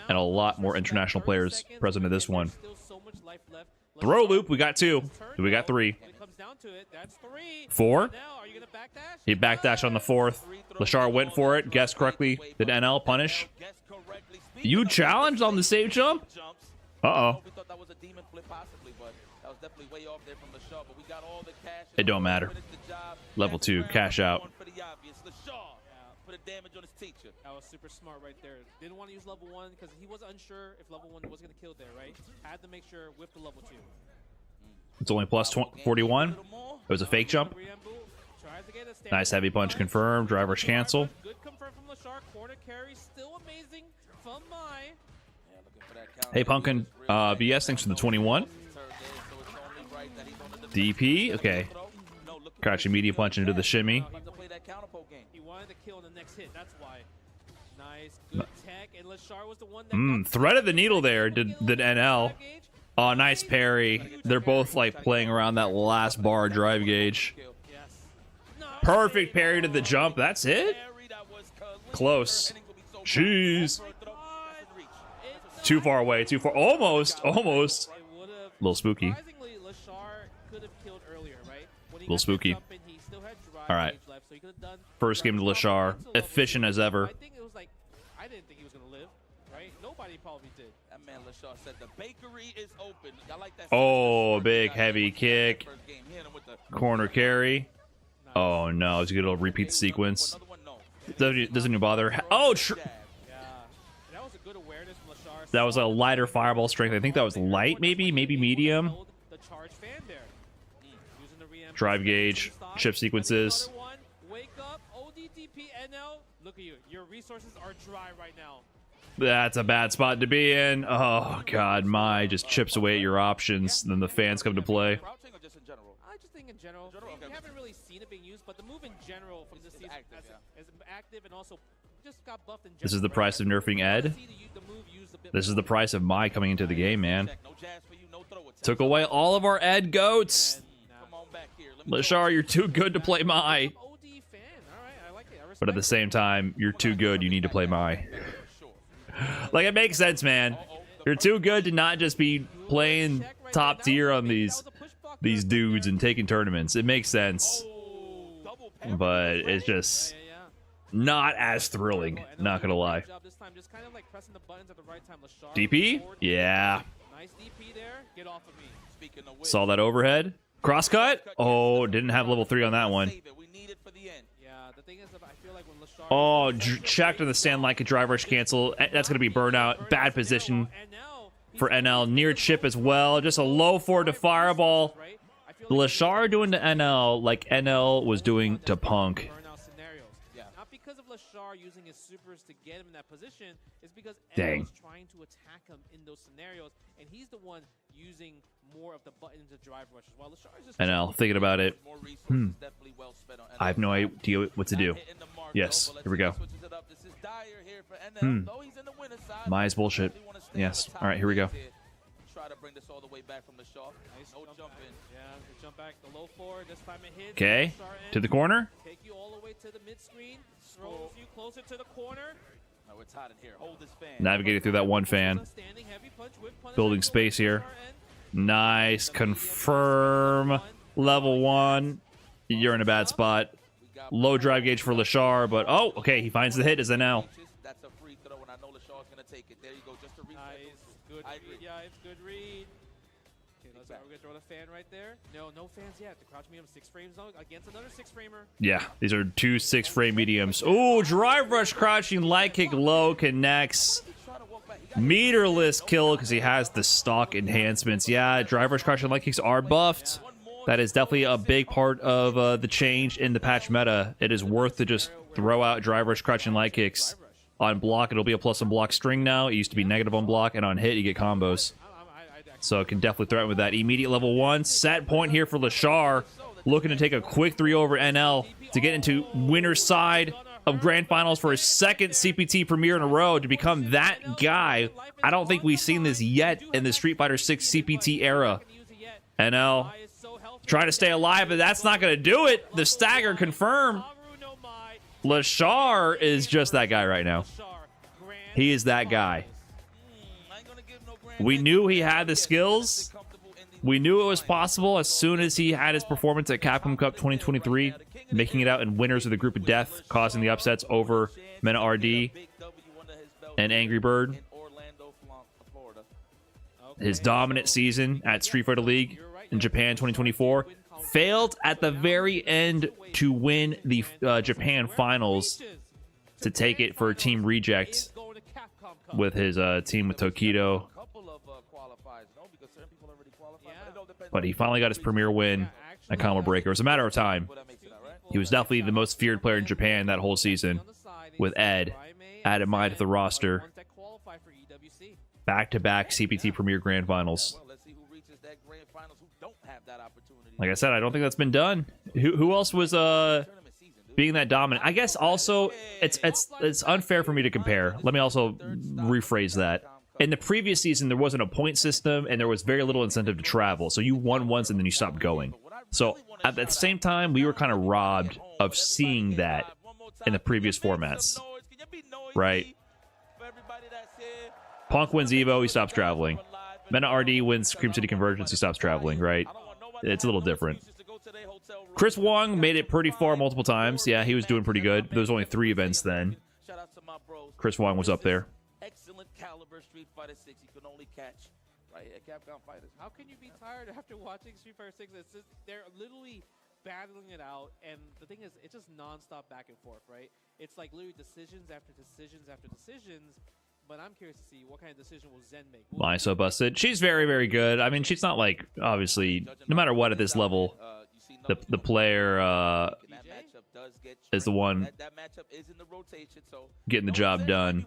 and a lot more international players present in this one. Throw loop, we got 2. We got 3. 4. He backdashed on the 4th. Leshar went for it, guessed correctly. Did NL punish? You challenged on the save jump? Uh-oh. It don't matter. Level 2, cash out. That was super smart right there. Didn't want to use level 1 because he was unsure if level 1 was going to kill there, right? Had to make sure with the level 2. It's only plus 41. It was a fake jump. Nice heavy punch confirmed. Drivers cancel. Good confirm from Leshar. Corner carry still amazing from Mai. Hey, Pumpkin. BS, thanks for the 21. DP. Okay. Crouching media punch into the shimmy. He wanted to kill in the next hit. That's why. Nice. Good tech. And Leshar was the one that Threaded the needle there. Did NL. Oh, nice parry. They're both like playing around that last bar drive gauge. Perfect parry to the jump. That's it? Close. Jeez. Too far away. Too far. Almost. Almost. A little spooky. A little spooky. All right. First game to Leshar. Efficient as ever. I didn't think he was going to live, right? Nobody probably did. That man Leshar said the bakery is open. I like that. Oh, big heavy kick. Corner carry. Oh no, he's gonna repeat the sequence. Doesn't even bother. Oh, that was a lighter fireball strength. I think that was light, maybe medium. Drive gauge, chip sequences. Look at you. Your resources are dry right now. That's a bad spot to be in. Oh god, Mai just chips away at your options. Then the fans come to play. I just think in general, we haven't really seen it being used, but the move in general from this season is active and also just got buffed in general. This is the price of nerfing Ed. This is the price of Mai coming into the game, man. Took away all of our Ed goats. Leshar, you're too good to play Mai. But at the same time, you're too good. You need to play Mai. Like, it makes sense, man. You're too good to not just be playing top tier on these dudes and taking tournaments. It makes sense. But it's just... not as thrilling. Not gonna lie. This time, just kind of like pressing the buttons at the right time. Leshar DP? Yeah. Nice DP there. Get off of me. Speaking of which, Saw that overhead. Crosscut? Oh, didn't have level 3 on that one. we need it for the end. Yeah, the thing is, I feel like when Leshar Oh, checked on the stand like a drive rush cancel. That's going to be burnout. Bad position for NL. Near chip as well. Just a low forward to fireball. Leshar doing to NL like NL was doing to Punk. Not because of Leshar using his supers to get him in that position, it's because Dang. NL is trying to attack him in those scenarios, and he's the one using more of the buttons to drive rushes. While Leshar is just NL, thinking about it. I have no idea what to do. Yes, here we go. My's bullshit. Yes. All right, here we go. Try to bring this all the way back from Leshar. Nice no jump in. Yeah, the jump back, the low forward. This time it hits. Okay, to the corner. Take you all the way to the mid screen. Throws you closer to the corner. No, it's hot in here. Hold this fan. Navigating through that one fan. Building space here. Nice. Confirm. Level 1. You're in a bad spot. Low drive gauge for Leshar, but oh, okay, he finds the hit as NL. That's a free throw, and I know Leshar's gonna take it. There you go, just a reset. Nice, good read, yeah, it's good read. Okay, we're gonna throw the fan right there. No fans yet. The crouch medium 6 frames against another 6 framer. Yeah, these are 2 6-frame mediums. Oh, drive rush crouching light kick low connects. Meterless kill because he has the stock enhancements. Yeah, drive rush crouching light kicks are buffed. That is definitely a big part of the change in the patch meta. It is worth to just throw out drive rush crouching light kicks. On block, it'll be a plus on block string now. It used to be negative on block, and on hit, you get combos. So it can definitely threaten with that. Immediate level 1. Set point here for Leshar. Looking to take a quick 3 over NL to get into winner's side of Grand Finals for his 2nd CPT premiere in a row to become that guy. I don't think we've seen this yet in the Street Fighter 6 CPT era. NL trying to stay alive, but that's not going to do it. The stagger confirmed. Leshar is just that guy right now. He is that guy. We knew he had the skills. We knew it was possible as soon as he had his performance at Capcom Cup 2023, making it out in winners of the group of death, causing the upsets over Mena RD and Angry Bird. His dominant season at Street Fighter League in Japan 2024 failed at the very end to win the Japan finals to take it for Team Reject with his team with Tokido. But he finally got his premier win at Combo Breaker. It was a matter of time. He was definitely the most feared player in Japan that whole season, with Ed added mine to the roster. Back-to-back CPT Premier Grand Finals. Like I said, I don't think that's been done. Who else was being that dominant? I guess also it's unfair for me to compare. Let me also rephrase that. In the previous season, there wasn't a point system, and there was very little incentive to travel. So you won once, and then you stopped going. So at the same time, we were kind of robbed of seeing that in the previous formats. Right? Punk wins Evo, he stops traveling. Mena RD wins Cream City Convergence, he stops traveling, right? It's a little different. Chris Wong made it pretty far multiple times. Yeah, he was doing pretty good. There was only 3 events then. Chris Wong was up there. Excellent caliber Street Fighter 6 you can only catch right at Capcom Fighters. How can you be tired after watching Street Fighter 6? It's just, they're literally battling it out, and the thing is, it's just non-stop back and forth, right? It's like literally decisions after decisions after decisions. But I'm curious to see what kind of decision will Zhen make. My so busted. She's very, very good. I mean, she's not like, obviously, no matter what at this level, the player is the one getting the job done.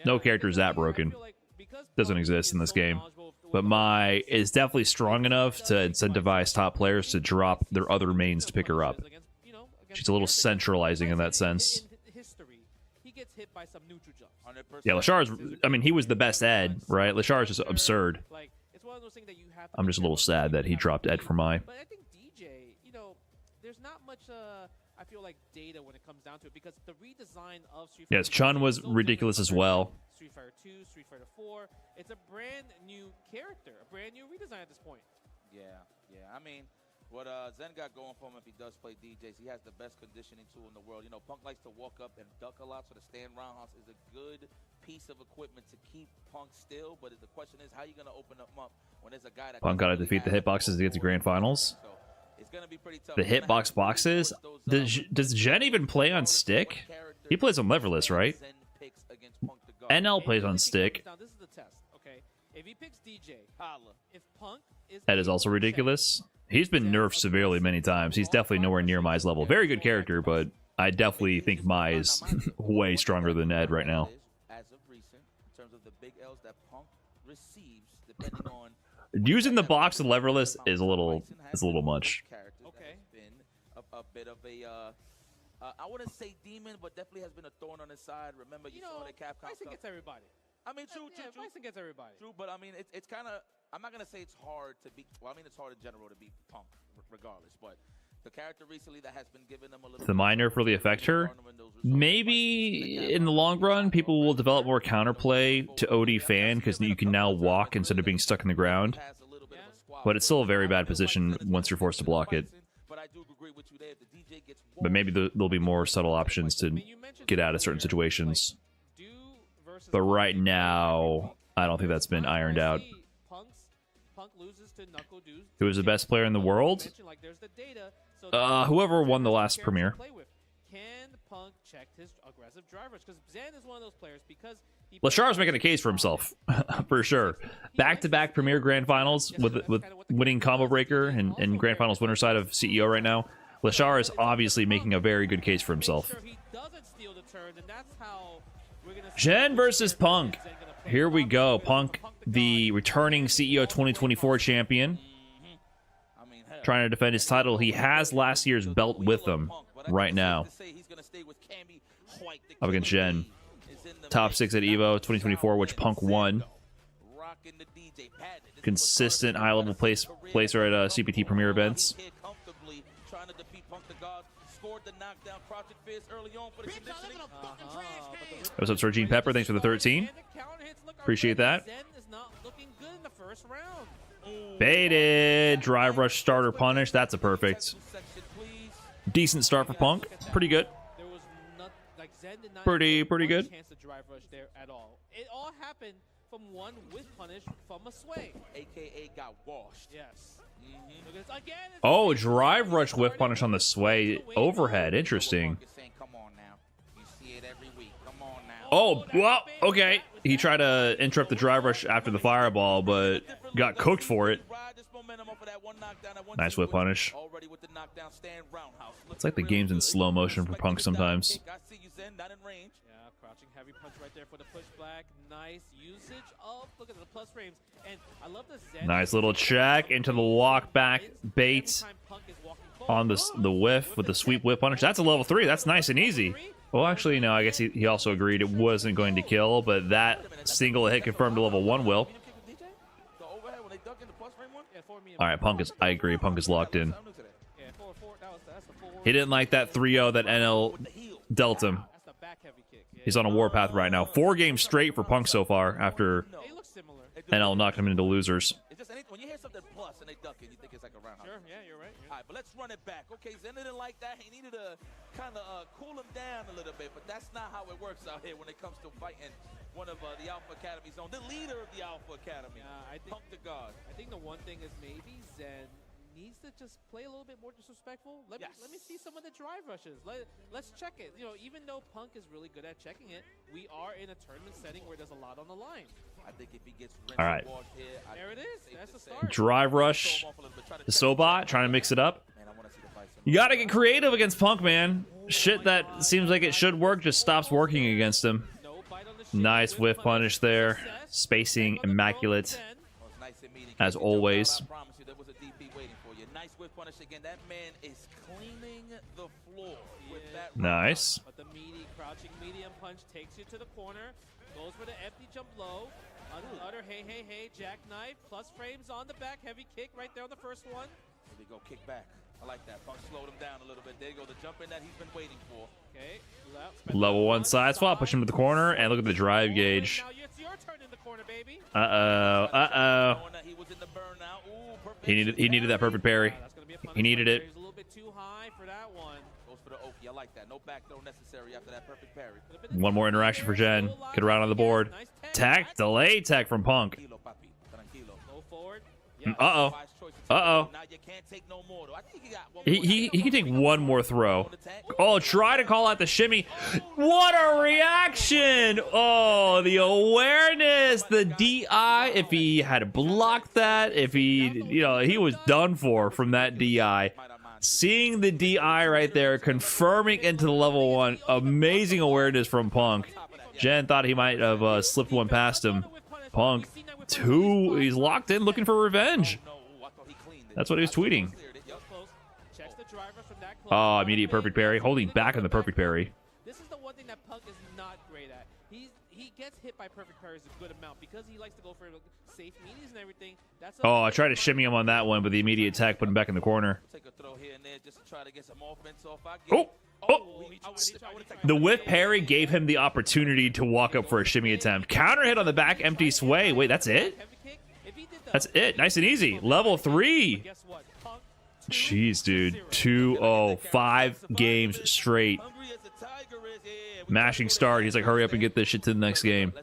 No character is that broken. Doesn't exist in this game. But Mai is definitely strong enough to incentivize top players to drop their other mains to pick her up. She's a little centralizing in that sense. Gets hit by some neutral jumps. Yeah, Leshar's, I mean, he was the best Ed, right? Leshar's just absurd. Like, it's one of those things that you have to I'm just a little sad that he dropped Ed for Mai. But I think DJ, there's not much, I feel like, data when it comes down to it, because the redesign of Street Fighter... Yes, Chun was ridiculous as well. Street Fighter 2, Street Fighter 4, it's a brand new character, a brand new redesign at this point. Yeah, I mean, What Zhen got going for him if he does play DJs, he has the best conditioning tool in the world. You know, Punk likes to walk up and duck a lot, so the stand roundhouse is a good piece of equipment to keep Punk still. But the question is, how are you going to open him up when there's a guy that Punk got to defeat the hitboxes to get to grand finals. So it's going to be pretty tough. The hitbox boxes. Does Zhen even play on stick? He plays on leverless, right? NL plays on stick. Now this is the test, okay? If he picks DJ, holla. If Punk is That is also ridiculous. He's been nerfed severely many times. He's definitely nowhere near Mai's level. Very good character, but I definitely think Mai is way stronger than Ed right now. As of recent, in terms of the big L's that Punk receives, depending on Using the box and leverless is a little much. Okay. Been a bit of a I wouldn't say demon, but definitely has been a thorn on his side. Remember, you saw the Capcom Bison Cup. gets everybody. I mean, true. Bison gets everybody. True, but I mean, it's kind of. I'm not gonna say it's hard to beat. Well, I mean, it's hard in general to beat Punk, regardless. But the character recently that has been giving them a little. The minor for the effector. Maybe in the long run, people will develop more counterplay to OD fan because you can now walk instead of being stuck in the ground. But it's still a very bad position once you're forced to block it. But maybe there'll be more subtle options to get out of certain situations. But right now, I don't think that's been ironed out. Who was the best player in the world? Whoever won the last premiere. Can Punk check his aggressive drivers? Because Zhen is one of those players because Leshar's making a case for himself, for sure. Back-to-back Premier Grand Finals with winning Combo Breaker and Grand Finals winner side of CEO right now. Leshar is obviously making a very good case for himself. Zhen versus Punk. Here we go. Punk, the returning CEO 2024 champion, trying to defend his title. He has last year's belt with him right now. Up against Zhen. Top 6 at EVO 2024, which Punk won. Consistent high-level placer at CPT Premier events. What's up, Sir Gene Pepper? Thanks for the 13. Appreciate that. Baited. Drive rush starter punish. That's a perfect. Decent start for Punk. Pretty good. Pretty good. It all happened from one whiff punish from a sway. AKA got washed. Yes. Oh, drive rush whiff punish on the sway overhead. Interesting. Oh, well, okay. He tried to interrupt the drive rush after the fireball, but got cooked for it. Nice whip punish. It's like the game's in slow motion for Punk sometimes. Crouching heavy punch right there for the pushback. Nice usage of, look at the plus frames. And I love the Zhen. Nice little check into the walk back bait on the whiff with the sweep whip punish. That's a level 3. That's nice and easy. Well, actually, no, I guess he also agreed it wasn't going to kill, but that single hit confirmed to level 1 will. Alright, Punk is, I agree, Punk is locked in. He didn't like that 3-0 that NL dealt him. He's on a warpath right now. 4 games straight for Punk so far after NL knocked him into losers. It's just when you hear something plus and they duck it, you think it's like a roundhouse. Sure, yeah, you're right. All right, but let's run it back. Okay, Zhen didn't like that. He needed to kind of cool him down a little bit, but that's not how it works out here when it comes to fighting one of the Alpha Academy zone, the leader of the Alpha Academy. I think, Punk the God. I think the one thing is maybe Zhen needs to just play a little bit more disrespectful. Let me see some of the drive rushes. Let's check it. You know, even though Punk is really good at checking it, we are in a tournament setting where there's a lot on the line. I think if he gets all right, here, there it is. That's the start. Drive rush. The Sobot trying to mix it up. You gotta get creative against Punk, man. Shit that seems like it should work just stops working against him. Nice whiff punish there. Spacing immaculate, as always. That man is cleaning the floor with that nice. But the meaty crouching medium punch takes you to the corner. Goes for the empty jump low. Utter hey jackknife. Plus frames on the back. Heavy kick right there on the first one. There we go, kick back. I like that. Punk slowed him down a little bit. There you go, the jump in that he's been waiting for. Okay. Level 1 side swap. Push him to the corner and look at the drive gauge. Now it's your turn in the corner, baby. He needed that perfect parry. He needed it. He's a little bit too high for that one. Goes for the Oki. I like that. No back throw necessary after that perfect parry. One more interaction for Zhen. Get around on the board. Tech, delay tech from Punk. Tranquilo, papi. Tranquilo. Go forward. Uh-oh. Wise choice to take. Uh-oh. Now you can't take no more, though. I think he got one more. He can take one more throw. Oh, try to call out the shimmy. What a reaction! Oh, the awareness, the DI. If he had blocked that, if he, he was done for from that DI. Seeing the DI right there, confirming into the level 1. Amazing awareness from Punk. Zhen thought he might have slipped one past him. Punk, 2. He's locked in, looking for revenge. That's what he was tweeting. Oh, immediate perfect parry. Holding back on the perfect parry. This is the one thing that Punk is not great at. He gets hit by perfect parries a good amount because he likes to go for safe medias and everything. Oh, I tried to shimmy him on that one, but the immediate attack put him back in the corner. Take a throw here and there just to try to get some offense off. The whip parry gave him the opportunity to walk up for a shimmy attempt. Counter hit on the back, empty sway. Wait, that's it? That's it. Nice and easy. Level 3. Jeez, dude. 2-0. 5 games straight. Mashing start. He's like, hurry up and get this shit to the next game.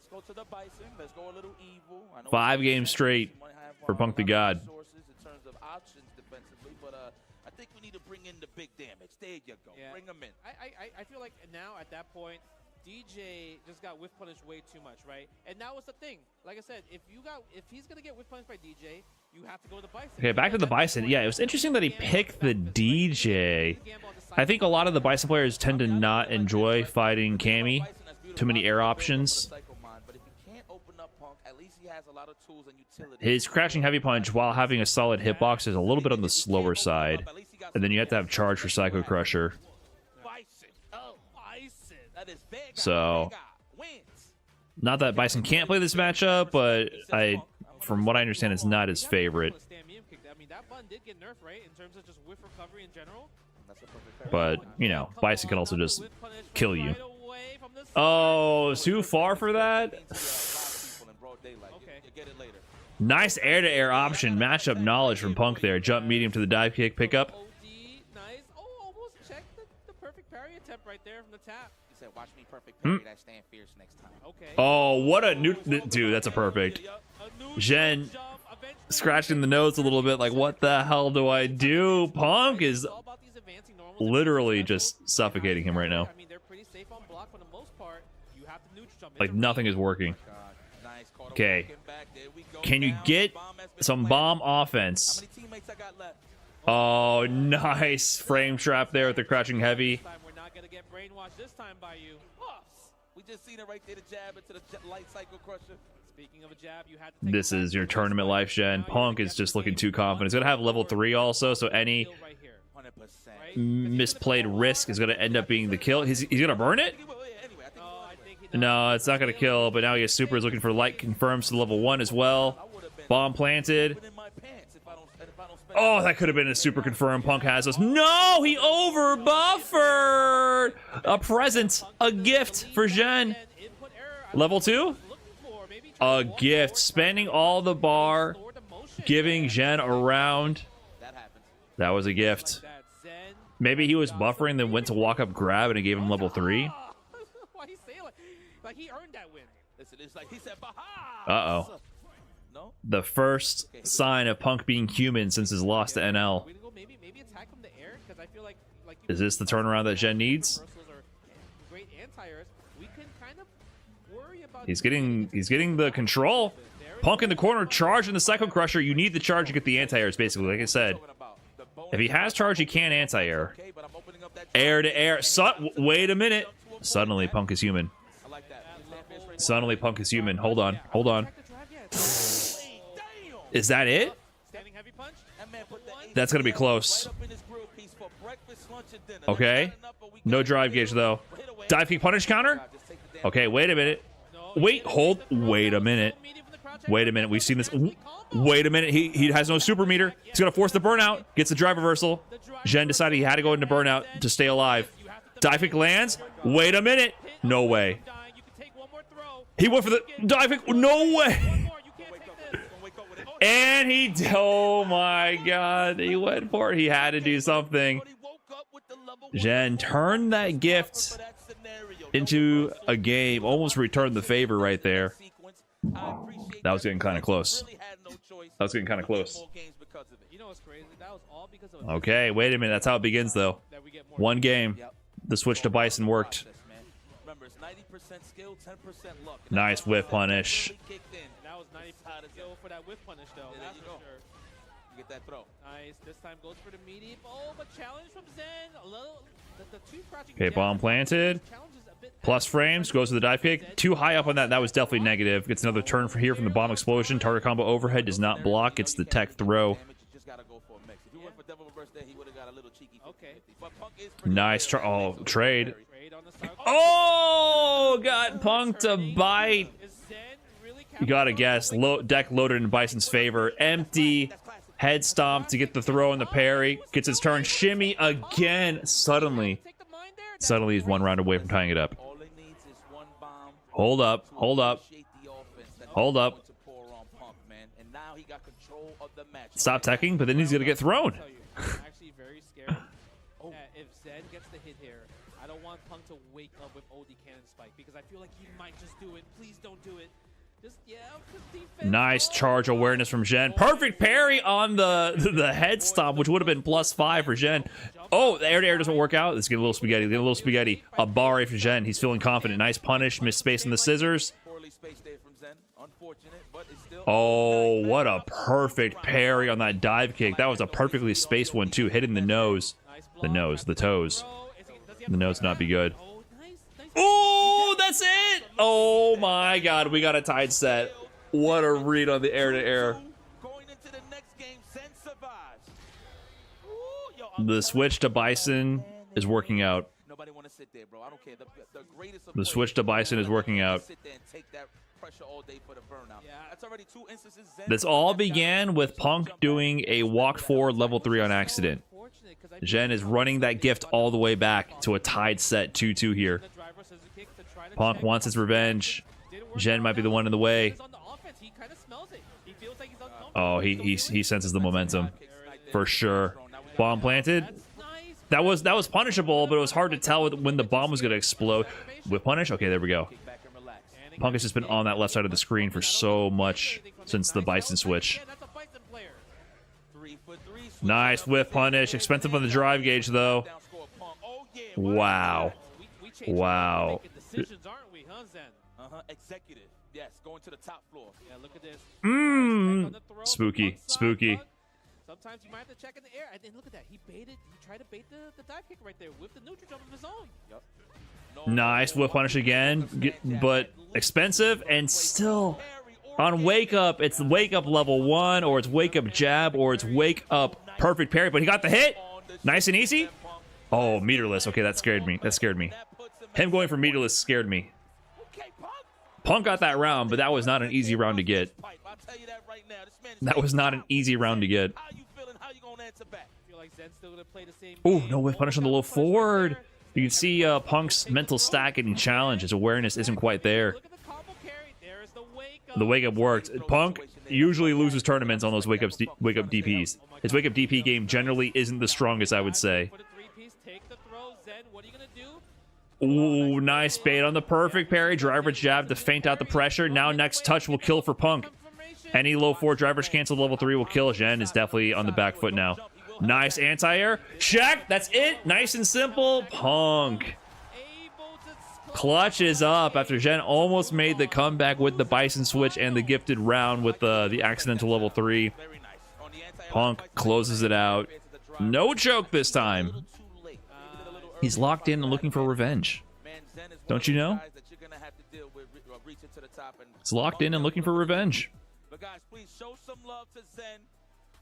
5 games straight for Punk the God. I think we need to bring in the big damage. There you go. Yeah. Bring him in. I feel like now at that point, DJ just got whiff punished way too much, right? And that was the thing. Like I said, if he's gonna get whiff punished by DJ, you have to go to the Bison. Okay, back to the Bison. Yeah, it was interesting that he picked the DJ. I think a lot of the Bison players tend to not enjoy fighting Cammy. Too many air options. His crouching heavy punch, while having a solid hitbox, is a little bit on the slower side. And then you have to have charge for Psycho Crusher. So, not that Bison can't play this matchup, but from what I understand, it's not his favorite. But, Bison can also just kill you. Oh, too far for that? Nice air-to-air option. Matchup knowledge from Punk there. Jump medium to the dive kick pickup. Almost checked the perfect parry attempt right there from the tap. He said, watch me perfect parry that stand fierce next time. Okay. Oh, what a new... Dude, that's a perfect. Zhen scratching the nose a little bit like, what the hell do I do? Punk is literally just suffocating him right now. I mean, they're pretty safe on block for the most part. You have to neutral jump. Like, nothing is working. Okay. Can you get some bomb offense? Oh, nice frame trap there with the crouching heavy. We're not gonna get brainwashed this time by you. We just seen it right there, the jab into the light Psycho Crusher. Speaking of a jab, you had to take This is your tournament life, Zhen. Punk is just looking too confident. He's going to have level 3 also, so any misplayed risk is going to end up being the kill. He's going to burn it? No, it's not going to kill, but now he has super. Is looking for light confirms to level 1 as well. Bomb planted. Oh, that could have been a super confirm. Punk has us. No, he over buffered. A present, a gift for Zhen. Level 2? A gift. Spending all the bar, giving Zhen a round. That was a gift. Maybe he was buffering, then went to walk up grab, and it gave him level 3. Why he say like he earned that win? Uh-oh. The first sign of Punk being human since his loss to NL. Maybe attack from the air, because I feel like is this the turnaround that Zhen needs? He's getting the control. Punk in the corner, charge in the Psycho Crusher. You need the charge to get the anti-airs, basically, like I said. If he has charge, he can anti-air. Air to air. Wait a minute. Suddenly, Punk is human. Suddenly, Punk is human. Hold on. Hold on. Is that it? That's going to be close. Okay. No drive gauge, though. Dive kick punish counter? Okay, wait a minute. Wait, hold. Wait a minute. Wait a minute. We've seen this. Wait a minute. He has no super meter. He's going to force the burnout. Gets the drive reversal. Zhen decided he had to go into burnout to stay alive. Dive kick lands. Wait a minute. No way. He went for the dive kick. No way. And he, oh my god, he went for it. He had to do something. Zhen turned that gift into a game. Almost returned the favor right there. That was getting kind of close. That was getting kind of close. Okay, wait a minute. That's how it begins, though. One game. The switch to Bison worked. Nice whip punish. That was 90% skill for that whip punish, though. That's for sure. Get that throw. Nice. This time goes for the meaty. Oh, but challenge from Zhen. A little. The two crouching. Okay, bomb planted. Plus frames. Goes to the dive kick. Too high up on that. That was definitely negative. Gets another turn for here from the bomb explosion. Target combo overhead does not block. It's the tech throw. Nice. Oh, trade. Oh, got Punk to bite. You gotta guess. Deck loaded in Bison's favor. Empty. Head stomp to get the throw and the parry. Gets his turn. Shimmy again. Suddenly he's one round away from tying it up. Hold up. Hold up. Hold up. Stop teching, but then he's gonna get thrown. I'm actually very scared that if Zhen gets the hit here, I don't want Punk to wake up with OD cannon spike because I feel like he might just do it. Please don't do it. Just, yeah, nice charge awareness from Zhen. Perfect parry on the head stomp, which would have been +5 for Zhen. Oh, the air-to-air doesn't work out. Let's get a little spaghetti. Get a little spaghetti. A bar for Zhen. He's feeling confident. Nice punish. Missed space on the scissors. Oh, what a perfect parry on that dive kick. That was a perfectly spaced one, too. Hitting the nose. The nose. The toes. The nose not be good. Oh, that's it! Oh my god, we got a tied set. What a read on the air-to-air. The switch to Bison is working out. The switch to Bison is working out. This all began with Punk doing a walk forward level 3 on accident. Zhen is running that gift all the way back to a tied set 2-2 here. Punk wants his revenge. Zhen might be the one in the way. Oh, he senses the momentum for sure. Bomb planted. That was punishable, but it was hard to tell when the bomb was going to explode. With punish, okay, there we go. Punk has just been on that left side of the screen for so much since the Bison switch. Nice whiff punish. Expensive on the drive gauge, though. Wow. Wow. Executive. Yes, going to the top floor. Yeah, look at this. Spooky. Spooky. Sometimes you might have to check in the air. And then look at that. He tried to bait the dive kick right there with the neutral jump of his own. Yep. Nice whiff punish again, but expensive and still on wake up. It's wake up level 1, or it's wake up jab, or it's wake up perfect parry. But he got the hit. Nice and easy. Oh, meterless. Okay, that scared me. That scared me. Him going for meterless scared me. Punk got that round, but that was not an easy round to get. That was not an easy round to get. Ooh, no whiff punish on the low forward. You can see Punk's mental stack getting challenged. His awareness isn't quite there. The wake up worked. Punk usually loses tournaments on those wake up DPs. His wake up DP game generally isn't the strongest, I would say. Ooh, nice bait on the perfect parry. Driver's jab to feint out the pressure. Now next touch will kill for Punk. Any low 4 driver's cancel level 3 will kill. Zhen is definitely on the back foot now. Nice anti-air. Check. That's it. Nice and simple. Punk clutches up after Zhen almost made the comeback with the Bison switch and the gifted round with the accidental level 3. Punk closes it out. No choke this time. He's locked in and looking for revenge. Don't you know? He's locked in and looking for revenge. But guys, please show some love to Zhen,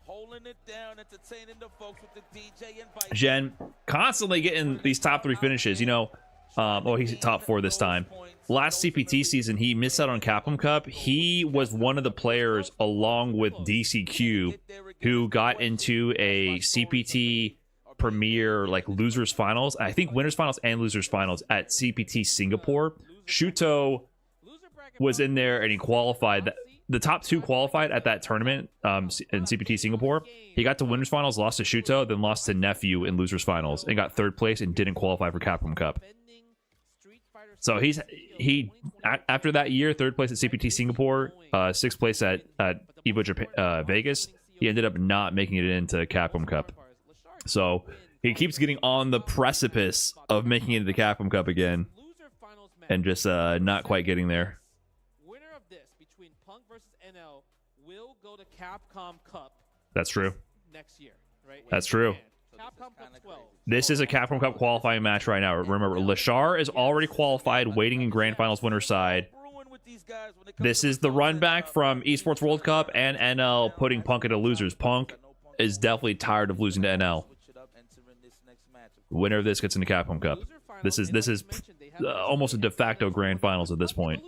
holding it down, entertaining the folks with the DJ invite. Zhen constantly getting these top 3 finishes. You know, oh, he's top 4 this time. Last CPT season, he missed out on Capcom Cup. He was one of the players, along with DCQ, who got into a CPT Premier, like, losers finals. I think winners finals and losers finals at CPT Singapore. Shuto was in there and he qualified. the top 2 qualified at that tournament in CPT Singapore. He got to winners finals, lost to Shuto, then lost to Nephew in losers finals, and got 3rd place and didn't qualify for Capcom Cup. So he after that year, 3rd place at CPT Singapore, 6th place at Evo Japan, Vegas. He ended up not making it into Capcom Cup. So he keeps getting on the precipice of making it into the Capcom Cup again, and just not quite getting there. Winner of this between Punk versus NL will go to Capcom Cup. That's true. Next year, right? That's true. Capcom Cup 12. This is a Capcom Cup qualifying match right now. Remember, Leshar is already qualified, waiting in Grand Finals winner side. This is the run back from Esports World Cup and NL putting Punk into losers. Punk is definitely tired of losing to NL. Winner of this gets into Capcom Cup. This is almost a de facto Grand Finals at this point.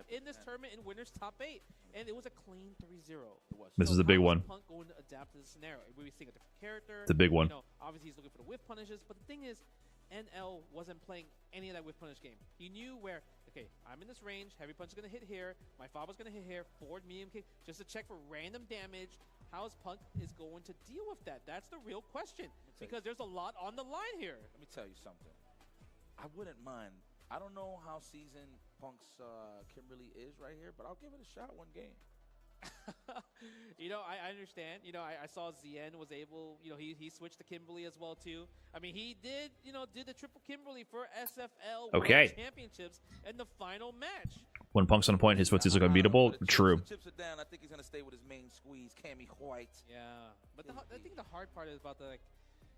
In this tournament in winners top 8, and it was a clean 3-0. This is a big one. Punk going to adapt to the scenario. We're seeing a different character. It's a big one. You know, obviously he's looking for the whiff punishes, but the thing is, NL wasn't playing any of that whiff punish game. He knew where, okay, I'm in this range, heavy punch is going to hit here, my fob is going to hit here, forward medium kick, just to check for random damage. How is Punk is going to deal with that? That's the real question, because there's a lot on the line here. Let me tell you something. I wouldn't mind. I don't know how seasoned Punk's Kimberly is right here, but I'll give it a shot one game. You know, I understand. You know, I saw Zhen was able, you know, he switched to Kimberly as well too. I mean, he did, you know, did the triple Kimberly for SFL World Championships in the final match. When Punk's on point, his footsies look unbeatable. True. The chips are down. I think he's gonna stay with his main squeeze, Cammy White. Yeah, but I think the hard part is about the, like,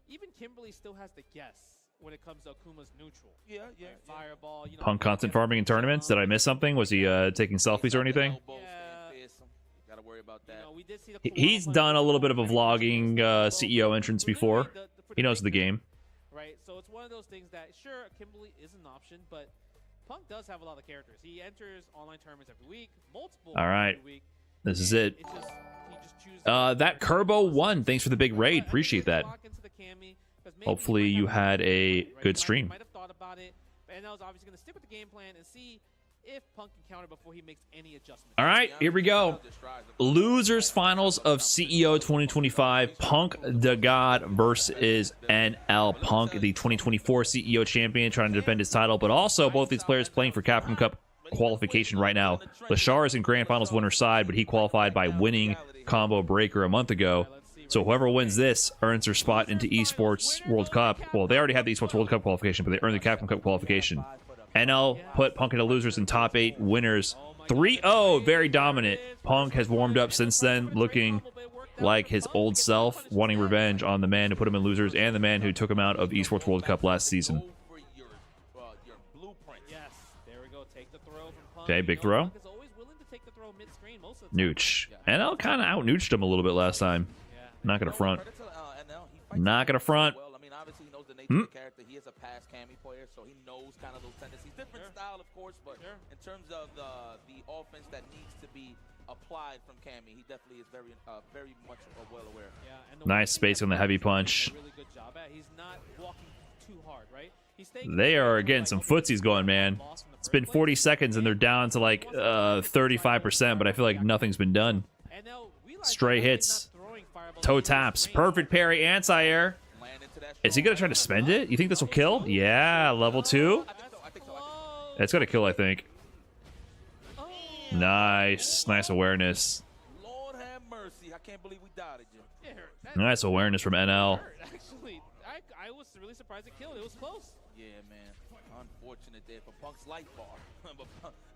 even Kimberly still has to guess when it comes to Akuma's neutral. Yeah. Fireball. You know, Punk constant farming in tournaments. Did I miss something? Was he taking selfies or anything? Gotta worry about that. You know, we did see the He's done a little bit of a vlogging CEO entrance before. He knows the game. Right, so it's one of those things that, sure, Kimberly is an option, but Punk does have a lot of characters. He enters online tournaments every week, multiple All right. every week. This is it. He just chooses That Kerbo won. Thanks for the big raid. Appreciate that. Hopefully you had a good stream. Might have thought about it, but NL's obviously going to stick with the game plan and see if Punk can counter before he makes any adjustments. All right, here we go. Losers finals of CEO 2025. Punk the God versus NL. Punk, the 2024 CEO champion, trying to defend his title, but also both these players playing for Capcom Cup qualification right now. Leshar is in Grand Finals winner side, but he qualified by winning Combo Breaker a month ago. So whoever wins this earns their spot into Esports World Cup. Well, they already have the Esports World Cup qualification, but they earned the Capcom Cup qualification. NL put Punk into losers and top 8 winners. 3-0, very dominant. Punk has warmed up since then, looking like his old self, wanting revenge on the man who put him in losers and the man who took him out of Esports World Cup last season. Okay, big throw. Nooch. NL kind of out-nooched him a little bit last time. Not gonna front. Not gonna front. Character. He is a past Cammy player, so he knows kind of those tendencies. Different style, of course, but in terms of the offense that needs to be applied from Cammy, he definitely is very much well aware. Yeah, and nice space on the heavy punch. Really good job at. He's not walking too hard, right? They are getting some footsies going, man. It's been 40 seconds and they're down to like 35%, but I feel like nothing's been done. Stray hits, toe taps, perfect parry, anti-air. Is he gonna try to spend it? You think this will kill? Yeah, level 2. It's gonna kill, I think. Nice awareness. Lord have mercy, I can't believe we doubted you. Nice awareness from NL. Actually, I was really surprised it killed. It was close. Yeah, man. Unfortunate there for Punk's life bar. But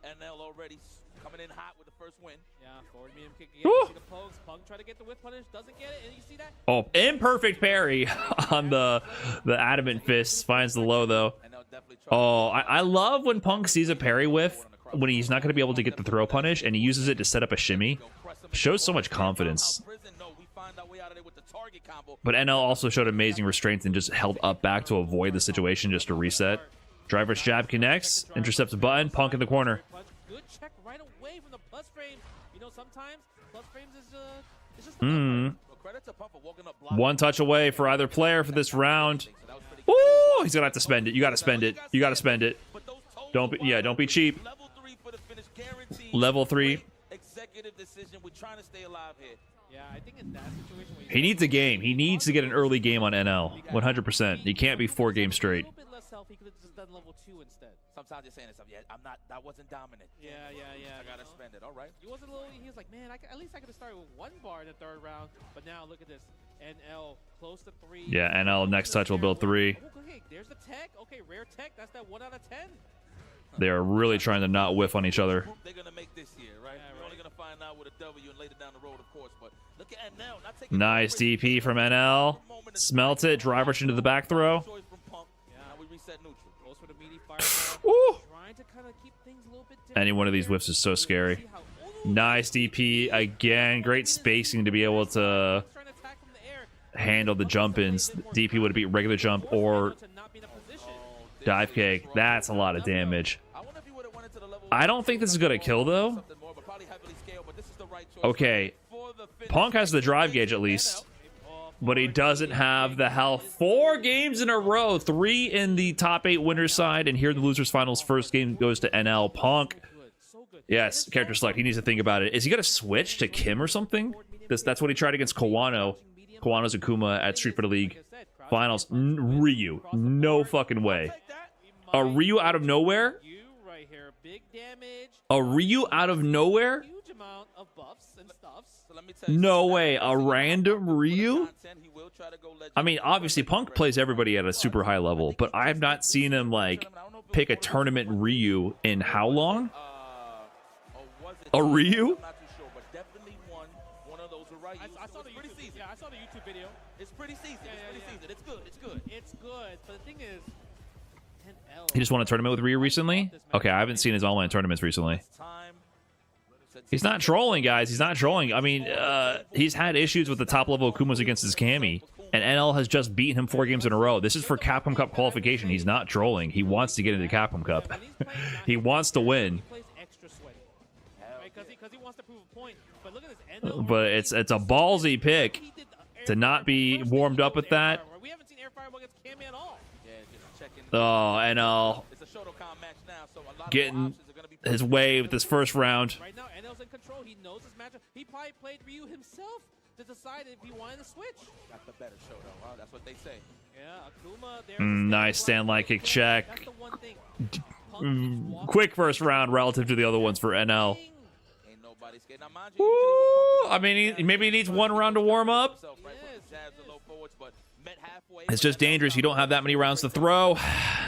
NL already coming in hot with the first win. Yeah, forward medium kick again. You see the pokes. Punk try to get the whip punish, doesn't get it, and you see that? Oh, imperfect parry on the adamant fist. Finds the low though. Oh, I love when Punk sees a parry whiff when he's not going to be able to get the throw punish, and he uses it to set up a shimmy. Shows so much confidence. But NL also showed amazing restraint and just held up back to avoid the situation, just to reset. Driver's jab connects, intercepts a button, Punk in the corner. Good check right away from the plus frame. You know, sometimes plus frames is just one touch away for either player for this round. Ooh, he's gonna have to spend it. You gotta spend it. You gotta spend it. Don't be cheap. Level 3. executive decision. We're trying to stay alive here. Yeah, I think in that situation, where He needs a game. He needs to get an early game on NL. 100%. He can't be 4 games straight. A little bit less health, he could have just done level 2 instead. Sometimes you're saying this stuff. Yeah, I'm not. That wasn't dominant. Yeah. I gotta spend it. All right. He was a little. He was like, man, at least I could have started with 1 bar in the 3rd round. But now look at this. NL close to 3. Yeah, NL next touch will build 3. Okay, there's the tech. Okay, rare tech. That's that 1 out of 10. They are really trying to not whiff on each other. They're gonna make this year, right? Yeah, We're right. only gonna find out with a W and later down the road, of course. But look at NL. Not taking Nice DP from NL. Smelt it. Drive rush into the back throw. Choice from Punk. Yeah. Now we reset neutral. Goes for the meaty fireball. Woo! Trying to kind of keep things a little bit different. Any one of these whiffs is so scary. Nice DP again. Great spacing to be able to Trying to attack from the air. handle the jump ins. DP would be regular jump or To not be in a position. dive kick. That's a lot of damage. I wonder if he would have went into the level. I don't think this is gonna kill though. Something more, but probably heavily scaled, but this is the right choice. Okay, For the finish. Punk has the drive gauge at least, but he doesn't have the health. 4 games in a row, 3 in the top 8 winners side, and here in the losers finals, first game goes to NL. Punk, yes, character select. He needs to think about it. Is he gonna switch to Kim or something? That's what he tried against Kawano. Kawano's Akuma at Street Fighter League finals. Ryu, no fucking way. A Ryu out of nowhere? You right here, big damage. A Ryu out of nowhere? Huge amount of buffs and stuffs. So let me tell you No something. way, a random Ryu? Content, he will try to go I mean, obviously, Punk plays everybody at a super high level, but I have not seen him, like, pick a tournament Ryu in how long? or was it A Ryu? I'm not too sure, but definitely one of those were right. I saw the pretty YouTube. seasoned. Yeah, I saw the YouTube video. It's pretty seasoned. Yeah, It's pretty yeah. seasoned. It's good. It's good. It's good, but the thing is, 10L. He just won a tournament with Ryu recently? Okay, I haven't seen his online tournaments recently. It's time. He's not trolling, guys. He's not trolling. I mean, he's had issues with the top level Akumas against his Cammy, and NL has just beaten him 4 games in a row. This is for Capcom Cup qualification. He's not trolling. He wants to get into Capcom Cup. He wants to win. He plays extra sweaty, right? Because he wants to prove a point. But look at this NL. But it's a ballsy pick He did the to not be warmed up with that. We haven't seen air fireball against Cammy at all. Yeah, just checking. Oh, NL It's a Shotokan match now, so a lot of getting options are gonna be his way with this first round. Right now, NL's in control. He knows his matchup. He probably played Ryu himself to decide if he wanted to switch. That's the better show, though. Huh? That's what they say. Yeah, Akuma there. Nice stand light kick check. That's the one thing. Punk walks Quick first round relative to the other ones for NL. Ain't nobody scared. Now, mind you, Woo! usually when I mean, maybe he needs 1 round to warm up. himself, right, with the jabs and low forwards, but met halfway. It's just dangerous. You don't have that many rounds to throw.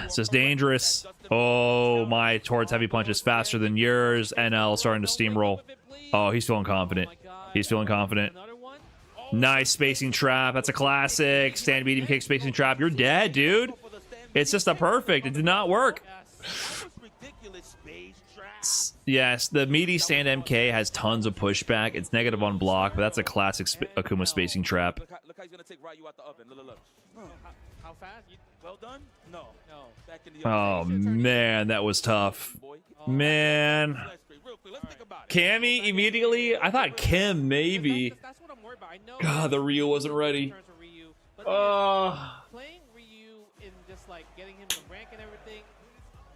It's just dangerous. Oh, my towards heavy punch is faster than yours. NL starting to steamroll. Oh, he's feeling confident. He's feeling confident. Another one. Nice spacing trap. That's a classic. Stand medium kick spacing trap. You're dead, dude. It's just a perfect. It did not work. Yes. Ridiculous space trap. Yes, the meaty stand MK has tons of pushback. It's negative on block, but that's a classic Akuma spacing trap. Look how he's gonna take Ryu out the oven. Look. How fast? Well done? No. No. Back in the Oh, man, that was tough. boy. Man. Real quick, let's think about it. Cammy immediately? I thought Kim maybe. That's what I'm worried about. I know. God, the Ryu wasn't ready. Turns to Ryu, but the thing is, playing Ryu in just like getting him the rank and everything.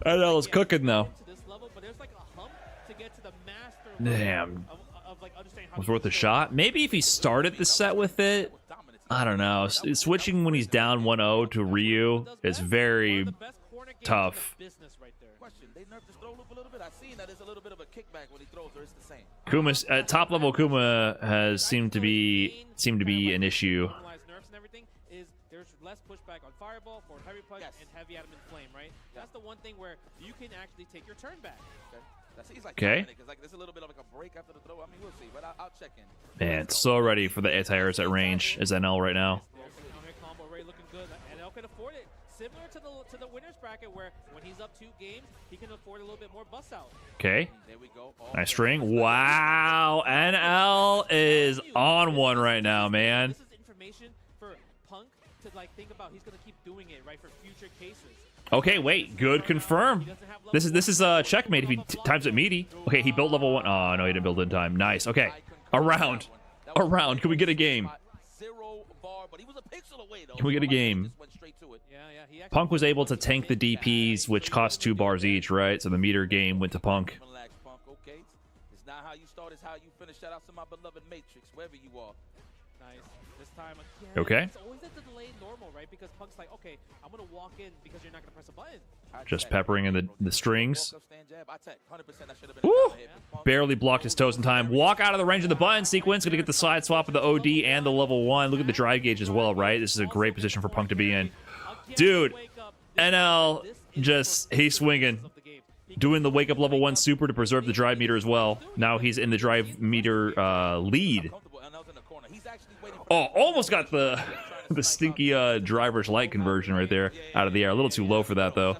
NL is Yeah, cooking though. to this level, but there's like a hump to get to the master Damn. level of like understanding how Was to worth a use it. shot. Maybe if he started the set with it, I don't know. Switching when he's down 1-0 to Ryu is very One of the best corner games in the tough. business right there. Question, they nerfed his throw loop a little bit. I've seen that there's a little bit of a kickback when he throws, or it's the same. Kuma's top level Kuma has seemed to be an issue. Normalized nerfs and everything is there's less pushback on fireball, forward heavy punch, Yes. and heavy adamant flame, right? That's the one thing where you can actually take your turn back. Okay. That seems like Okay. Because like there's a little bit of like a break after the throw. I mean, we'll see, but I'll check in. Man, so ready for the anti-airs at range as NL right now. There's the counter combo already looking good, and El can afford it. Similar to the winners bracket where when he's up 2 games, he can afford a little bit more bust out. Okay. There we go. Oh, Nice string. Wow. NL is on one right now, man. This is information for Punk to like think about. He's gonna keep doing it right for future cases. Okay, wait. Good confirm. This is checkmate if he times it meaty. Okay, he built level 1. Oh, no, he didn't build in time. Nice. Okay. A round. Can we get a game? 0 bar, but he was a pixel away, though. Can we get a game? Just went straight to it. Yeah, he actually Punk was able to tank the DPs, which cost 2 bars each, right? So the meter game went to Punk. Relax, Punk. Okay. It's not Not how you start is how you finish. Shout out to my beloved Matrix, wherever you are. Nice. This time again. Okay. It's always at the delay normal, right? Because Punk's like, okay, I'm gonna walk in because you're not gonna press a button. Just peppering in the strings. Walk up, stand jab. I tech. 100% that should have been a Woo! counter hit from Punk. Barely blocked his toes in time. Walk out of the range of the button sequence. Gonna get the side swap of the OD and the level 1. Look at the drive gauge as well, right? This is a great position for Punk to be in. Dude, NL just, he's swinging. Doing the wake up level 1 super to preserve the drive meter as well. Now he's in the drive meter lead. Oh, almost got the stinky driver's light conversion right there out of the air. A little too low for that though.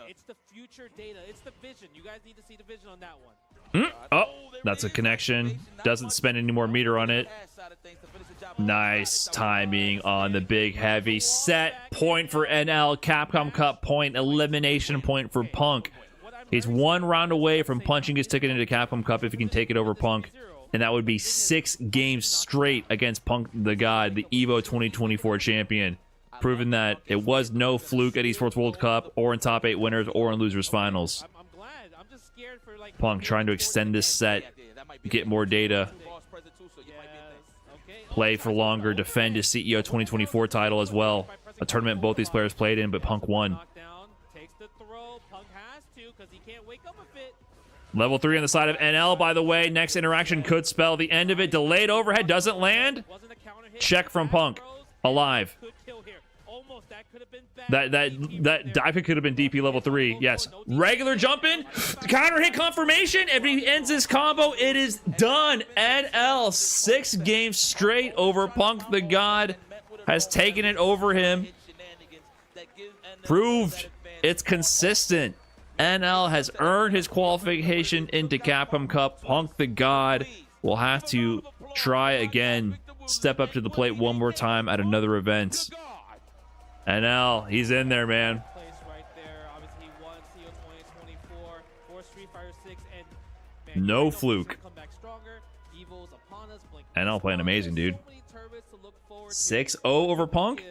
It's the future data. It's the vision. You guys need to see the vision on that one. Oh, that's a connection. Doesn't spend any more meter on it. Nice timing on the big heavy set. Point for NL. Capcom Cup point. Elimination point for Punk. He's 1 round away from punching his ticket into Capcom Cup if he can take it over Punk. And that would be 6 games straight against Punk the God, the EVO 2024 champion. Proving that it was no fluke at Esports World Cup or in top 8 winners or in losers finals. I'm glad. I'm just scared for like Punk trying to extend this set, get more data, play for longer, defend his CEO 2024 title as well. A tournament both these players played in, but Punk won. Takes the throw. Punk has to because he can't wake up a bit. Level 3 on the side of NL, by the way. Next interaction could spell the end of it. Delayed overhead doesn't land. Check from Punk. Alive. That dive hit could have been DP level 3. Yes. Regular jump in. Counter hit confirmation. If he ends this combo, it is done. NL 6 games straight over Punk the God. Has taken it over him. Proved it's consistent. NL has earned his qualification into Capcom Cup. Punk the God will have to try again. Step up to the plate one more time at another event. NL, he's in there, man. No fluke. NL playing amazing, dude. 6-0 over Punk.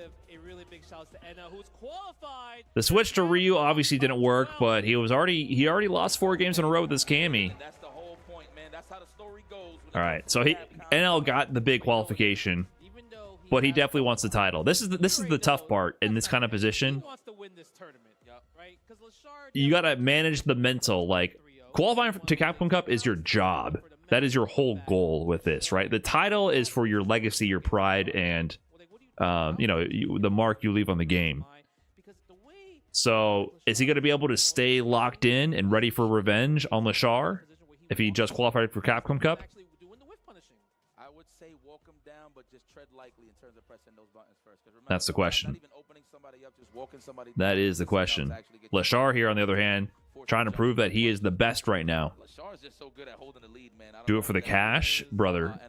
The switch to Ryu obviously didn't work, but he already lost 4 games in a row with this Cammy. All right, so NL got the big qualification, but he definitely wants the title. This is the tough part in this kind of position. You gotta manage the mental. Like, qualifying to Capcom Cup is your job. That is your whole goal with this, right? The title is for your legacy, your pride, and the mark you leave on the game. So, is he going to be able to stay locked in and ready for revenge on Leshar if he just qualified for Capcom Cup? I would say walk him down, but just tread lightly in terms of pressing those buttons first. That's the question. That is the question. Leshar here, on the other hand, trying to prove that he is the best right now. Do it for the cash, brother.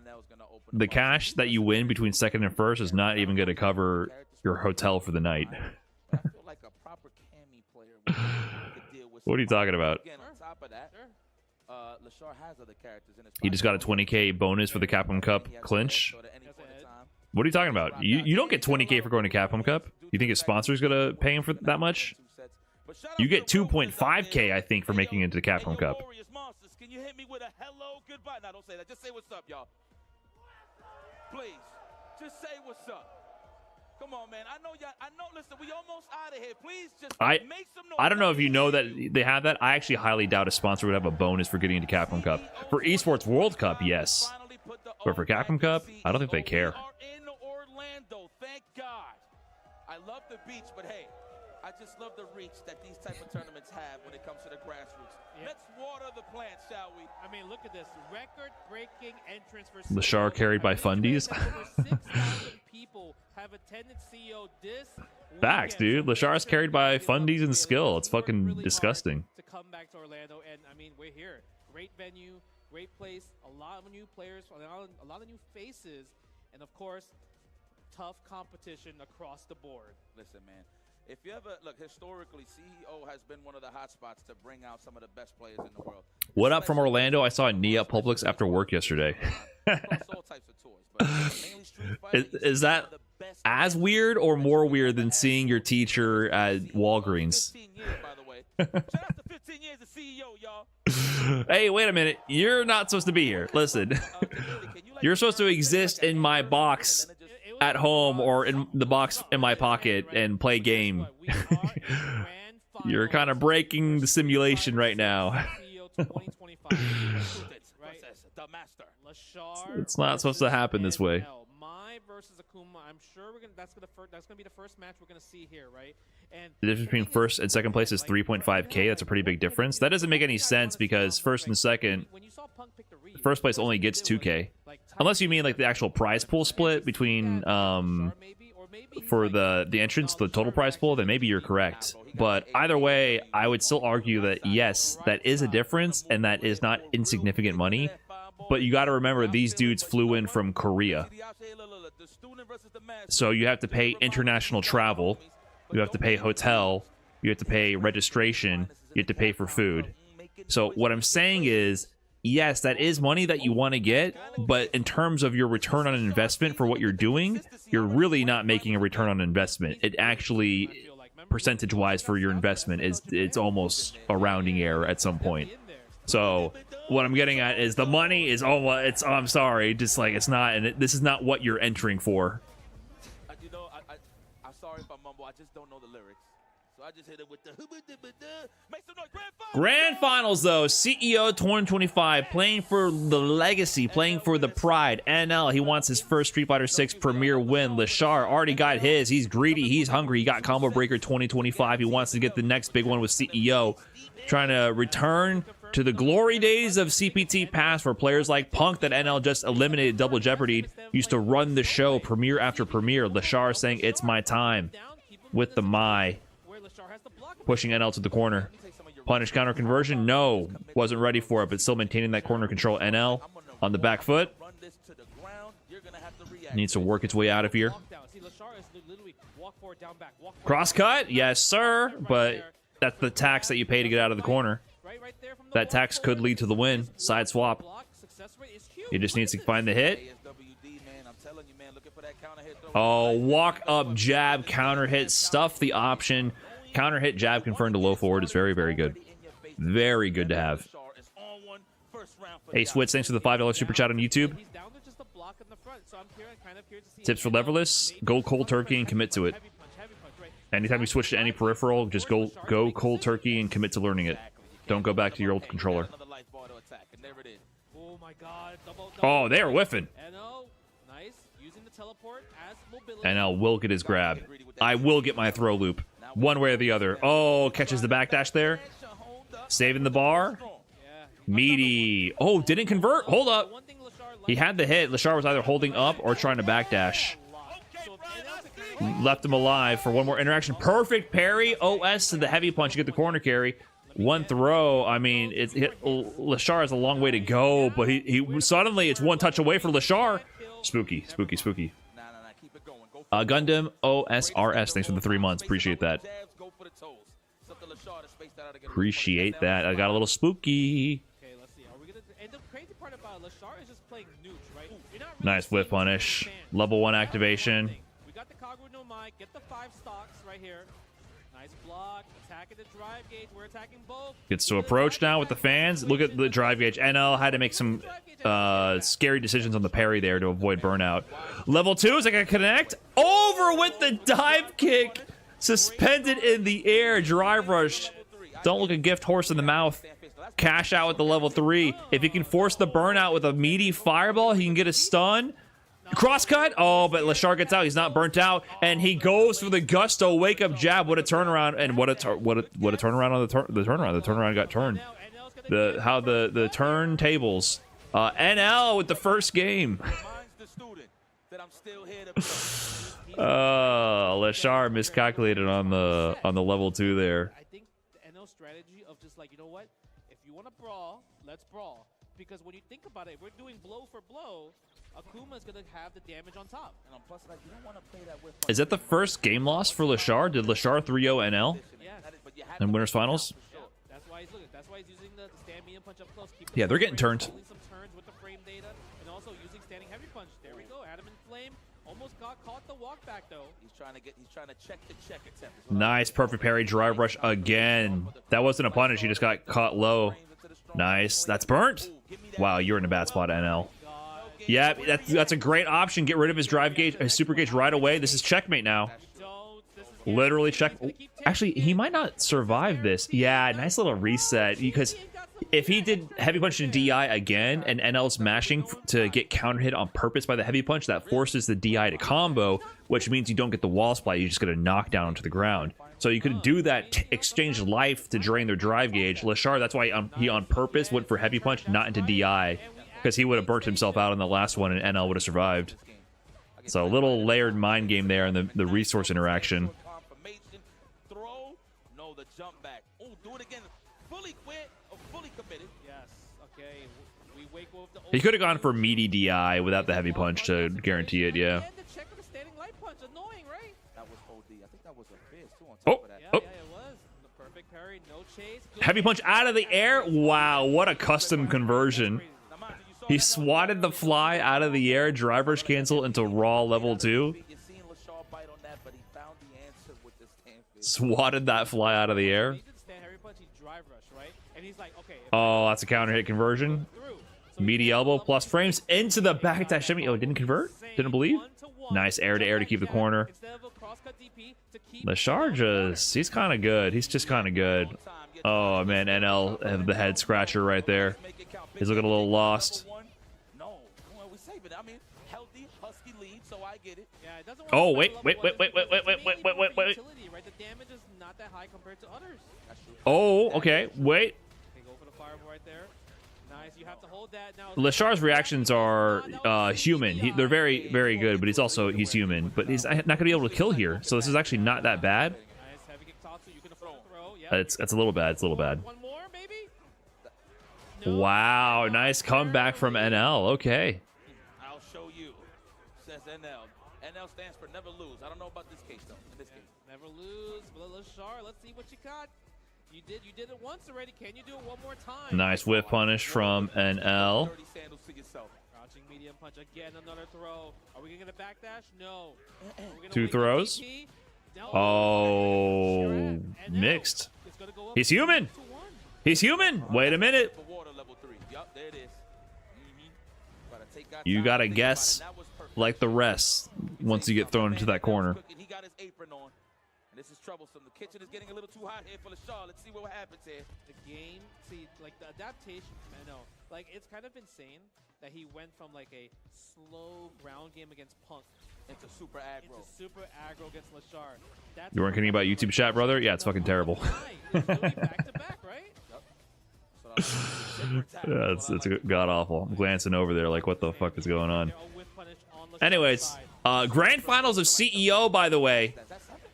The cash that you win between second and first is not even going to cover your hotel for the night. What are you talking about? He just got a 20k bonus for the Capcom Cup clinch. What are you talking about? You don't get 20k for going to Capcom Cup. You think his sponsor's gonna pay him for that much? You get 2.5k, I think, for making it to the Capcom Cup. Can you hit me with a hello, goodbye? No, don't say that. Just say what's up, y'all. Please, just say what's up. Come on, man. I know, listen, we almost out of here. Please just make some noise. I don't know if you know that they have that. I actually highly doubt a sponsor would have a bonus for getting into Capcom Cup. For Esports World Cup, yes. But for Capcom Cup, I don't think they care. In Orlando, thank God. I love the beach, but hey, I just love the reach that these type of tournaments have when it comes to the grassroots. Yeah. Let's water the plant, shall we? I mean, look at this record-breaking entrance for Leshar carried by fundies. Over 6,000 people have attended CEO this Facts, dude. Leshar's carried by fundies and skill. It's fucking disgusting. To come back to Orlando, and I mean, we're here. Great venue, great place, a lot of new players, a lot of new faces, and of course, tough competition across the board. Listen, man. If you ever look historically, CEO has been one of the hot spots to bring out some of the best players in the world. What up from Orlando? I saw Nia at Publix after work yesterday. Is that as weird or more weird than seeing your teacher at Walgreens? 15 years, by the way. Shout out to 15 years of CEO, y'all. Hey, wait a minute. You're not supposed to be here. Listen. You're supposed to exist in my box at home or in the box in my pocket and play game. You're kind of breaking the simulation right now. It's not supposed to happen this way. Versus Akuma, I'm sure that's gonna be the first match we're gonna see here, right? And the difference between first and second place is 3.5k. That's a pretty big difference. That doesn't make any sense because first and second, first place only gets 2k, unless you mean like the actual prize pool split between for the entrance, the total prize pool. Then maybe you're correct. But either way, I would still argue that yes, that is a difference, and that is not insignificant money. But you got to remember, these dudes flew in from Korea. So you have to pay international travel. You have to pay hotel. You have to pay registration. You have to pay for food. So what I'm saying is, yes, that is money that you want to get. But in terms of your return on investment for what you're doing, you're really not making a return on investment. It actually, percentage-wise for your investment, it's almost a rounding error at some point. So what I'm getting at is the money is almost, I'm sorry, just like it's not, and this is not what you're entering for. You know, I'm sorry if I mumble, I just don't know the lyrics. So I just hit it with the make some noise. Grand Finals though, CEO 2025, playing for the legacy, playing for the pride. NL, he wants his first Street Fighter 6 premier win. Leshar already got his. He's greedy, he's hungry. He got Combo Breaker 2025. He wants to get the next big one with CEO. Trying to return to the glory days of CPT past, where players like Punk that NL just eliminated Double Jeopardy used to run the show premiere after premiere. Leshar saying it's my time with the Mai. Pushing NL to the corner. Punish counter conversion? No. Wasn't ready for it, but still maintaining that corner control. NL on the back foot. Needs to work its way out of here. Cross cut? Yes, sir. But that's the tax that you pay to get out of the corner. That tax could lead to the win. Side swap. He just needs to find the hit. Oh, walk up jab, counter hit, stuff the option. Counter hit, jab confirmed to low forward is very, very good. Very good to have. Ace Wits, thanks for the $5 super chat on YouTube. Tips for leverless, go cold turkey and commit to it. Anytime you switch to any peripheral, just go cold turkey and commit to learning it. Don't go back to your old controller. Oh, they are whiffing. NL will get his grab. I will get my throw loop. One way or the other. Oh, catches the backdash there. Saving the bar. Meaty. Oh, didn't convert. Hold up. He had the hit. Leshar was either holding up or trying to backdash. Left him alive for one more interaction. Perfect parry. OS to the heavy punch. You get the corner carry. One throw. I mean, Leshar has a long way to go, but he suddenly it's one touch away for Leshar. Spooky, spooky, spooky. Gundam OSRS, thanks for the 3 months. Appreciate that. Appreciate that. I got a little spooky. Okay, let's see. Are we gonna? And the crazy part about Leshar is just playing nooch, right? You're not really Nice whip punish. Level 1 activation. We got the Kagura no Mai. Get the 5 stocks right here. Nice block. Attacking the drive gauge. We're attacking both. Gets to approach now with the fans. Look at the drive gauge. NL had to make some scary decisions on the parry there to avoid burnout. Level 2 is like a connect. Over with the dive kick. Suspended in the air. Drive rush. Don't look a gift horse in the mouth. Cash out with the level 3. If he can force the burnout with a meaty fireball, he can get a stun. Cross cut. Oh, but Leshar gets out. He's not burnt out, and he goes for the gusto wake up jab. What a turnaround! And what a turnaround on the turnaround. The turnaround got turned. The turntables. NL with the first game. Leshar miscalculated on the level 2 there. I think the NL strategy of just like, you know what? If you want to brawl, let's brawl. Because when you think about it, we're doing blow for blow. Akuma's gonna have the damage on top. And plus, like, you don't want to play that with. Is that the first game loss for Leshar? Did Leshar 3-0 NL? Yes. In Winners Finals? That's That's why he's using the stand medium punch up close. Yeah, they're getting turned. Holding some turns with the frame data, and also using standing heavy punch. There we go. Adam in flame. Almost got caught the walk back though. He's trying to check the check attempt. Nice, perfect parry, drive rush again. That wasn't a punish. He just got caught low. Nice. That's burnt. Wow, you're in a bad spot, NL. Yeah, that's a great option. Get rid of his drive gauge, his super gauge right away. This is checkmate now. Literally check. Actually, he might not survive this. Yeah, nice little reset. Because if he did heavy punch into DI again and NL's mashing to get counter hit on purpose by the heavy punch, that forces the DI to combo, which means you don't get the wall splat. You just get a knockdown to the ground. So you could do that, exchange life to drain their drive gauge. Leshar, that's why he on purpose went for heavy punch, not into DI, because he would have burnt himself out in the last one and NL would have survived. So a little layered mind game there and the resource interaction. Jump back. Oh, do it again. Fully quit or fully committed. Yes. Okay. We wake up the He could have gone for meaty DI without the heavy punch to guarantee it, yeah. And the check of the standing light punch. Annoying, right? That was OD. I think that was a fierce too on top of that. Yeah, it was. The perfect parry, no chase. Heavy punch out of the air. Wow, what a custom conversion. He swatted the fly out of the air, drive rush cancel into raw level 2. Swatted that fly out of the air. Oh, that's a counter hit conversion. Meaty elbow plus frames into the backdash shimmy. Oh, didn't convert? Didn't believe? Nice air to air to keep the corner. Leshar just, he's kind of good. He's just kind of good. Oh, man, NL have the head scratcher right there. He's looking a little lost. Oh, wait. Oh, okay, wait. Leshar's reactions are human. They're very, very good, but he's human. But he's not going to be able to kill here, so this is actually not that bad. It's a little bad. It's a little bad. Wow, nice comeback from NL. Okay. I'll show you, says NL. NL stands for never lose. I don't know about this case though. In this case, never lose. Leshar, let's see what you got. You did it once already. Can you do it one more time? Nice whip punish from NL. Crouching medium punch again. Another throw. Are we gonna get a backdash? No. 2 throws. Oh, mixed. He's human. He's human. Wait a minute. You gotta guess like the rest once you get thrown into that corner. He got his apron on. And this is troublesome. The kitchen is getting a little too hot here for Leshar. Let's see what happens here. The game, see, like the adaptation, I know. Like, it's kind of insane that he went from like a slow ground game against Punk into super aggro. Against Leshar. You weren't kidding about YouTube chat, brother? Yeah, it's fucking terrible. It's back to back, right? Yeah, it's god-awful. I'm glancing over there like, what the fuck is going on? Anyways, grand finals of CEO, by the way,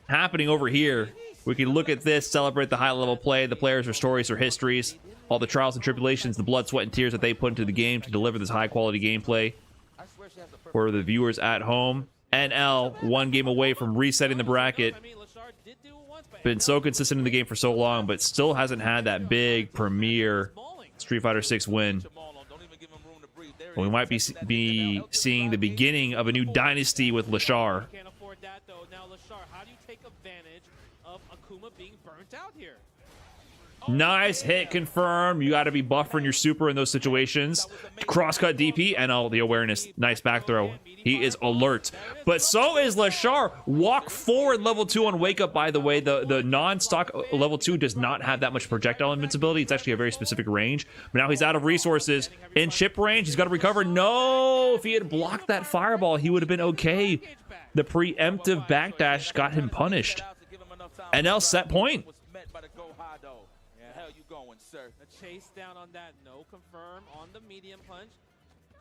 happening over here. We can look at this, celebrate the high-level play, the players or stories or histories, all the trials and tribulations, the blood, sweat, and tears that they put into the game to deliver this high-quality gameplay for the viewers at home. NL, one game away from resetting the bracket. Been so consistent in the game for so long, but still hasn't had that big premier Street Fighter 6 win. Well, we might be seeing the beginning of a new dynasty with Leshar. Can't afford that though. Now Leshar, how do you take advantage of Akuma being burnt out here? Nice hit confirmed. You got to be buffering your super in those situations. Crosscut DP and all the awareness. Nice back throw. He is alert. But so is Leshar. Walk forward level 2 on wake up, by the way. The non-stock level 2 does not have that much projectile invincibility. It's actually a very specific range. But now he's out of resources. In chip range, he's got to recover. No! If he had blocked that fireball, he would have been okay. The preemptive backdash got him punished. NL set point. A chase down on that, no confirm on the medium punch.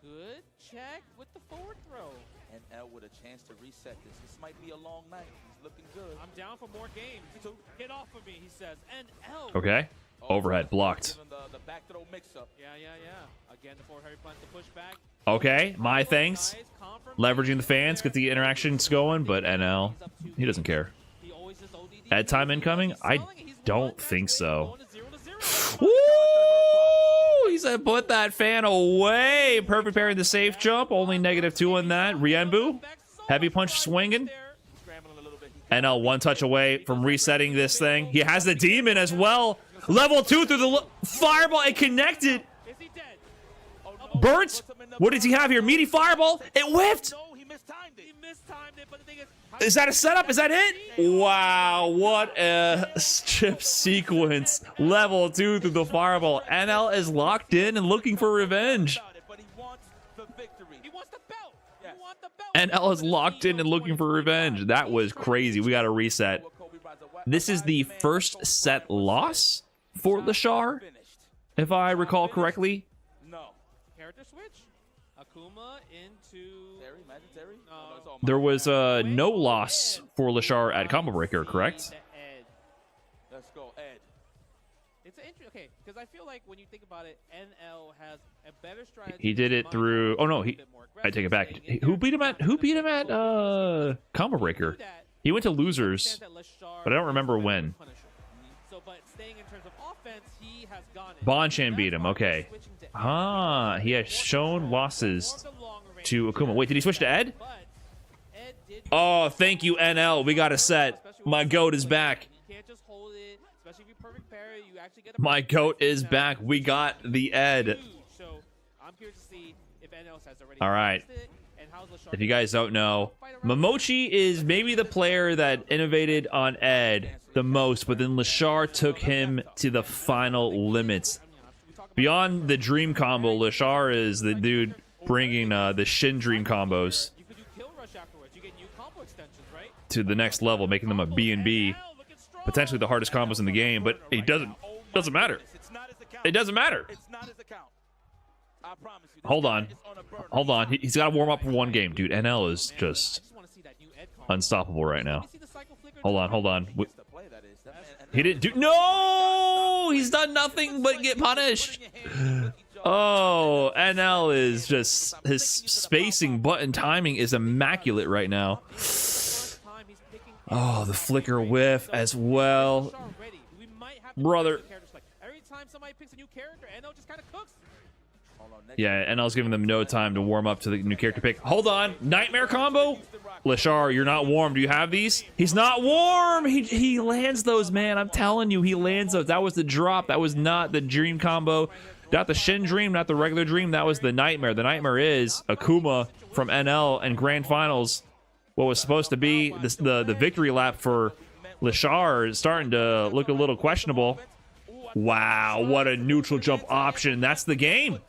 Good check with the forward throw. And L with a chance to reset this. This might be a long night. He's looking good. I'm down for more games. Get off of me, he says. And L. Okay. Overhead blocked. The back throw mix-up. Yeah. Again, the forward heavy punch, the push back. Okay, my thanks. Leveraging the fans, get the interactions going, but NL, he doesn't care. Ad time incoming? I don't think so. Woo! He said, put that fan away. Perfect parry the safe jump. Only -2 on that. Rienbu. Heavy punch swinging. NL one touch away from resetting this thing. He has the demon as well. Level 2 through the fireball. It connected. Burnt. What does he have here? Meaty fireball. It whiffed. Is that a setup? Is that it? Wow, what a chip sequence. Level 2 through the fireball. NL is locked in and looking for revenge. NL is locked in and looking for revenge. That was crazy. We got to reset. This is the first set loss for Leshar, if I recall correctly. No. Character switch. Akuma into There was no loss for Leshar at Combo Breaker, correct? Let's go, Ed. It's an interesting, okay, because I feel like when you think about it, NL has a better strategy. He did it through. Oh no, I take it back. Who beat him at Combo Breaker? He went to losers, but I don't remember when. So, but staying in terms of offense, he has gone in. Bonchan beat him. Okay. Ah, he has shown losses to Akuma. Wait, did he switch to Ed? Oh, thank you, NL. We got a set. My goat is back. My goat is back. We got the Ed. All right. If you guys don't know, Momochi is maybe the player that innovated on Ed the most, but then Leshar took him to the final limits. Beyond the dream combo, Leshar is the dude bringing the Shin dream combos to the next level, making them a B&B. Potentially the hardest combos in the game, but it doesn't matter. It doesn't matter. Hold on. Hold on. He's got to warm up for one game, dude. NL is just unstoppable right now. Hold on, hold on. He didn't do... No! He's done nothing but get punished. Oh, NL is just... His spacing button timing is immaculate right now. Oh, the flicker whiff as well. Brother. Yeah, NL's giving them no time to warm up to the new character pick. Hold on. Nightmare combo? Leshar, you're not warm. Do you have these? He's not warm. He lands those, man. I'm telling you, he lands those. That was the drop. That was not the dream combo. Not the Shin dream, not the regular dream. That was the nightmare. The nightmare is Akuma from NL and Grand Finals. What was supposed to be the victory lap for Leshar is starting to look a little questionable. Wow, what a neutral jump option. That's the game.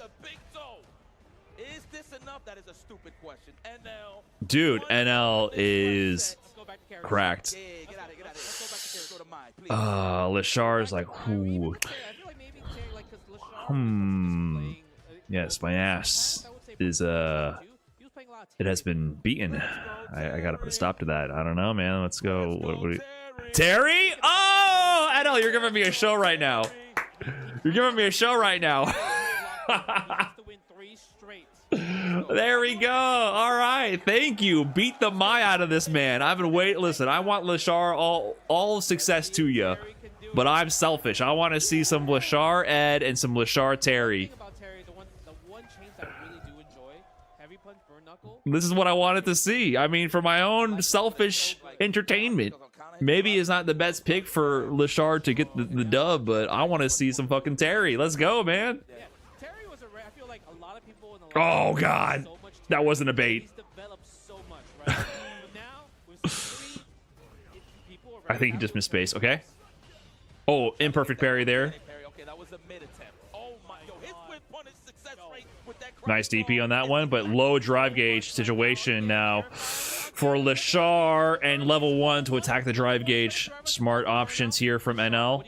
Dude, NL is cracked. Leshar's like, whoo. Yes, my ass is it has been beaten. I gotta put a stop to that. I don't know, man. Let's go. What Terry? Oh, NL, you're giving me a show right now. You're giving me a show right now. There we go. All right. Thank you. Beat the my out of this man. I've been waiting. Listen, I want Leshar all success to you, but I'm selfish. I want to see some Leshar Ed and some Leshar Terry. This is what I wanted to see. I mean, for my own selfish entertainment. Maybe it's not the best pick for Leshar to get the dub, but I want to see some fucking Terry. Let's go, man. Oh, God. That wasn't a bait. I think he just missed space. Okay. Oh, imperfect parry there. Nice DP on that one, but low drive gauge situation now for Leshar and level 1 to attack the drive gauge. Smart options here from NL.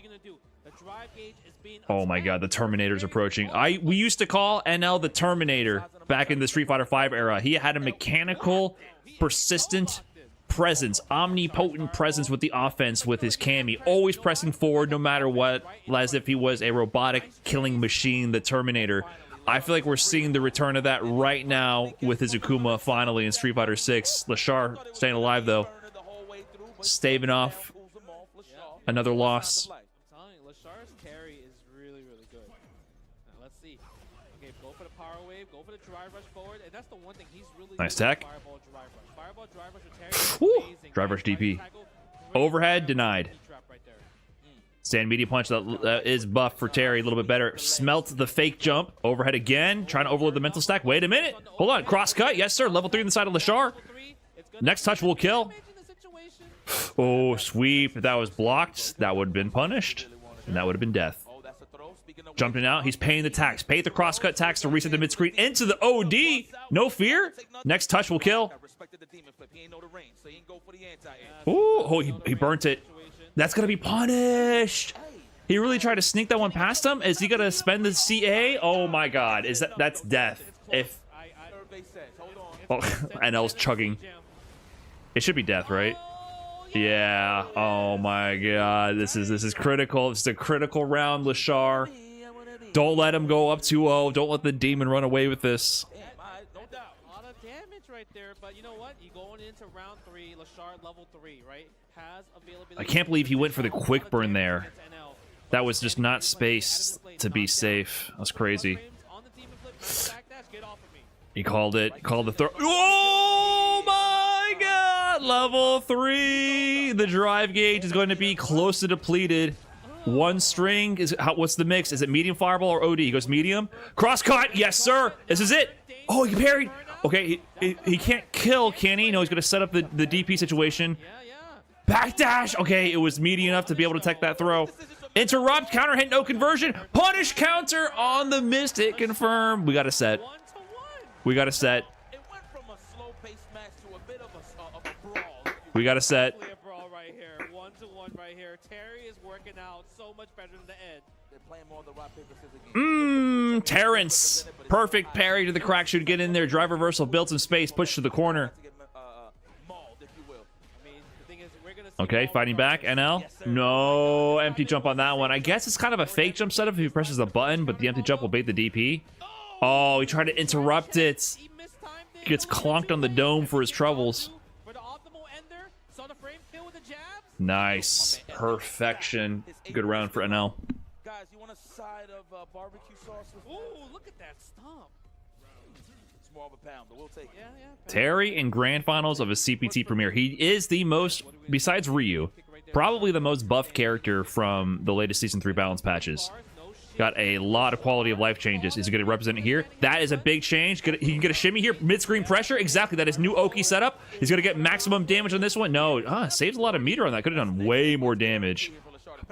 Oh my God, the Terminator's approaching. We used to call NL the Terminator back in the Street Fighter V era. He had a mechanical, persistent presence, omnipotent presence with the offense with his Cammy, always pressing forward no matter what, as if he was a robotic killing machine, the Terminator. I feel like we're seeing the return of that right now with his Akuma finally in Street Fighter 6. Leshar staying alive though, staving off another loss. Leshar's carry is really drive rush forward, and that's the one thing he's really Nice good at, tech. Fireball drive rush. Fireball drive rush with Terry is Whew. amazing. Drive rush DP. Tackle, great Overhead grab, denied. heat trap right there. Stand media punch that is buff for Terry a little bit better. Smelt the fake jump. Overhead again. Trying to overload the mental stack. Wait a minute. Hold on. Cross cut. Yes, sir. Level 3 on the side of Leshar. Next touch will kill. Oh, sweep. If that was blocked, that would have been punished. And that would have been death. Jumping out. He's paying the tax. Pay the cross-cut tax to reset the mid-screen into the OD. No fear. Next touch will kill. Ooh, oh, he burnt it. That's going to be punished. He really tried to sneak that one past him. Is he going to spend the CA? Oh, my God. That's death. If... Oh, NL's chugging. It should be death, right? Yeah. Oh my God. This is critical. This is a critical round, Leshar. Don't let him go up 2-0. Don't let the demon run away with this. No doubt. A lot of damage right there, but you know what? You going into round 3, Leshar level 3, right? Has availability. I can't believe he went for the quick burn there. That was just not space to be safe. That's crazy. He called it. He called the throw. Oh my God! Level 3. The drive gauge is going to be close to depleted. One string is what's the mix? Is it medium fireball or OD? He goes medium. Cross cut. Yes, sir. This is it. Oh, he parried. Okay, he can't kill, can he? No, he's going to set up the DP situation. Backdash. Okay, it was medium enough to be able to tech that throw. Interrupt. Counter hit. No conversion. Punish counter on the missed hit. Confirm. We got a set. We got a set. We got a set. Right here. 1-1 right here. Terry is working out so much better than the Ed. Terrence. Perfect parry to the crack shoot. Get in there. Drive reversal. Build some space. Push to the corner. Okay, fighting back. NL. No empty jump on that one. I guess it's kind of a fake jump setup if he presses the button, but the empty jump will bait the DP. Oh, he tried to interrupt it. Gets clonked on the dome for his troubles. Nice. Perfection. Good round for NL. Guys, you want a side of barbecue sauce? Ooh, look at that stomp. It's more of a pound, but we'll take it. Yeah. Terry in grand finals of a CPT premiere. He is the most, besides Ryu, probably the most buffed character from the latest Season 3 balance patches. Got a lot of quality of life changes. Is he going to represent it here? That is a big change. He can get a shimmy here. Mid-screen pressure. Exactly. That is new Oki setup. He's going to get maximum damage on this one. No. Saves a lot of meter on that. Could have done way more damage.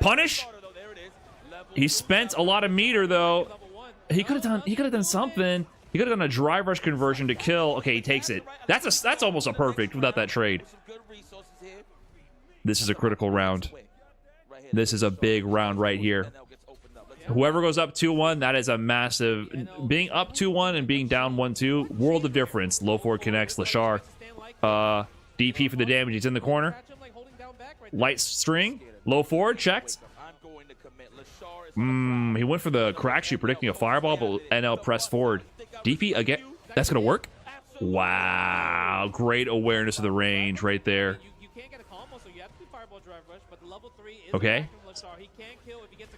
Punish. He spent a lot of meter, though. He could have done something. He could have done a drive rush conversion to kill. Okay, he takes it. That's almost a perfect without that trade. This is a critical round. This is a big round right here. Whoever goes up 2-1, that is a massive... Being up 2-1 and being down 1-2, world of difference. Low forward connects. Leshar. DP for the damage. He's in the corner. Light string. Low forward. Checked. He went for the crack shoot, predicting a fireball, but NL pressed forward. DP again. That's going to work? Wow. Great awareness of the range right there. Okay.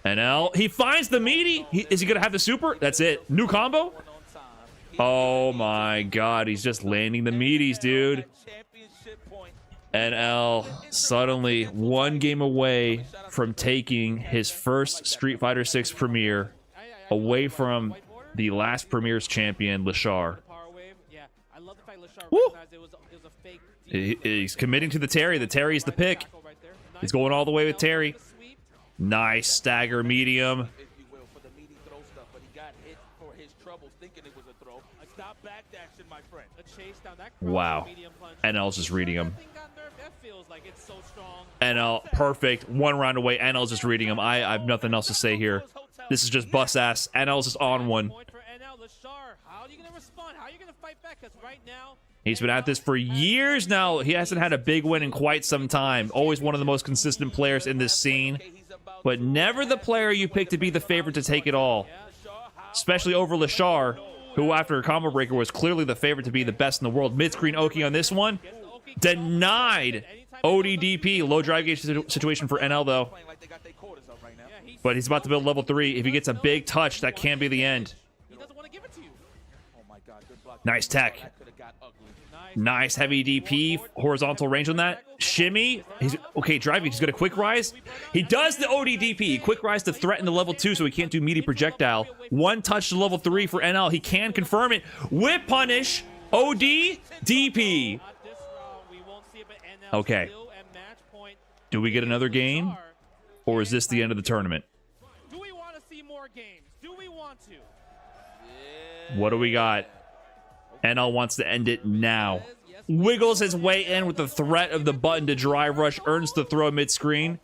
NL, he finds the meaty. Is he gonna have the super? That's it. New combo. Oh my God, he's just landing the meaties, dude. NL suddenly one game away from taking his first Street Fighter 6 premiere away from the last premiere's champion, Leshar. Woo! He's committing to the Terry. The Terry is the pick. He's going all the way with Terry. Nice stagger medium. Wow. NL's just reading him. NL, perfect. One round away. NL's just reading him. I have nothing else to say here. This is just bust ass. NL's just on one. He's been at this for years now. He hasn't had a big win in quite some time. Always one of the most consistent players in this scene. But never the player you pick to be the favorite to take it all. Especially over Leshar, who after a combo breaker was clearly the favorite to be the best in the world. Mid-screen Oki on this one. Denied. ODDP. Low drive gauge situation for NL, though. But he's about to build level 3. If he gets a big touch, that can be the end. Nice tech. That could have got ugly. Nice heavy DP, horizontal range on that. Shimmy. He's okay, driving. He's got a quick rise. He does the ODDP. Quick rise to threaten the level 2 so he can't do meaty projectile. One touch to level 3 for NL. He can confirm it. Whip punish. OD DP. Okay. Do we get another game? Or is this the end of the tournament? Do we want to see more games? Do we want to? What do we got? NL wants to end it now. Wiggles his way in with the threat of the button to drive rush. Earns the throw mid-screen.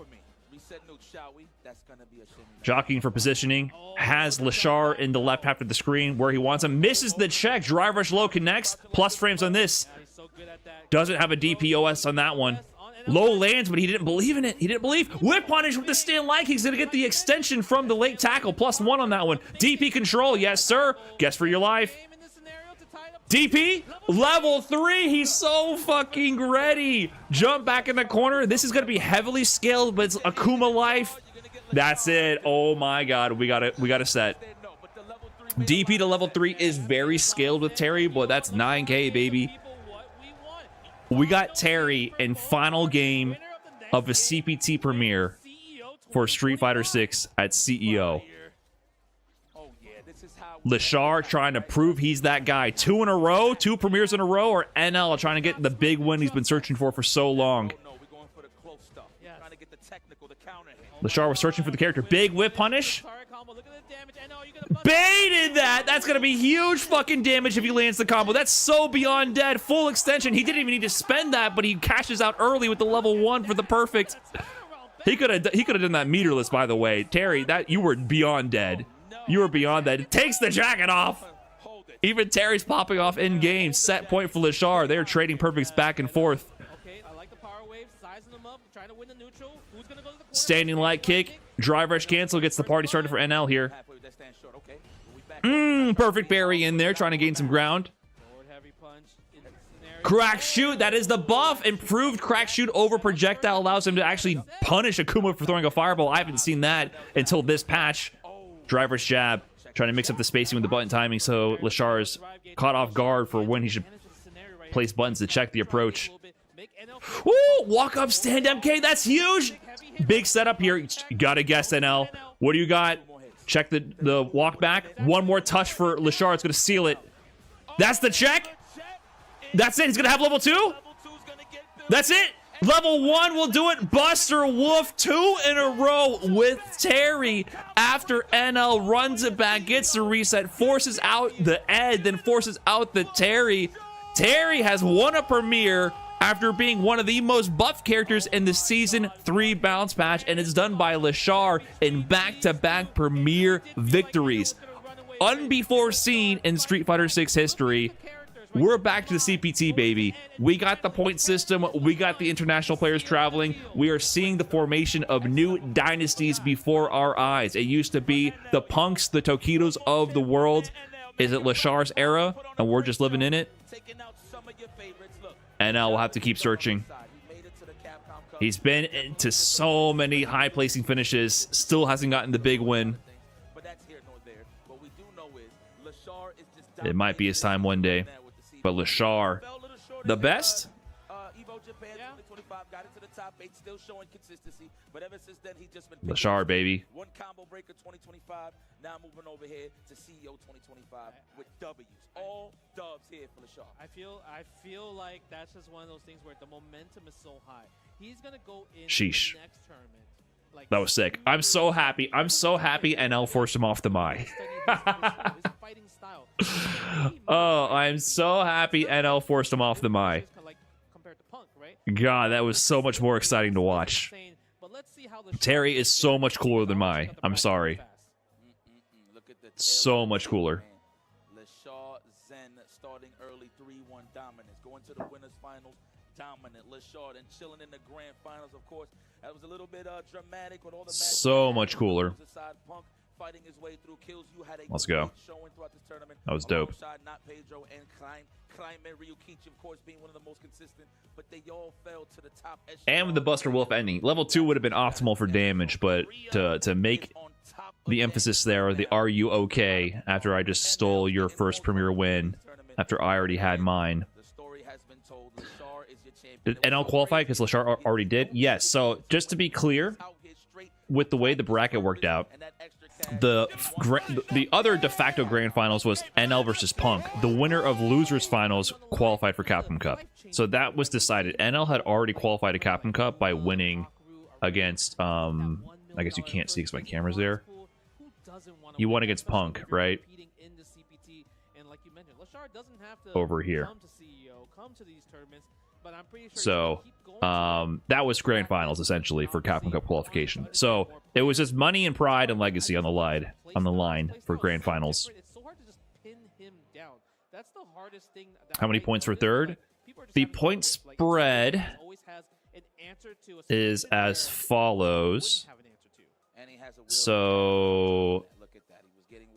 Jockeying for positioning. Has Leshar in the left half of the screen where he wants him. Misses the check. Drive rush low connects. Plus frames on this. Doesn't have a DPOS on that one. Low lands, but he didn't believe in it. He didn't believe. Whip punish with the stand like. He's going to get the extension from the late tackle. +1 on that one. DP control. Yes, sir. Guess for your life. DP, level 3. He's so fucking ready. Jump back in the corner. This is going to be heavily scaled, but it's Akuma life. That's it. Oh my God. We got a set. DP to level 3 is very scaled with Terry, but that's 9K, baby. We got Terry in final game of a CPT premiere for Street Fighter 6 at CEO. Leshar trying to prove he's that guy. 2 in a row, 2 premieres in a row, or NL trying to get the big win he's been searching for so long. Leshar was searching for the character. Big whip punish. Baited that. That's going to be huge fucking damage if he lands the combo. That's so beyond dead. Full extension. He didn't even need to spend that, but he cashes out early with the level 1 for the perfect. He could have done that meterless, by the way. Terry, that you were beyond dead. You were beyond that. It takes the jacket off. Even Terry's popping off in game. Set point for Leshar. They're trading perfects back and forth. Standing light kick. Drive rush cancel. Gets the party started for NL here. Perfect parry in there. Trying to gain some ground. Crack shoot. That is the buff. Improved crack shoot over projectile allows him to actually punish Akuma for throwing a fireball. I haven't seen that until this patch. Driver's jab, trying to mix up the spacing with the button timing so Leshar is caught off guard for when he should place buttons to check the approach. Woo! Walk up stand MK, that's huge! Big setup here. You gotta guess, NL. What do you got? Check the walk back. One more touch for Leshar. It's gonna seal it. That's the check. That's it. He's gonna have level 2. That's it. Level 1 will do it. Buster Wolf 2 in a row with Terry after NL runs it back, gets the reset, forces out the Ed, then forces out the Terry. Terry has won a premiere after being one of the most buffed characters in the Season 3 bounce patch, and it's done by Leshar in back-to-back premiere victories. Unbefore seen in Street Fighter 6 history. We're back to the CPT, baby. We got the point system. We got the international players traveling. We are seeing the formation of new dynasties before our eyes. It used to be the Punks, the Tokitos of the world. Is it Leshar's era? And we're just living in it? NL will have to keep searching. He's been into so many high placing finishes. Still hasn't gotten the big win. It might be his time one day. But Leshar, the best? Leshar, baby. One combo breaker 2025. Now moving over here to CEO 2025 with W's. All dubs here for Leshar. I feel like that's just one of those things where the momentum is so high. He's gonna go in Sheesh. the next tournament. Like, that was sick. I'm so happy. I'm so happy NL forced him off the Mai. Oh, I'm so happy NL forced him off the Mai. God, that was so much more exciting to watch. Terry is so much cooler than Mai. I'm sorry. So much cooler. Leshar, Zhen starting early 3-1 dominance. Going to the winners finals, dominant. Leshar and chilling in the grand finals, of course. That was a little bit dramatic with all the matches. So much cooler. Fighting his way through KillsYou had a Let's go. Showing throughout this tournament. That was dope. NotPedro and Craime, Ryukichi, of course, being one of the most consistent, but they all fell to the top. And with the Buster Wolf ending, level 2 would have been optimal for damage, but to make the emphasis there, the "Are you okay?" after I just stole your first premier win, after I already had mine. The story has been told. Leshar is your champion. Did NL qualify because Leshar already did? Yes. So just to be clear, with the way the bracket worked out, the other de facto grand finals was NL versus Punk. The winner of losers finals qualified for Capcom Cup. So that was decided. NL had already qualified to Capcom Cup by winning against I guess you can't see because my camera's there. You won against Punk, right? Over here. So that was grand finals essentially for Capcom Cup qualification. So it was just money and pride and legacy on the line for grand finals. How many points for third? The point spread is as follows. So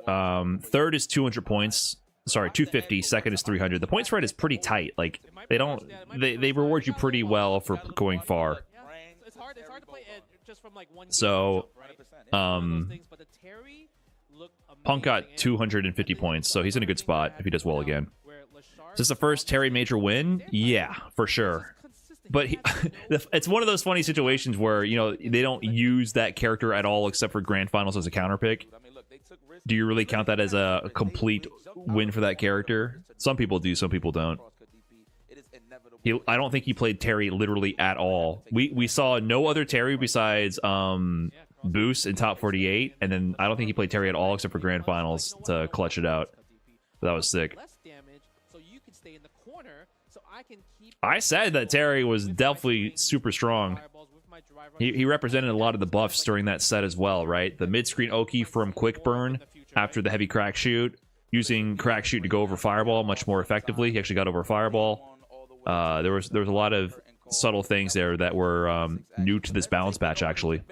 third is 200 points. Sorry, 250. Second is 300. The point spread is pretty tight. Like they reward you pretty well for going far. So Punk got 250 points, so he's in a good spot if he does well again. Is this the first Terry major win? Yeah, for sure. But it's one of those funny situations where, you know, they don't use that character at all except for grand finals as a counter pick. Do you really count that as a complete win for that character? Some people do, some people don't. I don't think he played Terry literally at all. We saw no other Terry besides Boost in top 48, and then I don't think he played Terry at all except for grand finals to clutch it out. That was sick. I said that Terry was definitely super strong. He represented a lot of the buffs during that set as well, right? The mid-screen Oki from Quick Burn after the heavy crack shoot, using crack shoot to go over Fireball much more effectively. He actually got over Fireball. There was a lot of subtle things there that were new to this balance batch, actually.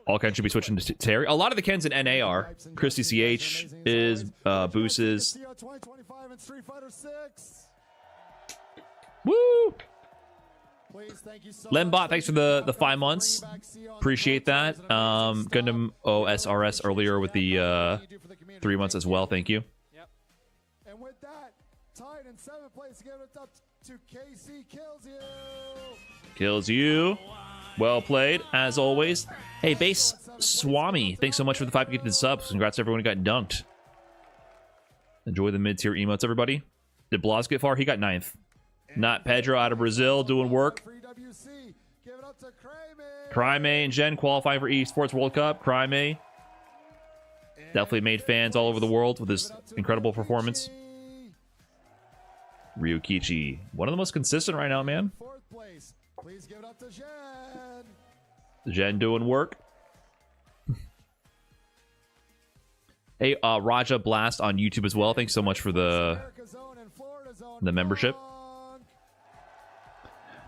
All Ken should be switching to Terry. A lot of the Kens in NA are. Christy CH is, Boost is. Woo! Lembot, thanks for the 5 months. Appreciate that. Gundam OSRS earlier with the 3 months as well. Thank you. And with that, tied in 7th place, give it up to KC KillsYou. Well played, as always. Hey, Base Swami, thanks so much for the 5 gifted subs. Congrats to everyone who got dunked. Enjoy the mid-tier emotes, everybody. Did Blaz get far? He got 9th. NotPedro out of Brazil doing work. Craime and Zhen qualifying for Esports World Cup. Craime definitely made fans all over the world with his incredible performance. Ryukichi, one of the most consistent right now, man. Please give it up to Zhen. Zhen doing work. Hey, Raja Blast on YouTube as well. Thanks so much for the membership.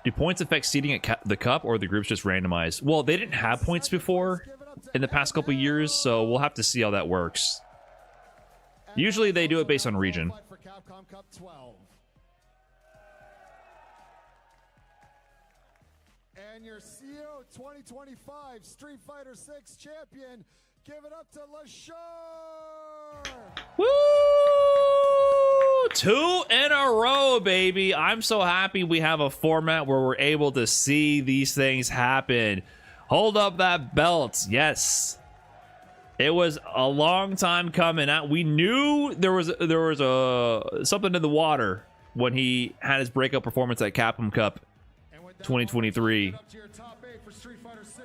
Do points affect seeding at the cup, or are the groups just randomized? Well, they didn't have points before in the past couple years, so we'll have to see how that works. Usually they do it based on region. And your CO 2025 Street Fighter 6 champion, give it up to Leshar. Woo! 2 in a row, baby. I'm so happy we have a format where we're able to see these things happen. Hold up that belt. Yes. It was a long time coming out. We knew there was something in the water when he had his breakout performance at Capcom Cup 2023.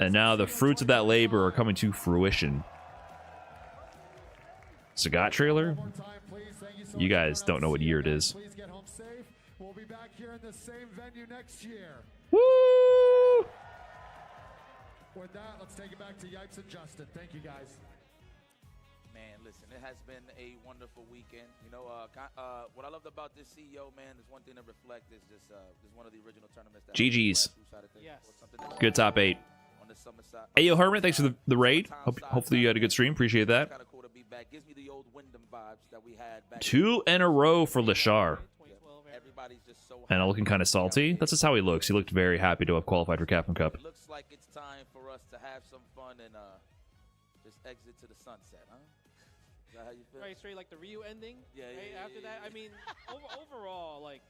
And now the fruits of that labor are coming to fruition. Sagat trailer? You guys don't know what year it is. We'll be back here in the same venue next year. Woo! With that, let's take it back to Yipes and Justin. Thank you, guys. Man, listen, it has been a wonderful weekend. You know, what I loved about this CEO, man, is one thing to reflect is just this one of the original tournaments. GG's. Yes. Good top 8. Hey, yo, Hermit, thanks for the raid. Hopefully you had a good stream. Appreciate that. 2 in a row for Leshar. And looking kind of salty. That's just how he looks. He looked very happy to have qualified for Capcom Cup. It looks like it's time for us to have some fun and just exit to the sunset, huh? that how you feel? Right, straight like the Ryu ending. Yeah, right? yeah, After yeah, that, yeah. I mean, overall, like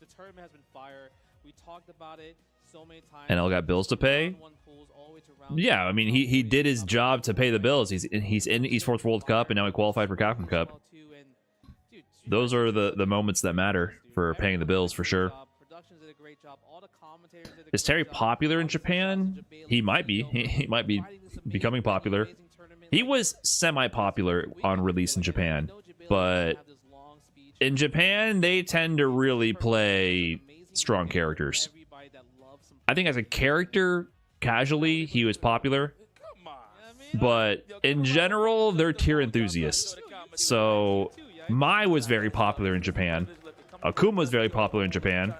the tournament has been fire. We talked about it so many times. NL got bills to pay. Round one pools all the way to round Yeah, two. I mean, he did his job to pay the bills. He's in Esports World Cup, and now he qualified for Capcom Cup. Those are the moments that matter for paying the bills, for sure. Is Terry popular in Japan? He might be. He might be becoming popular. He was semi-popular on release in Japan, but in Japan, they tend to really play strong characters. I think as a character, casually, he was popular, but in general, they're tier enthusiasts. So Mai was very popular in Japan. Akuma was very popular in Japan.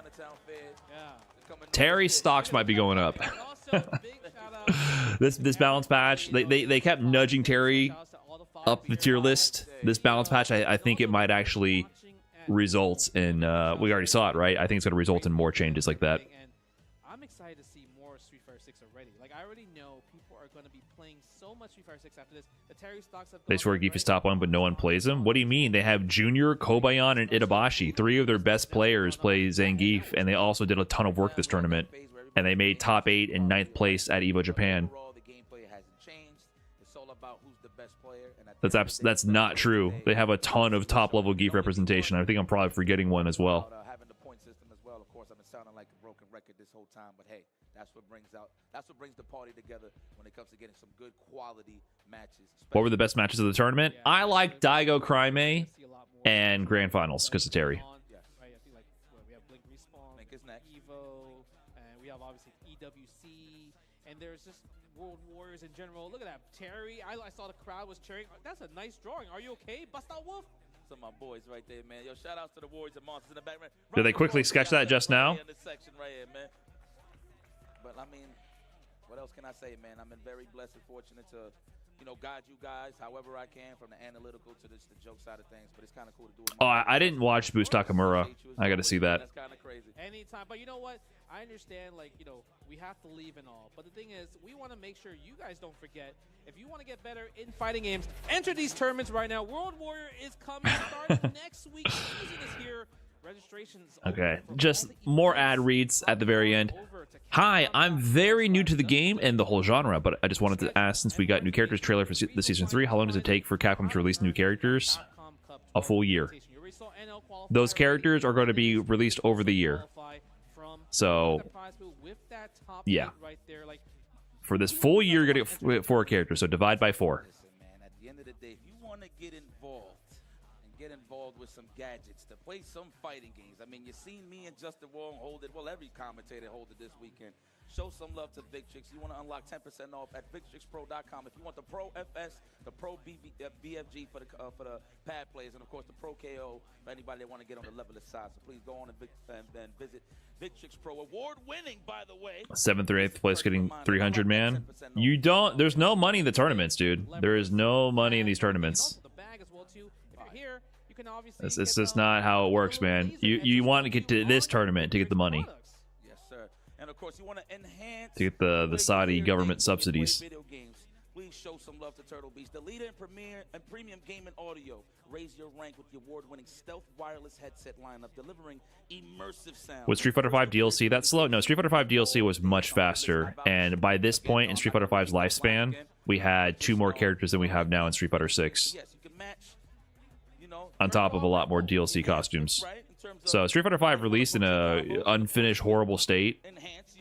Terry's stocks might be going up. This balance patch, they kept nudging Terry up the tier list. This balance patch, I think it might actually result in, we already saw it, right? I think it's going to result in more changes like that. I'm excited to see more Street Fighter 6 already. Like, I already know people are going to be playing so much Street Fighter 6 after this. The Terry stocks have They swear Geef is top one, but no one plays him. What do you mean? They have Junior, Kobayan, and Itabashi. 3 of their best players play Zangief, and they also did a ton of work this tournament. And they made top 8 and 9th place at EVO Japan. That's not true. They have a ton of top-level Geef representation. I think I'm probably forgetting one as well. Having the point system as well. Of course, I've been sounding like a broken record this whole time, but hey, that's what brings the party together when it comes to getting some good quality matches. What were the best matches of the tournament? I like Daigo Craime and Grand Finals because of Terry. Right, I think like we have Blink Respawn, Blink is next. Evo, and we have obviously EWC, and there's just World Warriors in general. Look at that, Terry. I saw the crowd was cheering. That's a nice drawing. Are you okay? Bust out Wolf. Some of my boys right there, man. Yo, shout outs to the Warriors and Monsters in the background. Did they quickly sketch that just now? In this section right here, man. But I mean, what else can I say, man? I've been very blessed and fortunate to, you know, guide you guys however I can, from the analytical to the joke side of things. But it's kind of cool to do it. Oh, I didn't watch Boost Takamura. I got to see that. That's kind of crazy. Anytime, but you know what? I understand, like, you know, we have to leave and all. But the thing is, we want to make sure you guys don't forget. If you want to get better in fighting games, enter these tournaments right now. World Warrior is coming, starting next week. Season is here. Registrations. Okay, just more ad reads at the very end. Hi, I'm very new to the game and the whole genre, but I just wanted to ask, since we got new characters trailer for the Season 3, how long does it take for Capcom to release new characters? A full year. Those characters are going to be released over the year. So, yeah. For this full year, you're going to get 4 characters, so divide by 4. Listen, man, at the end of the day, if you want to get involved with some gadgets to play some fighting games, I mean, you've seen me and Justin Wong hold it. Well, every commentator hold it this weekend. Show some love to Victrix. You want to unlock 10% off at VictrixPro.com. If you want the Pro FS, the Pro BFG for the pad players, and of course the Pro KO for anybody that want to get on the levelist side. So please go on and visit Victrix Pro. Award-winning, by the way. 7th or 8th place getting 300, man. You don't. There's no money in the tournaments, dude. There is no money in these tournaments. It's just not how it works, man. You want to get to this tournament to get the money. Yes, sir. And of course, you want to enhance to get the Saudi government subsidies. Video games. Please show some love to Turtle Beach, the leader in premium gaming audio. Raise your rank with the award-winning stealth wireless headset lineup, delivering immersive sound. Was Street Fighter V DLC that slow? No, Street Fighter V DLC was much faster, and by this point in Street Fighter V's lifespan, we had 2 more characters than we have now in Street Fighter 6. Yes, you can match, on top of a lot more DLC costumes. So Street Fighter V released in a unfinished, horrible state,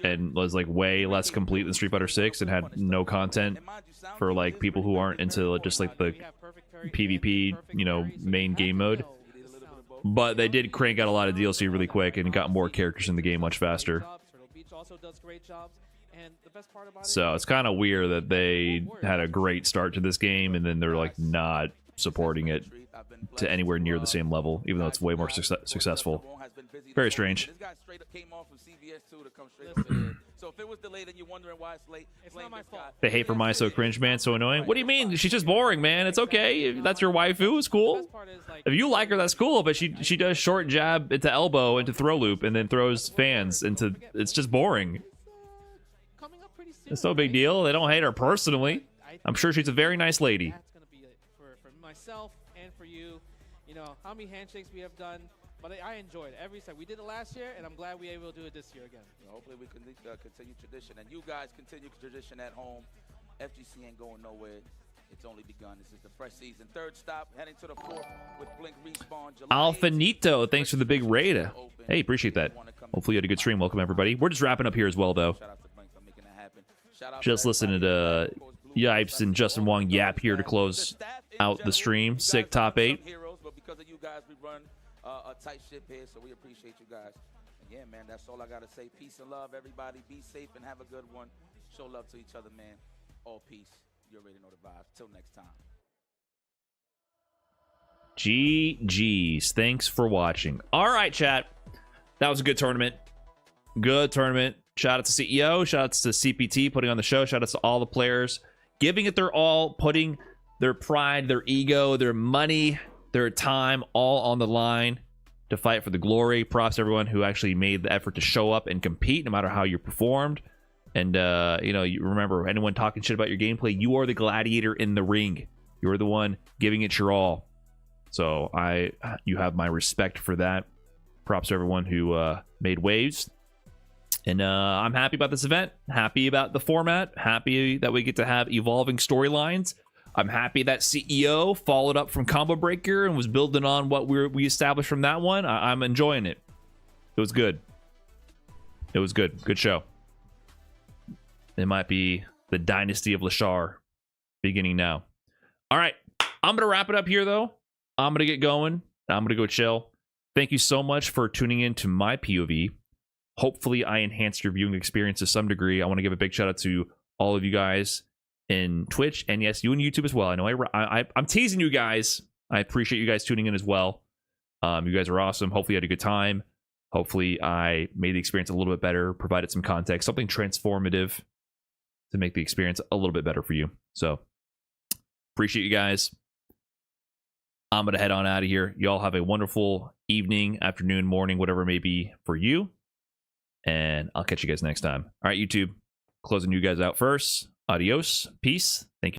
and was like way less complete than Street Fighter 6, and had no content for like people who aren't into just like the PvP, you know, main game mode. But they did crank out a lot of DLC really quick and got more characters in the game much faster. So it's kind of weird that they had a great start to this game and then they're like not supporting it to anywhere near the same level, even though it's way more successful. Very strange. This guy straight up came off from CVS 2 to come straight up here. So if it was delayed and you're wondering why it's late, it's not my fault. The hate for Mai so cringe, man, so annoying. What do you mean? She's just boring, man. It's okay. If that's your waifu, it's cool. If you like her, that's cool, but she does short jab into elbow into throw loop and then throws fans into... It's just boring. It's no big deal. They don't hate her personally. I'm sure she's a very nice lady. myself and for you. You know, how many handshakes we have done, but I enjoyed every time. We did it last year, and I'm glad we were able to do it this year again. Hopefully we can continue tradition, and you guys continue tradition at home. FGC ain't going nowhere. It's only begun. This is the fresh season. Third stop, heading to the fourth with Blink Respawn. Alfinito, thanks for the big raid. Hey, appreciate that. Hopefully you had a good stream. Welcome, everybody. We're just wrapping up here as well, though. Just listening to Yipes and Justin Wong yap here to close out the stream. Sick top 8. But because of you guys, we run a tight ship here, so we appreciate you guys. And yeah, man, that's all I got to say. Peace and love, everybody. Be safe and have a good one. Show love to each other, man. All peace. You already know the vibes. Till next time. GG's. Thanks for watching. All right, chat. That was a good tournament. Good tournament. Shout out to CEO. Shout out to CPT putting on the show. Shout out to all the players giving it their all, putting their pride, their ego, their money, their time all on the line to fight for the glory. Props to everyone who actually made the effort to show up and compete, no matter how you performed. And, you know, you remember, anyone talking shit about your gameplay, you are the gladiator in the ring. You're the one giving it your all. So you have my respect for that. Props to everyone who made waves. And I'm happy about this event. Happy about the format. Happy that we get to have evolving storylines. I'm happy that CEO followed up from Combo Breaker and was building on what we established from that one. I'm enjoying it. It was good. It was good. Good show. It might be the dynasty of Leshar beginning now. All right. I'm going to wrap it up here, though. I'm going to get going. I'm going to go chill. Thank you so much for tuning in to my POV. Hopefully, I enhanced your viewing experience to some degree. I want to give a big shout out to all of you guys in Twitch, and yes, you in YouTube as well. I know I'm teasing you guys. I appreciate you guys tuning in as well. You guys are awesome. Hopefully, you had a good time. Hopefully, I made the experience a little bit better, provided some context, something transformative to make the experience a little bit better for you. So, appreciate you guys. I'm going to head on out of here. Y'all have a wonderful evening, afternoon, morning, whatever it may be for you. And I'll catch you guys next time. All right, YouTube. Closing you guys out first. Adios. Peace. Thank you.